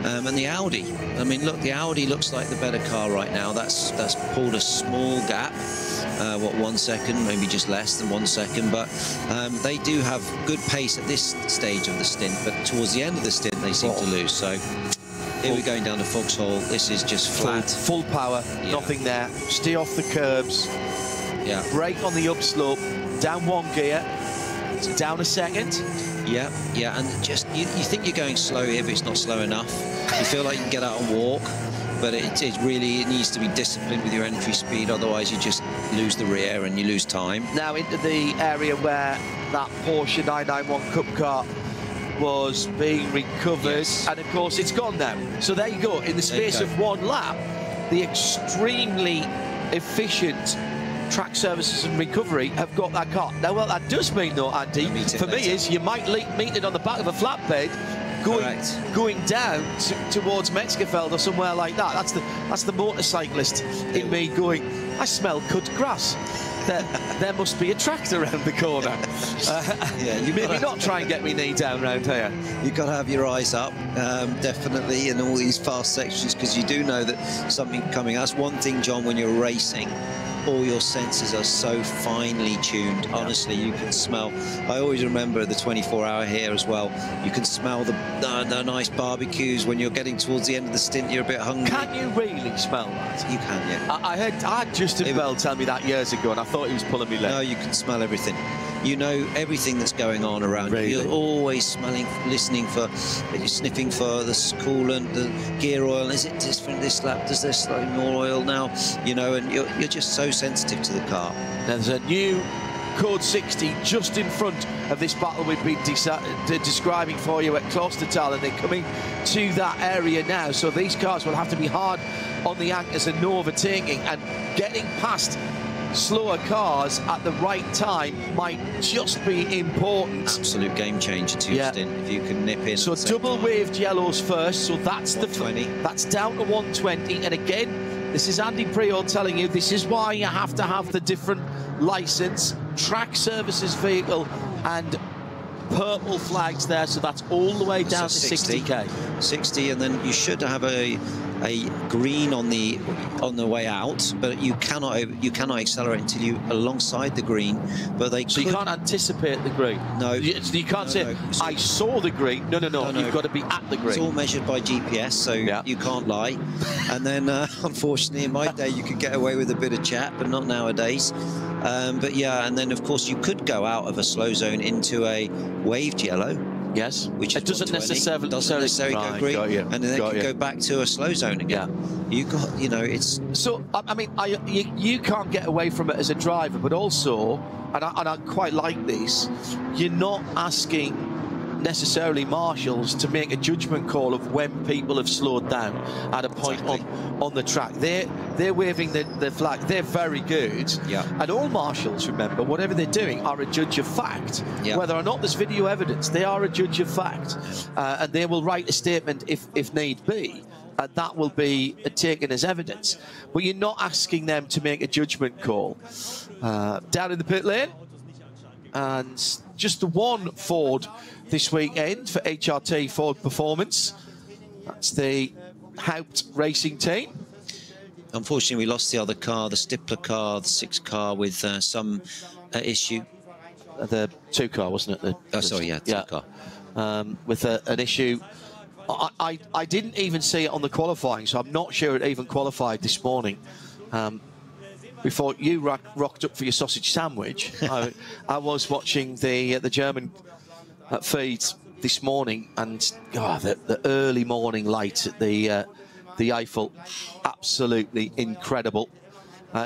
And the Audi, I mean, look, the Audi looks like the better car right now. That's pulled a small gap. What, 1 second, maybe just less than 1 second, but they do have good pace at this stage of the stint, but towards the end of the stint they seem to lose. So here we're going down to Foxhole. This is just flat. Full power, nothing there. Stay off the curbs. Yeah. Brake on the upslope, down 1 gear, down a second. Yeah, and just you think you're going slow here, but it's not slow enough. You feel like you can get out and walk, but it needs to be disciplined with your entry speed, otherwise you just lose the rear and you lose time. Now into the area where that Porsche 991 Cup car was being recovered, and of course it's gone now. So there you go, in the space of 1 lap, the extremely efficient track services and recovery have got that car. Now, what that does mean, though, Andy, for me, is you might meet it on the back of a flatbed, going down towards Metzgerfeld or somewhere like that. That's the motorcyclist in me going, I smell cut grass. There must be a tractor around the corner. Yeah, you maybe not try and get me knee down round here. You've got to have your eyes up, definitely, in all these fast sections, because you do know that something's coming. That's one thing, John, when you're racing, all your senses are so finely tuned. Honestly, you can smell. I always remember the 24-hour here as well. You can smell the nice barbecues when you're getting towards the end of the stint. You're a bit hungry. Can you really smell that? You can, yeah. I had Justin Bell tell me that years ago, and I thought he was pulling me leg. No, you can smell everything. You know everything that's going on around you. You're always smelling, listening for, you're sniffing for the coolant, the gear oil. Is it different this lap? Does this like more oil now? You know, and you're just so sensitive to the car. There's a new Code 60 just in front of this battle we've been describing for you at Klostertal, and they're coming to that area now. So these cars will have to be hard on the anchors and no overtaking, and getting past slower cars at the right time might just be important. Absolute game changer to your stint if you can nip in. So double waved yellows first, so that's the 120. That's down to 120, and again, this is Andy Prior telling you this is why you have to have the different license, track services vehicle, and purple flags there, so that's all the way down to 60k. 60, and then you should have a green on the way out, but you cannot accelerate until you alongside the green. But they you can't anticipate the green. No, you can't say I saw the green. No. You've got to be at the green. It's all measured by GPS, so you can't lie. And then unfortunately, in my day, you could get away with a bit of chat, but not nowadays. But yeah, and then of course you could go out of a slow zone into a waved yellow. Yes, which it doesn't necessarily go green, and then it can go back to a slow zone again. You got, you know, it's so. I mean, you can't get away from it as a driver, but also, and I quite like this. You're not asking necessarily marshals to make a judgment call of when people have slowed down at a point on the track. They're waving the flag. They're very good. Yeah. And all marshals, remember, whatever they're doing, are a judge of fact. Yeah. Whether or not there's video evidence, they are a judge of fact, and they will write a statement if need be. And that will be taken as evidence. But you're not asking them to make a judgment call. Down in the pit lane, and just the one Ford this weekend for HRT Ford Performance. That's the Haupt Racing team. Unfortunately, we lost the other car, the Stippler car, the 6 car with some issue. The 2 car, wasn't it? Sorry, yeah, 2 car. With an issue. I didn't even see it on the qualifying, so I'm not sure it even qualified this morning. Before you rocked up for your sausage sandwich, I was watching the German feeds this morning, and the early morning light at the Eiffel, absolutely incredible.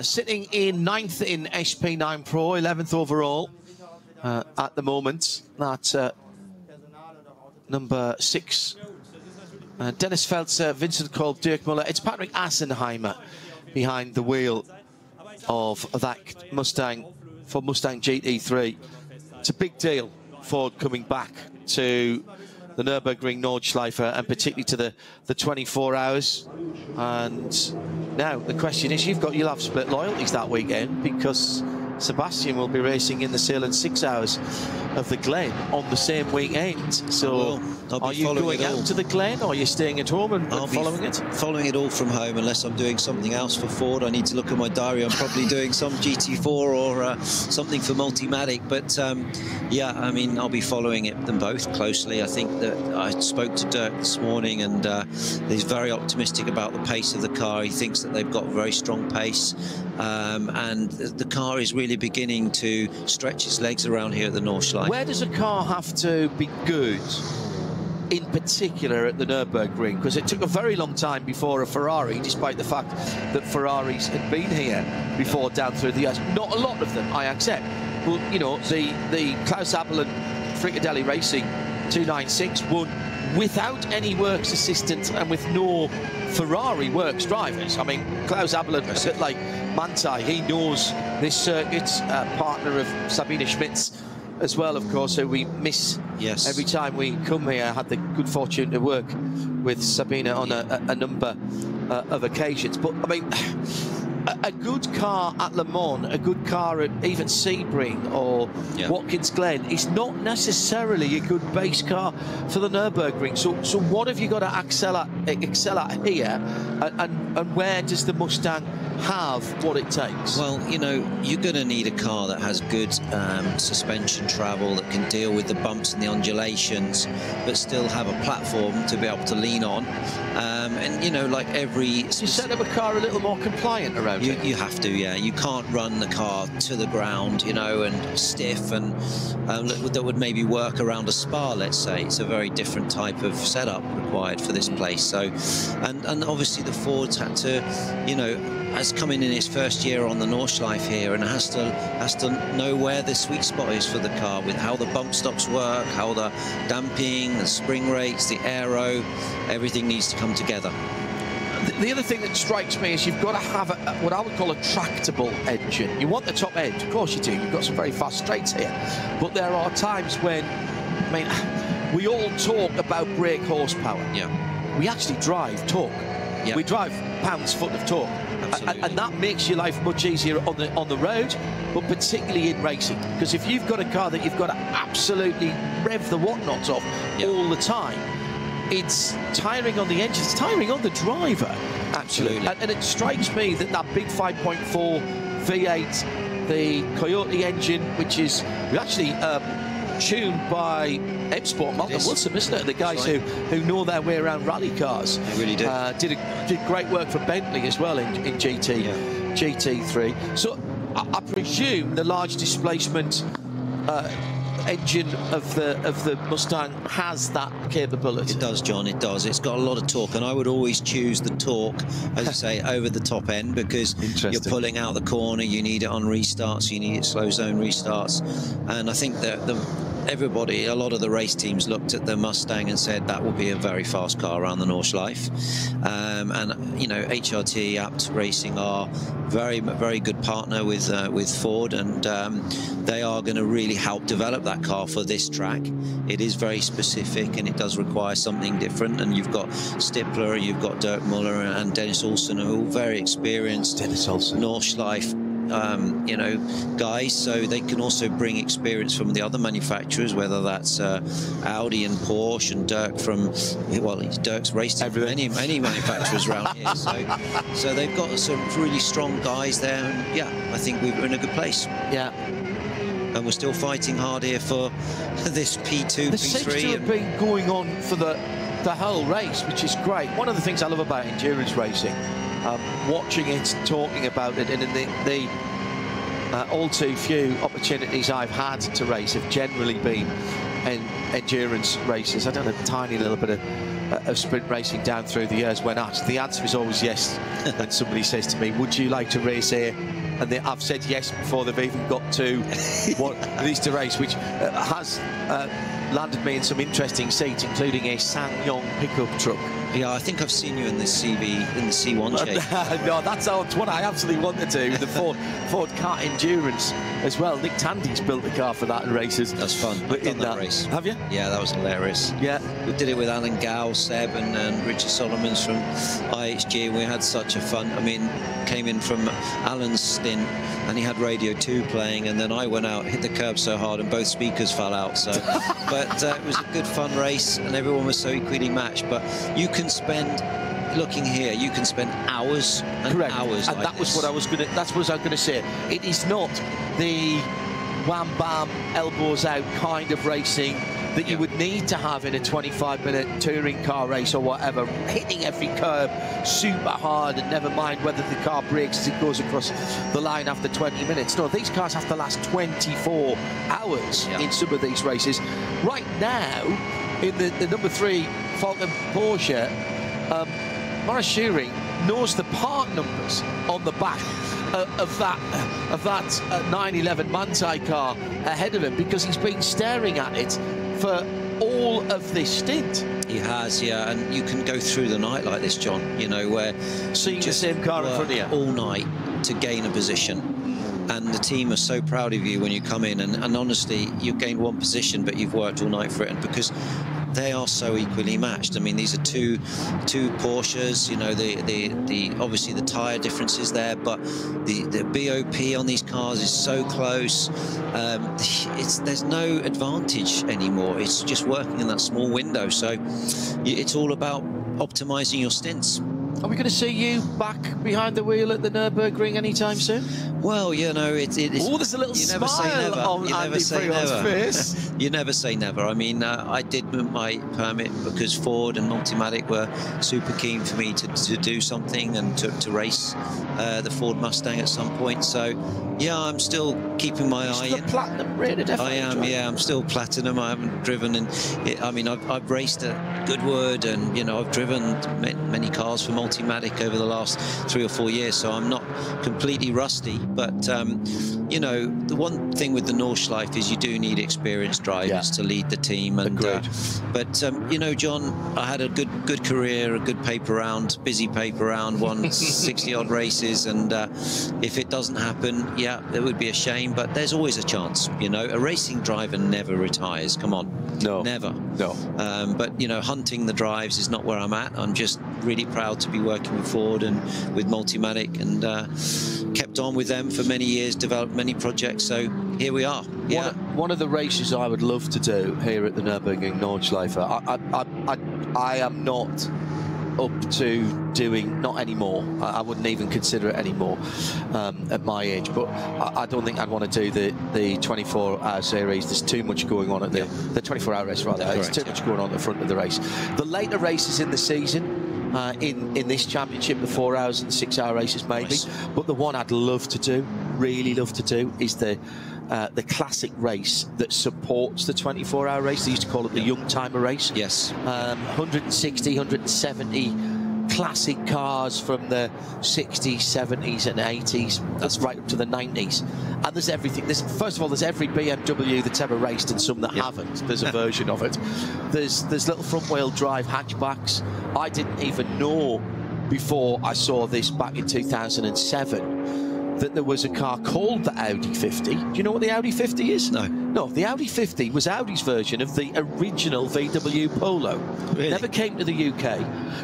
Sitting in 9th in SP9 Pro, 11th overall at the moment. That's number 6. Dennis Feltzer, Vincent Kolb, Dirk Muller. It's Patrick Assenheimer behind the wheel of that Mustang for Mustang GT3. It's a big deal for coming back to the Nürburgring Nordschleife, and particularly to the 24 hours. And now the question is, you'll have split loyalties that weekend, because Sebastian will be racing in the Salem 6 hours of the Glen on the same weekend. So are you going out to the Glen, or are you staying at home and following it? Following it all from home, unless I'm doing something else for Ford. I need to look at my diary. I'm probably doing some GT4 or something for Multimatic. But yeah, I mean, I'll be following them both closely. I think that I spoke to Dirk this morning, and he's very optimistic about the pace of the car. He thinks that they've got a very strong pace, and the car is really beginning to stretch its legs around here at the Nordschleife. Where does a car have to be good, in particular at the Nürburgring? Because it took a very long time before a Ferrari, despite the fact that Ferraris had been here before down through the years. Not a lot of them, I accept. But, you know, the Klaus Appel and Fricadelli Racing 296 won without any works assistants and with no Ferrari works drivers. I mean, Klaus Appel, a bit like Manthey, he knows this circuit, partner of Sabine Schmitz as well, of course, who we miss every time we come here. I had the good fortune to work with Sabine on a number of occasions. But, I mean, a good car at Le Mans, a good car at even Sebring or Watkins Glen is not necessarily a good base car for the Nürburgring. So what have you got to excel at here, and where does the Mustang have what it takes? Well, you know, you're going to need a car that has good suspension travel, that can deal with the bumps and the undulations, but still have a platform to be able to lean on. And, you know, like every... You set up a car a little more compliant around it. You have to, yeah. You can't run the car to the ground, you know, and stiff, and that would maybe work around a Spa, let's say. It's a very different type of setup required for this place. So, and obviously the Ford's had to, you know, has come in its first year on the Nordschleife here, and has to know where the sweet spot is for the car, with how the bump stops work, how the damping, the spring rates, the aero, everything needs to come together. The other thing that strikes me is you've got to have what I would call a tractable engine. You want the top end, of course you do. You've got some very fast straights here, but there are times when, I mean, we all talk about brake horsepower. Yeah. We actually drive torque. Yeah. We drive pounds-foot of torque. And that makes your life much easier on the road, but particularly in racing. Because if you've got a car that you've got to absolutely rev the whatnots off all the time, it's tiring on the engine, it's tiring on the driver, actually. And it strikes me that that big 5.4 V8, the Coyote engine, which is actually tuned by M-Sport, Malcolm Wilson, isn't it? The guys who know their way around rally cars. They really do. Did great work for Bentley as well in GT3. So I presume the large displacement engine of the Mustang has that capability. It does, John, it does. It's got a lot of torque, and I would always choose the torque, as you say, over the top end, because you're pulling out the corner, you need it on restarts, you need it slow zone restarts. And I think that everybody, a lot of the race teams looked at the Mustang and said that will be a very fast car around the Nordschleife. And, you know, HRT Apt Racing are very good partner with Ford, and they are going to really help develop that car for this track. It is very specific, and it does require something different. And you've got Stippler, you've got Dirk Muller and Dennis Olsen, who are all very experienced Nordschleife you know, guys, so they can also bring experience from the other manufacturers, whether that's Audi and Porsche, and Dirk from, well, Dirk's raced in many manufacturers around here, so they've got some really strong guys there, and yeah, I think we're in a good place. Yeah. And we're still fighting hard here for this P2, This P3. seems to have been going on for the whole race, which is great. One of the things I love about endurance racing, watching it, talking about it, and in the all too few opportunities I've had to race have generally been in endurance races. I've done a tiny little bit of sprint racing down through the years when asked. The answer is always yes. When somebody says to me, would you like to race here? And I've said yes before they've even got to what needs to race, which has landed me in some interesting seats, including a SsangYong pickup truck. Yeah, I think I've seen you in the C1 shape. No, that's what I absolutely wanted to do. The Ford Kart Endurance as well. Nick Tandy's built the car for that in races. That's fun. I've done that race. Have you? Yeah, that was hilarious. Yeah. We did it with Alan Gow, Seb, and Richard Solomons from IHG, and we had such a fun. I mean, came in from Alan's stint, and he had Radio 2 playing, and then I went out, hit the curb so hard, and both speakers fell out. So, but it was a good fun race, and everyone was so equally matched. But you can spend, looking here, you can spend hours and hours. And like that was what I was going to. That's what I was going to say. It is not the wham bam elbows out kind of racing that you would need to have in a 25-minute touring car race or whatever, hitting every curb super hard, and never mind whether the car brakes as it goes across the line after 20 minutes. No, these cars have to last 24 hours in some of these races. Right now, in the number 3 Falcon Porsche, Maurice Schuring knows the part numbers on the back of that 911 Manthey car ahead of him, because he's been staring at it for all of this stint. He has, yeah, and you can go through the night like this, John, you know, where seeing the same car in front of you all night to gain a position. And the team are so proud of you when you come in, and honestly, you've gained one position, but you've worked all night for it, and because they are so equally matched. I mean, these are two Porsches. You know, the obviously the tyre differences there, but the BOP on these cars is so close. There's no advantage anymore. It's just working in that small window. So it's all about optimizing your stints. Are we going to see you back behind the wheel at the Nürburgring anytime soon? Well, you know, it's... Oh, there's a little smile on Andy Freeland's face. You never say never. I mean, I did my permit because Ford and Multimatic were super keen for me to do something and to race the Ford Mustang at some point. So, yeah, I'm still keeping my eye in. Platinum rated F1 I am, yeah, I'm still platinum. I haven't driven, and I mean, I've raced at Goodwood, and, you know, I've driven many cars for Multimatic over the last 3 or 4 years, so I'm not completely rusty. But you know, the one thing with the Nordschleife is you do need experienced drivers to lead the team. And but you know, John, I had a good career, a good paper round, busy paper round, won 60-odd races, and if it doesn't happen, yeah, it would be a shame. But there's always a chance. You know, a racing driver never retires. Come on, no, never, no. But you know, hunting the drives is not where I'm at. I'm just really proud to be working with Ford and with Multimatic, and kept on with them for many years, developed many projects, so here we are. Yeah. One of the races I would love to do here at the Nürburgring Nordschleife, I am not up to doing, not anymore. I wouldn't even consider it anymore at my age, but I don't think I'd want to do the 24-hour series. There's too much going on at the 24-hour race, rather. There's too much going on at the front of the race. The later races in the season, in this championship, the 4 hours and 6 hour races maybe, but the one I'd love to do, really love to do, is the classic race that supports the 24-hour race. They used to call it the young timer race. Yes. 160, 170 classic cars from the 60s, 70s and 80s. That's right up to the 90s. And there's everything. First of all, there's every BMW that's ever raced and some that haven't. There's a version of it. There's little front-wheel drive hatchbacks. I didn't even know before I saw this back in 2007 that there was a car called the Audi 50. Do you know what the Audi 50 is? No. No, the Audi 50 was Audi's version of the original VW Polo. Really? Never came to the UK.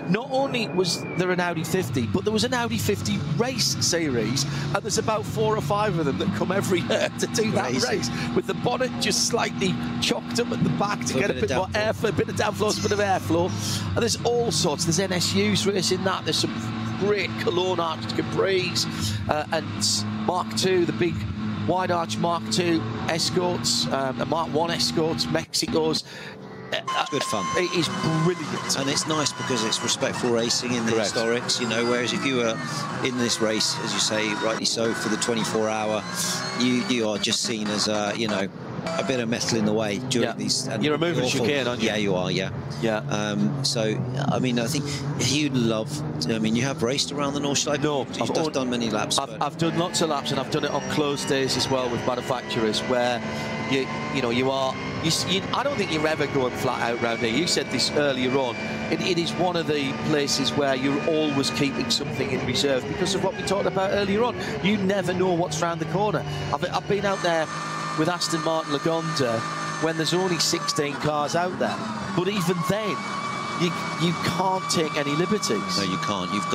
Not only was there an Audi 50, but there was an Audi 50 race series, and there's about 4 or 5 of them that come every year to do that race, with the bonnet just slightly chocked up at the back to get a bit more airflow, a bit of downflow, a bit of airflow. And there's all sorts. There's NSUs racing that. There's some great Cologne arched Capris and Mark II, the big wide arch Mark II Escorts, Mark I Escorts, Mexico's. It's good fun. It is brilliant. And it's nice because it's respectful racing in the historics, you know, whereas if you were in this race, as you say, rightly so, for the 24-hour, you are just seen as, you know, a bit of metal in the way during these. And you're removing chicane, aren't you? Yeah, you are, yeah. So, I mean, I think you'd love, I mean, you have raced around the Nordschleife? No. I've done many laps. I've done lots of laps, and I've done it on closed days as well with manufacturers, where you know, I don't think you're ever going flat out round here. You said this earlier on. It is one of the places where you're always keeping something in reserve because of what we talked about earlier on. You never know what's round the corner. I've been out there with Aston Martin Lagonda when there's only 16 cars out there, but even then you can't take any liberties. No, you can't. You've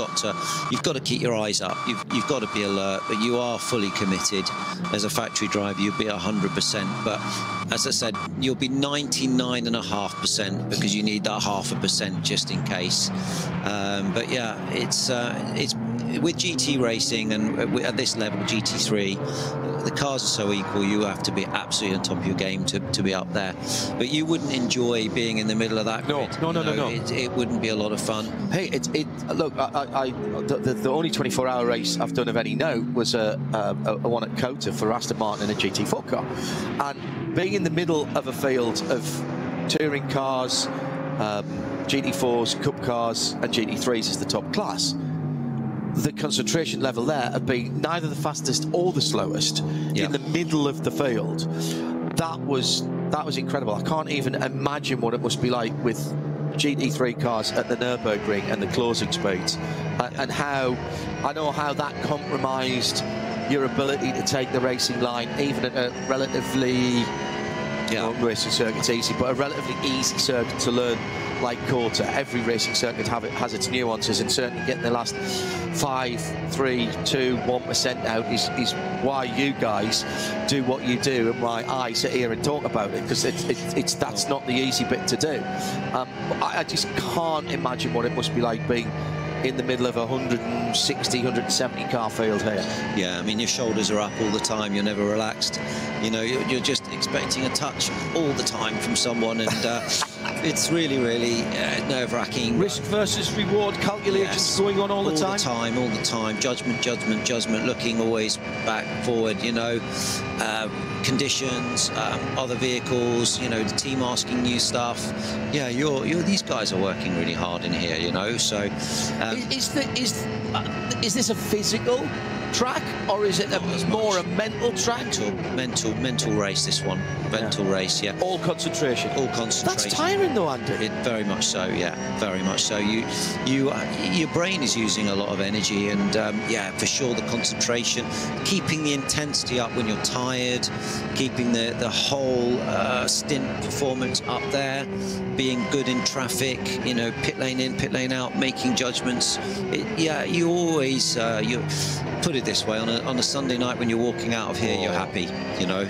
got to keep your eyes up. You've got to be alert, but you are fully committed. As a factory driver, you'll be 100%, but as I said, you'll be 99.5% because you need that 0.5% just in case. But yeah, it's with GT racing and at this level, GT3, the cars are so equal, you have to be absolutely on top of your game to be up there. But you wouldn't enjoy being in the middle of that grid. No. It wouldn't be a lot of fun. Hey, look, the only 24-hour race I've done of any note was a one at Kota for Aston Martin in a GT4 car. And being in the middle of a field of touring cars, GT4s, Cup cars, and GT3s is the top class. The concentration level there of being neither the fastest or the slowest in the middle of the field. That was incredible. I can't even imagine what it must be like with GT3 cars at the Nürburgring and the closing speeds, and how that compromised your ability to take the racing line even at a relatively know, racing circuit's easy, but a relatively easy circuit to learn like Quarter. Every racing circuit has its nuances, and certainly getting the last 5, 3, 2, 1% out is why you guys do what you do, and why I sit here and talk about it, because that's not the easy bit to do. I just can't imagine what it must be like being in the middle of a 160, 170 car field here. Yeah, I mean, your shoulders are up all the time. You're never relaxed. You know, you're just expecting a touch all the time from someone, and it's really, really nerve-wracking. Risk versus reward calculations going on all the time? All the time. Judgment, looking always back, forward, you know. Conditions, other vehicles, you know, the team asking you stuff. Yeah, these guys are working really hard in here, you know, so... Is this a physical track, or is it more a mental track? Mental race, this one. Mental race, yeah. All concentration. All concentration. That's tiring though, Andy. Very much so, yeah. Very much so. Your brain is using a lot of energy, and yeah, for sure, the concentration, keeping the intensity up when you're tired, keeping the whole stint performance up there, being good in traffic, you know, pit lane in, pit lane out, making judgments. Yeah, you always you put it this way, on a Sunday night when you're walking out of here, you're happy, you know.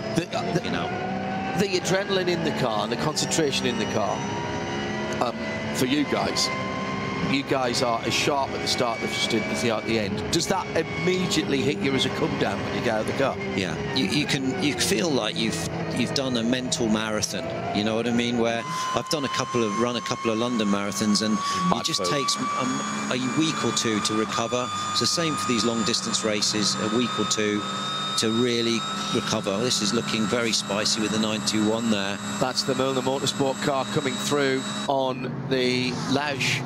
You know. The adrenaline in the car and the concentration in the car, for you guys are as sharp at the start of the stint as they are at the end. Does that immediately hit you as a come down when you get out of the car? Yeah, you feel like you've done a mental marathon. You know what I mean? Where I've run a couple of London marathons, and it just takes a week or two to recover. It's the same for these long distance races, a week or two to really recover. This is looking very spicy with the 921 there. That's the Milner Motorsport car coming through on the Lausch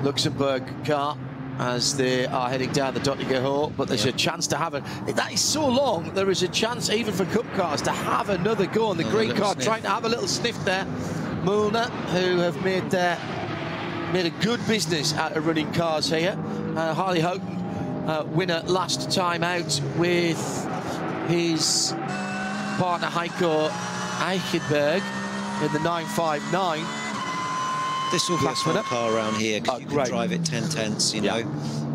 Luxembourg car as they are heading down the Dottinger, but there's a chance to have that is so long, there is a chance even for Cup cars to have another go on the green car, trying to have a little sniff there. Milner, who have made a good business out of running cars here. Harley Houghton, winner last time out with his partner Heiko Eichenberg in the 959. This will be a fun car around here, because you can drive it 10 tenths, you know,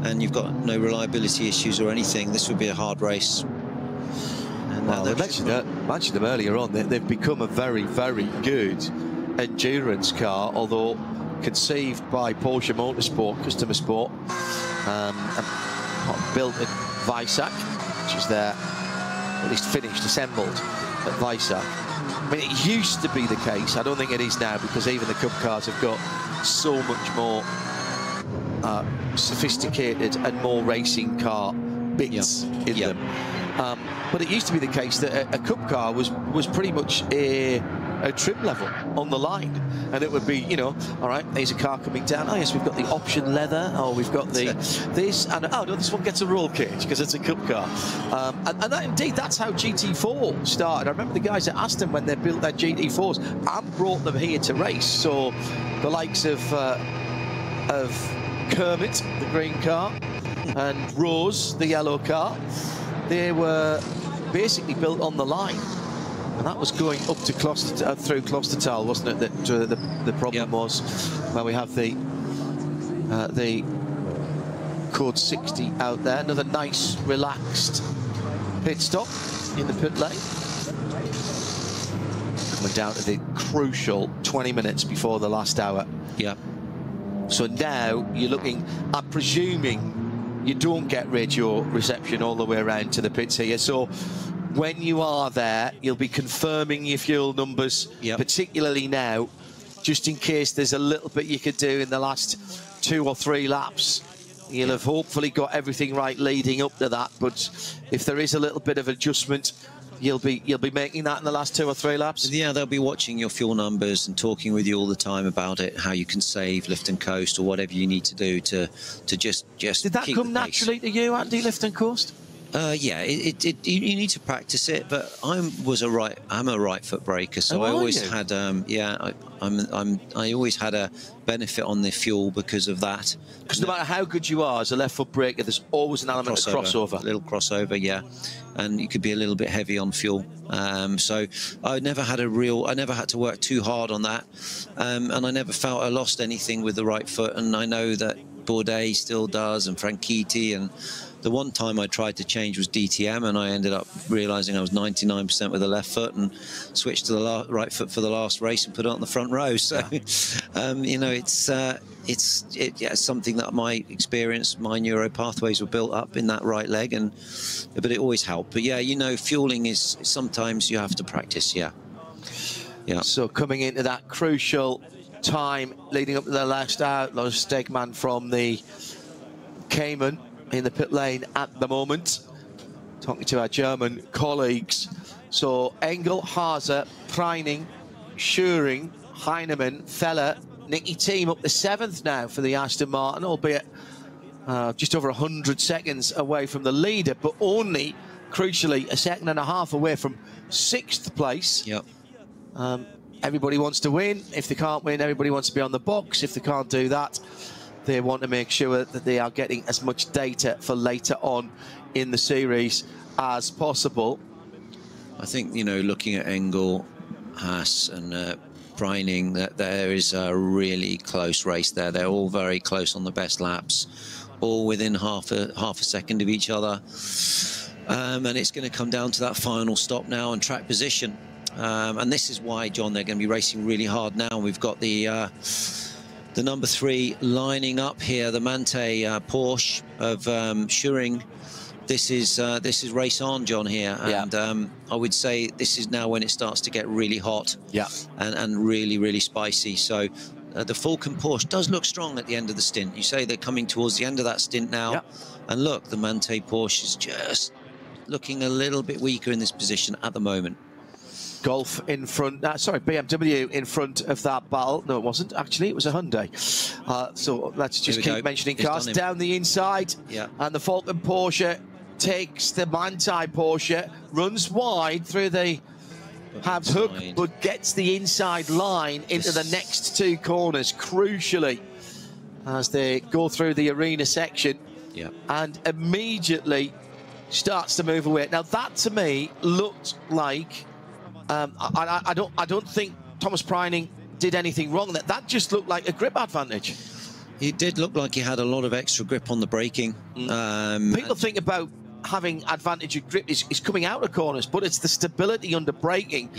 and you've got no reliability issues or anything. This would be a hard race. And I mentioned them earlier on. They've become a very, very good endurance car, although conceived by Porsche Motorsport, Customer Sport, and built at Weissach, which is their, at least finished, assembled at Weissach. I mean, it used to be the case. I don't think it is now, because even the Cup cars have got so much more sophisticated and more racing car bits in them. But it used to be the case that a Cup car was pretty much a trim level on the line, and it would be, you know, all right, there's a car coming down. Oh yes, we've got the option leather, or we've got the this, and oh no, this one gets a roll cage because it's a Cup car. And that, indeed, that's how GT4 started. I remember the guys at Aston, when they built their GT4s and brought them here to race. So the likes of Kermit, the green car, and Rose, the yellow car, they were basically built on the line. And that was going up to Gloucester, through Gloucestertal, wasn't it? That the problem was, where we have the code 60 out there. Another nice, relaxed pit stop in the pit lane. Coming down to the crucial 20 minutes before the last hour. Yeah. So now you're looking, I'm presuming you don't get radio reception all the way around to the pits here. So when you are there, you'll be confirming your fuel numbers, particularly now, just in case there's a little bit you could do in the last 2 or 3 laps. You'll have hopefully got everything right leading up to that, but if there is a little bit of adjustment, you'll be making that in the last 2 or 3 laps. Yeah, they'll be watching your fuel numbers and talking with you all the time about it, how you can save, lift and coast, or whatever you need to do to just Did that come naturally to you, Andy, lift and coast? Yeah, you need to practice it, but I'm a right foot braker, so I always had, I always had a benefit on the fuel because of that. Because no matter how good you are as a left foot braker, there's always an element of crossover. A little crossover, yeah. And you could be a little bit heavy on fuel. So I never had I never had to work too hard on that. And I never felt I lost anything with the right foot. And I know that Bourdais still does, and Franchitti, and the one time I tried to change was DTM, and I ended up realizing I was 99% with the left foot and switched to the right foot for the last race and put it on the front row. So, you know, it's something that my experience, my neuro pathways were built up in that right leg, but it always helped. But yeah, you know, fueling is sometimes you have to practice. Yeah. So coming into that crucial time leading up to the last out, Lars Stegman from the Cayman in the pit lane at the moment, talking to our German colleagues. So Engel, Haase, Preining, Schuring, Heinemann, Feller, Nicky Thiem up to 7th now for the Aston Martin, albeit just over 100 seconds away from the leader, but only, crucially, a second and a half away from 6th place. Yep. Everybody wants to win. If they can't win, everybody wants to be on the box. If they can't do that, they want to make sure that they are getting as much data for later on in the series as possible. I think, you know, looking at Engel, Haas and Preining, that there is a really close race there. They're all very close on the best laps, all within half a second of each other. And it's going to come down to that final stop now and track position. And this is why, John, they're going to be racing really hard now. We've got the number 3 lining up here, the Mante Porsche of Schuring. This is race on, John, here, and I would say this is now when it starts to get really hot, and really, really spicy. So the Falcon Porsche does look strong at the end of the stint. You say they're coming towards the end of that stint now, and look, the Mante Porsche is just looking a little bit weaker in this position at the moment. Golf in front, sorry, BMW in front of that battle. No, it wasn't. Actually, it was a Hyundai. So let's just keep mentioning cars. Down the inside, and the Falcon Porsche takes the Manti Porsche, runs wide through the Habs hook, but gets the inside line into the next 2 corners, crucially, as they go through the arena section, and immediately starts to move away. Now, that to me looked like I don't think Thomas Preining did anything wrong. That just looked like a grip advantage. He did look like he had a lot of extra grip on the braking. People think about having advantage of grip is coming out of corners, but it's the stability under braking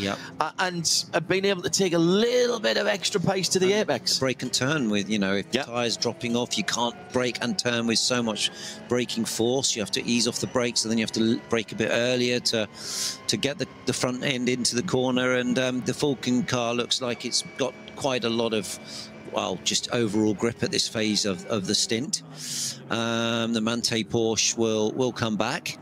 and being able to take a little bit of extra pace to the apex. Brake and turn with, you know, if the tyres dropping off, you can't brake and turn with so much braking force. You have to ease off the brakes, and then you have to brake a bit earlier to get the front end into the corner. And the Falcon car looks like it's got quite a lot of, well, just overall grip at this phase of the stint. The Mante Porsche will come back,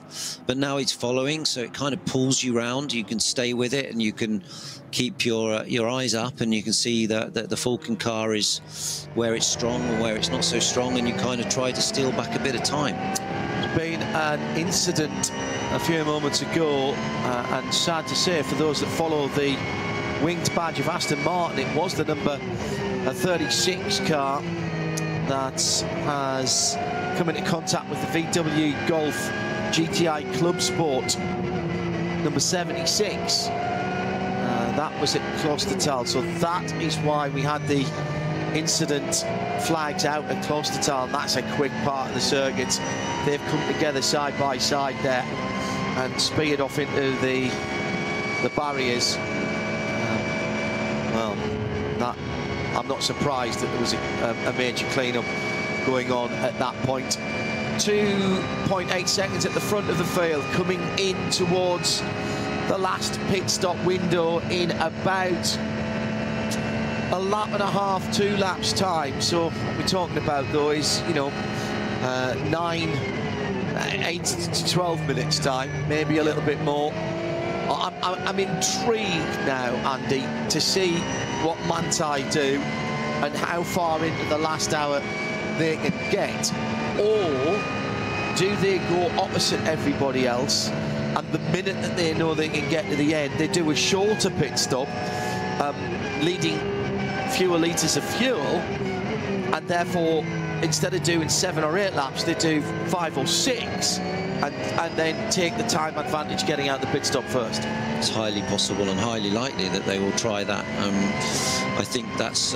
but now it's following, so it kind of pulls you round. You can stay with it, and you can keep your eyes up, and you can see that the Falcon car is where it's strong and where it's not so strong, and you kind of try to steal back a bit of time. There's been an incident a few moments ago, and sad to say for those that follow the winged badge of Aston Martin, it was the number 36 car that has come into contact with the VW Golf GTI Club Sport number 76. That was at Klostertal, so that is why we had the incident flags out at Klostertal, and that's a quick part of the circuit. They've come together side by side there and speared off into the barriers. Well, that, I'm not surprised that there was a major clean-up going on at that point. 2.8 seconds at the front of the field, coming in towards the last pit stop window in about a lap and a half, 2 laps time. So what we're talking about, though, is, you know, 8 to 12 minutes time, maybe a little bit more. I'm intrigued now, Andy, to see what Manti do and how far into the last hour they can get, or do they go opposite everybody else, and the minute that they know they can get to the end, they do a shorter pit stop, leading fewer litres of fuel, and therefore, instead of doing 7 or 8 laps, they do 5 or 6, and then take the time advantage getting out the pit stop first. It's highly possible and highly likely that they will try that. I think that's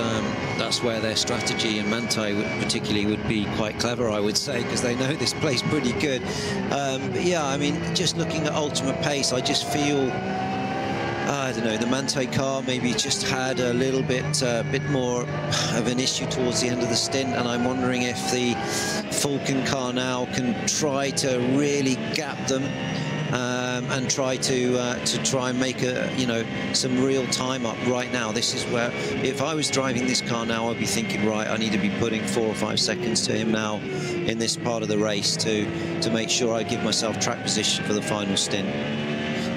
where their strategy in Manthey particularly would be quite clever, I would say, because they know this place pretty good. But yeah, I mean, just looking at ultimate pace, I just feel, I don't know, the Manthey car maybe just had a little bit more of an issue towards the end of the stint, and I'm wondering if the Falcon car now can try to really gap them and try to make some real time up right now. This is where, if I was driving this car now, I'd be thinking, right, I need to be putting 4 or 5 seconds to him now in this part of the race to make sure I give myself track position for the final stint.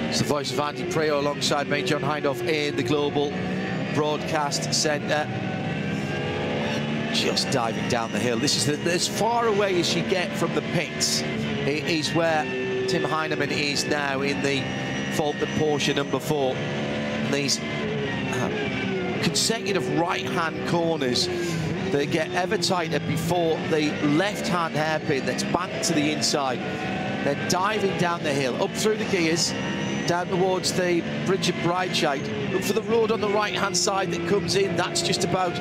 It's the voice of Andy Preo alongside me, John Hindhoff, in the Global Broadcast Centre. Just diving down the hill. This is as far away as you get from the pits. It is where Tim Heinemann is now in the Falcon Porsche number 4. And these consecutive right-hand corners that get ever tighter before the left-hand hairpin that's banked to the inside. They're diving down the hill, up through the gears, down towards the Bridge of Breitscheid. Look for the road on the right-hand side that comes in. That's just about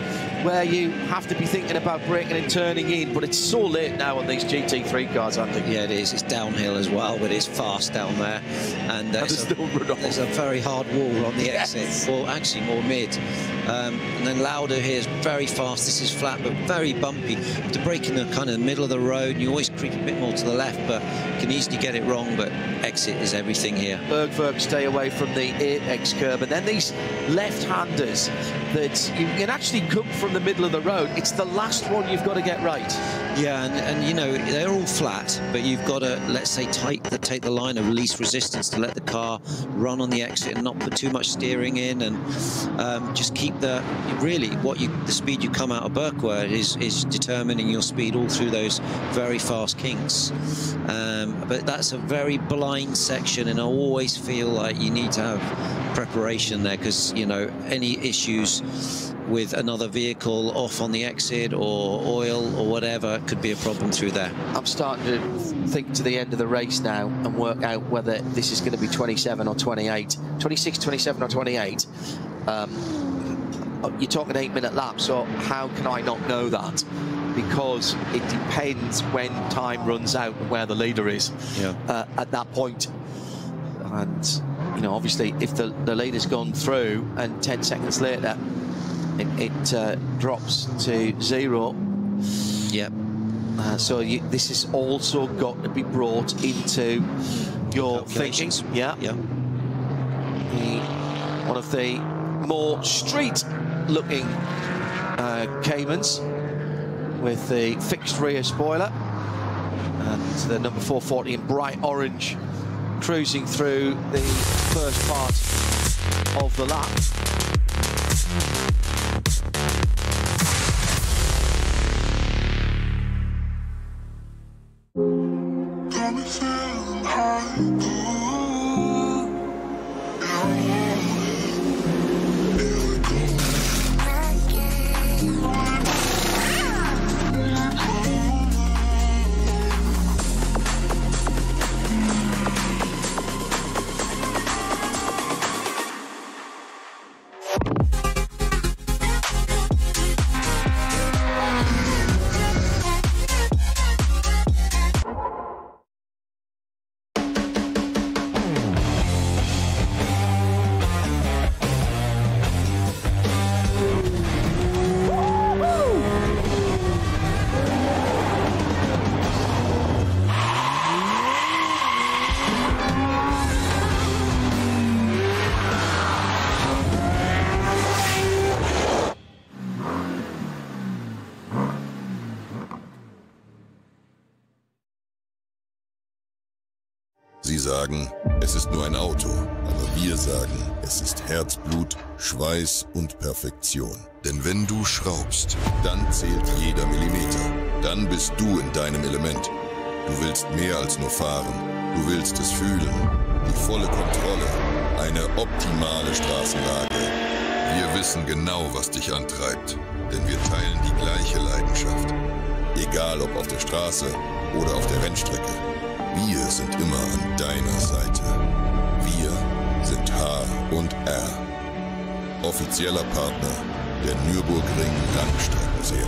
where you have to be thinking about braking and turning in, but it's so late now on these GT3 cars, I think. Yeah, it is. It's downhill as well, but it's fast down there. And there's a very hard wall on the exit, or actually more mid. And then Lauda here is very fast. This is flat, but very bumpy. To brake in the kind of middle of the road, you always creep a bit more to the left, but you can easily get it wrong, but exit is everything here. Bergwerk stay away from the apex curb, and then these left-handers that you can actually come from the middle of the road. It's the last one you've got to get right. Yeah, and you know, they're all flat, but you've got to, let's say, take the line of least resistance to let the car run on the exit and not put too much steering in, and just keep the speed you come out of Bergwerk is determining your speed all through those very fast kinks. But that's a very blind section, and I always feel like you need to have preparation there, because, you know, any issues with another vehicle off on the exit or oil or whatever could be a problem through there. I'm starting to think to the end of the race now and work out whether this is going to be 27 or 28, 26, 27 or 28. You're talking 8-minute laps, so how can I not know that? Because it depends when time runs out and where the leader is at that point. And, you know, obviously, if the leader's gone through and 10 seconds later it drops to 0. Yep. So this has also got to be brought into your thinking. Yeah. Yeah. One of the more street-looking Caymans with the fixed rear spoiler, and the number 440 in bright orange, cruising through the first part of the lap. Sie sagen, es ist nur ein Auto, aber wir sagen, es ist Herzblut, Schweiß und Perfektion. Denn wenn du schraubst, dann zählt jeder Millimeter. Dann bist du in deinem Element. Du willst mehr als nur fahren. Du willst es fühlen. Die volle Kontrolle. Eine optimale Straßenlage. Wir wissen genau, was dich antreibt, denn wir teilen die gleiche Leidenschaft. Egal ob auf der Straße oder auf der Rennstrecke, wir sind immer an deiner Seite. Wir sind H&R, offizieller Partner der Nürburgring Langstrecken-Serie.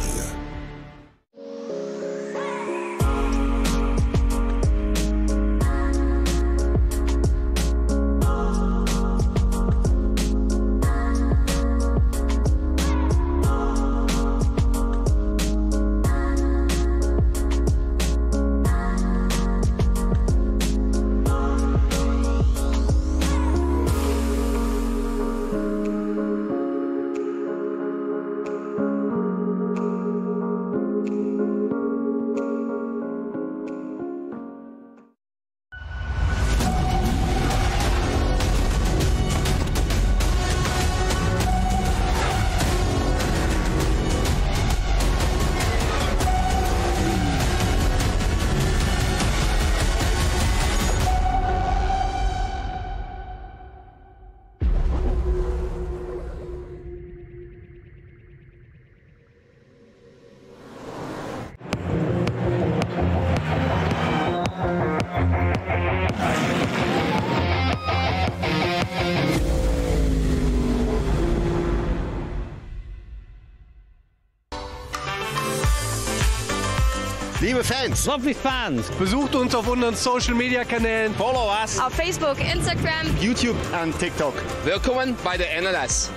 Liebe Fans, Lovely fans. besucht uns auf unseren Social Media Kanälen. Follow us. Auf Facebook, Instagram, YouTube und TikTok. Willkommen bei der NLS.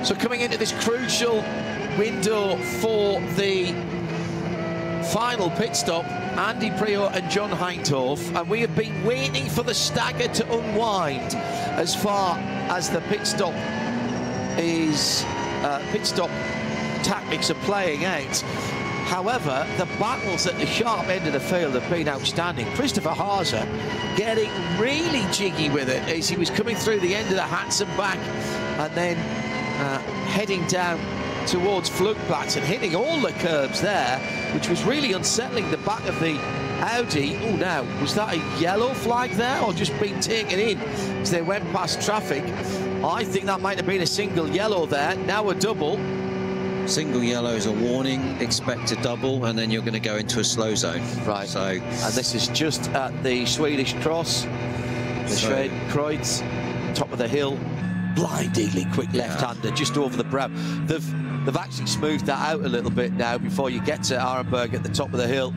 So coming into this crucial window for the final pit stop, Andy Prior and John Hindhoff, and we have been waiting for the stagger to unwind as far as the pit stop tactics are playing out. However, the battles at the sharp end of the field have been outstanding. Christopher Haase getting really jiggy with it as he was coming through the end of the Hansen back and then heading down towards Flugplatz and hitting all the curbs there, which was really unsettling the back of the Audi. Oh, now, was that a yellow flag there or just being taken in as they went past traffic? I think that might have been a single yellow there, now a double. Single yellow is a warning, expect a double, and then you're going to go into a slow zone. Right. So, and this is just at the Swedish cross, the Schwedenkreuz, top of the hill. Blindingly quick left-hander just over the brow. They've actually smoothed that out a little bit now before you get to Arenberg at the top of the hill,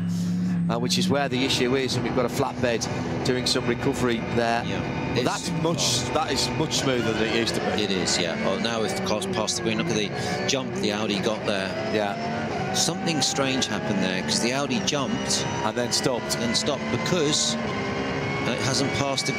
which is where the issue is, and we've got a flatbed doing some recovery there. Yeah, well, that is much smoother than it used to be. It is, yeah. Well, now with the cars past the green, look at the jump the Audi got there. Yeah. Something strange happened there because the Audi jumped and then stopped. Because it hasn't passed the.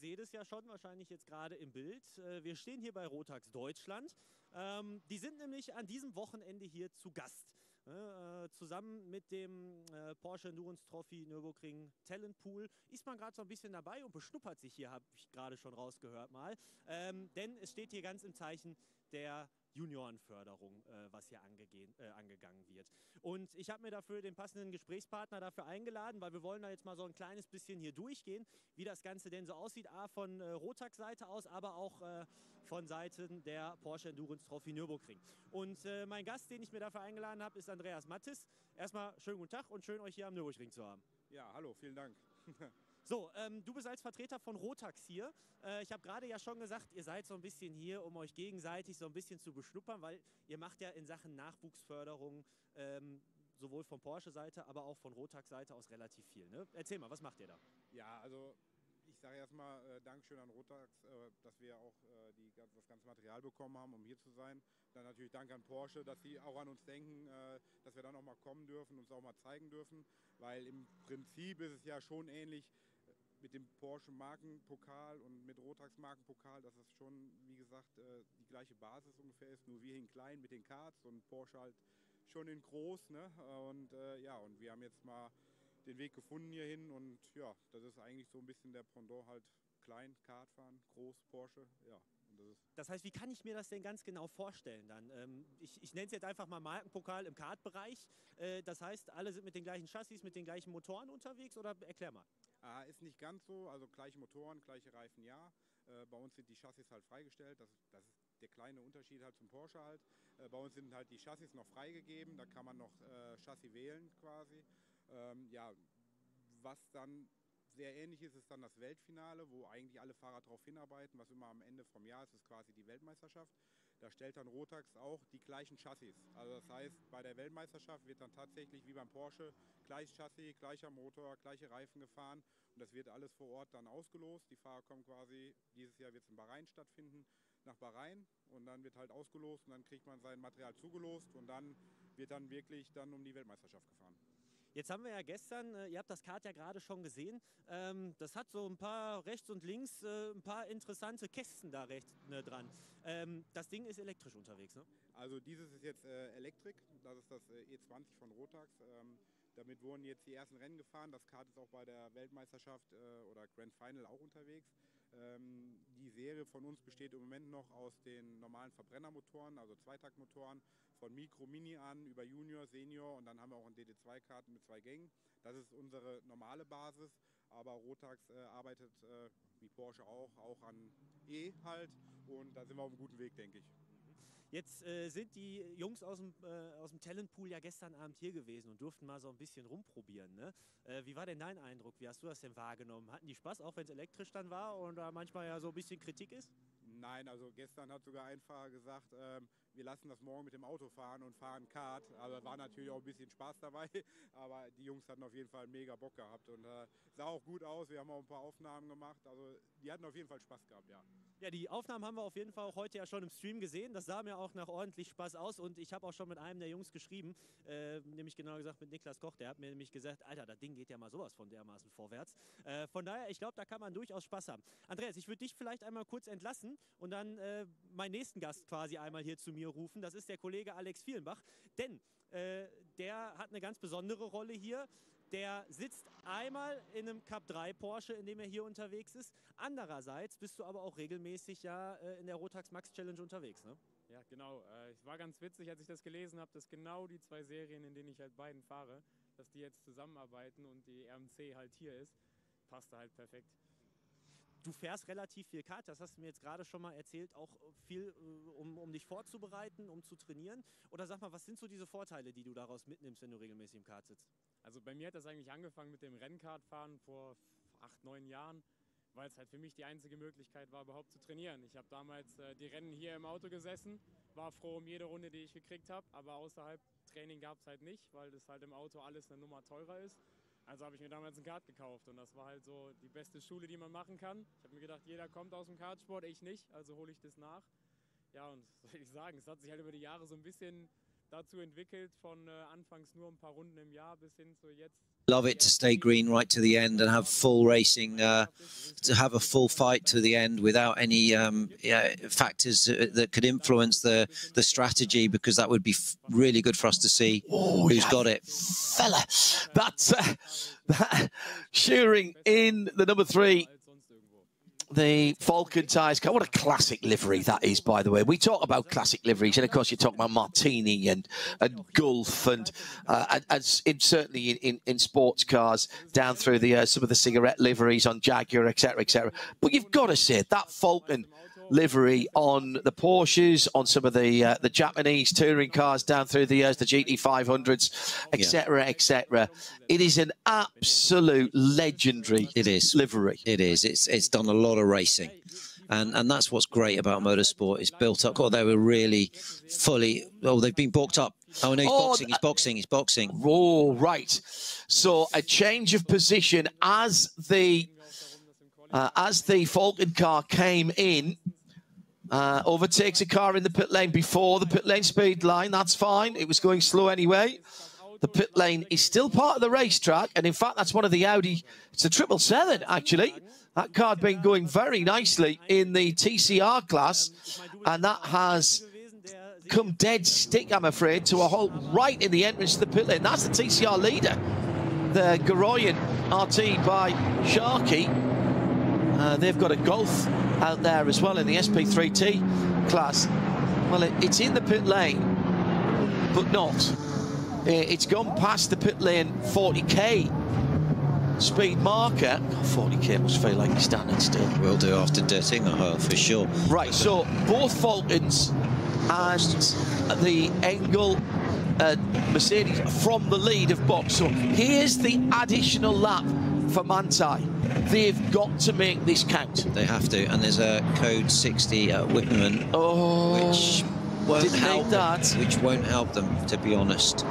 seht es ja schon wahrscheinlich jetzt gerade im Bild. Wir stehen hier bei Rotax Deutschland. Die sind nämlich an diesem Wochenende hier zu Gast. Zusammen mit dem Porsche Endurance Trophy Nürburgring Talent Pool ist man gerade so ein bisschen dabei und beschnuppert sich hier, habe ich gerade schon rausgehört mal. Denn es steht hier ganz im Zeichen der Juniorenförderung, was hier angegangen wird. Und ich habe mir dafür den passenden Gesprächspartner dafür eingeladen, weil wir wollen da jetzt mal so ein kleines bisschen hier durchgehen, wie das Ganze denn so aussieht, von Rotax Seite aus, aber auch von Seiten der Porsche Endurance Trophy Nürburgring. Und mein Gast, den ich mir dafür eingeladen habe, ist Andreas Mattis. Erstmal schönen guten Tag und schön, euch hier am Nürburgring zu haben. Ja, hallo, vielen Dank. So, du bist als Vertreter von Rotax hier. Ich habe gerade ja schon gesagt, ihr seid so ein bisschen hier, um euch gegenseitig so ein bisschen zu beschnuppern, weil ihr macht ja in Sachen Nachwuchsförderung sowohl von Porsche-Seite, aber auch von Rotax-Seite aus relativ viel. Ne? Erzähl mal, was macht ihr da? Ja, also ich sage erstmal Dankeschön an Rotax, dass wir auch das ganze Material bekommen haben, um hier zu sein. Dann natürlich Dank an Porsche, dass sie auch an uns denken, dass wir dann auch mal kommen dürfen, uns auch mal zeigen dürfen, weil im Prinzip ist es ja schon ähnlich mit dem Porsche Markenpokal und mit Rotax Markenpokal, dass es schon, wie gesagt, die gleiche Basis ungefähr ist, nur wir in klein mit den Karts und Porsche halt schon in groß. Ne? Und ja, und wir haben jetzt mal den Weg gefunden hierhin und ja, das ist eigentlich so ein bisschen der Pendant halt klein, Kart fahren, groß, Porsche, ja. Und das heißt, wie kann ich mir das denn ganz genau vorstellen dann? Ich nenne es jetzt einfach mal Markenpokal im Kartbereich. Das heißt, alle sind mit den gleichen Chassis, mit den gleichen Motoren unterwegs oder erklär mal. Ist nicht ganz so, also gleiche Motoren, gleiche Reifen, ja. Bei uns sind die Chassis halt freigestellt, das ist der kleine Unterschied halt zum Porsche halt. Bei uns sind halt die Chassis noch freigegeben, da kann man noch Chassis wählen quasi. Ja, was dann sehr ähnlich ist, ist dann das Weltfinale, wo eigentlich alle Fahrer darauf hinarbeiten, was immer am Ende vom Jahr ist, ist quasi die Weltmeisterschaft. Da stellt dann Rotax auch die gleichen Chassis. Also das heißt, bei der Weltmeisterschaft wird dann tatsächlich wie beim Porsche gleiches Chassis, gleicher Motor, gleiche Reifen gefahren und das wird alles vor Ort dann ausgelost. Die Fahrer kommen quasi, dieses Jahr wird es in Bahrain stattfinden, nach Bahrain und dann wird halt ausgelost und dann kriegt man sein Material zugelost und dann wird dann wirklich dann um die Weltmeisterschaft gefahren. Jetzt haben wir ja gestern, ihr habt das Kart ja gerade schon gesehen, das hat so ein paar rechts und links, ein paar interessante Kästen da rechts dran. Das Ding ist elektrisch unterwegs, ne? Also dieses ist jetzt Elektrik, das ist das E20 von Rotax. Damit wurden jetzt die ersten Rennen gefahren. Das Kart ist auch bei der Weltmeisterschaft oder Grand Final auch unterwegs. Die Serie von uns besteht im Moment noch aus den normalen Verbrennermotoren, also Zweitaktmotoren, von Micro, Mini an, über Junior, Senior und dann haben wir auch ein DD2-Karten mit 2 Gängen. Das ist unsere normale Basis, aber Rotax arbeitet, wie Porsche auch an E halt und da sind wir auf einem guten Weg, denke ich. Jetzt sind die Jungs aus dem Talentpool ja gestern Abend hier gewesen und durften mal so ein bisschen rumprobieren. Ne? Wie war denn dein Eindruck? Wie hast du das denn wahrgenommen? Hatten die Spaß, auch wenn es elektrisch dann war und da manchmal ja so ein bisschen Kritik ist? Nein, also gestern hat sogar ein Fahrer gesagt, wir lassen das morgen mit dem Auto fahren und fahren Kart. Also war natürlich auch ein bisschen Spaß dabei, aber die Jungs hatten auf jeden Fall mega Bock gehabt und sah auch gut aus. Wir haben auch ein paar Aufnahmen gemacht, also die hatten auf jeden Fall Spaß gehabt, ja. Ja, die Aufnahmen haben wir auf jeden Fall auch heute ja schon im Stream gesehen. Das sah mir auch nach ordentlich Spaß aus und ich habe auch schon mit einem der Jungs geschrieben, nämlich genau gesagt mit Niklas Koch, der hat mir nämlich gesagt, Alter, das Ding geht ja mal sowas von dermaßen vorwärts. Von daher, ich glaube, da kann man durchaus Spaß haben. Andreas, ich würde dich vielleicht einmal kurz entlassen und dann meinen nächsten Gast quasi einmal hier zu mir rufen. Das ist der Kollege Alex Vielenbach, denn der hat eine ganz besondere Rolle hier. Der sitzt einmal in einem Cup 3 Porsche, in dem er hier unterwegs ist. Andererseits bist du aber auch regelmäßig ja in der Rotax Max Challenge unterwegs, ne? Ja, genau. Es war ganz witzig, als ich das gelesen habe, dass genau die 2 Serien, in denen ich halt beiden fahre, dass die jetzt zusammenarbeiten und die RMC halt hier ist, passt da halt perfekt. Du fährst relativ viel Kart, das hast du mir jetzt gerade schon mal erzählt, auch viel, um dich vorzubereiten, um zu trainieren. Oder sag mal, was sind so diese Vorteile, die du daraus mitnimmst, wenn du regelmäßig im Kart sitzt? Also bei mir hat das eigentlich angefangen mit dem Rennkartfahren vor 8, 9 Jahren, weil es halt für mich die einzige Möglichkeit war, überhaupt zu trainieren. Ich habe damals die Rennen hier im Auto gesessen, war froh um jede Runde, die ich gekriegt habe, aber außerhalb Training gab es halt nicht, weil das halt im Auto alles eine Nummer teurer ist. Also habe ich mir damals ein Kart gekauft und das war halt so die beste Schule, die man machen kann. Ich habe mir gedacht, jeder kommt aus dem Kartsport, ich nicht, also hole ich das nach. Ja, und was soll ich sagen, es hat sich halt über die Jahre so ein bisschen dazu entwickelt, von anfangs nur ein paar Runden im Jahr bis hin zu jetzt. Love it to stay green right to the end and have full racing, to have a full fight to the end without any factors that could influence the strategy, because that would be really good for us to see who's got it. Fella, that's Shearing in the number 3. The Falcon tyres. What a classic livery that is, by the way. We talk about classic liveries, and of course you talk about Martini and Gulf, and certainly in sports cars down through the some of the cigarette liveries on Jaguar, etc., etc. But you've got to say that Falcon livery on the Porsches, on some of the Japanese touring cars down through the years, the GT500s, etc., etc. It is an absolute legendary livery. It is. It's done a lot of racing. And that's what's great about motorsport. It's built up. God, they were really fully... Oh, they've been balked up. Oh, no, he's boxing. He's boxing. Oh, right. So a change of position as the Falcon car came in, overtakes a car in the pit lane before the pit lane speed line. That's fine. It was going slow anyway. The pit lane is still part of the racetrack, and in fact, that's one of the Audi. It's a 777, actually. That car had been going very nicely in the TCR class, and that has come dead stick, I'm afraid, to a halt right in the entrance to the pit lane. That's the TCR leader, the Goroyan RT by Sharkey. They've got a Golf out there as well in the SP3T class. Well, it's in the pit lane, but not. It's gone past the pit lane 40k speed marker. Oh, 40k must feel like it's standing still. Will do after dirting, for sure. Right, so both Falcons and the Engel Mercedes from the lead of box. So here's the additional lap for Manthey. They've got to make this count. They have to, and there's a code 60 at Whitman, which won't help them, to be honest.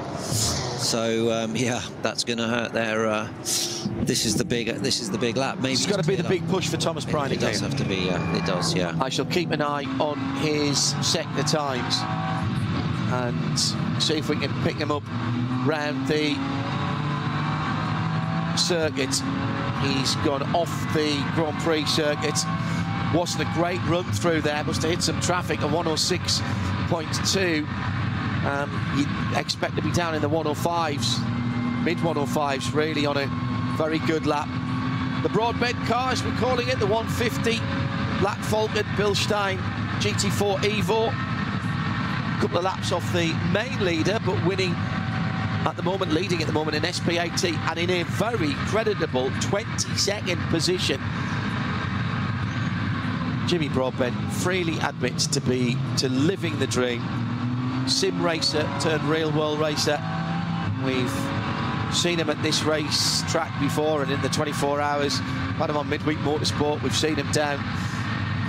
So yeah, that's going to hurt their. This is the big lap. Maybe it's got to be the big push for Thomas Pryne. It does have to be. It does. Yeah. I shall keep an eye on his sector times and see if we can pick him up round the circuit. He's gone off the Grand Prix circuit. Wasn't a great run through there. Must have hit some traffic at 106.2. You'd expect to be down in the 105s, mid 105s, really, on a very good lap. The Broadbent car, as we're calling it, the 150 Black Falcon Bilstein GT4 Evo. A couple of laps off the main leader, but leading at the moment in SP8T, and in a very creditable 22nd position. Jimmy Broadbent freely admits to living the dream. Sim racer turned real world racer. We've seen him at this race track before, and in the 24 hours, had him on Midweek Motorsport. We've seen him down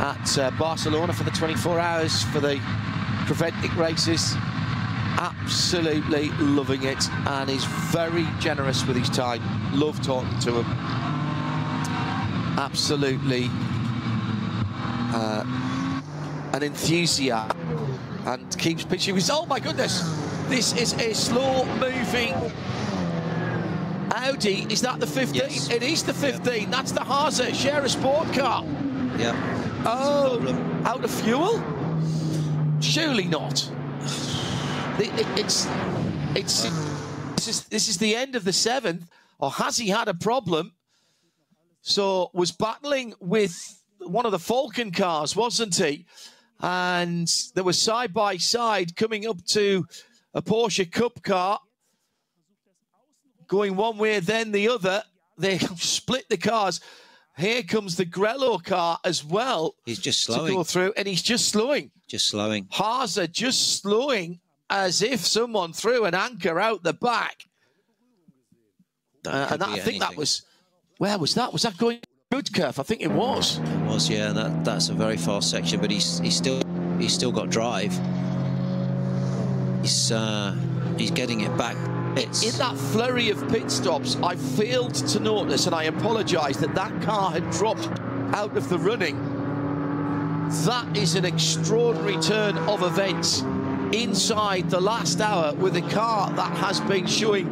at Barcelona for the 24 hours for the Preventic races. Absolutely loving it, and he's very generous with his time. Love talking to him. Absolutely an enthusiast, and keeps pitching. Oh my goodness, this is a slow-moving Audi. Is that the 15? Yes. It is the 15. Yep. That's the Haase Scherer Sport car. Yeah. Oh, out of fuel? Surely not. This is the end of the 7th, or has he had a problem? So was battling with one of the Falcon cars, wasn't he? And there was side by side coming up to a Porsche Cup car, going one way then the other. They split the cars. Here comes the Grello car as well. He's just slowing to go through, and he's just slowing. Just slowing. Haase just slowing, as if someone threw an anchor out the back. And that, I think that was, where was that? Was that going good curve? I think it was. It was, yeah. That's a very fast section, but he's still got drive. He's getting it back. In that flurry of pit stops, I failed to notice, and I apologise, that car had dropped out of the running. That is an extraordinary turn of events inside the last hour with a car that has been showing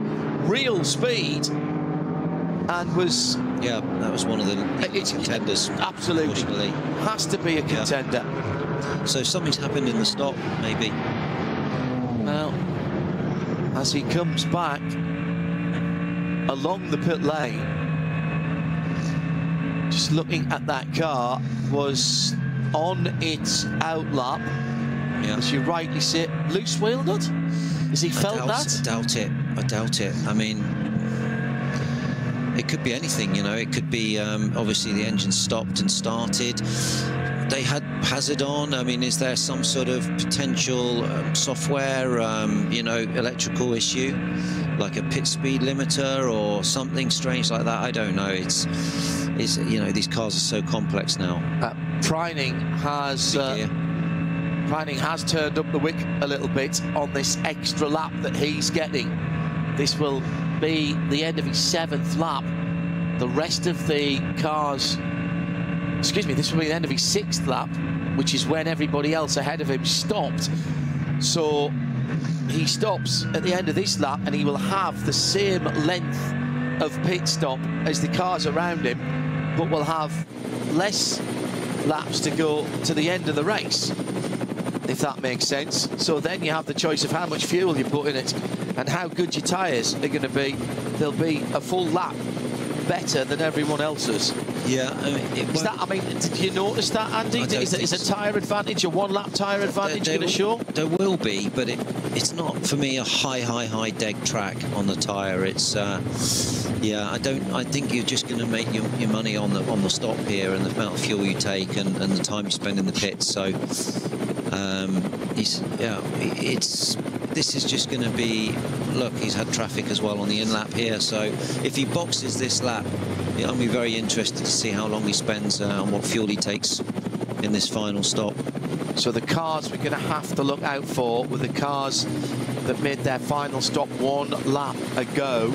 real speed and was... Yeah, that was one of the contenders. Absolutely. Has to be a contender. Yeah. So something's happened in the stop, maybe. Well, as he comes back along the pit lane, just looking at that car, was on its outlap. Yeah. As you rightly say, loose wheel nut? Has he felt that? I doubt it. I doubt it. I mean, it could be anything, you know. It could be, obviously, the engine stopped and started. They had hazard on. I mean, is there some sort of potential software, you know, electrical issue, like a pit speed limiter or something strange like that? I don't know. It's you know, these cars are so complex now. Preining has turned up the wick a little bit on this extra lap that he's getting. This will be the end of his 7th lap. The rest of the cars, excuse me, this will be the end of his 6th lap, which is when everybody else ahead of him stopped. So he stops at the end of this lap and he will have the same length of pit stop as the cars around him, but will have less laps to go to the end of the race, if that makes sense. So then you have the choice of how much fuel you put in it and how good your tyres are going to be. They'll be a full lap better than everyone else's. Yeah, I mean, did you notice that, Andy? Is a tyre advantage, a one-lap tyre advantage going to show? There will be, but it's not, for me, a high deg track on the tyre. It's, yeah, I think you're just going to make your money on the stop here and the amount of fuel you take and the time you spend in the pits. So, this is just going to be, look, he's had traffic as well on the in-lap here, so if he boxes this lap, I'll be very interested to see how long he spends and what fuel he takes in this final stop. So the cars we're going to have to look out for were the cars that made their final stop 1 lap ago,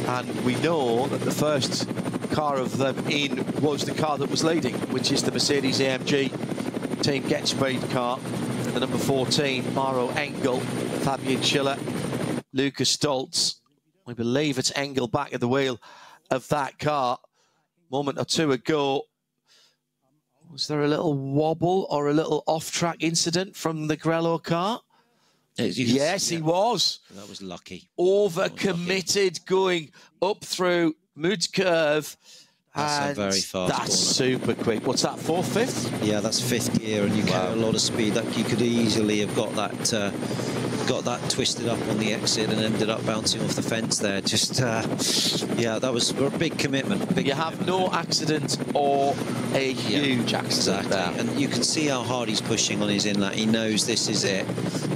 and we know that the first car of them in was the car that was leading, which is the Mercedes-AMG Team Get Speed car. The number 14, Maro Engel, Fabian Schiller, Lucas Stoltz. We believe it's Engel back at the wheel of that car. Moment or two ago, was there a little wobble or a little off-track incident from the Grello car? Yes, he was. That was lucky. Over-committed, going up through mid curve. That's a very fast corner. Super quick. What's that, 4th, 5th? Yeah, that's 5th gear, and you carry a lot of speed. That you could easily have got that twisted up on the exit and ended up bouncing off the fence there. Just, yeah, that was a big commitment. You have no accident or a huge accident there. And you can see how hard he's pushing on his inlet. He knows this is it.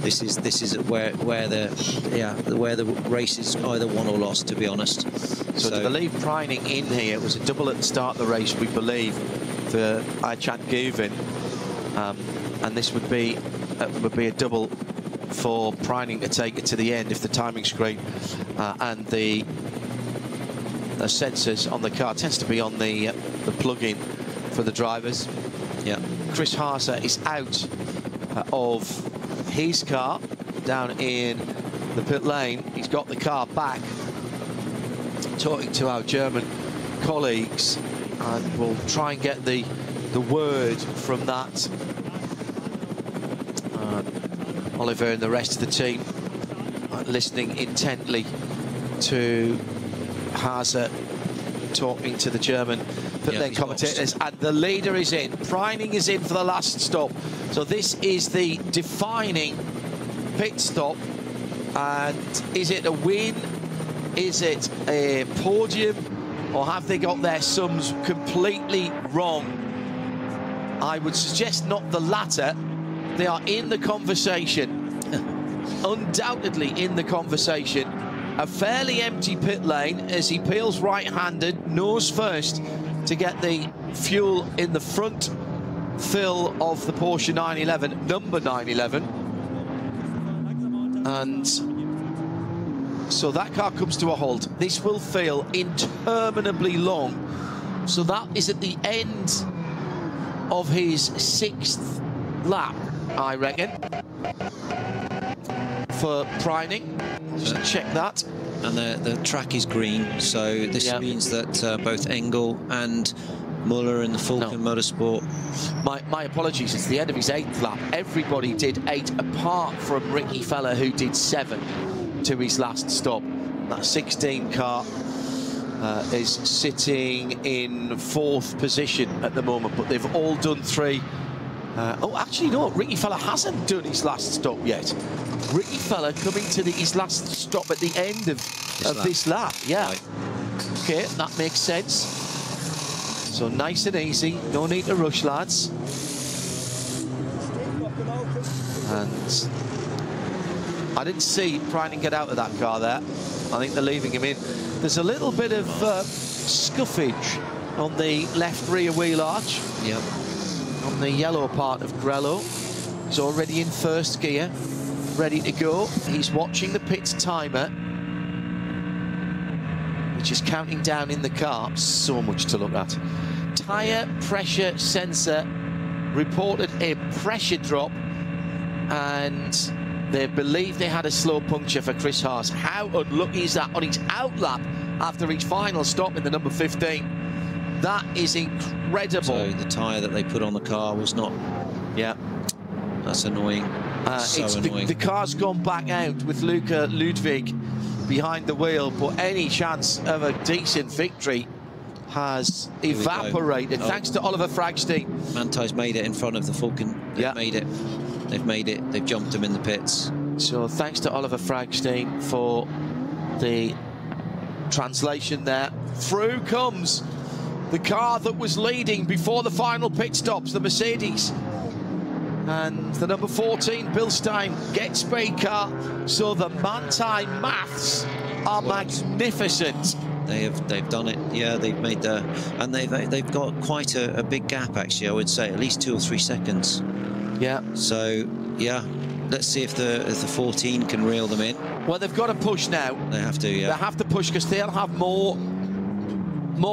This is where the race is either won or lost, to be honest. So to believe Preining in here, it was a double at the start of the race, we believe, for Aychat Guvin, and this would be a double for Preining to take it to the end if the timing screen and the sensors on the car tends to be on the plug-in for the drivers. Yeah, Chris Haase is out of his car down in the pit lane. He's got the car back, talking to our German colleagues, and we'll try and get the word from that. Oliver and the rest of the team listening intently to Haase talking to the German pit lane commentators, and the leader is in. Preining is in for the last stop. So this is the defining pit stop, and is it a win? Is it a podium, or have they got their sums completely wrong? I would suggest not the latter. They are in the conversation, undoubtedly in the conversation. A fairly empty pit lane as he peels right-handed, nose first to get the fuel in the front fill of the Porsche 911, number 911. And so that car comes to a halt. This will feel interminably long. So that is at the end of his 6th lap, I reckon. for Preining. Just check that. And the track is green, so this means that both Engel and Muller in the Falcon Motorsport. My apologies, it's the end of his 8th lap. Everybody did 8 apart from Ricky Feller, who did 7 to his last stop. That 16 car is sitting in 4th position at the moment, but they've all done 3. Oh, actually, no, Ricky Feller hasn't done his last stop yet. Ricky Feller coming to his last stop at the end of this lap. Yeah. Right. Okay, that makes sense. So nice and easy, no need to rush, lads. And I didn't see Preining get out of that car there. I think they're leaving him in. There's a little bit of scuffage on the left rear wheel arch. Yep. On the yellow part of Grello. He's already in 1st gear, ready to go. He's watching the pit timer, which is counting down in the car. So much to look at. Tyre pressure sensor reported a pressure drop, and they believe they had a slow puncture for Chris Haas. How unlucky is that on his outlap after his final stop in the number 15? That is incredible. So the tyre that they put on the car was not... Yeah, that's annoying. Annoying. The car's gone back out with Luca Ludwig behind the wheel, but any chance of a decent victory has evaporated, thanks to Oliver Fragstein. Manthey's made it in front of the Falcon. They've made it. They've made it. They've jumped him in the pits. So thanks to Oliver Fragstein for the translation there. Through comes the car that was leading before the final pit stops, the Mercedes. And the number 14, Bill Stein, gets speed car. So the Manthey maths are magnificent. They've done it. Yeah, they've made the, and they've got quite a big gap, actually. I would say at least 2 or 3 seconds. Yeah. So yeah, let's see if the 14 can reel them in. Well, they've got to push now. They have to. Yeah. They have to push because they'll have more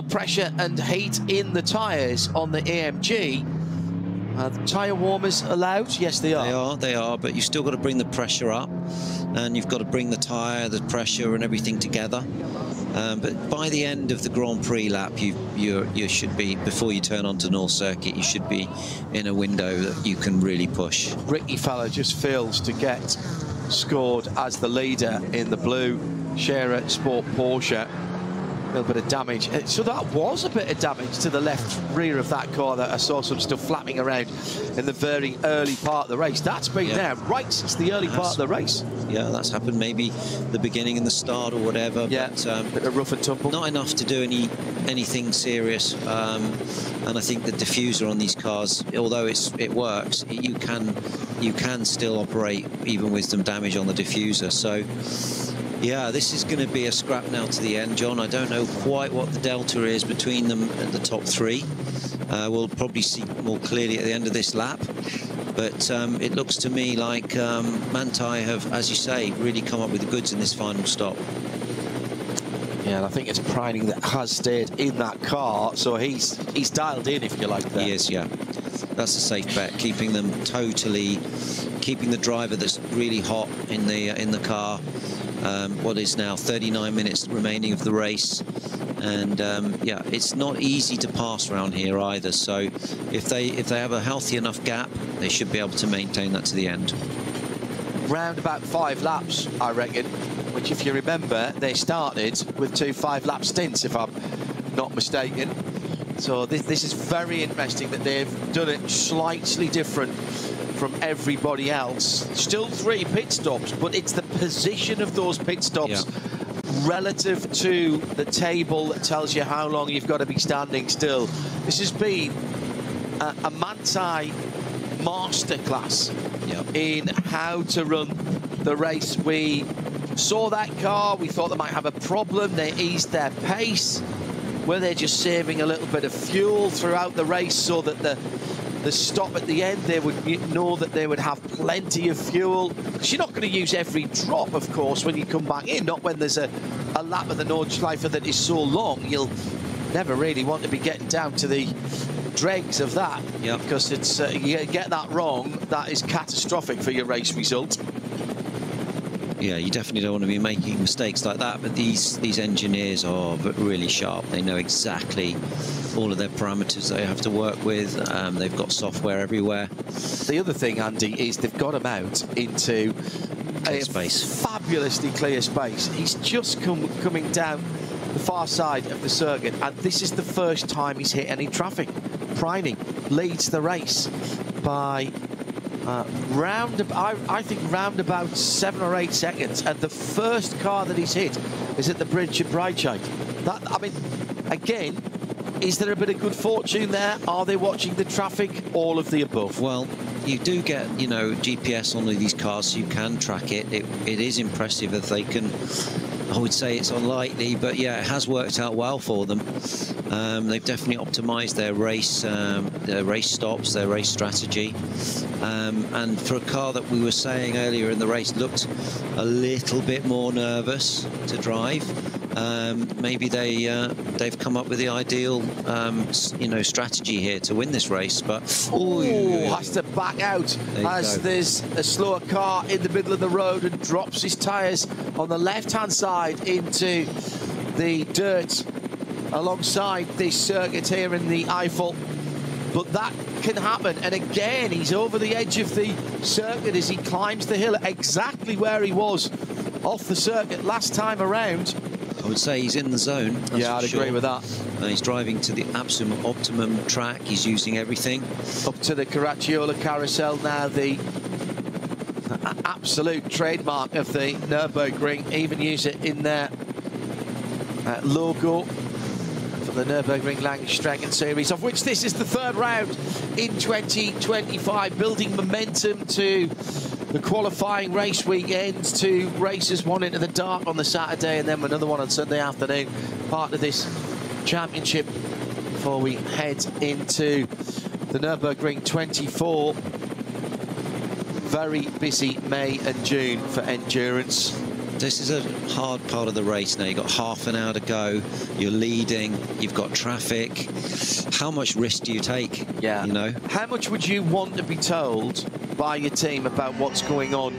pressure and heat in the tyres on the AMG. Tyre warmers allowed? Yes, they are. They are, but you've still got to bring the pressure up, and you've got to bring the tyre, the pressure and everything together. But by the end of the Grand Prix lap, you should be, before you turn onto North Circuit, you should be in a window that you can really push. Ricky Feller just fails to get scored as the leader in the blue Scherer Sport Porsche. A little bit of damage. So that was a bit of damage to the left rear of that car that I saw some stuff flapping around in the very early part of the race. That's been there right since the early part of the race. Yeah, that's happened. Maybe the beginning and the start or whatever. Yeah, but, bit of rough and tumble. Not enough to do anything serious. And I think the diffuser on these cars, although it works, you can still operate even with some damage on the diffuser. So yeah, this is going to be a scrap now to the end, John. I don't know quite what the delta is between them at the top 3. We'll probably see more clearly at the end of this lap. But it looks to me like Manthey have, as you say, really come up with the goods in this final stop. Yeah, and I think it's Preining that has stayed in that car, so he's dialed in, if you like. There. He is, yeah. That's a safe bet, keeping them totally, keeping the driver that's really hot in the car. What is now 39 minutes remaining of the race, and yeah, it's not easy to pass around here either. So if they have a healthy enough gap, they should be able to maintain that to the end. Round about 5 laps, I reckon. Which, if you remember, they started with 2 5-lap stints, if I'm not mistaken. So this is very interesting that they've done it slightly different from everybody else. Still 3 pit stops, but it's the position of those pit stops relative to the table that tells you how long you've got to be standing still. This has been a Manthey masterclass in how to run the race. We saw that car, we thought they might have a problem, they eased their pace. Were they just saving a little bit of fuel throughout the race so that the stop at the end, they would know that they would have plenty of fuel? Because you're not going to use every drop, of course, when you come back in, not when there's a lap of the Nordschleife that is so long. You'll never really want to be getting down to the dregs of that, because it's you get that wrong, that is catastrophic for your race result. Yeah, you definitely don't want to be making mistakes like that, but these engineers are really sharp. They know exactly all of their parameters they have to work with. They've got software everywhere. The other thing, Andy, is they've got him out into a fabulously clear space. He's just coming down the far side of the circuit, and this is the first time he's hit any traffic. Priming leads the race by I think round about 7 or 8 seconds, and the first car that he's hit is at the bridge at Breitscheid. That, I mean, again, is there a bit of good fortune there? Are they watching the traffic? All of the above. Well, you do get, you know, GPS on these cars, so you can track it. It is impressive if they can. I would say it's unlikely, but yeah, it has worked out well for them. They've definitely optimized their race stops, their race strategy. And for a car that we were saying earlier in the race looked a little bit more nervous to drive, maybe they've come up with the ideal you know, strategy here to win this race. But has to back out as there's a slower car in the middle of the road and drops his tyres on the left-hand side into the dirt alongside this circuit here in the Eifel. But that can happen, and again he's over the edge of the circuit as he climbs the hill, exactly where he was off the circuit last time around. I would say he's in the zone. Yeah, I'd agree with that. He's driving to the absolute optimum track. He's using everything. Up to the Caracciola carousel now, the absolute trademark of the Nürburgring. Even use it in their logo for the Nürburgring Langstrecken series, of which this is the third round in 2025, building momentum to the qualifying race weekend. 2 races, one into the dark on the Saturday and then another one on Sunday afternoon, part of this championship before we head into the Nürburgring 24. Very busy May and June for endurance. This is a hard part of the race now. You've got half an hour to go. You're leading. You've got traffic. How much risk do you take? Yeah. You know? How much would you want to be told by your team about what's going on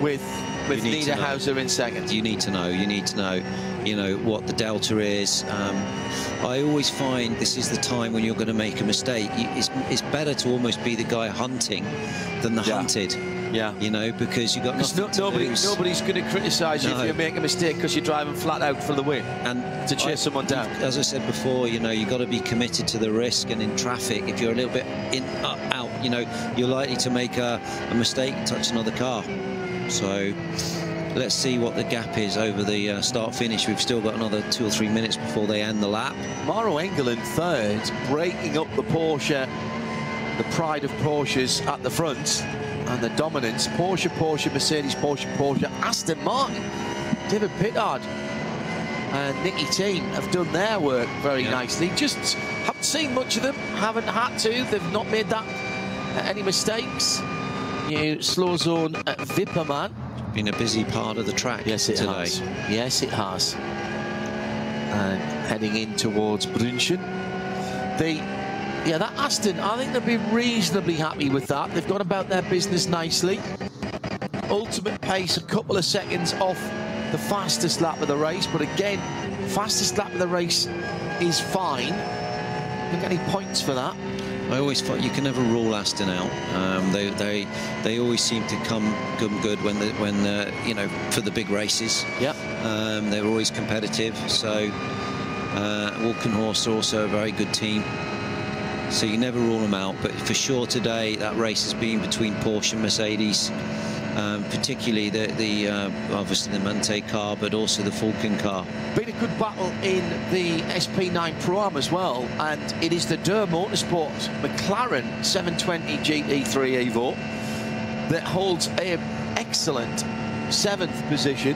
with Niederhauser in second? You need to know. You need to know, you know, what the delta is. I always find this is the time when you're going to make a mistake. It's better to almost be the guy hunting than the hunted. Yeah, you know, because you got nothing to lose. Nobody's going to criticise you if you make a mistake because you're driving flat out for the win and to chase someone down. As I said before, you know, you've got to be committed to the risk, and in traffic, if you're a little bit out, you know, you're likely to make a mistake and touch another car. So let's see what the gap is over the start-finish. We've still got another 2 or 3 minutes before they end the lap. Maro Engel third, breaking up the Porsche, the pride of Porsches at the front. And the dominance, Porsche, Mercedes, Porsche, Aston Martin, David Pittard and Nicky Team have done their work very nicely. Just haven't seen much of them, haven't had to. They've not made any mistakes. New slow zone at Wipperman. Been a busy part of the track today. Has. Yes, it has. And heading in towards Brünchen. Yeah, that Aston, I think they'll be reasonably happy with that. They've gone about their business nicely. Ultimate pace, a couple of seconds off the fastest lap of the race. But again, fastest lap of the race is fine. Don't get any points for that. I always thought you can never rule Aston out. They always seem to come good when you know, for the big races. Yep. They're always competitive. So Walkenhorst are also a very good team. So you never rule them out, but for sure today that race has been between Porsche and Mercedes, particularly the obviously the Mante car, but also the Falcon car. Been a good battle in the SP9 Pro-Am as well, and it is the Nürburgring Motorsports McLaren 720 GT3 Evo that holds an excellent 7th position.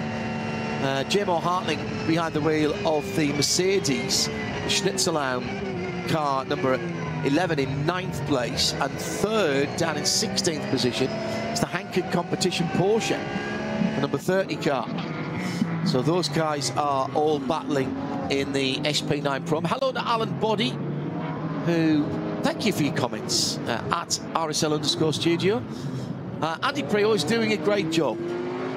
J-Mo Hartling behind the wheel of the Mercedes Schnitzelbaum car number 11 in 9th place, and 3rd down in 16th position is the Hankett Competition Porsche, the number 30 car. So those guys are all battling in the SP9 Pro. Hello to Alan Boddy, who, thank you for your comments at RSL_studio. Andy Preo is doing a great job.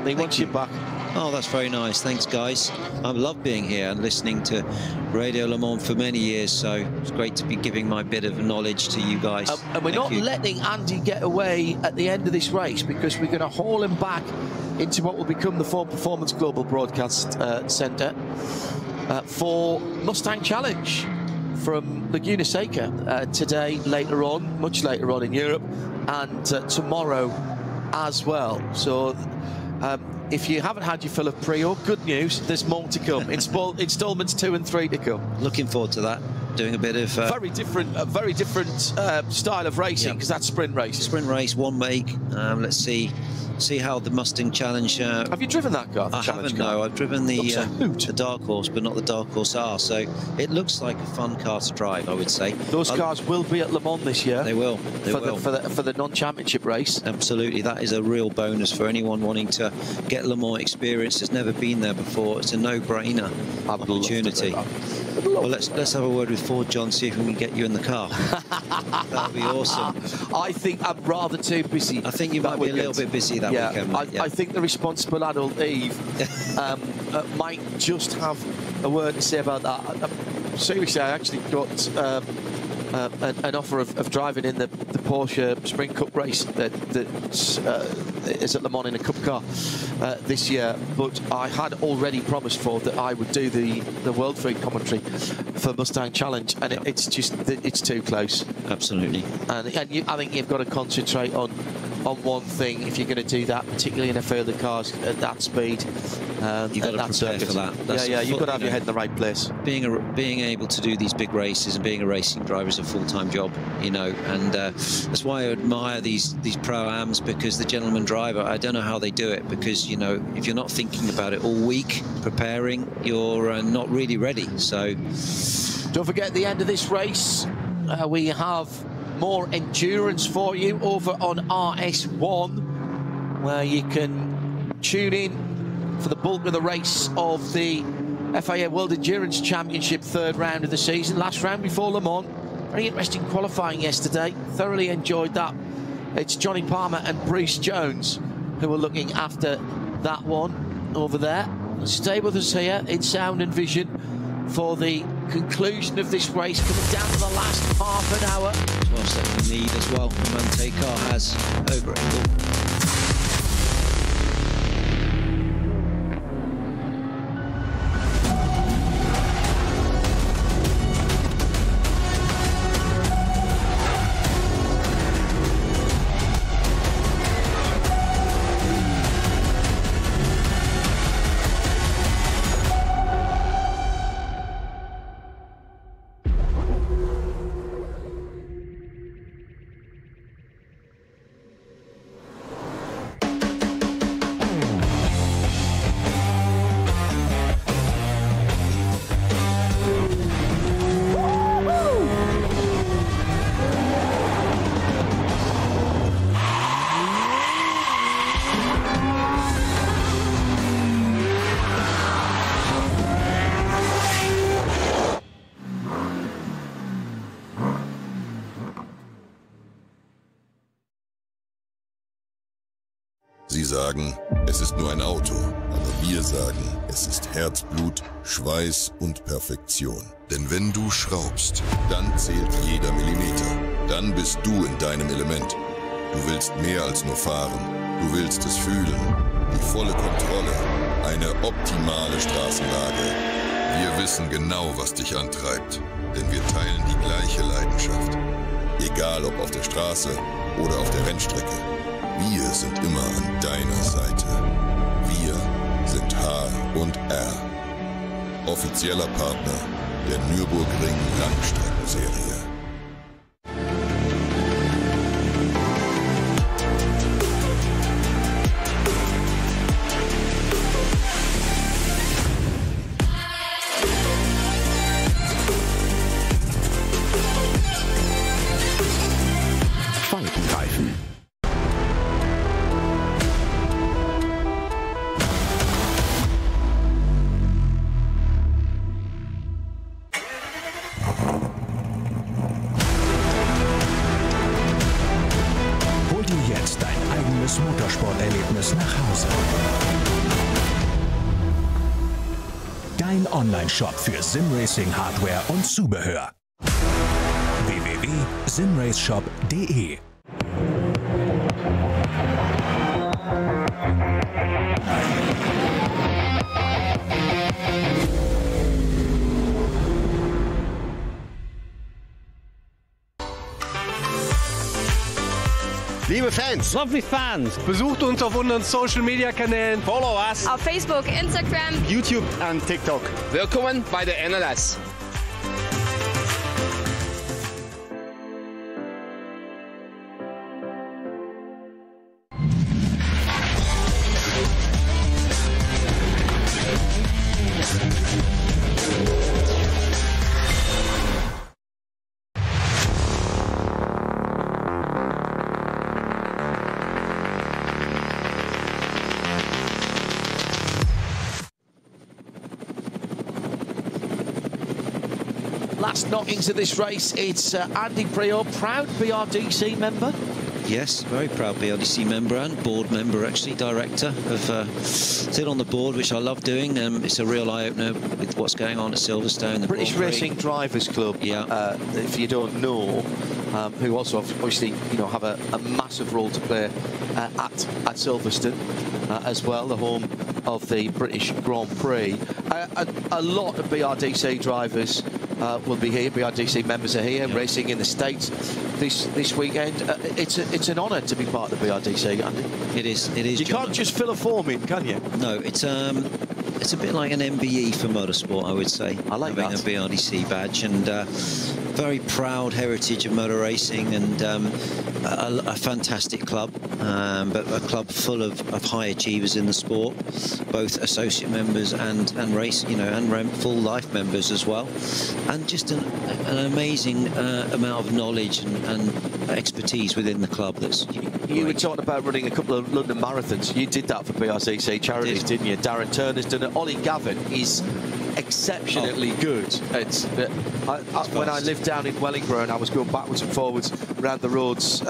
He wants you back. Oh, that's very nice. Thanks, guys. I love being here and listening to Radio Le Mans for many years, so it's great to be giving my bit of knowledge to you guys. And we're not letting Andy get away at the end of this race, because we're going to haul him back into what will become the Ford Performance Global Broadcast Centre for Mustang Challenge from Laguna Seca today, later on, much later on in Europe, and tomorrow as well. So if you haven't had your fill of pre-order, good news, there's more to come. Installments 2 and 3 to come. Looking forward to that. Doing a bit of very different style of racing, because that's sprint race. Sprint race, one make. Let's see how the Mustang Challenge. Have you driven that car? I haven't. No, I've driven the Dark Horse, but not the Dark Horse R. So it looks like a fun car to drive, I would say. Those cars will be at Le Mans this year. They will. They will for the non-championship race. Absolutely, that is a real bonus for anyone wanting to get Le Mans experience that's never been there before. It's a no-brainer opportunity. Well, let's have a word with Ford, John, see if we can get you in the car. That would be awesome. I think I'm rather too busy. I think you might be a little bit busy that weekend. I think the responsible adult Eve might just have a word to say about that. Seriously, I actually got an offer of driving in the Porsche Sprint Cup race that is at Le Mans in a Cup car this year, but I had already promised Ford that I would do the World Fleet commentary for Mustang Challenge, and it's too close. Absolutely. And I think you've got to concentrate on one thing if you're going to do that, particularly in a field of cars at that speed. You've got to prepare for that. You've got to have your head in the right place. Being able to do these big races and being a racing driver is a full-time job, you know, and that's why I admire these pro-ams, because the gentleman driver, I don't know how they do it, because, you know, if you're not thinking about it all week, preparing, you're not really ready. So don't forget, at the end of this race, we have more endurance for you over on RS1, where you can tune in for the bulk of the race of the FIA World Endurance Championship, third round of the season, last round before Le Mans. Very interesting qualifying yesterday, thoroughly enjoyed that. It's Johnny Palmer and Bruce Jones who are looking after that one over there. Stay with us here in sound and vision for the conclusion of this race, coming down to the last half an hour. 12-second lead as well, Monte car has over Engel. Sie sagen, es ist nur ein Auto, aber wir sagen, es ist Herzblut, Schweiß und Perfektion. Denn wenn du schraubst, dann zählt jeder Millimeter. Dann bist du in deinem Element. Du willst mehr als nur fahren. Du willst es fühlen. Die volle Kontrolle. Eine optimale Straßenlage. Wir wissen genau, was dich antreibt. Denn wir teilen die gleiche Leidenschaft. Egal ob auf der Straße oder auf der Rennstrecke. Wir sind immer an deiner Seite. Wir sind H&R. Offizieller Partner der Nürburgring Langstrecken-Serie. Faltenreifen. Hol dir jetzt dein eigenes Motorsporterlebnis nach Hause. dein Online-Shop für Simracing-Hardware und Zubehör. www.simraceshop.de. Liebe Fans, Lovely fans, besucht uns auf unseren Social Media Kanälen. follow us. Auf Facebook, Instagram, YouTube und TikTok. Willkommen bei der NLS. Last knockings of this race, it's Andy Prior, proud BRDC member. Yes, very proud BRDC member and board member, actually, director of sit on the board, which I love doing. It's a real eye-opener with what's going on at Silverstone. The British Racing Drivers Club, yeah. If you don't know, who also obviously, you know, have a massive role to play at Silverstone as well, the home of the British Grand Prix. A lot of BRDC drivers will be here. BRDC members are here, racing in the States this weekend. It's an honour to be part of the BRDC, Andy. It is. It is. You can't just fill a form in, can you? No, it's a bit like an MBE for motorsport, I would say. I like having that. a BRDC badge, and very proud heritage of motor racing, and a fantastic club, but a club full of high achievers in the sport, both associate members and race, you know, and full life members as well, and just an amazing amount of knowledge and expertise within the club. That's you were talking about running a couple of London marathons. You did that for BRCC Charities, didn't you? Darren Turner's done it. Ollie Gavin is exceptionally good. It's when I lived down in Wellingborough and I was going backwards and forwards around the roads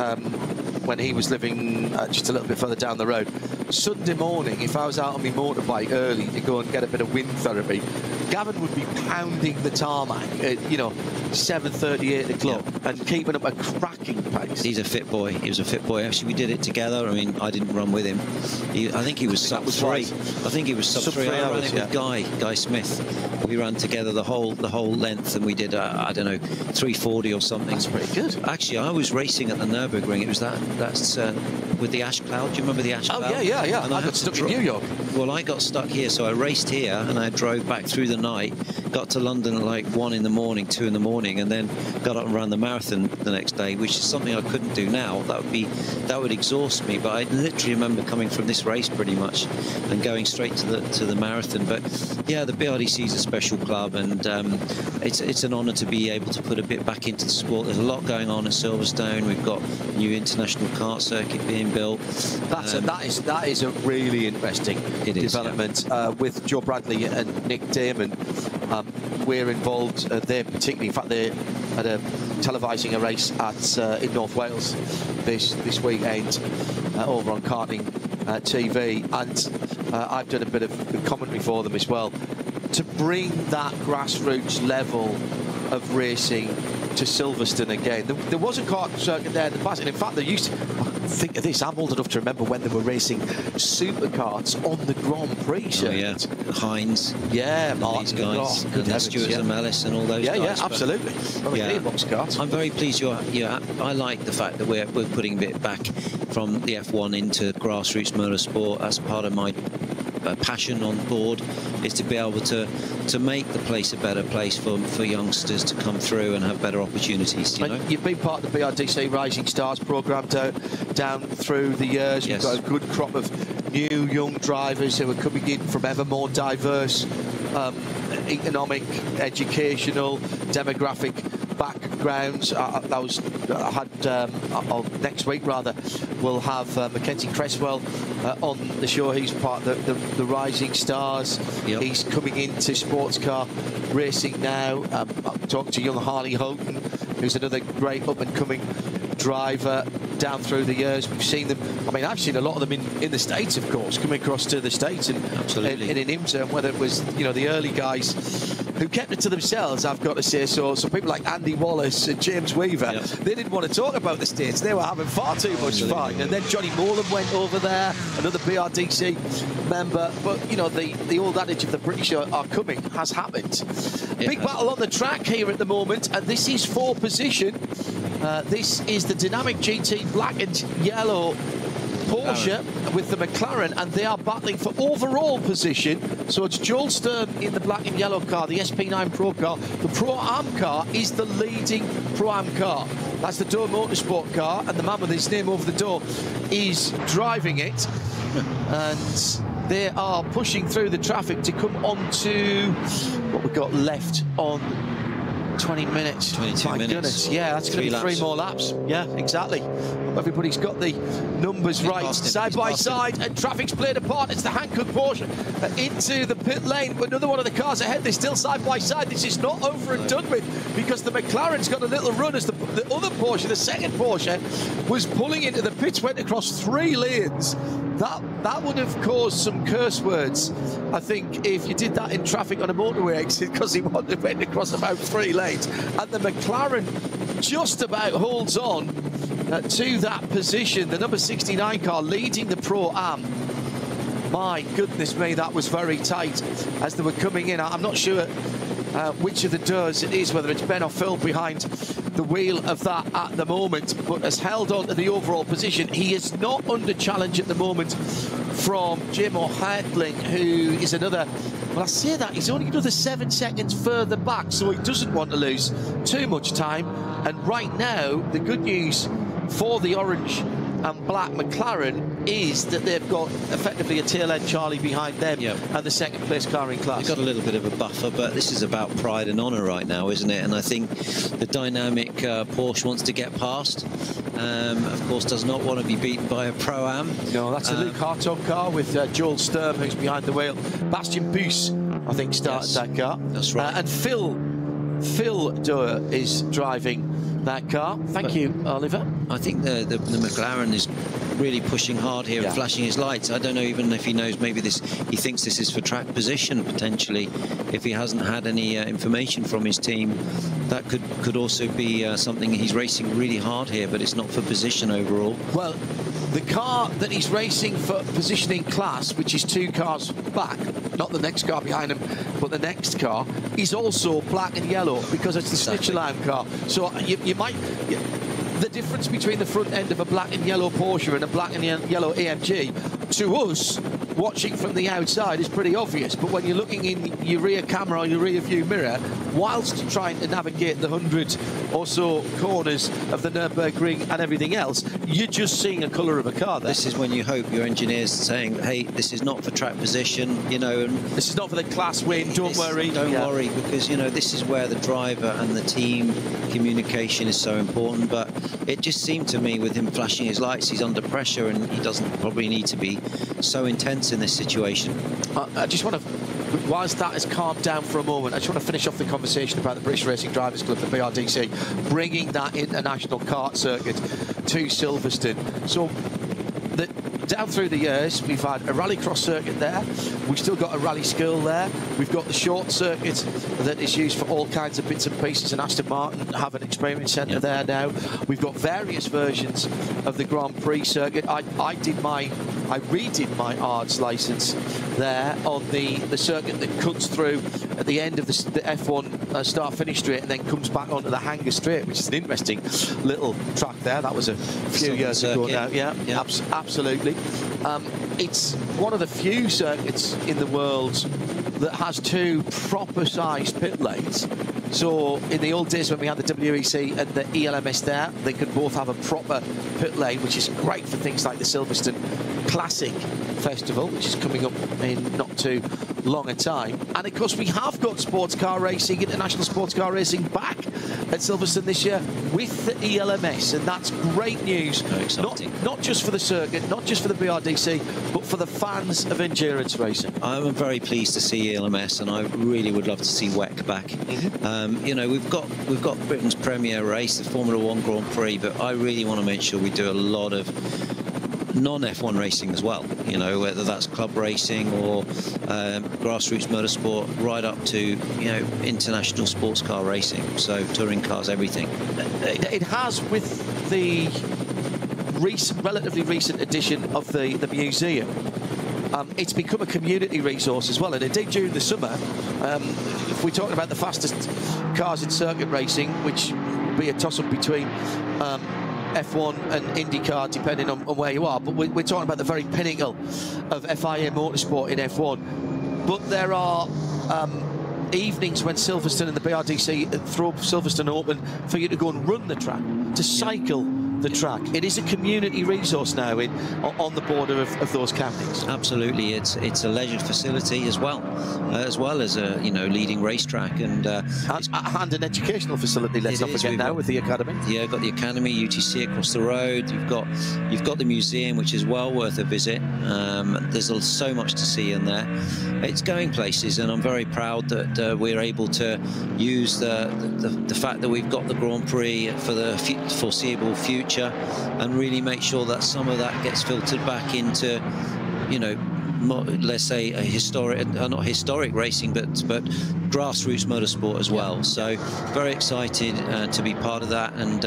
when he was living just a little bit further down the road. Sunday morning, if I was out on my motorbike early to go and get a bit of wind therapy, Gavin would be pounding the tarmac at, you know, 7:30, 8 o'clock, and keeping up a cracking pace. He's a fit boy. He was a fit boy. Actually, we did it together. I mean, I didn't run with him. I think he was sub 3. Right. I think he was sub 3. I ran it with Guy Smith. We ran together the whole length, and we did I don't know, 3:40 or something. That's pretty good. Actually, I was racing at the Nürburgring. It was that's with the ash cloud. Do you remember the ash cloud? Oh yeah. And I got stuck in New York. Well, I got stuck here, so I raced here, and I drove back through the night. Got to London at like 1 in the morning, 2 in the morning, and then got up and ran the marathon the next day, which is something I couldn't do now. That would exhaust me. But I literally remember coming from this race pretty much and going straight to the marathon. But yeah, the BRDC is a special club, and it's an honour to be able to put a bit back into the sport. There's a lot going on at Silverstone. We've got a new international kart circuit being built. That is a really interesting development. With Joe Bradley and Nick Damon, we're involved there particularly. In fact, they're at a televising a race at in North Wales this weekend over on Karting TV, and I've done a bit of commentary for them as well, to bring that grassroots level of racing to Silverstone again. There was a kart circuit there in the past, and in fact they used to, think of this, I'm old enough to remember when they were racing supercarts on the Grand Prix circuit. Oh, yeah. Heinz. Yeah, these guys. And Stuart Zamelis and all those guys. Yeah, absolutely. Well, yeah. Gearbox kart. I'm very pleased I like the fact that we're putting a bit back from the F1 into grassroots motorsport. That's part of my passion on board, is to be able to make the place a better place for youngsters to come through and have better opportunities. You know? You've been part of the BRDC Rising Stars programme down through the years. Yes. We've got a good crop of new young drivers who are coming in from ever more diverse economic, educational, demographic backgrounds. Next week rather, we'll have Mackenzie Cresswell on the show. He's part of the Rising Stars. Yep. He's coming into sports car racing now. I'm talking to young Harley Houghton, who's another great up and coming driver down through the years. We've seen them. I mean, I've seen a lot of them in the States, of course, coming across to the States and in IMSA, and whether it was, you know, the early guys who kept it to themselves, I've got to say. So people like Andy Wallace and James Weaver, they didn't want to talk about the States. They were having far too much fun. And then Johnny Molan went over there, another BRDC member. But, you know, the old adage of the British are coming has happened. Big battle on the track here at the moment, and this is for position. This is the Dynamic GT black and yellow Porsche with the McLaren, and they are battling for overall position. So it's Joel Sturm in the black and yellow car, the SP9 Pro car. The Pro-Am car is the leading Pro-Am car. That's the Door Motorsport car, and the man with his name over the door is driving it. And they are pushing through the traffic to come on to what we've got left on 20 minutes. 22 My minutes. Goodness. Yeah, that's going to be 3 more laps. Yeah, exactly. Everybody's got the numbers right, side by side, and traffic's played a part. It's the Hankook Porsche into the pit lane. Another one of the cars ahead. They're still side by side. This is not over and done with, because the McLaren's got a little run as the other Porsche, the second Porsche, was pulling into the pits, went across 3 lanes. That would have caused some curse words, I think, if you did that in traffic on a motorway exit, because he went across about 3 lanes. And the McLaren just about holds on to that position. The number 69 car leading the Pro-Am. My goodness me, that was very tight as they were coming in. I'm not sure which of the doors it is, whether it's Ben or Phil behind the wheel of that at the moment, but has held on to the overall position. He is not under challenge at the moment from Jim O'Hartling, who is another, well, I say that, he's only another 7 seconds further back, so he doesn't want to lose too much time. And right now, the good news for the orange and black McLaren is that they've got effectively a tail end Charlie behind them and the second place car in class. They've got a little bit of a buffer, but this is about pride and honour right now, isn't it? And I think the dynamic Porsche wants to get past. Of course, does not want to be beaten by a Pro-Am. No, that's a Luke Hartog car with Joel Sturm, who's behind the wheel. Bastian Buss, I think, started that car. That's right. And Phil Doer is driving that car. Thank you, Oliver. I think the McLaren is really pushing hard here and flashing his lights. I don't know even if he knows, maybe he thinks this is for track position potentially, if he hasn't had any information from his team. That could also be something. He's racing really hard here, but it's not for position overall. Well, the car that he's racing for positioning class, which is 2 cars back, not the next car behind him, but the next car, is also black and yellow, because it's the Snitch Alarm car. So you might... The difference between the front end of a black and yellow Porsche and a black and yellow AMG, to us, watching from the outside, is pretty obvious. But when you're looking in your rear camera or your rear view mirror, whilst trying to navigate the 100 or so corners of the Nürburgring and everything else, you're just seeing a colour of a car there. This is when you hope your engineer's saying, hey, this is not for track position, you know. And this is not for the class win, don't worry. Don't worry, because, you know, this is where the driver and the team communication is so important. But it just seemed to me, with him flashing his lights, he's under pressure, and he doesn't probably need to be so intense in this situation. I just want to, whilst that has calmed down for a moment, I just want to finish off the conversation about the British Racing Drivers Club, the BRDC, bringing that international kart circuit to Silverstone. So down through the years, we've had a rallycross circuit there. We've still got a rally school there. We've got the short circuit that is used for all kinds of bits and pieces, and Aston Martin have an experience centre there now. We've got various versions of the Grand Prix circuit. I redid my ARDS licence there on the circuit that cuts through at the end of the F1 start-finish straight and then comes back onto the Hangar straight, which is an interesting little track there. That was a few years ago now. Yeah. Absolutely. It's one of the few circuits in the world that has 2 proper-sized pit lanes. So in the old days when we had the WEC and the ELMS there, they could both have a proper pit lane, which is great for things like the Silverstone Classic Festival, which is coming up in not too long a time. And of course, we have got sports car racing, international sports car racing back at Silverstone this year with the ELMS, and that's great news. Not just for the circuit, not just for the BRDC, but for the fans of endurance racing. I'm very pleased to see ELMS, and I really would love to see WEC back. You know, we've got Britain's premier race, the Formula 1 Grand Prix, but I really want to make sure we do a lot of non-F1 racing as well, you know, whether that's club racing or grassroots motorsport, right up to, you know, international sports car racing, so touring cars, everything. It has, with the relatively recent addition of the museum, it's become a community resource as well. And indeed, during the summer, if we're talking about the fastest cars in circuit racing, which would be a toss-up between F1 and IndyCar, depending on where you are, but we're talking about the very pinnacle of FIA Motorsport in F1. But there are evenings when Silverstone and the BRDC throw up Silverstone Open for you to go and run the track, to cycle the track. It is a community resource now on the border of those counties. Absolutely, it's a leisure facility as well as a, you know, leading racetrack, and an educational facility. Let's not forget now with the academy. Yeah, got the academy, UTC across the road. You've got the museum, which is well worth a visit. There's so much to see in there. It's going places, and I'm very proud that we're able to use the fact that we've got the Grand Prix for the foreseeable future, and really make sure that some of that gets filtered back into, you know, let's say a historic, not historic racing, but grassroots motorsport as well. So very excited to be part of that, and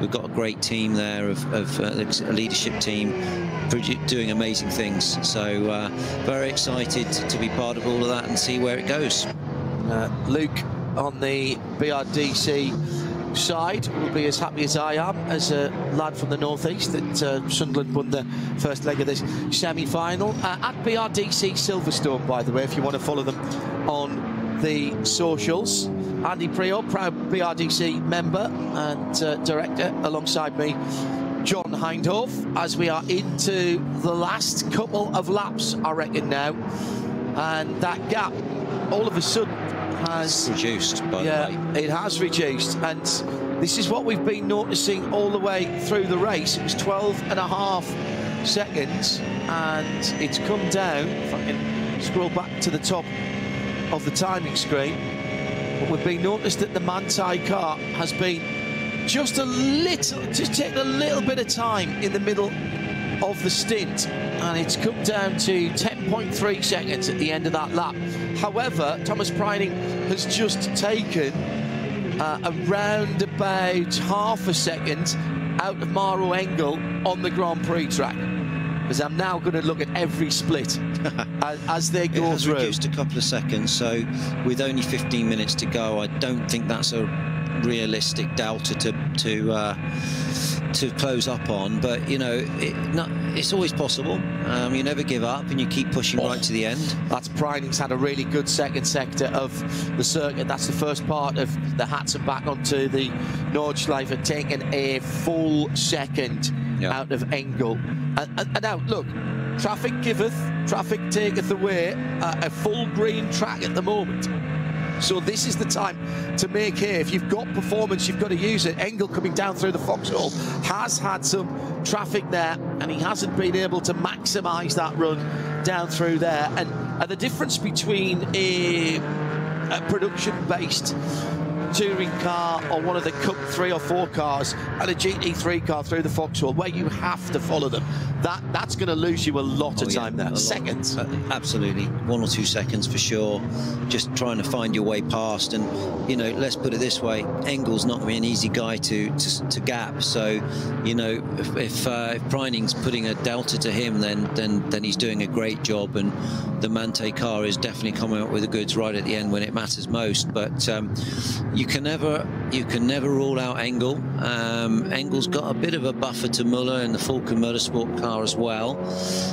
we've got a great team there of a leadership team doing amazing things. So very excited to be part of all of that and see where it goes. Luke on the BRDC side will be as happy as I am, as a lad from the northeast, that Sunderland won the first leg of this semi-final at BRDC Silverstone, by the way, if you want to follow them on the socials. Andy Prior, proud BRDC member and director, alongside me, John Hindhoff, as we are into the last couple of laps, I reckon now, and that gap all of a sudden has reduced, by the way. It has reduced, and this is what we've been noticing all the way through the race. It was 12.5 seconds, and it's come down, if I can scroll back to the top of the timing screen, but we've been noticed that the Manthey car has been just taking a little bit of time in the middle of the stint, and it's come down to 10.3 seconds at the end of that lap. However, Thomas Preining has just taken around about half a second out of Maro Engel on the Grand Prix track, because I'm now going to look at every split as they go through. It has reduced a couple of seconds, so with only 15 minutes to go, I don't think that's a realistic delta to close up on, but you know, it's always possible. You never give up, and you keep pushing right to the end. That's Preining's had a really good second sector of the circuit. That's the first part of the Hatson back onto the Nordschleife, taking a full second out of Engel. And now, look, traffic giveth, traffic taketh away. A full green track at the moment. So this is the time to make hay. If you've got performance, you've got to use it. Engel coming down through the foxhole has had some traffic there, and he hasn't been able to maximise that run down through there. And the difference between a production-based touring car or one of the Cup 3 or 4 cars and a GT3 car through the foxhole, where you have to follow them, that's going to lose you a lot of time there. Seconds. Absolutely, 1 or 2 seconds for sure. Just trying to find your way past, and you know, let's put it this way: Engel's not going to be an easy guy to gap. So, you know, if Preining's putting a delta to him, then he's doing a great job, and the Manthey car is definitely coming up with the goods right at the end when it matters most. But you can never rule out Engel. Engel's got a bit of a buffer to Muller in the Falcon Motorsport car as well,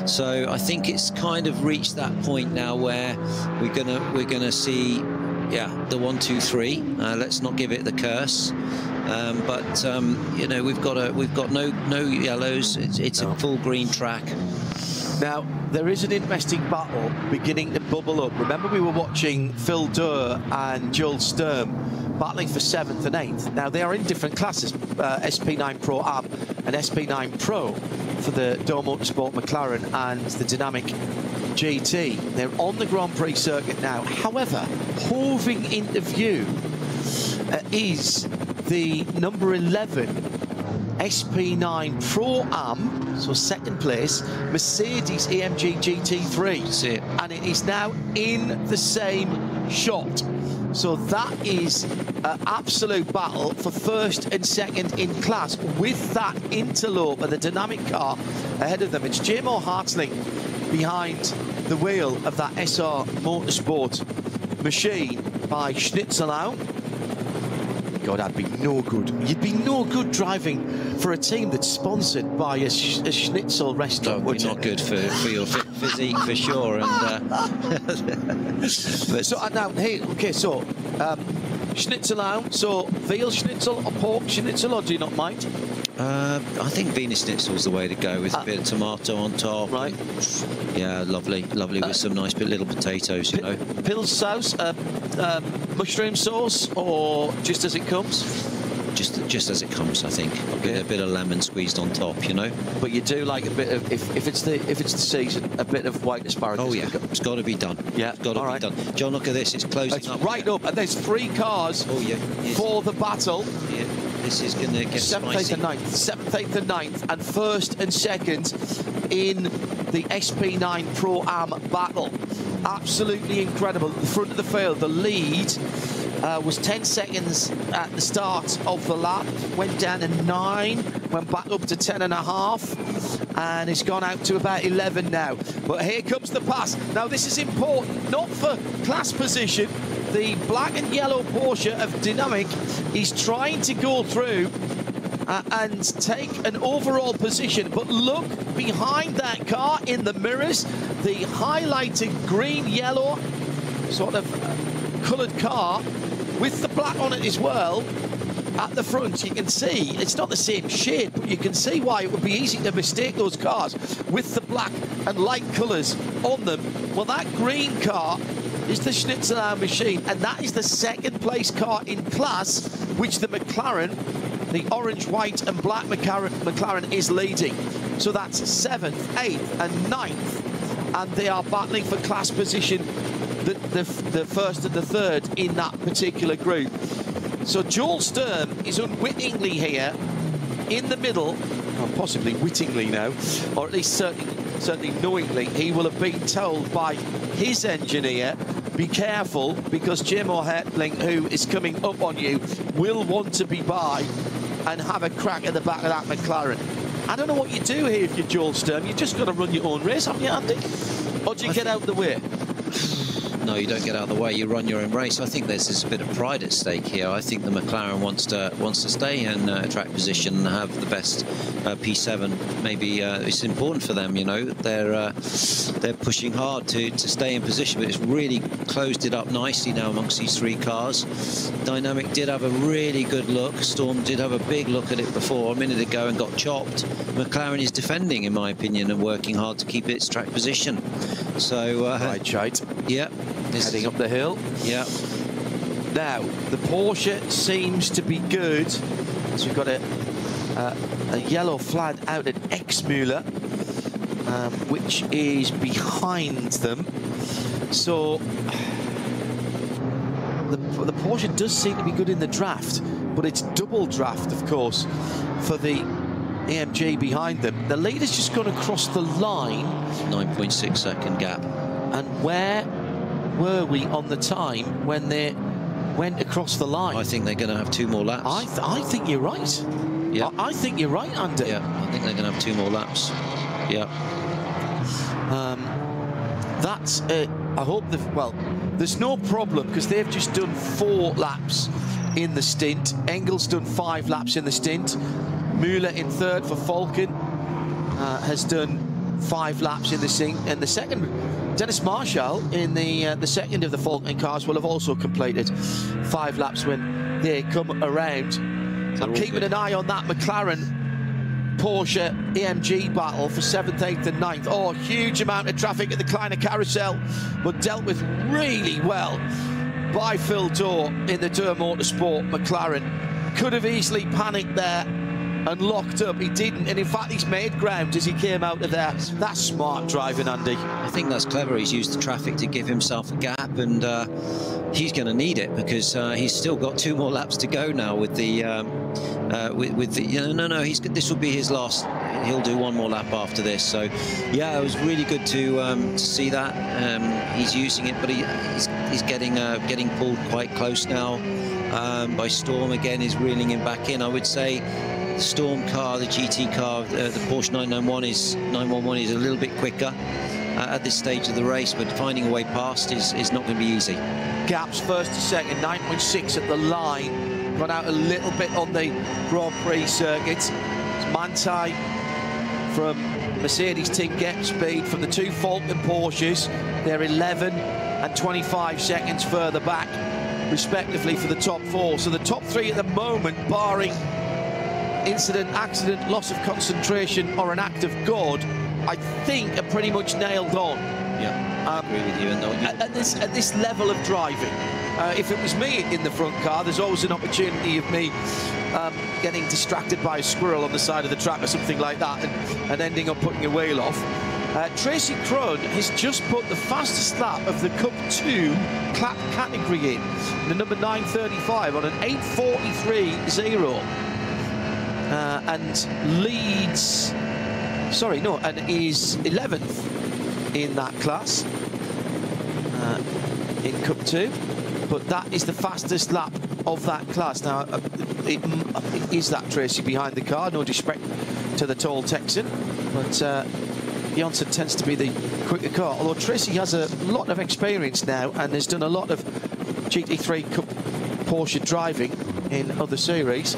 so I think it's kind of reached that point now where we're gonna see, the 1, 2, 3. Let's not give it the curse, but you know, we've got no yellows. It's a full green track. Now, there is an interesting battle beginning to bubble up. Remember, we were watching Phil Durr and Joel Sturm battling for 7th and 8th. Now, they are in different classes, SP9 Pro Am and SP9 Pro for the Adenauer Motorsport McLaren and the Dynamic GT. They're on the Grand Prix circuit now. However, hoving into view is the number 11 SP9 Pro Am, so 2nd place, Mercedes AMG GT3. That's it. And it is now in the same shot. So that is an absolute battle for 1st and 2nd in class with that interloper, the dynamic car ahead of them. It's J-Mo Hartling behind the wheel of that SR Motorsport machine by Schnitzelau. God, I'd be no good. You'd be no good driving for a team that's sponsored by a schnitzel restaurant. No, not good for your physique for sure. And so now, hey, okay, so Schnitzelau. So veal schnitzel or pork schnitzel, or do you not mind? I think Venus schnitzel's the way to go, with a bit of tomato on top. Right. Yeah, lovely with some nice little potatoes, you know. Pils sauce, mushroom sauce, or just as it comes? Just as it comes, I think. Okay. With a bit of lemon squeezed on top, you know. But you do like a bit of, if it's the season, a bit of white asparagus. Oh yeah, it's got to be done. Yeah, it's got to be done. John, look at this. It's closing up. Right up, and there's 3 cars. Oh yeah. For the battle. Yeah. This is going to get 7th, spicy. 8th and 9th. 7th, 8th and 9th, and 1st and 2nd in the SP9 Pro Am battle. Absolutely incredible. At the front of the field, the lead was 10 seconds at the start of the lap, went down to 9, went back up to 10.5, and it's gone out to about 11 now. But here comes the pass. Now, this is important, not for class position. The black and yellow Porsche of Dynamic is trying to go through and take an overall position. But look behind that car in the mirrors, the highlighted green-yellow sort of coloured car with the black on it as well. At the front, you can see it's not the same shade, but you can see why it would be easy to mistake those cars with the black and light colours on them. Well, that green car is the Schnitzelau machine, and that is the 2nd place car in class, which the McLaren, the orange, white and black McLaren is leading. So that's 7th, 8th and 9th, and they are battling for class position, the 1st and the 3rd in that particular group. So Joel Sturm is unwittingly here in the middle, or possibly wittingly now, or at least certainly knowingly. He will have been told by his engineer, be careful, because J-Mo Hartling, who is coming up on you, will want to be by and have a crack at the back of that McLaren. I don't know what you do here if you're Joel Sturm. You've just got to run your own race, haven't you, Andy? Or do you get out of the way? No, you don't get out of the way. You run your own race. I think there's a bit of pride at stake here. I think the McLaren wants to stay in track position and have the best P7. Maybe it's important for them. You know, they're pushing hard to stay in position, but it's really closed it up nicely now amongst these 3 cars. Dynamic did have a really good look. Storm did have a big look at it before a minute ago and got chopped. McLaren is defending, in my opinion, and working hard to keep its track position. So right, Shite. Yeah. Heading up the hill. Yeah. Now, the Porsche seems to be good. So we've got a yellow flag out at Exmüller, which is behind them. So the Porsche does seem to be good in the draft, but it's double draft, of course, for the AMG behind them. The leader's just gone across the line. 9.6 second gap. And where were we on the time when they went across the line? I think they're going to have 2 more laps. I think you're right. Yeah. I think you're right, Andy. Yeah, I think they're going to have 2 more laps. Yeah. That's it. I hope well, there's no problem because they've just done 4 laps in the stint. Engel's done 5 laps in the stint. Müller in 3rd for Falken has done 5 laps in the stint. And the second, Dennis Marshall in the second of the Falken cars will have also completed 5 laps when they come around. I'm keeping an eye on that McLaren Porsche AMG battle for 7th, 8th and 9th. Oh, huge amount of traffic at the Kleiner Carousel, but dealt with really well by Phil Dorr in the Durr Motorsport McLaren. Could have easily panicked there and locked up. He didn't, and in fact he's made ground as he came out of there. That's smart driving, Andy. I think that's clever. He's used the traffic to give himself a gap, and he's going to need it, because he's still got 2 more laps to go now with the this will be his last. He'll do 1 more lap after this. So yeah, it was really good to see that. He's using it, but he's getting pulled quite close now by Storm. Again, is reeling him back in. I would say the Storm car, the GT car, the Porsche 911 is a little bit quicker at this stage of the race, but finding a way past is not going to be easy. Gaps first to second, 9.6 at the line. Run out a little bit on the Grand Prix circuit. It's Manthey from Mercedes team getting speed from the 2 Falcon Porsches. They're 11 and 25 seconds further back, respectively, for the top 4. So the top 3 at the moment, barring incident, accident, loss of concentration or an act of God, I think are pretty much nailed on. Yeah, I agree with you. And at this level of driving, if it was me in the front car, there's always an opportunity of me getting distracted by a squirrel on the side of the track or something like that, and ending up putting a wheel off. Tracy Crun has just put the fastest lap of the Cup 2 category in the number 935 on an 8:43.0. And leads, and is 11th in that class in Cup 2, but that is the fastest lap of that class. Now, is that Tracy behind the car? No disrespect to the tall Texan, but Johnson tends to be the quicker car, although Tracy has a lot of experience now and has done a lot of GT3 Cup Porsche driving in other series.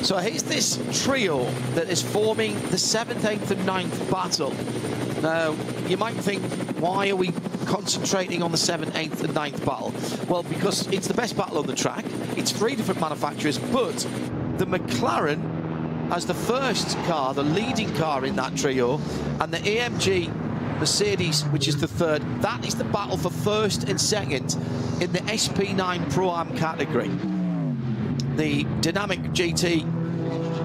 So here's this trio that is forming the 7th, 8th and 9th battle. Now, you might think, why are we concentrating on the 7th, 8th and 9th battle? Well, because it's the best battle on the track. It's 3 different manufacturers, but the McLaren as the first car, the leading car in that trio, and the AMG Mercedes, which is the 3rd, that is the battle for 1st and 2nd in the SP9 Pro-Am category. The dynamic GT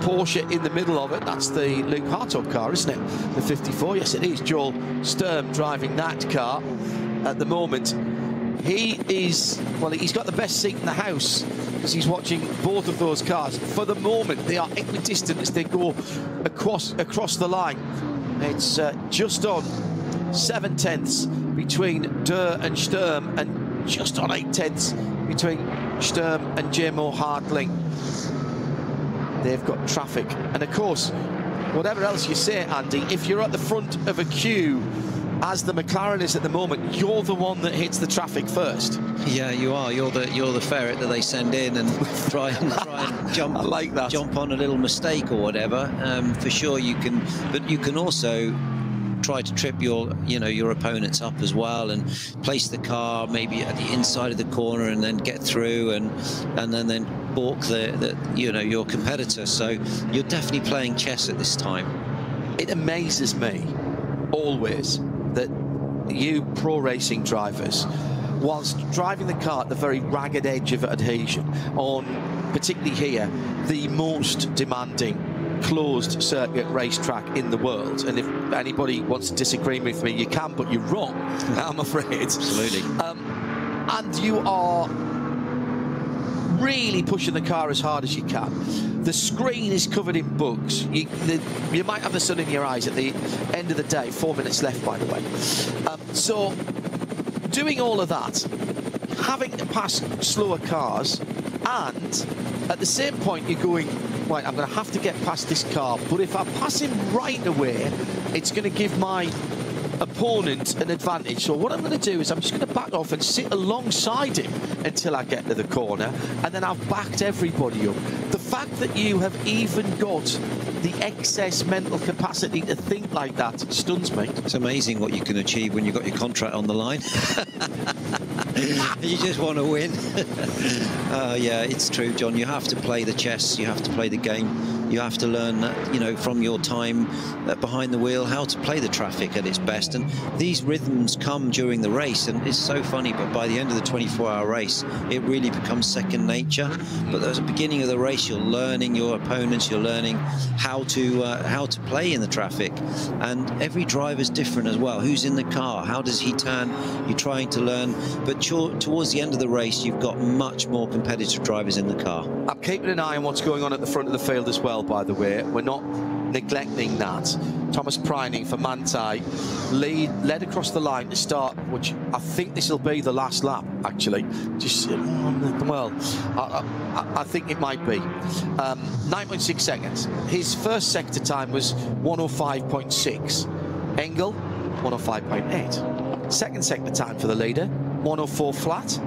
Porsche in the middle of it, that's the Luke Hartog car, isn't it? The 54, yes it is. Joel Sturm driving that car at the moment. He is, well, he's got the best seat in the house because he's watching both of those cars. For the moment, they are equidistant as they go across the line. It's just on 7/10 between Durr and Sturm, and just on 8/10 between Sturm and J-Mo Hartling. They've got traffic, and of course, whatever else you say, Andy, if you're at the front of a queue, as the McLaren is at the moment, you're the one that hits the traffic first. Yeah, you are. You're the ferret that they send in and try and jump. I like that. Jump on a little mistake or whatever. For sure, you can, but you can also try to trip your opponents up as well, and place the car maybe at the inside of the corner and then get through and then balk your competitor. So you're definitely playing chess at this time. It amazes me always that you pro racing drivers, whilst driving the car at the very ragged edge of adhesion on, particularly here, the most demanding closed circuit racetrack in the world, and if anybody wants to disagree with me, you can, but you're wrong, I'm afraid. Absolutely. And you are really pushing the car as hard as you can. The screen is covered in bugs. You might have the sun in your eyes at the end of the day. 4 minutes left, by the way. So doing all of that, having to pass slower cars, and at the same point you're going, right, I'm going to have to get past this car, but if I pass him right away, it's going to give my opponent an advantage. So what I'm going to do is I'm just going to back off and sit alongside him until I get to the corner, and then I've backed everybody up. The fact that you have even got the excess mental capacity to think like that stuns me. It's amazing what you can achieve when you've got your contract on the line. You just want to win. Yeah, it's true, John. You have to play the chess. You have to play the game. You have to learn, you know, from your time behind the wheel, how to play the traffic at its best. And these rhythms come during the race, and it's so funny, but by the end of the 24-hour race, it really becomes second nature. But at the beginning of the race, you're learning your opponents, you're learning how to play in the traffic. And every driver's different as well. Who's in the car? How does he turn? You're trying to learn. But towards the end of the race, you've got much more competitive drivers in the car. I'm keeping an eye on what's going on at the front of the field as well, by the way. We're not neglecting that. Thomas Preining for Manthey led across the line to start, which I think this will be the last lap, actually. Just, well, I think it might be. 9.6 seconds. His first sector time was 105.6. Engel, 105.8. Second sector time for the leader, 104 flat.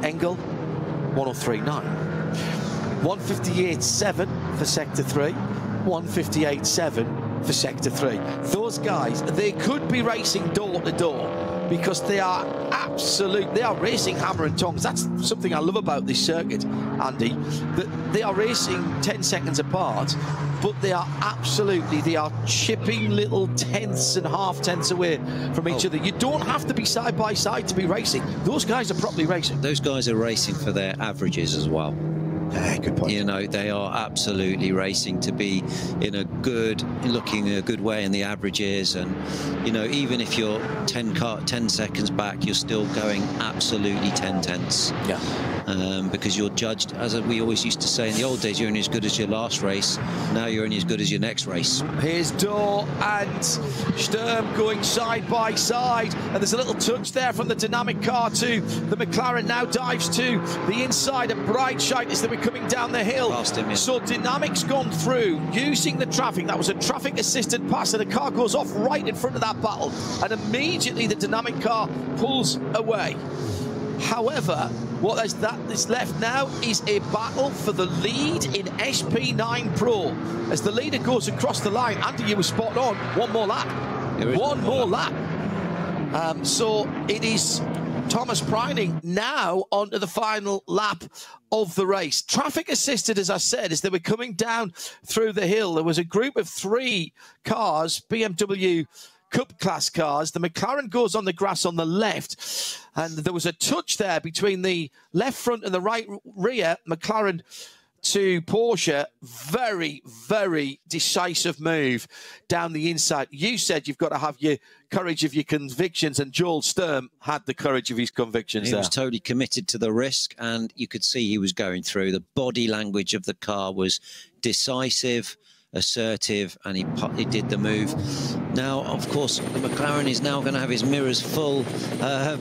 Engel, 103.9. 158.7 for sector 3. 158.7 for sector 3. Those guys, they could be racing door to door because they are racing hammer and tongs. That's something I love about this circuit, Andy, that they are racing 10 seconds apart, but they are chipping little tenths and half tenths away from each other. You don't have to be side by side to be racing. Those guys are properly racing. Those guys are racing for their averages as well. Yeah, good point. You know, they are absolutely racing to be looking a good way in the averages. And, you know, even if you're 10 seconds back, you're still going absolutely 10 tenths. Yeah. Because you're judged, as we always used to say in the old days, you're only as good as your last race. Now you're only as good as your next race. Here's Dorr and Sturm going side by side, and there's a little touch there from the dynamic car to the McLaren. Now dives to the inside of Breitscheid as they were coming down the hill. Past him, yeah. So dynamic's gone through using the traffic. That was a traffic assisted pass, and the car goes off right in front of that battle, and immediately the dynamic car pulls away. However, what is left now is a battle for the lead in SP9 Pro. As the leader goes across the line, Andy, you were spot on. One more lap. One more lap. So it is Thomas Preining now onto the final lap of the race. Traffic assisted, as I said, as they were coming down through the hill. There was a group of 3 cars, BMW Cup class cars. The McLaren goes on the grass on the left, and there was a touch there between the left front and the right rear. McLaren to Porsche. Very, very decisive move down the inside. You said you've got to have your courage of your convictions, and Joel Sturm had the courage of his convictions. He was totally committed to the risk, and you could see he was going through. The body language of the car was decisive, assertive, and he did the move. Now, of course, the McLaren is now going to have his mirrors full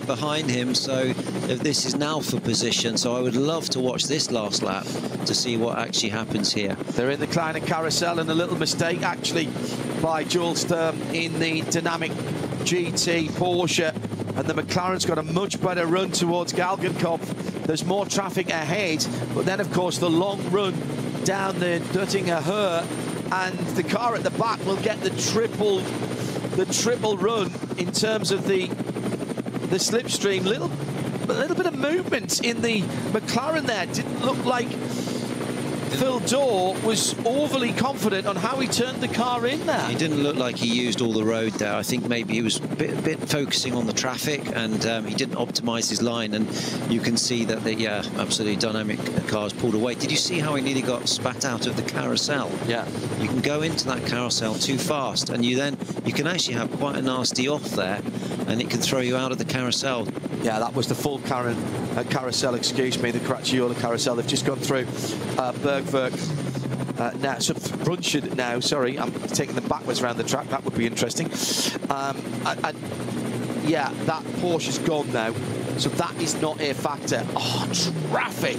behind him, so this is now for position. So I would love to watch this last lap to see what actually happens here. They're in the Kleiner carousel, and a little mistake actually by Joel Sturm in the dynamic GT Porsche, and the McLaren's got a much better run towards Galgenkopf. There's more traffic ahead, but then of course the long run down the Duttinger Höhe, and the car at the back will get the triple run in terms of the slipstream. A little bit of movement in the McLaren there. Didn't look like Phil Dorr was overly confident on how he turned the car in there. He didn't look like he used all the road there. I think maybe he was a bit focusing on the traffic, and he didn't optimize his line, and you can see that the absolutely dynamic cars pulled away. Did you see how he nearly got spat out of the carousel? Yeah. You can go into that carousel too fast, and you can actually have quite a nasty off there, and it can throw you out of the carousel. Yeah, that was the full carousel, excuse me, the Cracchiola carousel. They've just gone through Bergwerk now, so Brunschid now, sorry, I'm taking them backwards around the track. That would be interesting. Yeah, that Porsche's gone now, so that is not a factor. Oh, traffic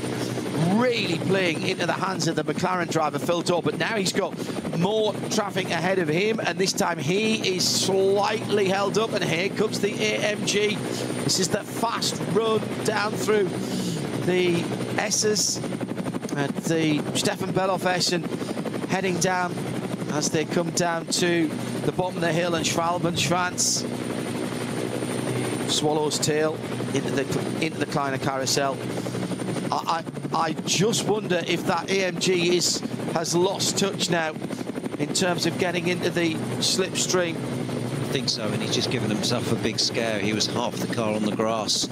really playing into the hands of the McLaren driver, Phil Dorr, but now he's got more traffic ahead of him, and this time he is slightly held up, and here comes the AMG. This is the fast run down through the S's at the Stefan Bellof S, and heading down as they come down to the bottom of the hill, and Schwalbenschwanz, Swallow's Tail into the Kleiner carousel. I just wonder if that AMG is has lost touch now in terms of getting into the slipstream. I think so, and he's just given himself a big scare. He was half the car on the grass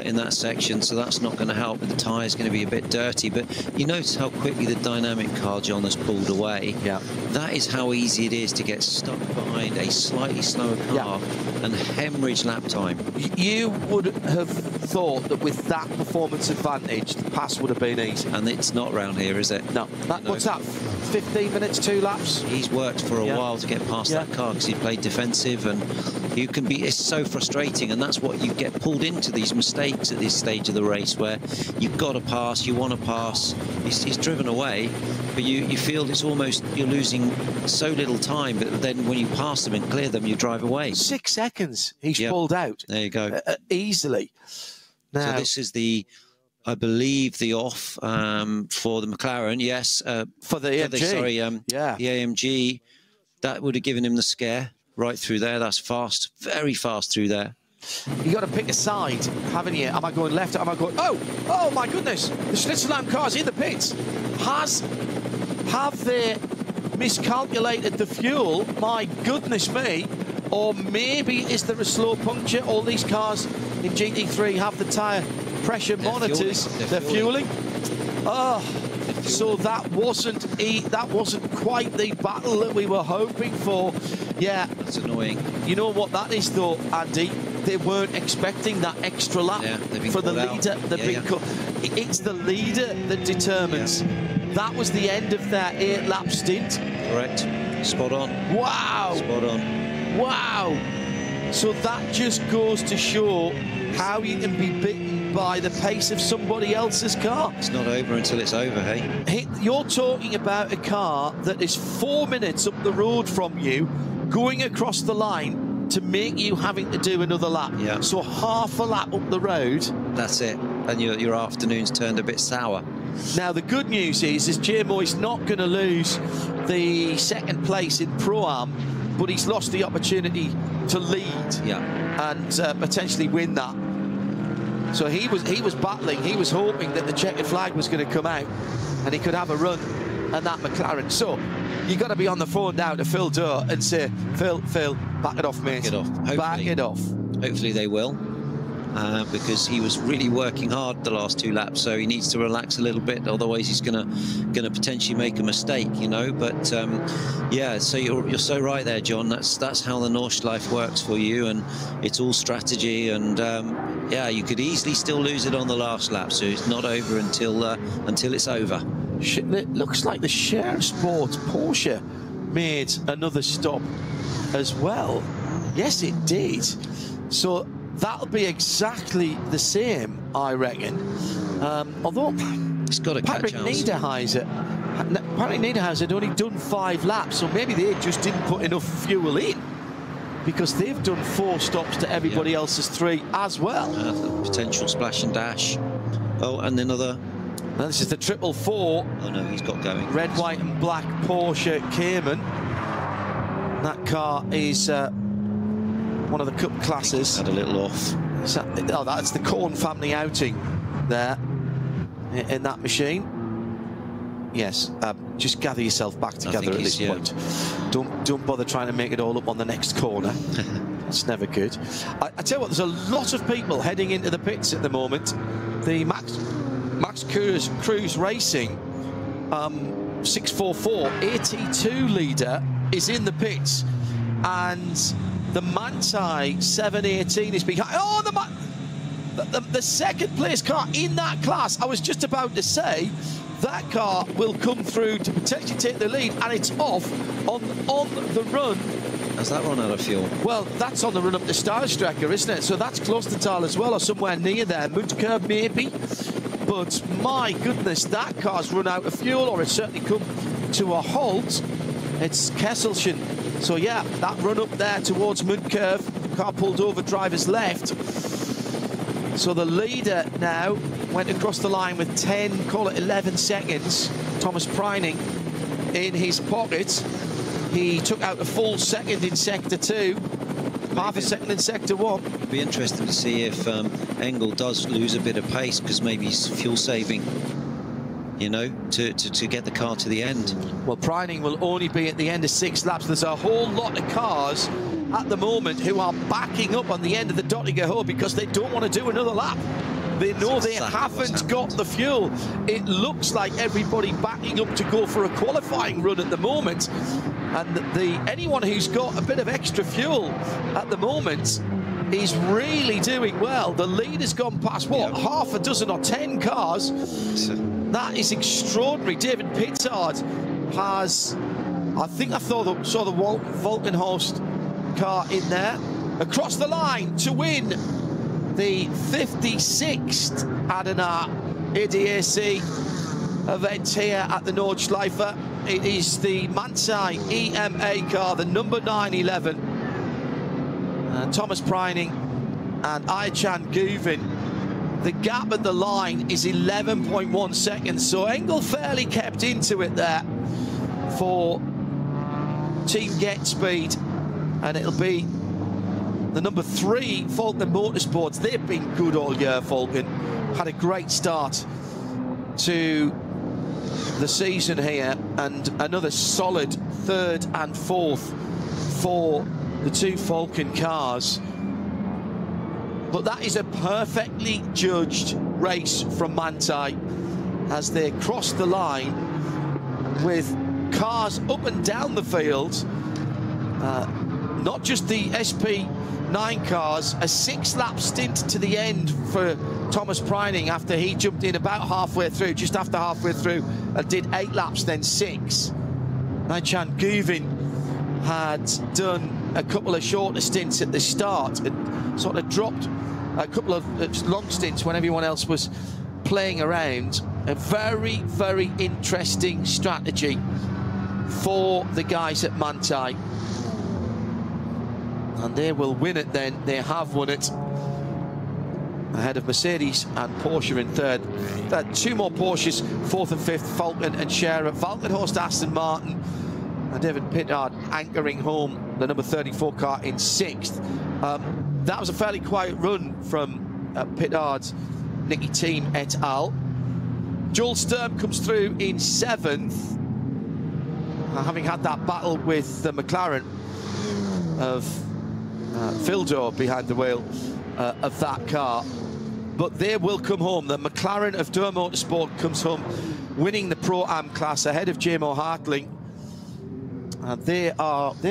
in that section, so that's not going to help. The tyre's going to be a bit dirty, but you notice how quickly the dynamic car, John, has pulled away. Yeah. That is how easy it is to get stuck behind a slightly slower car and hemorrhage lap time. You would have thought that with that performance advantage, the pass would have been easy. And it's not round here, is it? No. What's that, 15 minutes, 2 laps? He's worked for a while to get past that car because he played defensive, and you can be, it's so frustrating, and that's what you get pulled into, these mistakes at this stage of the race where you've got to pass, you want to pass. He's driven away, but you feel it's almost, you're losing so little time, but then when you pass them and clear them, you drive away. 6 seconds he's pulled out. There you go. Easily. Now, so this is the, I believe, the off for the McLaren. Yes, for the AMG. The AMG. That would have given him the scare right through there. That's fast, very fast through there. You got to pick a side, haven't you? Am I going left? Am I going? Oh my goodness! The Schlitzerland car's in the pits. Have they miscalculated the fuel? My goodness me! Or maybe is there a slow puncture? All these cars in GT3 have the tyre pressure monitors. They're fueling. Oh, so that wasn't quite the battle that we were hoping for. Yeah, that's annoying. You know what that is, though, Andy? They weren't expecting that extra lap for the leader. It's the leader that determines. That was the end of their 8-lap stint. Correct. Spot on. Wow. Spot on. Wow. So that just goes to show how you can be beaten by the pace of somebody else's car. It's not over until it's over, hey? You're talking about a car that is 4 minutes up the road from you, going across the line to make you having to do another lap. Yeah. So half a lap up the road. That's it. And your afternoon's turned a bit sour. Now, the good news is JMo's not going to lose the 2nd place in Pro-Am, but he's lost the opportunity to lead and potentially win that. So he was battling, he was hoping that the checkered flag was going to come out and he could have a run at that McLaren. So you've got to be on the phone now to Phil Durr and say, Phil, back it off, mate. Back it off. Hopefully, back it off. Hopefully they will. Because he was really working hard the last 2 laps, so he needs to relax a little bit, otherwise he's gonna potentially make a mistake, you know. But yeah, so you're so right there, John. That's how the Nordschleife works for you, and it's all strategy. And yeah, you could easily still lose it on the last lap, so it's not over until it's over. It looks like the Share Sports Porsche made another stop as well. Yes, it did. So that'll be exactly the same, I reckon. Although it's got to Patrick Niederhauser had only done 5 laps, so maybe they just didn't put enough fuel in, because they've done 4 stops to everybody else's 3 as well. Potential splash and dash. Oh, and another. Now this is the 444. Oh no, he's got going. Red, white, and black Porsche Cayman. That car is one of the Cup classes. Had a little off. Oh, that's the Korn family outing there in that machine. Yes, just gather yourself back together at this point. Don't bother trying to make it all up on the next corner. It's never good. I tell you what, there's a lot of people heading into the pits at the moment. The Max Cruz Racing 644 AT2 leader is in the pits, and the Manthey 718 is behind. Oh, the second place car in that class. I was just about to say that car will come through to potentially take the lead, and it's off on the run. Has that run out of fuel? Well, that's on the run up the Starstrecker, isn't it? So that's Klostertal as well, or somewhere near there. Mundkurv maybe. But my goodness, that car's run out of fuel, or it's certainly come to a halt. It's Kesselchen. So yeah, that run up there towards Mundkurv, car pulled over driver's left. So the leader now went across the line with 10, call it 11 seconds. Thomas Preining in his pocket. He took out a full second in Sector 2, half a second in Sector 1. It'd be interesting to see if Engel does lose a bit of pace, because maybe he's fuel saving. you know, to get the car to the end. Well, Preining will only be at the end of 6 laps. There's a whole lot of cars at the moment who are backing up on the end of the Dottinger Hill because they don't want to do another lap. They know they haven't got the fuel. It looks like everybody backing up to go for a qualifying run at the moment. And anyone who's got a bit of extra fuel at the moment is really doing well. The lead has gone past, what, half a dozen or 10 cars. That is extraordinary. David Pittard has, I think I saw the Volkenhorst car in there. Across the line to win the 56th Adenauer ADAC event here at the Nordschleife. It is the Manthey EMA car, the number 911. Thomas Preining and Ayhan Guvin. The gap at the line is 11.1 seconds, so Engel fairly kept into it there for Team Get Speed, and it'll be the number 3 Falcon Motorsports. They've been good all year, Falcon. Had a great start to the season here, and another solid 3rd and 4th for the 2 Falcon cars. But that is a perfectly judged race from Manthey as they cross the line with cars up and down the field. Not just the SP9 cars, a 6-lap stint to the end for Thomas Preining after he jumped in about halfway through, just after halfway through, and did 8 laps, then 6. Ayhan Guvin had done a couple of shorter stints at the start and sort of dropped a couple of long stints when everyone else was playing around. A very, very interesting strategy for the guys at Manthey. And they will win it then. They have won it. Ahead of Mercedes and Porsche in 3rd. 2 more Porsches, 4th and 5th, Falcon and Scherer. Volkenhorst, Aston Martin, and David Pittard anchoring home the number 34 car in 6th. That was a fairly quiet run from Pittard's Nicky Team et al. Joel Sturm comes through in 7th, having had that battle with the McLaren of Fildo behind the wheel of that car. But they will come home. The McLaren of Dürr Motorsport comes home, winning the Pro-Am class ahead of JMO Hartling. And they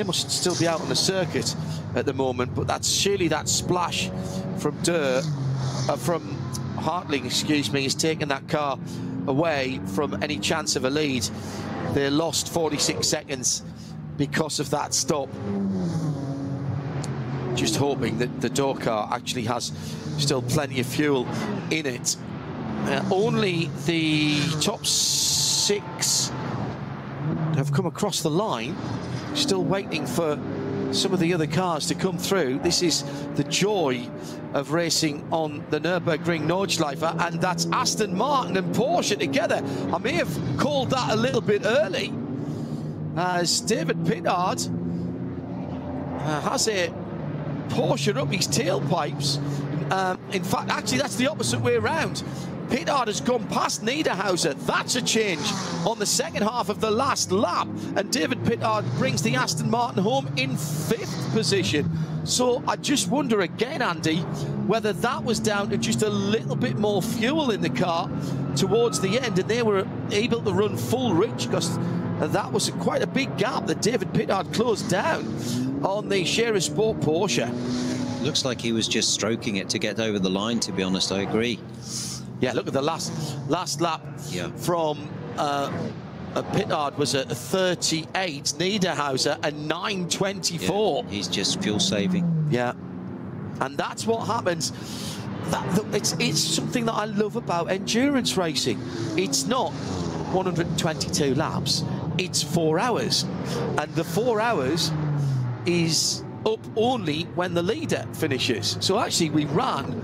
must still be out on the circuit at the moment, but that's surely that splash from from Hartling, excuse me, is taking that car away from any chance of a lead. They lost 46 seconds because of that stop. Just hoping that the Dürr car actually has still plenty of fuel in it. Only the top 6 have come across the line, still waiting for some of the other cars to come through. This is the joy of racing on the Nürburgring Nordschleife, and that's Aston Martin and Porsche together. I may have called that a little bit early, as David Pittard has a Porsche up his tailpipes. In fact, actually, that's the opposite way around. Pittard has gone past Niederhauser. That's a change on the second half of the last lap. And David Pittard brings the Aston Martin home in 5th position. So I just wonder again, Andy, whether that was down to just a little bit more fuel in the car towards the end, and they were able to run full reach, because that was quite a big gap that David Pittard closed down on the Scherer Sport Porsche. Looks like he was just stroking it to get over the line, to be honest. I agree. Yeah, look at the last lap from Pittard was at 38, Niederhauser a 9:24. Yeah, he's just fuel saving. Yeah, and that's what happens. It's something that I love about endurance racing. It's not 122 laps, it's 4 hours, and the 4 hours is up only when the leader finishes. So actually we ran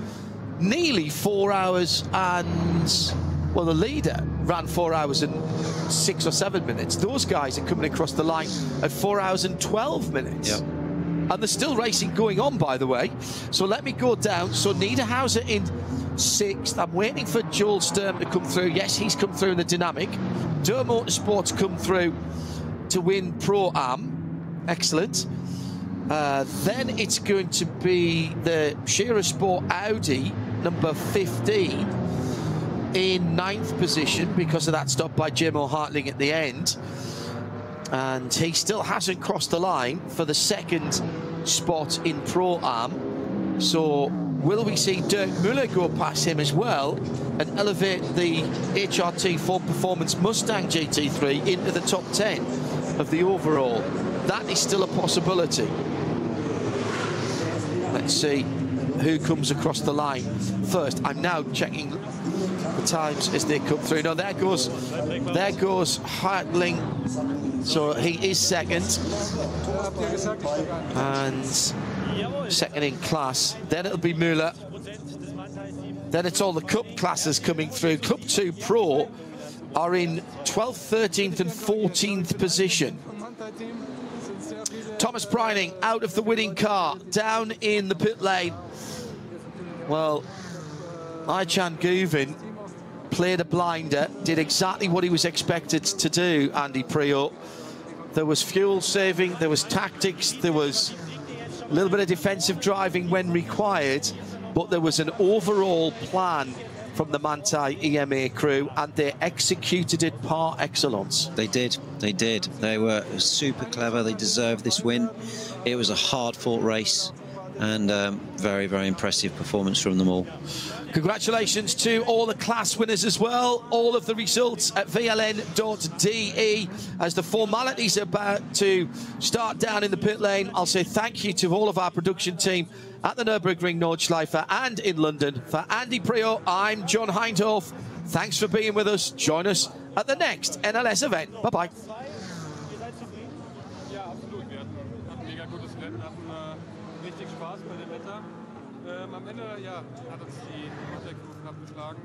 nearly 4 hours, and well, the leader ran 4 hours and 6 or 7 minutes. Those guys are coming across the line at 4 hours and 12 minutes. Yep. And there's still racing going on, by the way. So let me go down. So Niederhauser in 6th. I'm waiting for Joel Sturm to come through. Yes, he's come through in the dynamic. Dur Motorsports come through to win Pro-Am. Excellent. Then it's going to be the Shearer Sport Audi, number 15, in 9th position because of that stop by Jimmo Hartling at the end. And he still hasn't crossed the line for the 2nd spot in Pro-Am. So will we see Dirk Müller go past him as well and elevate the HRT Ford Performance Mustang GT3 into the top 10 of the overall? That is still a possibility. Let's see who comes across the line first. I'm now checking the times as they come through. No, there goes Hartling. So he is 2nd. And 2nd in class. Then it'll be Müller. Then it's all the Cup classes coming through. Cup 2 Pro are in 12th, 13th and 14th position. Thomas Preining out of the winning car, down in the pit lane. Well, Aycan Guvin played a blinder, did exactly what he was expected to do, Andy Priaulx. There was fuel saving, there was tactics, there was a little bit of defensive driving when required, but there was an overall plan from the Manthey EMA crew, and they executed it par excellence. They did. They were super clever. They deserved this win. It was a hard-fought race, and very, very impressive performance from them all. Congratulations to all the class winners as well. All of the results at vln.de. As the formalities are about to start down in the pit lane, I'll say thank you to all of our production team at the Nürburgring Nordschleife and in London. For Andy Priaulx, I'm John Hindhoff. Thanks for being with us. Join us at the next NLS event. Bye-bye. Ja, absolut. Wir hatten mega gutes Rennen, hatten richtig Spaß bei dem Wetter. Am Ende ja, hat uns die Motorsport knapp geschlagen.